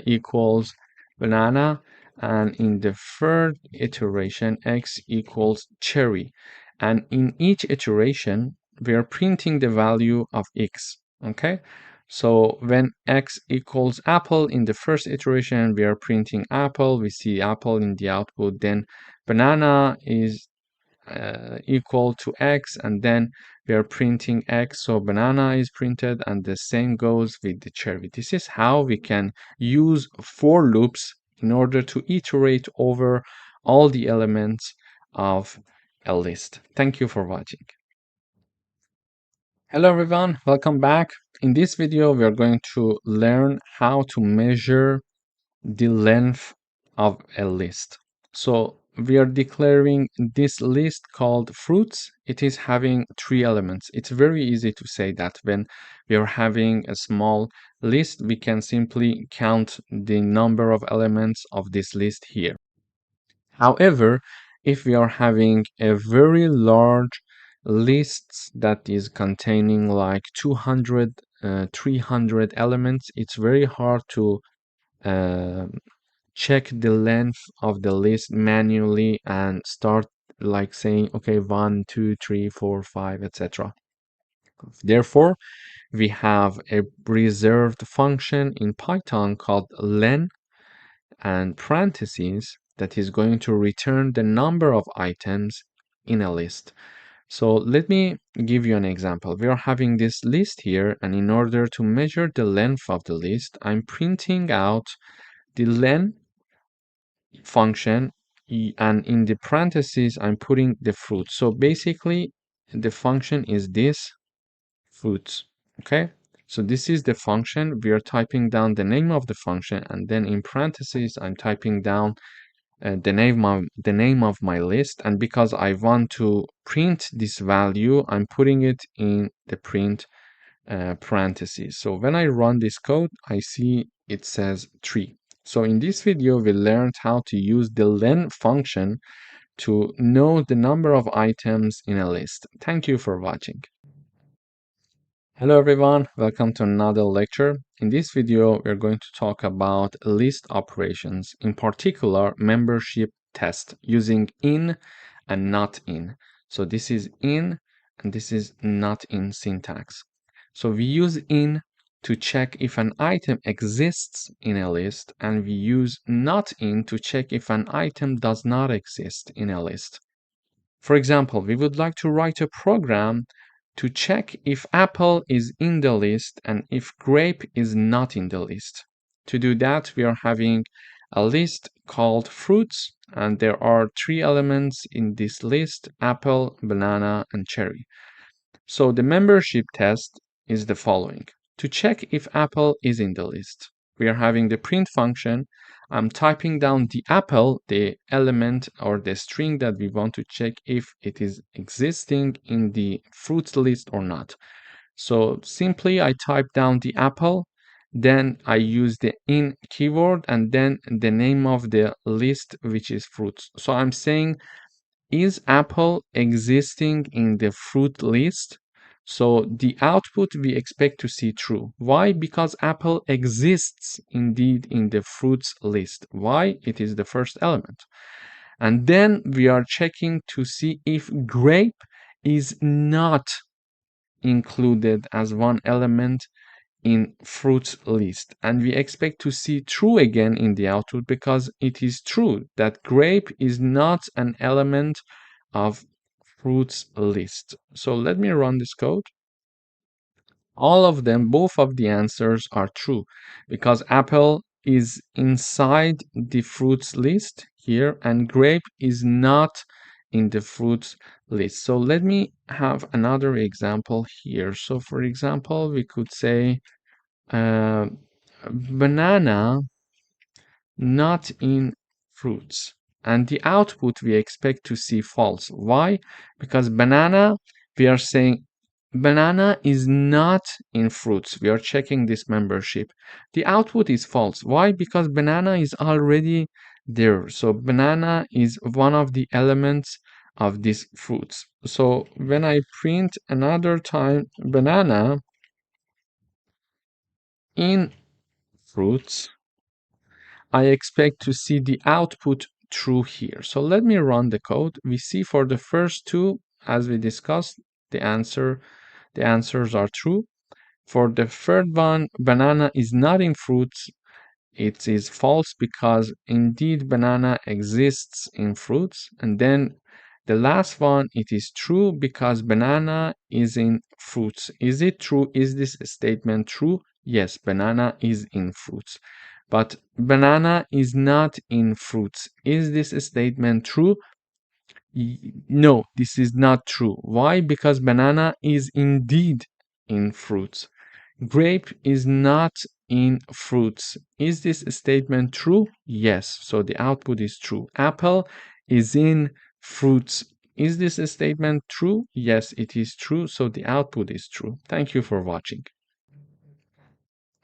Speaker 1: equals banana. And in the third iteration, x equals cherry. And in each iteration, we are printing the value of x. Okay, so when x equals apple in the first iteration, we are printing apple. We see apple in the output. Then banana is equal to x, and then we are printing x, so banana is printed, and the same goes with the cherry. This is how we can use for loops in order to iterate over all the elements of a list. Thank you for watching. Hello everyone, welcome back. In this video, we are going to learn how to measure the length of a list. So we are declaring this list called fruits. It is having 3 elements. It's very easy to say that when we are having a small list, we can simply count the number of elements of this list here. However, if we are having a very large list that is containing like 200, 300 elements, it's very hard to uh, check the length of the list manually and start like saying, okay, 1, 2, 3, 4, 5, etc. Therefore, we have a reserved function in Python called len and parentheses that is going to return the number of items in a list. So let me give you an example. We are having this list here, and in order to measure the length of the list, I'm printing out the len function, and in the parentheses I'm putting the fruit. So basically the function is this fruits. Okay, so this is the function. We are typing down the name of the function, and then in parentheses I'm typing down the name of my list. And because I want to print this value, I'm putting it in the print parentheses. So when I run this code, I see it says 3. So in this video, we learned how to use the len function to know the number of items in a list. Thank you for watching. Hello everyone, welcome to another lecture. In this video, we're going to talk about list operations, in particular membership test using in and not in. So this is in and this is not in syntax. So we use in to check if an item exists in a list, and we use not in to check if an item does not exist in a list. For example, we would like to write a program to check if apple is in the list and if grape is not in the list. To do that, we are having a list called fruits, and there are 3 elements in this list: apple, banana, and cherry. So the membership test is the following. To check if apple is in the list, we are having the print function. I'm typing down the apple, the element or the string that we want to check if it is existing in the fruits list or not. So simply I type down the apple, then I use the in keyword and then the name of the list, which is fruits. So I'm saying, is apple existing in the fruit list? So the output we expect to see true. Why? Because apple exists indeed in the fruits list. Why? It is the first element. And then we are checking to see if grape is not included as one element in fruits list, and we expect to see true again in the output because it is true that grape is not an element of fruits list. So let me run this code. All of them, both of the answers are true because apple is inside the fruits list here and grape is not in the fruits list. So let me have another example here. So for example, we could say uh, banana not in fruits, and the output we expect to see false. Why? Because banana, we are saying banana is not in fruits. We are checking this membership. The output is false. Why? Because banana is already there. So banana is one of the elements of these fruits. So when I print another time banana in fruits, I expect to see the output true here. So let me run the code. We see for the first two, as we discussed, the answers are true. For the third one, banana is not in fruits. It is false because indeed banana exists in fruits. And then the last one, it is true because banana is in fruits. Is it true? Is this statement true? Yes, banana is in fruits. But banana is not in fruits. Is this statement true? No, this is not true. Why? Because banana is indeed in fruits. Grape is not in fruits. Is this statement true? Yes. So the output is true. Apple is in fruits. Is this statement true? Yes, it is true. So the output is true. Thank you for watching.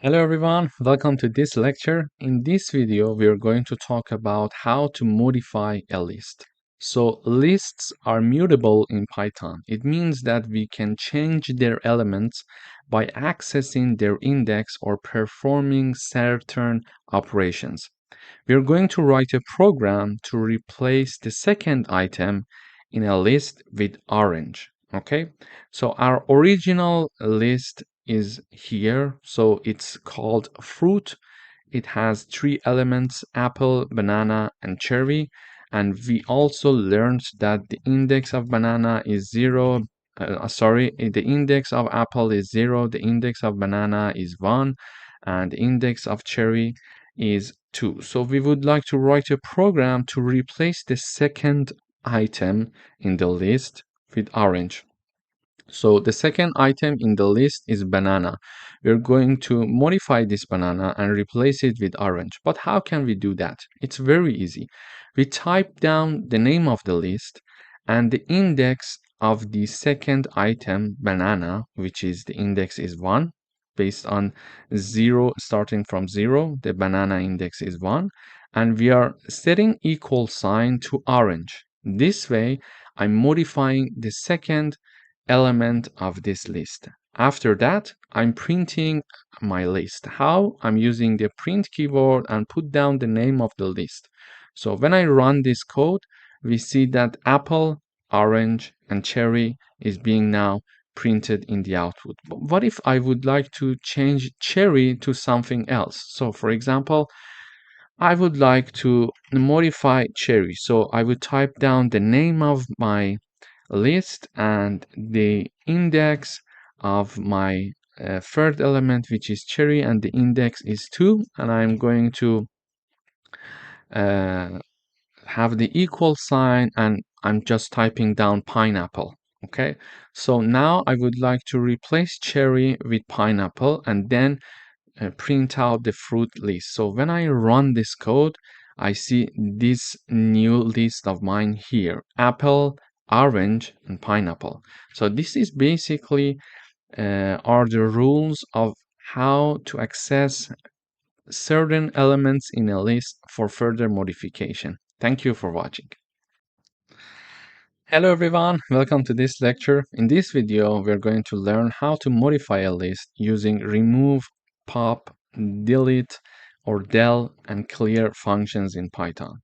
Speaker 1: Hello everyone, welcome to this lecture. In this video, we are going to talk about how to modify a list. So lists are mutable in Python. It means that we can change their elements by accessing their index or performing certain operations. We are going to write a program to replace the second item in a list with orange. Okay, so our original list is here. So it's called fruit. It has 3 elements: apple, banana, and cherry. And we also learned that the index of banana is 0. The index of apple is 0, the index of banana is 1, and the index of cherry is 2. So we would like to write a program to replace the second item in the list with orange. So the second item in the list is banana. We're going to modify this banana and replace it with orange. But how can we do that? It's very easy. We type down the name of the list and the index of the second item, banana, which is the index is 1. Based on 0, starting from 0, the banana index is 1. And we are setting equal sign to orange. This way, I'm modifying the second element of this list. After that, I'm printing my list. How? I'm using the print keyword and put down the name of the list. So when I run this code, we see that apple, orange, and cherry is being now printed in the output. But what if I would like to change cherry to something else? So for example, I would like to modify cherry. So I would type down the name of my list and the index of my third element, which is cherry, and the index is 2. And I'm going to uh, have the equal sign, and I'm just typing down pineapple. Okay, so now I would like to replace cherry with pineapple and then print out the fruit list. So when I run this code, I see this new list of mine here: apple, orange, and pineapple. So this is basically are the rules of how to access certain elements in a list for further modification. Thank you for watching. Hello everyone, welcome to this lecture. In this video, we're going to learn how to modify a list using remove, pop, delete, or del and clear functions in Python.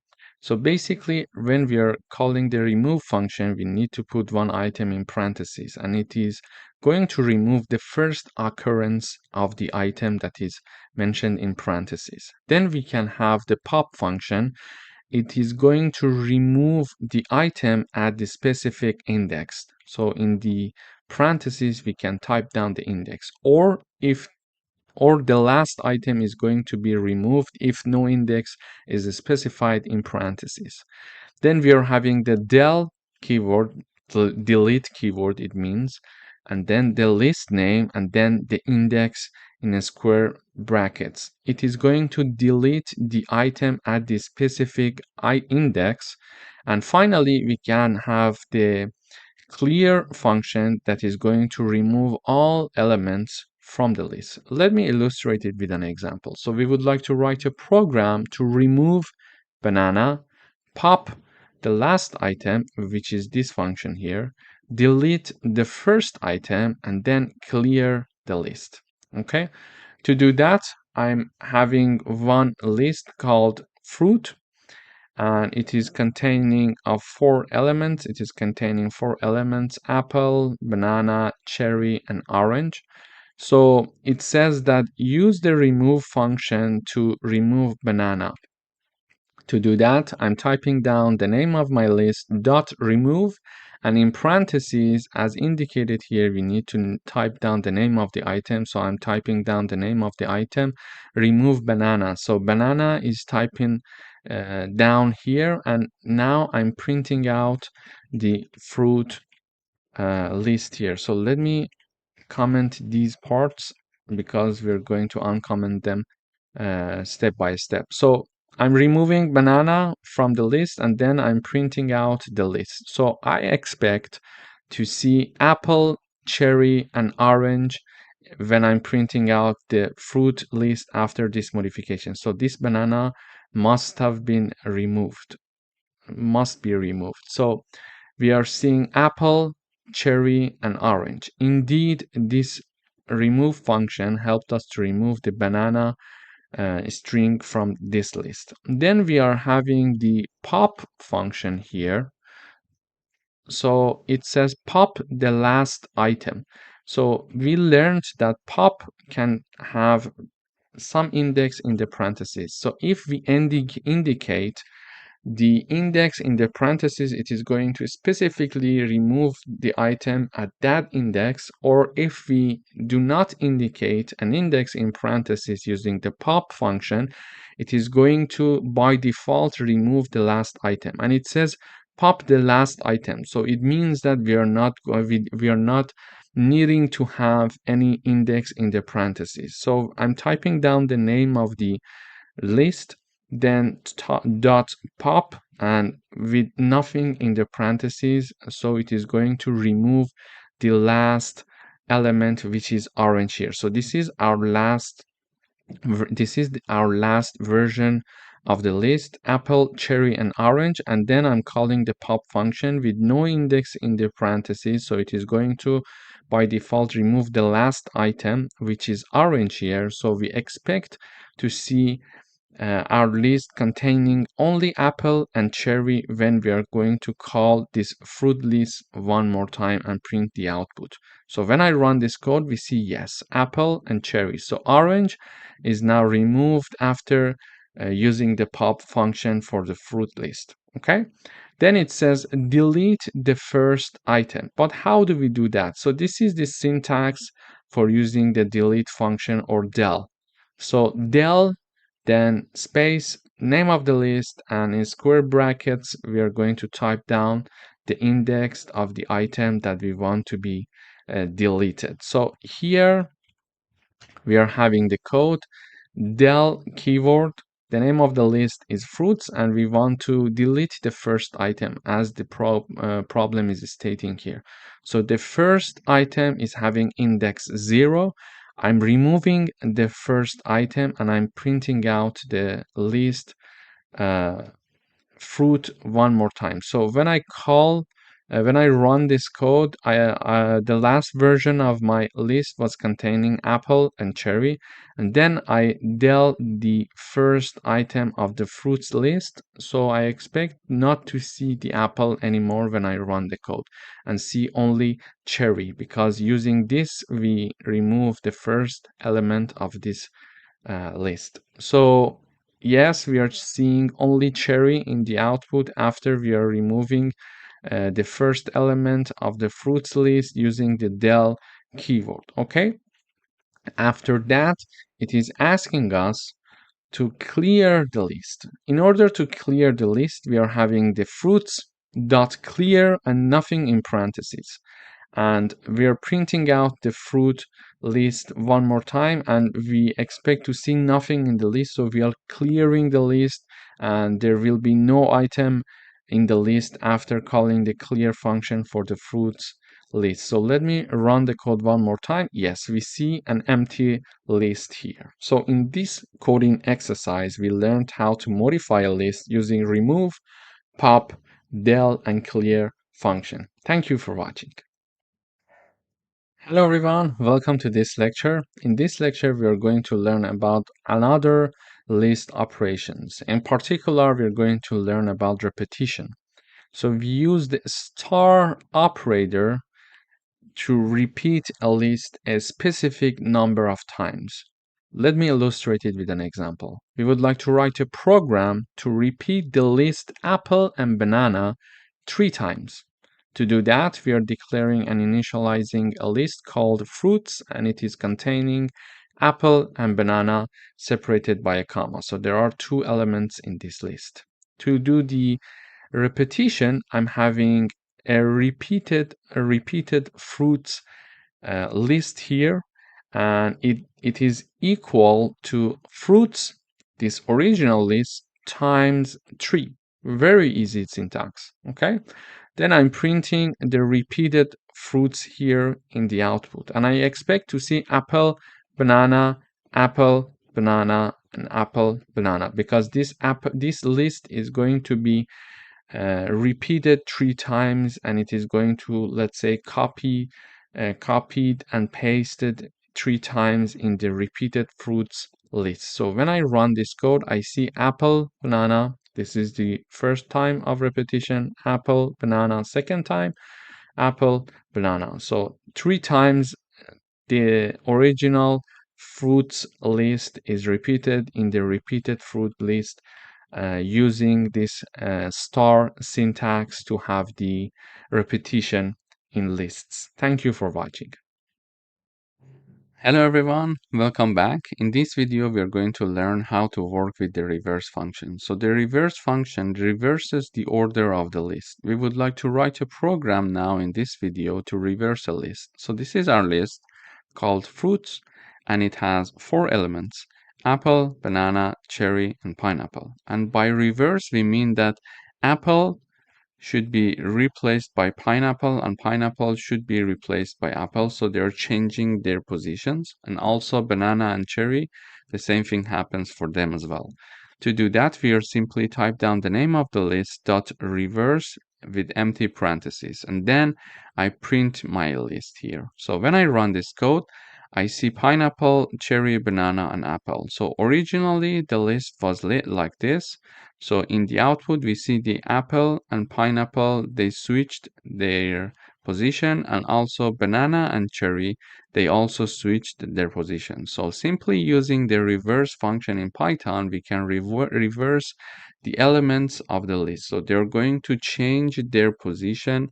Speaker 1: So basically, when we are calling the remove function, we need to put one item in parentheses, and it is going to remove the first occurrence of the item that is mentioned in parentheses. Then we can have the pop function. It is going to remove the item at the specific index. So in the parentheses, we can type down the index, or the last item is going to be removed if no index is specified in parentheses. Then we are having the del keyword, the delete keyword it means, and then the list name, and then the index in a square brackets. It is going to delete the item at the specific index. And finally, we can have the clear function that is going to remove all elements from the list. Let me illustrate it with an example. So we would like to write a program to remove banana, pop the last item, which is this function here, delete the first item, and then clear the list. Okay, to do that, I'm having one list called fruit, and it is containing of 4 elements. It is containing 4 elements: apple, banana, cherry, and orange. So it says that use the remove function to remove banana. To do that, I'm typing down the name of my list dot remove, and in parentheses, as indicated here, we need to type down the name of the item. So I'm typing down the name of the item, remove banana. So banana is typing down here, and now I'm printing out the fruit list here. So let me comment these parts because we're going to uncomment them step by step. So I'm removing banana from the list, and then I'm printing out the list. So I expect to see apple, cherry, and orange when I'm printing out the fruit list after this modification. So this banana must have been removed, must be removed. So we are seeing apple, cherry, and orange. Indeed, this remove function helped us to remove the banana string from this list. Then we are having the pop function here. So it says pop the last item. So we learned that pop can have some index in the parentheses. So if we indicate the index in the parentheses, it is going to specifically remove the item at that index. Or if we do not indicate an index in parentheses using the pop function, it is going to by default remove the last item. And it says pop the last item, so it means that we are not needing to have any index in the parentheses. So I'm typing down the name of the list, then dot pop, and with nothing in the parentheses, so it is going to remove the last element, which is orange here. So this is our last version of the list: apple, cherry, and orange. And then I'm calling the pop function with no index in the parentheses, so it is going to by default remove the last item, which is orange here. So we expect to see our list containing only apple and cherry when we are going to call this fruit list one more time and print the output. So when I run this code, we see yes, apple and cherry. So orange is now removed after using the pop function for the fruit list. Okay. Then it says delete the first item. But how do we do that? So this is the syntax for using the delete function or del. So del, then space, name of the list, and in square brackets, we are going to type down the index of the item that we want to be deleted. So here we are having the code del keyword. The name of the list is fruits, and we want to delete the first item as the problem is stating here. So the first item is having index 0. I'm removing the first item and I'm printing out the list fruit one more time. So when I run this code, the last version of my list was containing apple and cherry, and then I del the first item of the fruits list. So I expect not to see the apple anymore when I run the code and see only cherry, because using this we remove the first element of this list. So yes, we are seeing only cherry in the output after we are removing the first element of the fruits list using the del keyword. Okay. After that, it is asking us to clear the list. In order to clear the list, we are having the fruits dot clear and nothing in parentheses, and we are printing out the fruit list one more time, and we expect to see nothing in the list, so we are clearing the list and there will be no item in the list after calling the clear function for the fruits list. So let me run the code one more time. Yes, we see an empty list here. So in this coding exercise, we learned how to modify a list using remove, pop, del, and clear function. Thank you for watching. Hello everyone, welcome to this lecture. In this lecture, we are going to learn about another list operations. In particular, we are going to learn about repetition. So we use the star operator to repeat a list a specific number of times. Let me illustrate it with an example. We would like to write a program to repeat the list apple and banana 3 times. To do that, we are declaring and initializing a list called fruits, and it is containing apple and banana separated by a comma. So there are 2 elements in this list. To do the repetition, I'm having a repeated fruits list here, and it is equal to fruits, this original list, times 3. Very easy syntax. Okay. Then I'm printing the repeated fruits here in the output, and I expect to see apple, banana, apple, banana, and apple, banana, because this list is going to be repeated 3 times, and it is going to, let's say, copied and pasted 3 times in the repeated fruits list. So when I run this code, I see apple, banana. This is the first time of repetition. Apple, banana, second time. Apple, banana. So 3 times the original fruits list is repeated in the repeated fruit list using this star syntax to have the repetition in lists. Thank you for watching. Hello everyone, welcome back. In this video, we are going to learn how to work with the reverse function. So the reverse function reverses the order of the list. We would like to write a program now in this video to reverse a list. So this is our list called fruits, and it has 4 elements: apple, banana, cherry, and pineapple. And by reverse, we mean that apple should be replaced by pineapple and pineapple should be replaced by apple. So they're changing their positions. And also banana and cherry, the same thing happens for them as well. To do that, we are simply type down the name of the list dot reverse with empty parentheses, and then I print my list here. So when I run this code, I see pineapple, cherry, banana, and apple. So originally the list was lit like this. So in the output, we see the apple and pineapple, they switched their position, and also banana and cherry, they also switched their position. So simply using the reverse function in Python, we can reverse the elements of the list. So they're going to change their position,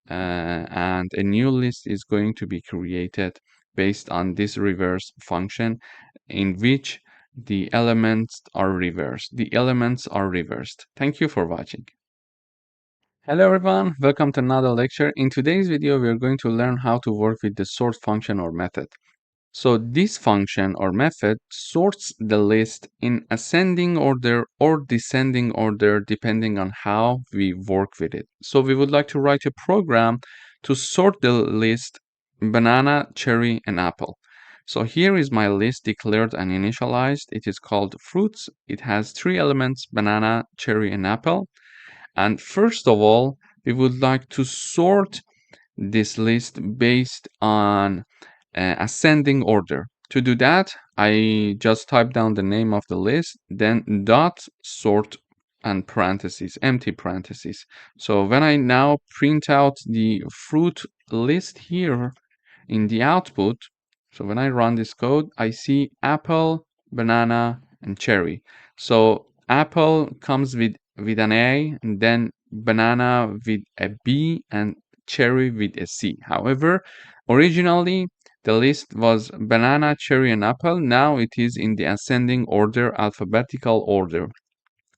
Speaker 1: and a new list is going to be created based on this reverse function in which the elements are reversed. The elements are reversed. Thank you for watching. Hello everyone, welcome to another lecture. In today's video, we are going to learn how to work with the sort function or method. So this function or method sorts the list in ascending order or descending order depending on how we work with it. So we would like to write a program to sort the list banana, cherry, and apple. So here is my list declared and initialized. It is called fruits. It has three elements, banana, cherry, and apple. And first of all, we would like to sort this list based on ascending order. To do that, I just type down the name of the list, then dot sort and parentheses, empty parentheses. So when I now print out the fruit list here in the output, so when I run this code, I see apple, banana, and cherry. So apple comes with an A, and then banana with a B, and cherry with a C. However, originally the list was banana, cherry, and apple. Now it is in the ascending order, alphabetical order.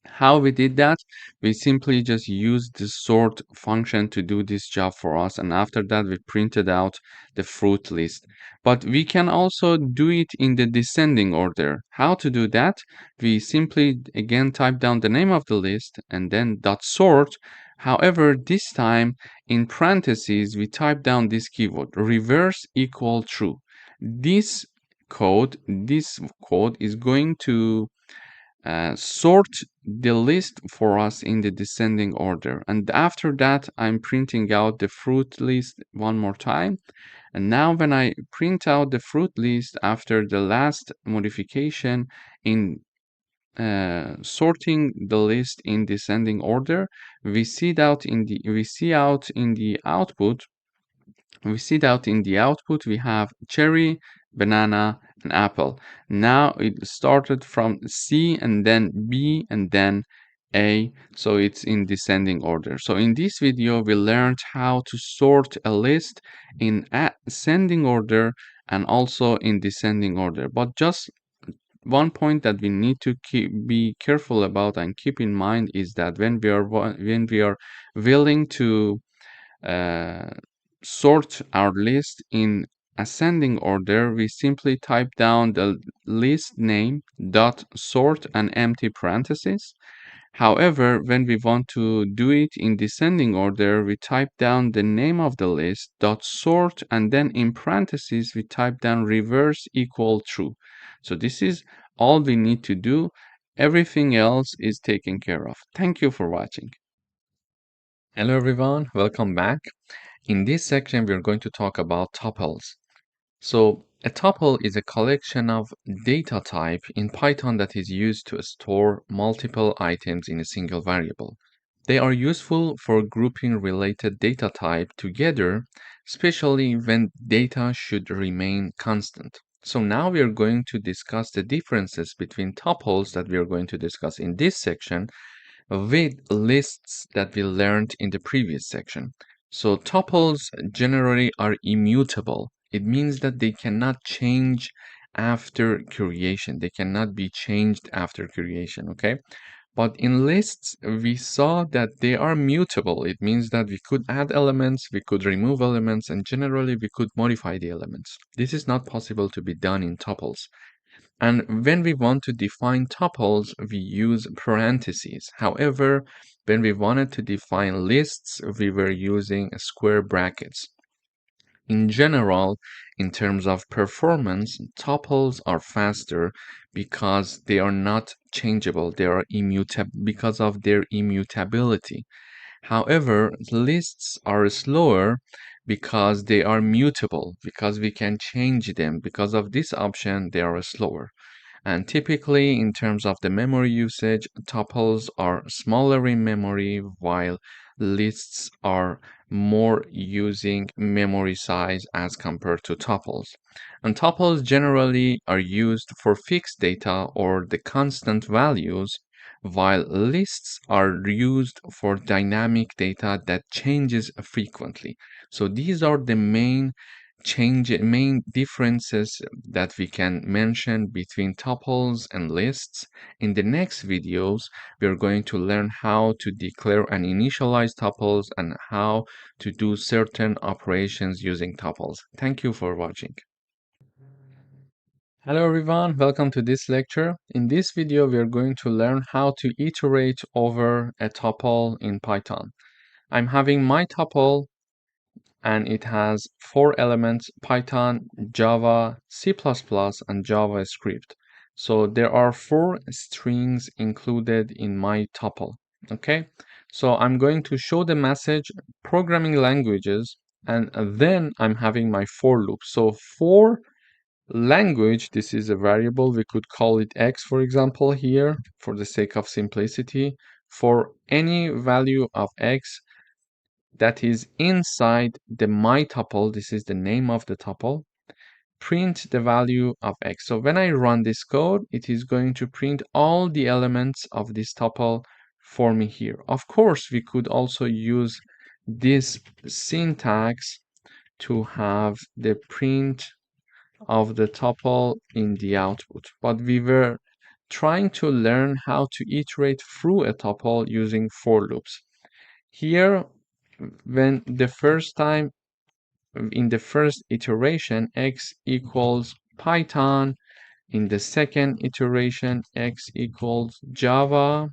Speaker 1: How we did that? We simply just used the sort function to do this job for us, and after that we printed out the fruit list. But we can also do it in the descending order. How to do that? We simply again type down the name of the list and then dot sort. However, this time in parentheses we type down this keyword, reverse equal true. This code is going to sort the list for us in the descending order. And after that, I'm printing out the fruit list one more time. And now when I print out the fruit list after the last modification in sorting the list in descending order, we see out in the output we have cherry, banana, and apple. Now it started from C and then B and then A, so it's in descending order. So in this video, we learned how to sort a list in ascending order and also in descending order. But just one point that we need to be careful about and keep in mind is that when we are willing to uh, sort our list in ascending order, we simply type down the list name dot sort and empty parentheses. However, when we want to do it in descending order, we type down the name of the list dot sort, and then in parentheses we type down reverse equal true. So this is all we need to do. Everything else is taken care of. Thank you for watching. Hello everyone, welcome back. In this section, we're going to talk about tuples. So a tuple is a collection of data type in Python that is used to store multiple items in a single variable. They are useful for grouping related data type together, especially when data should remain constant. So now we are going to discuss the differences between tuples that we are going to discuss in this section with lists that we learned in the previous section. So tuples generally are immutable. It means that they cannot change after creation. They cannot be changed after creation, okay? But in lists, we saw that they are mutable. It means that we could add elements, we could remove elements, and generally we could modify the elements. This is not possible to be done in tuples. And when we want to define tuples, we use parentheses. However, when we wanted to define lists, we were using square brackets. In general, in terms of performance, tuples are faster because they are not changeable. They are immutable because of their immutability. However, lists are slower because they are mutable, because we can change them. Because of this option, they are slower. And typically, in terms of the memory usage, tuples are smaller in memory, while lists are more using memory size as compared to tuples. And tuples generally are used for fixed data or the constant values, while lists are used for dynamic data that changes frequently. So these are the main differences that we can mention between tuples and lists. In the next videos, we're going to learn how to declare and initialize tuples and how to do certain operations using tuples. Thank you for watching. Hello everyone, welcome to this lecture. In this video, we are going to learn how to iterate over a tuple in Python. I'm having my tuple and it has 4 elements: Python, Java, C++, and JavaScript. So there are 4 strings included in my tuple. Okay, so I'm going to show the message programming languages, and then I'm having my for loop. So for language, this is a variable. We could call it x, for example, here for the sake of simplicity. For any value of x that is inside the my tuple, this is the name of the tuple, print the value of x. So when I run this code, it is going to print all the elements of this tuple for me here. Of course, we could also use this syntax to have the print of the tuple in the output, but we were trying to learn how to iterate through a tuple using for loops. Here, when the first time in the first iteration x equals Python, in the second iteration x equals Java,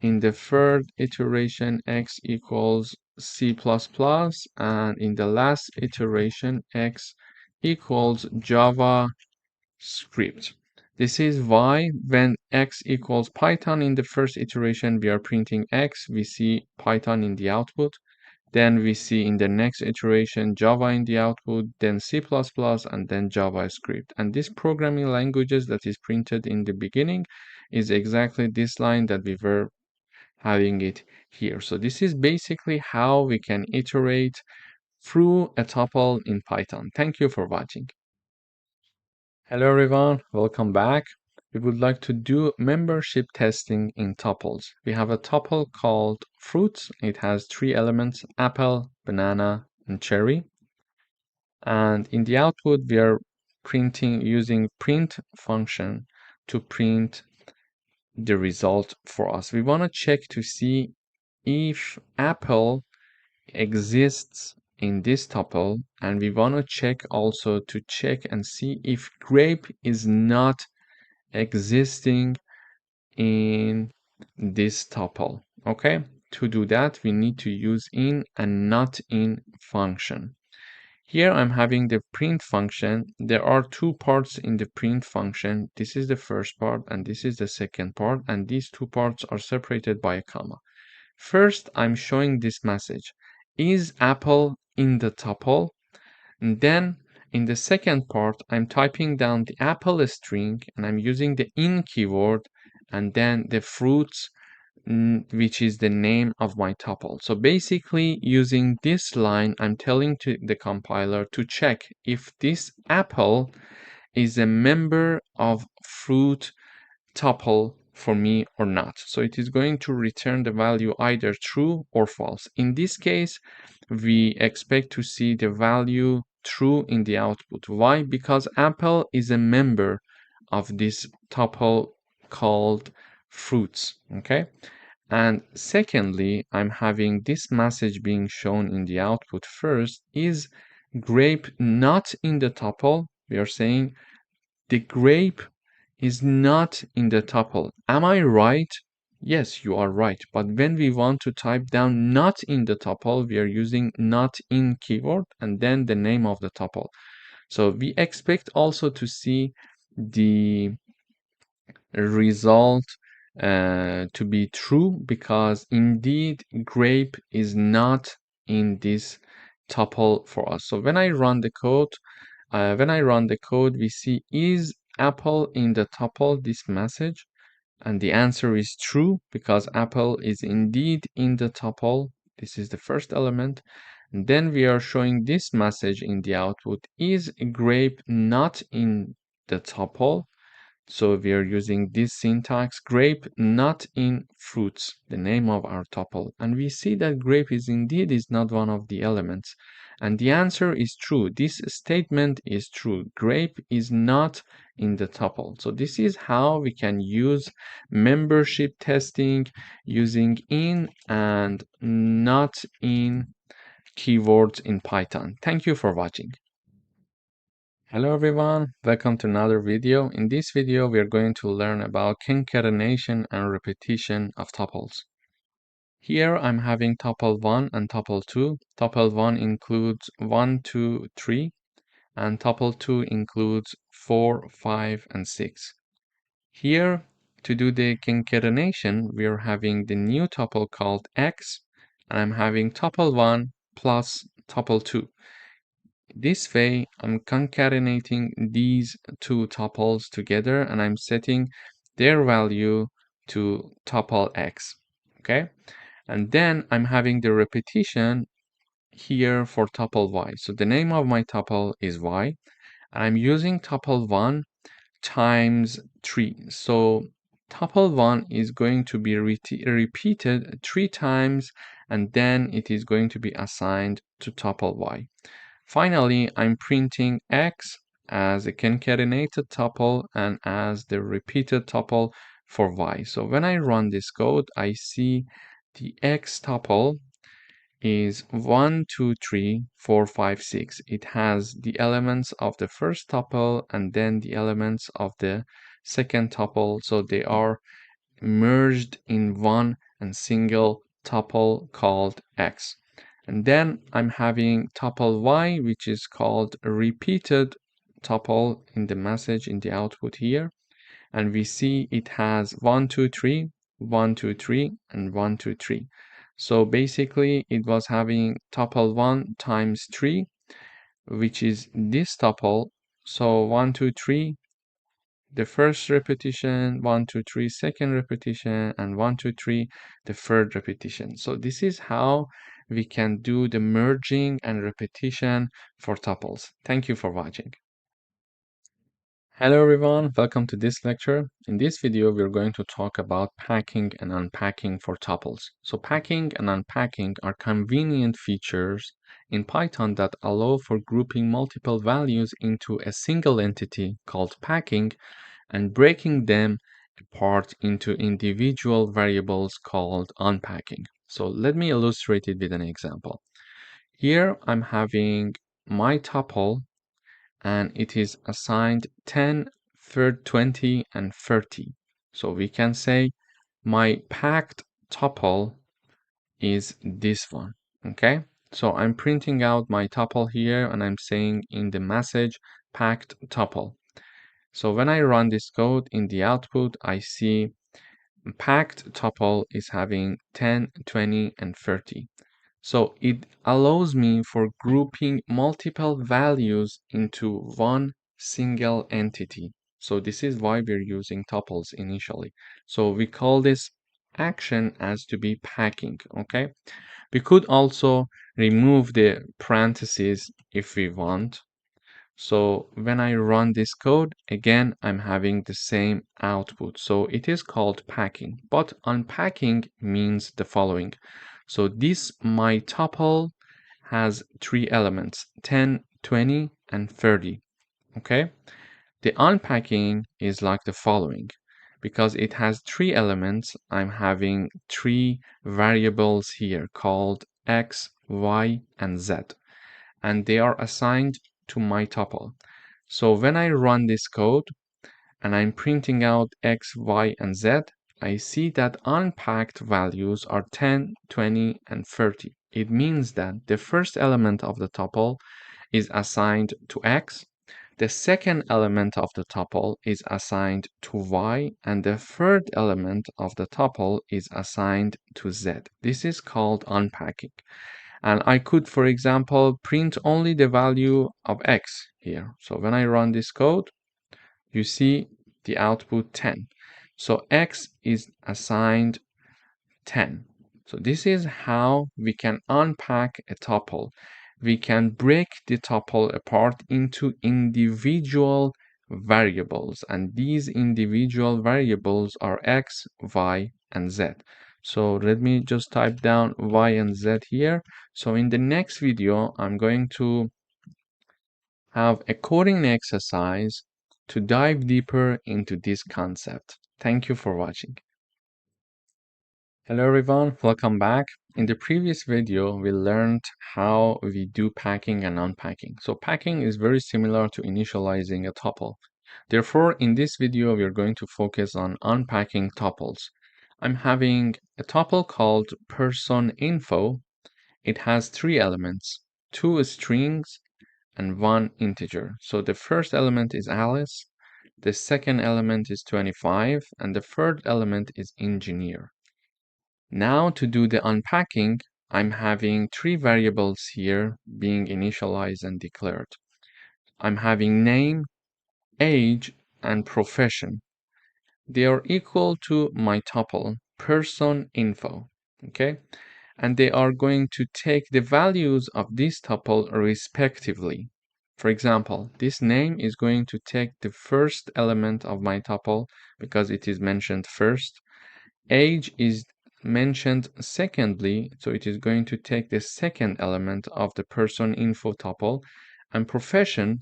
Speaker 1: in the third iteration x equals C++, and in the last iteration x equals JavaScript. This is why when x equals Python in the first iteration, we are printing x, we see Python in the output. Then we see in the next iteration Java in the output, then C++, and then JavaScript. And this programming languages that is printed in the beginning is exactly this line that we were having it here. So this is basically how we can iterate through a tuple in Python. Thank you for watching. Hello everyone, welcome back. We would like to do membership testing in tuples. We have a tuple called fruits. It has 3 elements: apple, banana, and cherry. And in the output, we are printing using print function to print the result for us. We want to check to see if apple exists in this tuple, and we want to check also to check and see if grape is not existing in this tuple. Okay, to do that, we need to use in and not in function. Here I'm having the print function. There are 2 parts in the print function. This is the first part and this is the second part, and these 2 parts are separated by a comma. First, I'm showing this message: is apple in the tuple? And then in the second part, I'm typing down the apple string and I'm using the in keyword and then the fruits, which is the name of my tuple. So basically, using this line, I'm telling to the compiler to check if this apple is a member of fruit tuple for me or not. So it is going to return the value either true or false. In this case, we expect to see the value true in the output. Why? Because apple is a member of this tuple called fruits. Okay. And secondly, I'm having this message being shown in the output first: is grape not in the tuple? We are saying the grape is not in the tuple. Am I right? Yes, you are right. But when we want to type down not in the tuple, we are using not in keyword and then the name of the tuple. So we expect also to see the result to be true, because indeed grape is not in this tuple for us. So when I run the code, we see is apple in the tuple, this message, and the answer is true because apple is indeed in the tuple. This is the first element. And then we are showing this message in the output, is grape not in the tuple? So we are using this syntax, grape not in fruits, the name of our tuple. And we see that grape is not one of the elements. And the answer is true. This statement is true. Grape is not in the tuple. So this is how we can use membership testing using in and not in keywords in Python. Thank you for watching. Hello everyone, welcome to another video. In this video, we are going to learn about concatenation and repetition of tuples. Here I'm having tuple 1 and tuple 2. Tuple 1 includes 1, 2, 3, and tuple 2 includes 4, 5, and 6. Here, to do the concatenation, we are having the new tuple called x, and I'm having tuple 1 plus tuple 2. This way, I'm concatenating these two tuples together and I'm setting their value to tuple x, okay? And then I'm having the repetition here for tuple y. So the name of my tuple is y, and I'm using tuple 1 times 3. So tuple 1 is going to be repeated 3 times, and then it is going to be assigned to tuple y. Finally, I'm printing x as a concatenated tuple and as the repeated tuple for y. So when I run this code, I see the x tuple is 1, 2, 3, 4, 5, 6. It has the elements of the first tuple and then the elements of the second tuple. So they are merged in one and single tuple called x. And then I'm having tuple y, which is called a repeated tuple in the message in the output here. And we see it has 1, 2, 3, 1, 2, 3, and 1, 2, 3. So basically it was having tuple 1 times 3, which is this tuple. So 1, 2, 3, the first repetition, 1, 2, 3, second repetition, and 1, 2, 3, the third repetition. So this is how we can do the merging and repetition for tuples. Thank you for watching. Hello everyone, welcome to this lecture. In this video, we're going to talk about packing and unpacking for tuples. So packing and unpacking are convenient features in Python that allow for grouping multiple values into a single entity called packing and breaking them apart into individual variables called unpacking. So let me illustrate it with an example. Here I'm having my tuple and it is assigned 10, 20, and 30. So we can say my packed tuple is this one, okay? So I'm printing out my tuple here and I'm saying in the message packed tuple. So when I run this code in the output, I see packed tuple is having 10, 20, and 30. So it allows me for grouping multiple values into one single entity. So this is why we're using tuples initially. So we call this action as to be packing, okay? We could also remove the parentheses if we want. So when I run this code, again, I'm having the same output. So it is called packing, but unpacking means the following. So this my tuple has 3 elements, 10, 20, and 30, okay? The unpacking is like the following. Because it has 3 elements, I'm having 3 variables here called x, y, and z, and they are assigned to my tuple. So when I run this code and I'm printing out x, y, and z, I see that unpacked values are 10, 20, and 30. It means that the first element of the tuple is assigned to x, the second element of the tuple is assigned to y, and the third element of the tuple is assigned to z. This is called unpacking. And I could, for example, print only the value of x here. So when I run this code, you see the output 10. So x is assigned 10. So this is how we can unpack a tuple. We can break the tuple apart into individual variables, and these individual variables are x, y, and z. So let me just type down y and z here. So in the next video, I'm going to have a coding exercise to dive deeper into this concept. Thank you for watching. Hello everyone, welcome back. In the previous video, we learned how we do packing and unpacking. So packing is very similar to initializing a tuple. Therefore, in this video, we are going to focus on unpacking tuples. I'm having a tuple called person info. It has 3 elements, 2 strings and 1 integer. So the first element is Alice, the second element is 25, and the third element is engineer. Now to do the unpacking, I'm having 3 variables here being initialized and declared. I'm having name, age, and profession. They are equal to my tuple, person info, okay? And they are going to take the values of this tuple respectively. For example, this name is going to take the first element of my tuple because it is mentioned first. Age is mentioned secondly, so it is going to take the second element of the person info tuple, and profession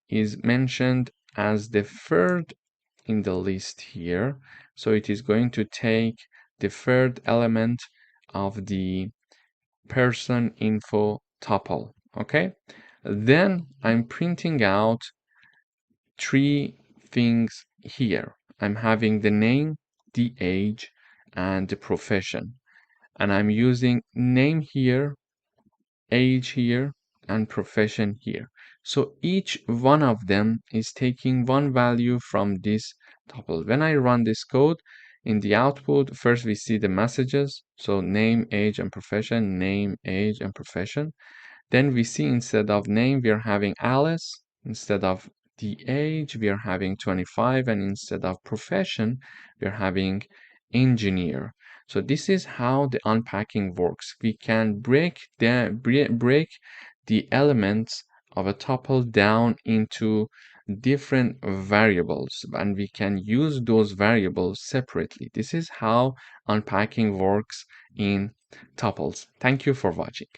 Speaker 1: is mentioned as the third in the list here, so it is going to take the third element of the person info tuple. Okay, then I'm printing out 3 things here. I'm having the name, the age, and the profession. And I'm using name here, age here, and profession here. So each one of them is taking one value from this tuple. When I run this code, in the output, first we see the messages. So name, age, and profession, name, age, and profession. Then we see instead of name, we are having Alice. Instead of the age, we are having 25. And instead of profession, we are having engineer. So this is how the unpacking works. We can break the elements of a tuple down into different variables, and we can use those variables separately. This is how unpacking works in tuples. Thank you for watching.